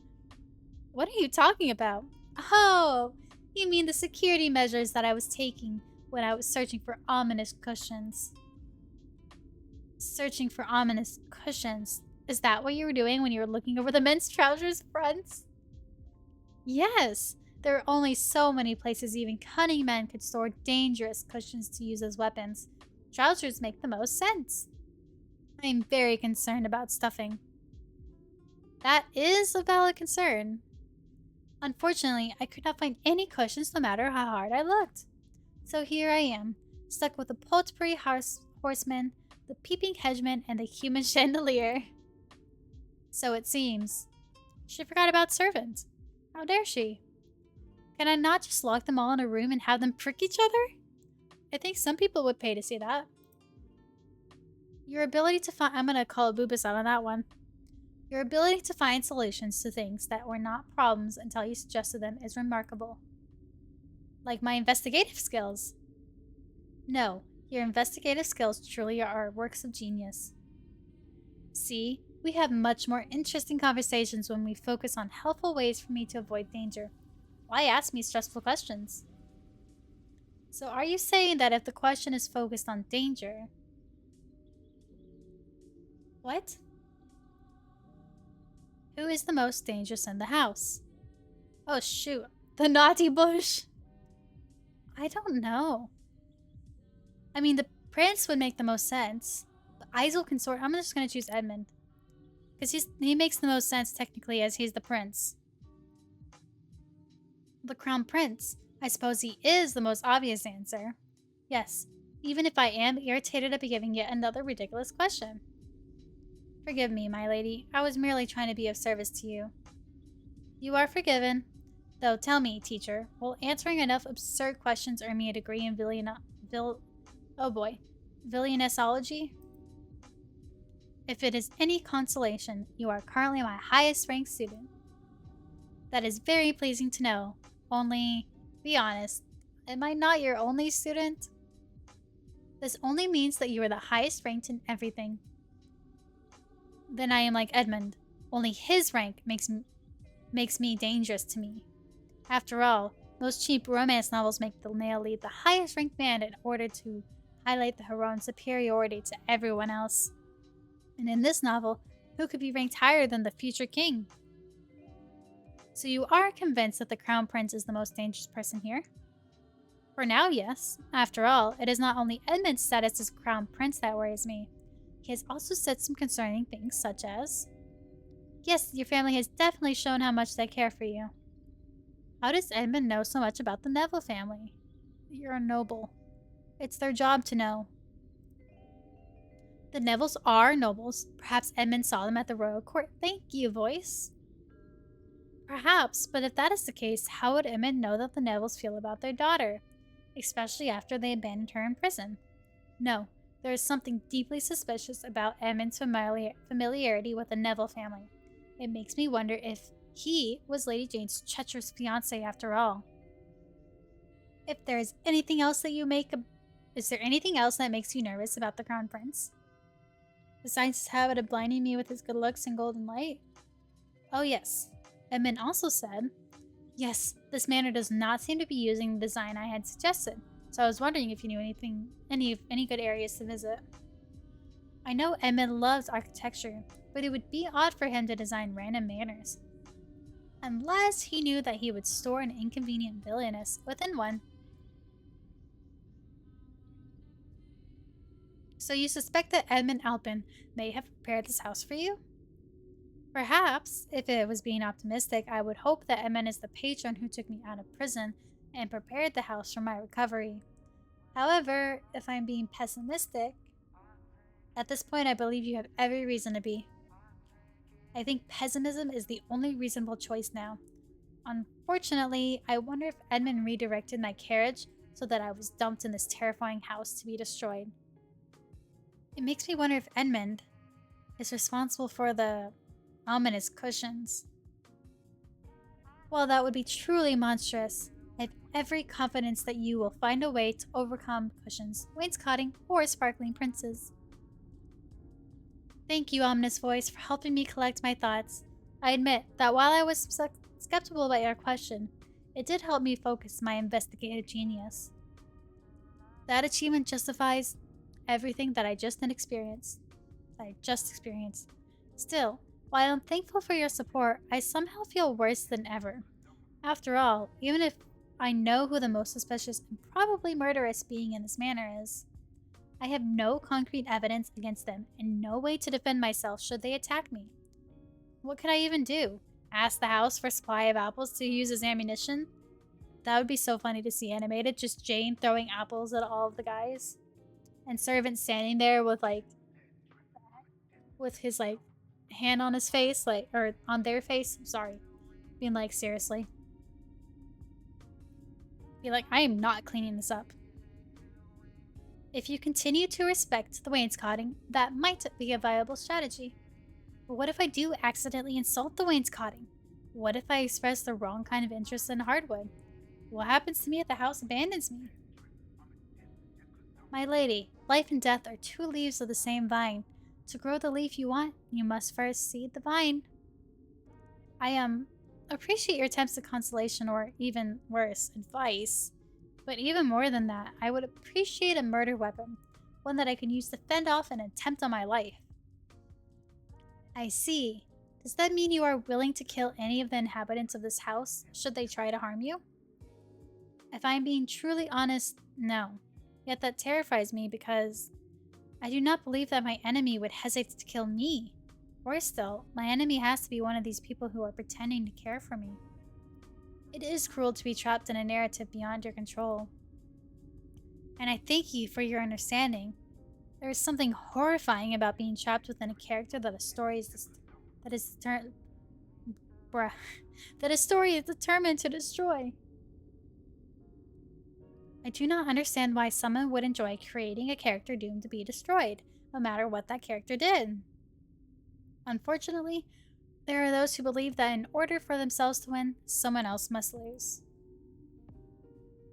What are you talking about? Oh, you mean the security measures that I was taking when I was searching for ominous cushions. Searching for ominous cushions. Is that what you were doing when you were looking over the men's trousers fronts? Yes, there are only so many places even cunning men could store dangerous cushions to use as weapons. Trousers make the most sense. I am very concerned about stuffing. That is a valid concern. Unfortunately, I could not find any cushions no matter how hard I looked. So here I am, stuck with the Potpourri horseman, the peeping hedgeman, and the human chandelier. So it seems. She forgot about servants. How dare she? Can I not just lock them all in a room and have them prick each other? I think some people would pay to see that. Your ability to find— I'm gonna call Boobas out on that one. Your ability to find solutions to things that were not problems until you suggested them is remarkable. Like my investigative skills. No, your investigative skills truly are works of genius. See, we have much more interesting conversations when we focus on helpful ways for me to avoid danger. Why ask me stressful questions? So are you saying that if the question is focused on danger— What? Who is the most dangerous in the house? Oh shoot, the naughty bush. I don't know. I mean, the prince would make the most sense. The Isel consort— I'm just gonna choose Edmund. Because he makes the most sense technically as he's the prince. The crown prince. I suppose he is the most obvious answer. Yes, even if I am irritated at be giving yet another ridiculous question. Forgive me, my lady. I was merely trying to be of service to you. You are forgiven. Though tell me, teacher, will answering enough absurd questions earn me a degree in Villainessology? If it is any consolation, you are currently my highest ranked student. That is very pleasing to know. Only, be honest, am I not your only student? This only means that you are the highest ranked in everything. Then I am like Edmund. Only his rank makes me dangerous to me. After all, most cheap romance novels make the male lead the highest ranked man in order to highlight the heroine's superiority to everyone else. And in this novel, who could be ranked higher than the future king? So you are convinced that the crown prince is the most dangerous person here? For now, yes. After all, it is not only Edmund's status as crown prince that worries me. He has also said some concerning things such as, yes, your family has definitely shown how much they care for you. How does Edmund know so much about the Neville family? You're a noble. It's their job to know. The Nevilles are nobles. Perhaps Edmund saw them at the royal court. Thank you, voice. Perhaps, but if that is the case, how would Edmund know that the Nevilles feel about their daughter? Especially after they abandoned her in prison. No, there is something deeply suspicious about Edmund's familiarity with the Neville family. It makes me wonder if he was Lady Jane's treacherous fiancé after all. If there is anything else that is there anything else that makes you nervous about the Crown Prince? Besides his habit of blinding me with his good looks and golden light? Oh yes. Edmund also said, yes, this manor does not seem to be using the design I had suggested, so I was wondering if you knew any good areas to visit. I know Edmund loves architecture, but it would be odd for him to design random manors. Unless he knew that he would store an inconvenient villainess within one. So you suspect that Edmund Alpin may have prepared this house for you? Perhaps, if it was being optimistic, I would hope that Edmund is the patron who took me out of prison and prepared the house for my recovery. However, if I'm being pessimistic, at this point I believe you have every reason to be. I think pessimism is the only reasonable choice now. Unfortunately, I wonder if Edmund redirected my carriage so that I was dumped in this terrifying house to be destroyed. It makes me wonder if Edmund is responsible for the ominous cushions. Well, that would be truly monstrous. I have every confidence that you will find a way to overcome cushions, wainscoting, or sparkling princes. Thank you, ominous voice, for helping me collect my thoughts. I admit that while I was skeptical about your question, it did help me focus my investigative genius. That achievement justifies everything that I just experienced. Still, while I'm thankful for your support, I somehow feel worse than ever. After all, even if I know who the most suspicious and probably murderous being in this manor is, I have no concrete evidence against them and no way to defend myself should they attack me. What could I even do? Ask the house for a supply of apples to use as ammunition? That would be so funny to see animated, just Jane throwing apples at all of the guys. And servant standing there with his hand on his face, or on their face, sorry. Being like, seriously. Be like, I am not cleaning this up. If you continue to respect the wainscoting, that might be a viable strategy. But what if I do accidentally insult the wainscoting? What if I express the wrong kind of interest in hardwood? What happens to me if the house abandons me? My lady, life and death are two leaves of the same vine. To grow the leaf you want, you must first seed the vine. I appreciate your attempts at consolation, or even worse, advice. But even more than that, I would appreciate a murder weapon, one that I can use to fend off an attempt on my life. I see. Does that mean you are willing to kill any of the inhabitants of this house, should they try to harm you? If I'm being truly honest, no. Yet that terrifies me because I do not believe that my enemy would hesitate to kill me. Worse still, my enemy has to be one of these people who are pretending to care for me. It is cruel to be trapped in a narrative beyond your control. And I thank you for your understanding. There is something horrifying about being trapped within a character that a story is determined to destroy. I do not understand why someone would enjoy creating a character doomed to be destroyed, no matter what that character did. Unfortunately, there are those who believe that in order for themselves to win, someone else must lose.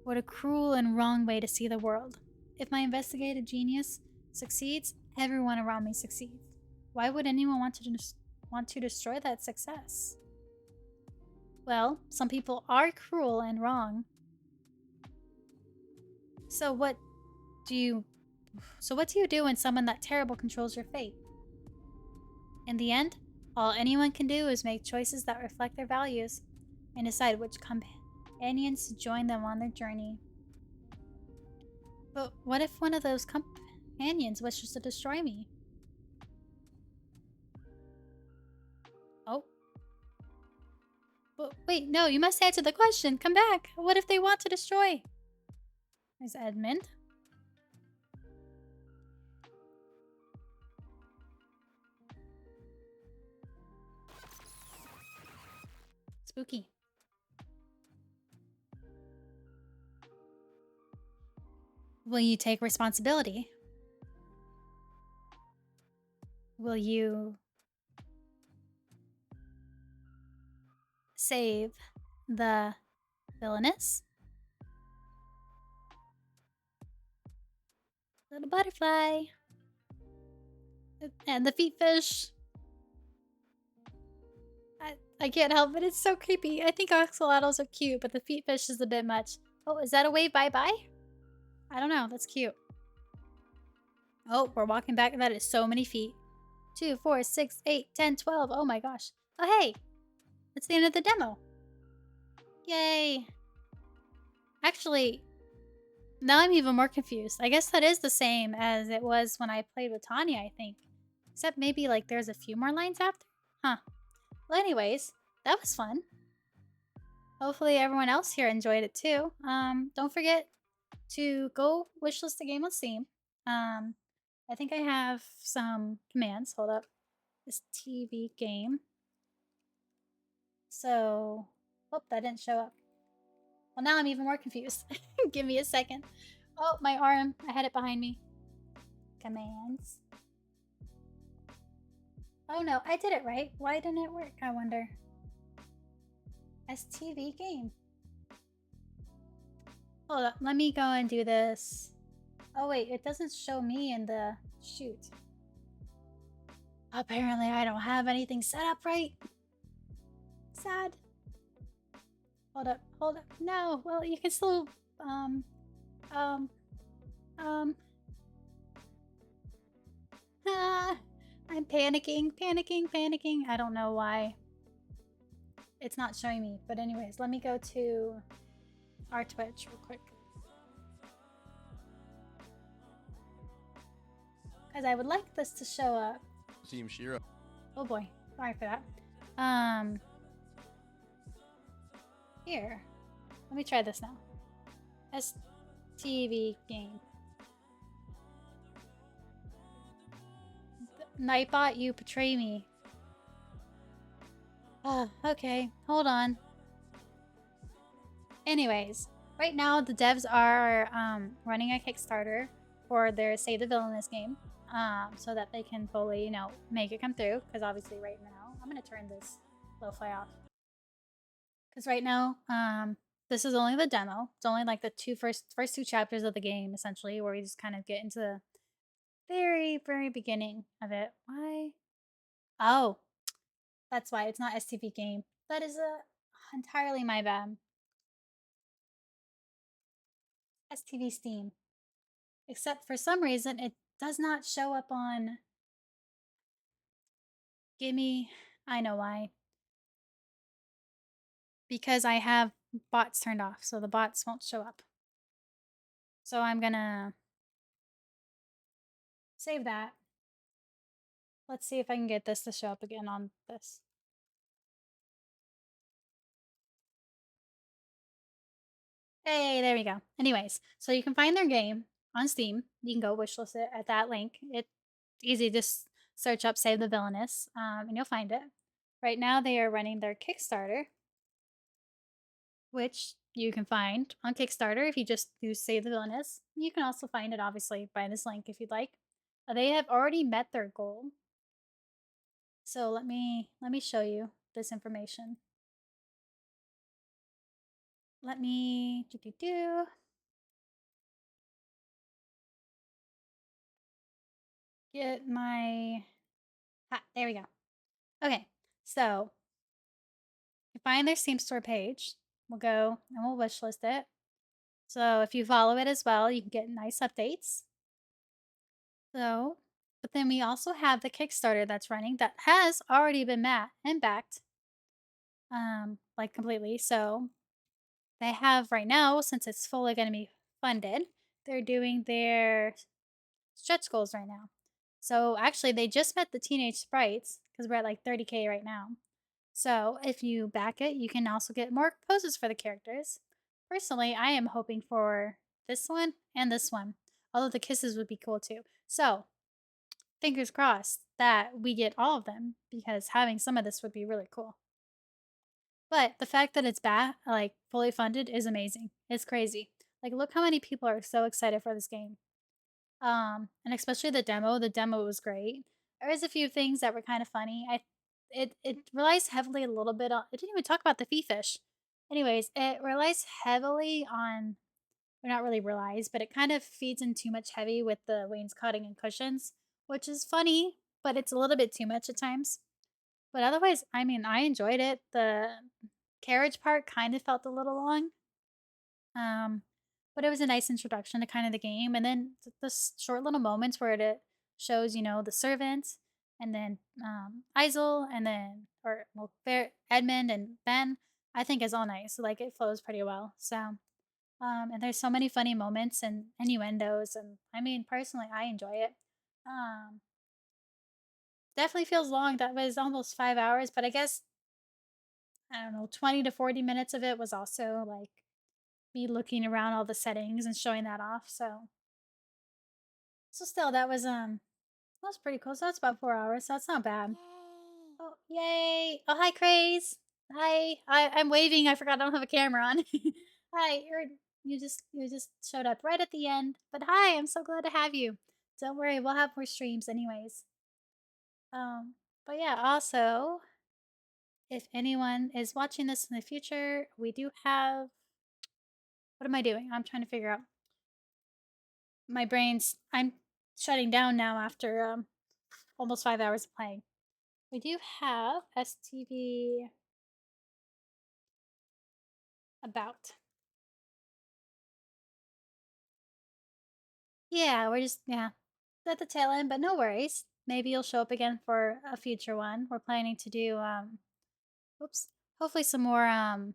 What a cruel and wrong way to see the world. If my investigative genius succeeds, everyone around me succeeds. Why would anyone want to destroy that success? Well, some people are cruel and wrong. So what do you do when someone that terrible controls your fate? In the end, all anyone can do is make choices that reflect their values and decide which companions to join them on their journey. But what if one of those companions wishes to destroy me? Oh. But wait, no, you must answer the question. Come back. What if they want to destroy? There's Edmund. Spooky. Will you take responsibility? Will you save the villainess? Little butterfly. And the feet fish. I can't help it. It's so creepy. I think axolotls are cute, but the feet fish is a bit much. Oh, is that a wave bye-bye? I don't know. That's cute. Oh, we're walking back. That is so many feet. 2, 4, 6, 8, 10, 12. Oh my gosh. Oh, hey. That's the end of the demo. Yay. Actually, now I'm even more confused. I guess that is the same as it was when I played with Tanya, I think. Except maybe, like, there's a few more lines after? Huh. Well, anyways, that was fun. Hopefully everyone else here enjoyed it too. Don't forget to go wishlist the game on Steam. I think I have some commands. Hold up. This TV game. So, oh, that didn't show up. Well, now I'm even more confused. Give me a second. Oh, my arm. I had it behind me. Commands. Oh no, I did it right. Why didn't it work, I wonder? STV game. Hold up, let me go and do this. Oh wait, it doesn't show me in the shoot. Apparently I don't have anything set up right. Sad. Hold up. No, well, you can still, I'm panicking. I don't know why it's not showing me. But anyways, let me go to our Twitch real quick. Because I would like this to show up. Team Shiro. Oh boy. Sorry for that. Here. Let me try this now. STV game. Nightbot, you betray me. Okay. Hold on. Anyways, right now the devs are running a Kickstarter for their Save the Villainous game, so that they can fully, make it come through. Because obviously, right now, I'm gonna turn this lo-fi off. Because right now, this is only the demo. It's only like the first two chapters of the game, essentially, where we just kind of get into the very, very beginning of it. Why? Oh, that's why it's not STV game. That is entirely my bad. STV Steam. Except for some reason, it does not show up on. Gimme. I know why. Because I have bots turned off, so the bots won't show up. So I'm gonna save that. Let's see if I can get this to show up again on this. Hey, there we go. Anyways, so you can find their game on Steam. You can go wishlist it at that link. It's easy. Just search up Save the Villainous, and you'll find it. Right now, they are running their Kickstarter, which you can find on Kickstarter if you just do Save the Villainous. You can also find it, obviously, by this link if you'd like. They have already met their goal. So let me show you this information. Let me get my there we go. Okay, so you find their Steam store page. We'll go and we'll wishlist it. So if you follow it as well, you can get nice updates. So, but then we also have the Kickstarter that's running that has already been met and backed, like completely. So they have right now, since it's fully going to be funded, they're doing their stretch goals right now. So actually, they just met the teenage sprites because we're at like 30K right now. So if you back it, you can also get more poses for the characters. Personally, I am hoping for this one and this one, although the kisses would be cool too. So fingers crossed that we get all of them because having some of this would be really cool. But the fact that it's like fully funded is amazing. It's crazy. Like look how many people are so excited for this game. And especially the demo. The demo was great. There is a few things that were kind of funny. It relies heavily a little bit on. It didn't even talk about the fee fish. Anyways, it relies heavily on. Or not really relies, but it kind of feeds in too much heavy with the wainscoting and cushions, which is funny, but it's a little bit too much at times. But otherwise, I mean, I enjoyed it. The carriage part kind of felt a little long. Um, but it was a nice introduction to kind of the game. And then the short little moments where it shows, the servants and then Isel and then, or well, Edmund and Ben, I think is all nice. Like it flows pretty well. So, and there's so many funny moments and innuendos. And I mean, personally, I enjoy it. Um, Definitely feels long. That was almost 5 hours, but I guess, I don't know, 20 to 40 minutes of it was also like me looking around all the settings and showing that off. So still that was pretty cool. So that's about 4 hours. So that's not bad. Oh yay! Oh hi Craze. Hi. I'm waving. I forgot I don't have a camera on. Hi. You just showed up right at the end. But hi, I'm so glad to have you. Don't worry, we'll have more streams anyways. But yeah, also if anyone is watching this in the future, we do have. What am I doing? I'm trying to figure out. I'm shutting down now after almost 5 hours of playing. We do have STV about. Yeah, we're just at the tail end, but no worries. Maybe you'll show up again for a future one. We're planning to do oops, hopefully some more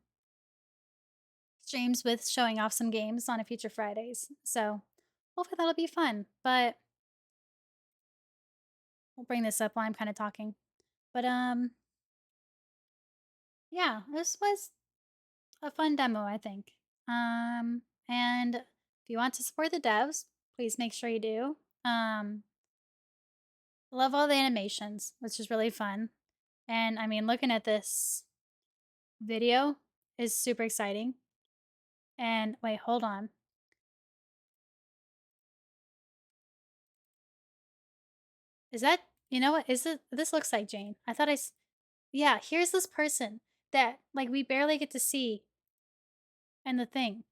streams with showing off some games on a future Fridays. So hopefully that'll be fun. But we'll bring this up while I'm kind of talking. But yeah, this was a fun demo, I think. And if you want to support the devs, please make sure you do. Love all the animations, which is really fun. And I mean, looking at this video is super exciting. And wait, hold on. Is that, you know what? Is it, this looks like Jane. I thought yeah, here's this person that, like, we barely get to see in the thing.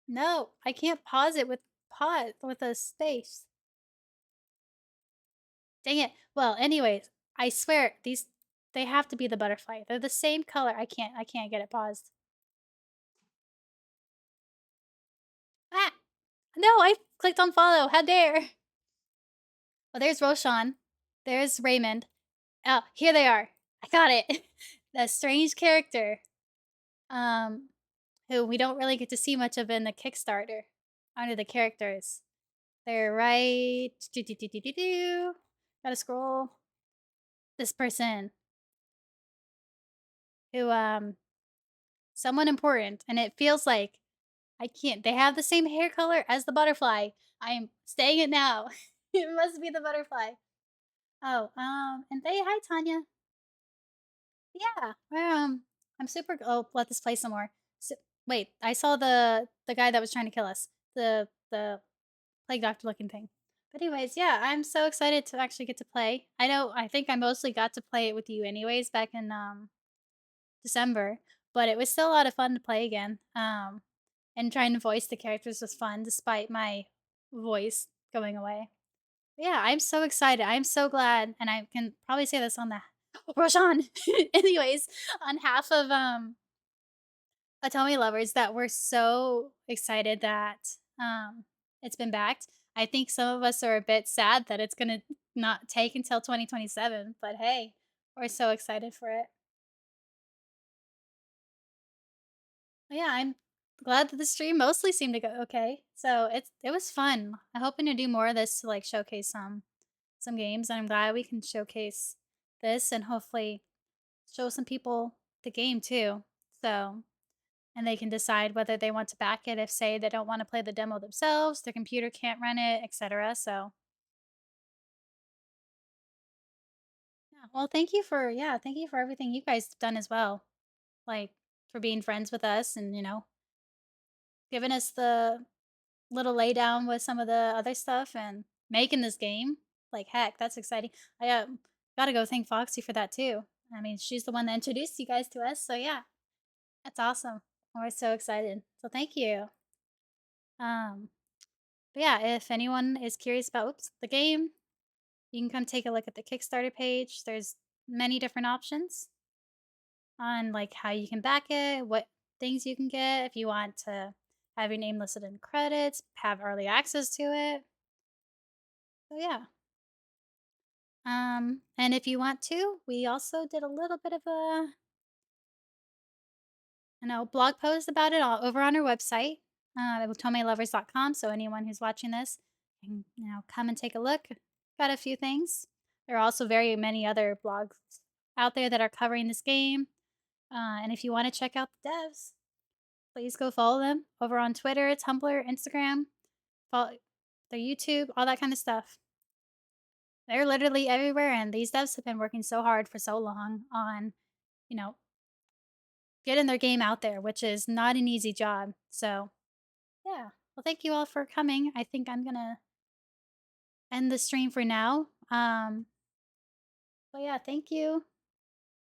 No, I can't pause it with pause with a space. Dang it. Well, anyways, I swear they have to be the butterfly. They're the same color. I can't get it paused. Ah! No, I clicked on follow. How dare. Well, there's Roshan. There's Raymond. Oh, here they are. I got it. The strange character. Um, who we don't really get to see much of in the Kickstarter under the characters. They're right. Do, do, do, do, do, do. Gotta scroll. This person who, someone important, and it feels like I can't. They have the same hair color as the butterfly. I am saying it now. It must be the butterfly. Oh, and hey, hi, Tanya. Yeah, I'm super. Oh, let this play some more. So, wait, I saw the guy that was trying to kill us. The plague doctor looking thing. But anyways, yeah, I'm so excited to actually get to play. I know. I think I mostly got to play it with you anyways back in December, but it was still a lot of fun to play again. And trying to voice the characters was fun despite my voice going away. But yeah, I'm so excited. I'm so glad, and I can probably say this on the Roshan. Anyways, on half of Otome lovers that we're so excited that it's been backed. I think some of us are a bit sad that it's gonna not take until 2027, but hey, we're so excited for it. Yeah, I'm glad that the stream mostly seemed to go okay. So it was fun. I'm hoping to do more of this to like showcase some games, and I'm glad we can showcase this and hopefully show some people the game too. So and they can decide whether they want to back it if say they don't want to play the demo themselves, their computer can't run it, etc. So yeah. Well, thank you for everything you guys have done as well. Like for being friends with us and, giving us the little laydown with some of the other stuff and making this game. Like heck, that's exciting. I gotta go thank Foxy for that too. I mean, she's the one that introduced you guys to us. So yeah, that's awesome. We're so excited. So thank you. Um, but yeah, if anyone is curious about the game, you can come take a look at the Kickstarter page. There's many different options on like how you can back it, what things you can get if you want to have your name listed in credits, have early access to it. So yeah. And if you want to, we also did a little bit of a, blog post about it all over on our website, with tomelovers.com. So anyone who's watching this can, come and take a look. Got a few things. There are also very many other blogs out there that are covering this game. And if you want to check out the devs, please go follow them over on Twitter, Tumblr, Instagram, follow their YouTube, all that kind of stuff. They're literally everywhere, and these devs have been working so hard for so long on, you know, getting their game out there, which is not an easy job. So, yeah. Well, thank you all for coming. I think I'm gonna end the stream for now. But yeah, thank you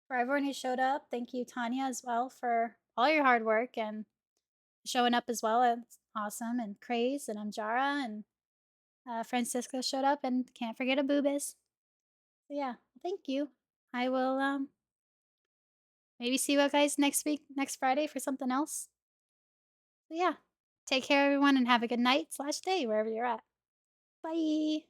for everyone who showed up. Thank you, Tanya, as well, for all your hard work and showing up as well. It's awesome. And Craze and Amjara and Francisco showed up, and can't forget Abubis. So yeah, thank you. I will maybe see you guys next week, next Friday for something else. So yeah, take care everyone and have a good night/day wherever you're at. Bye.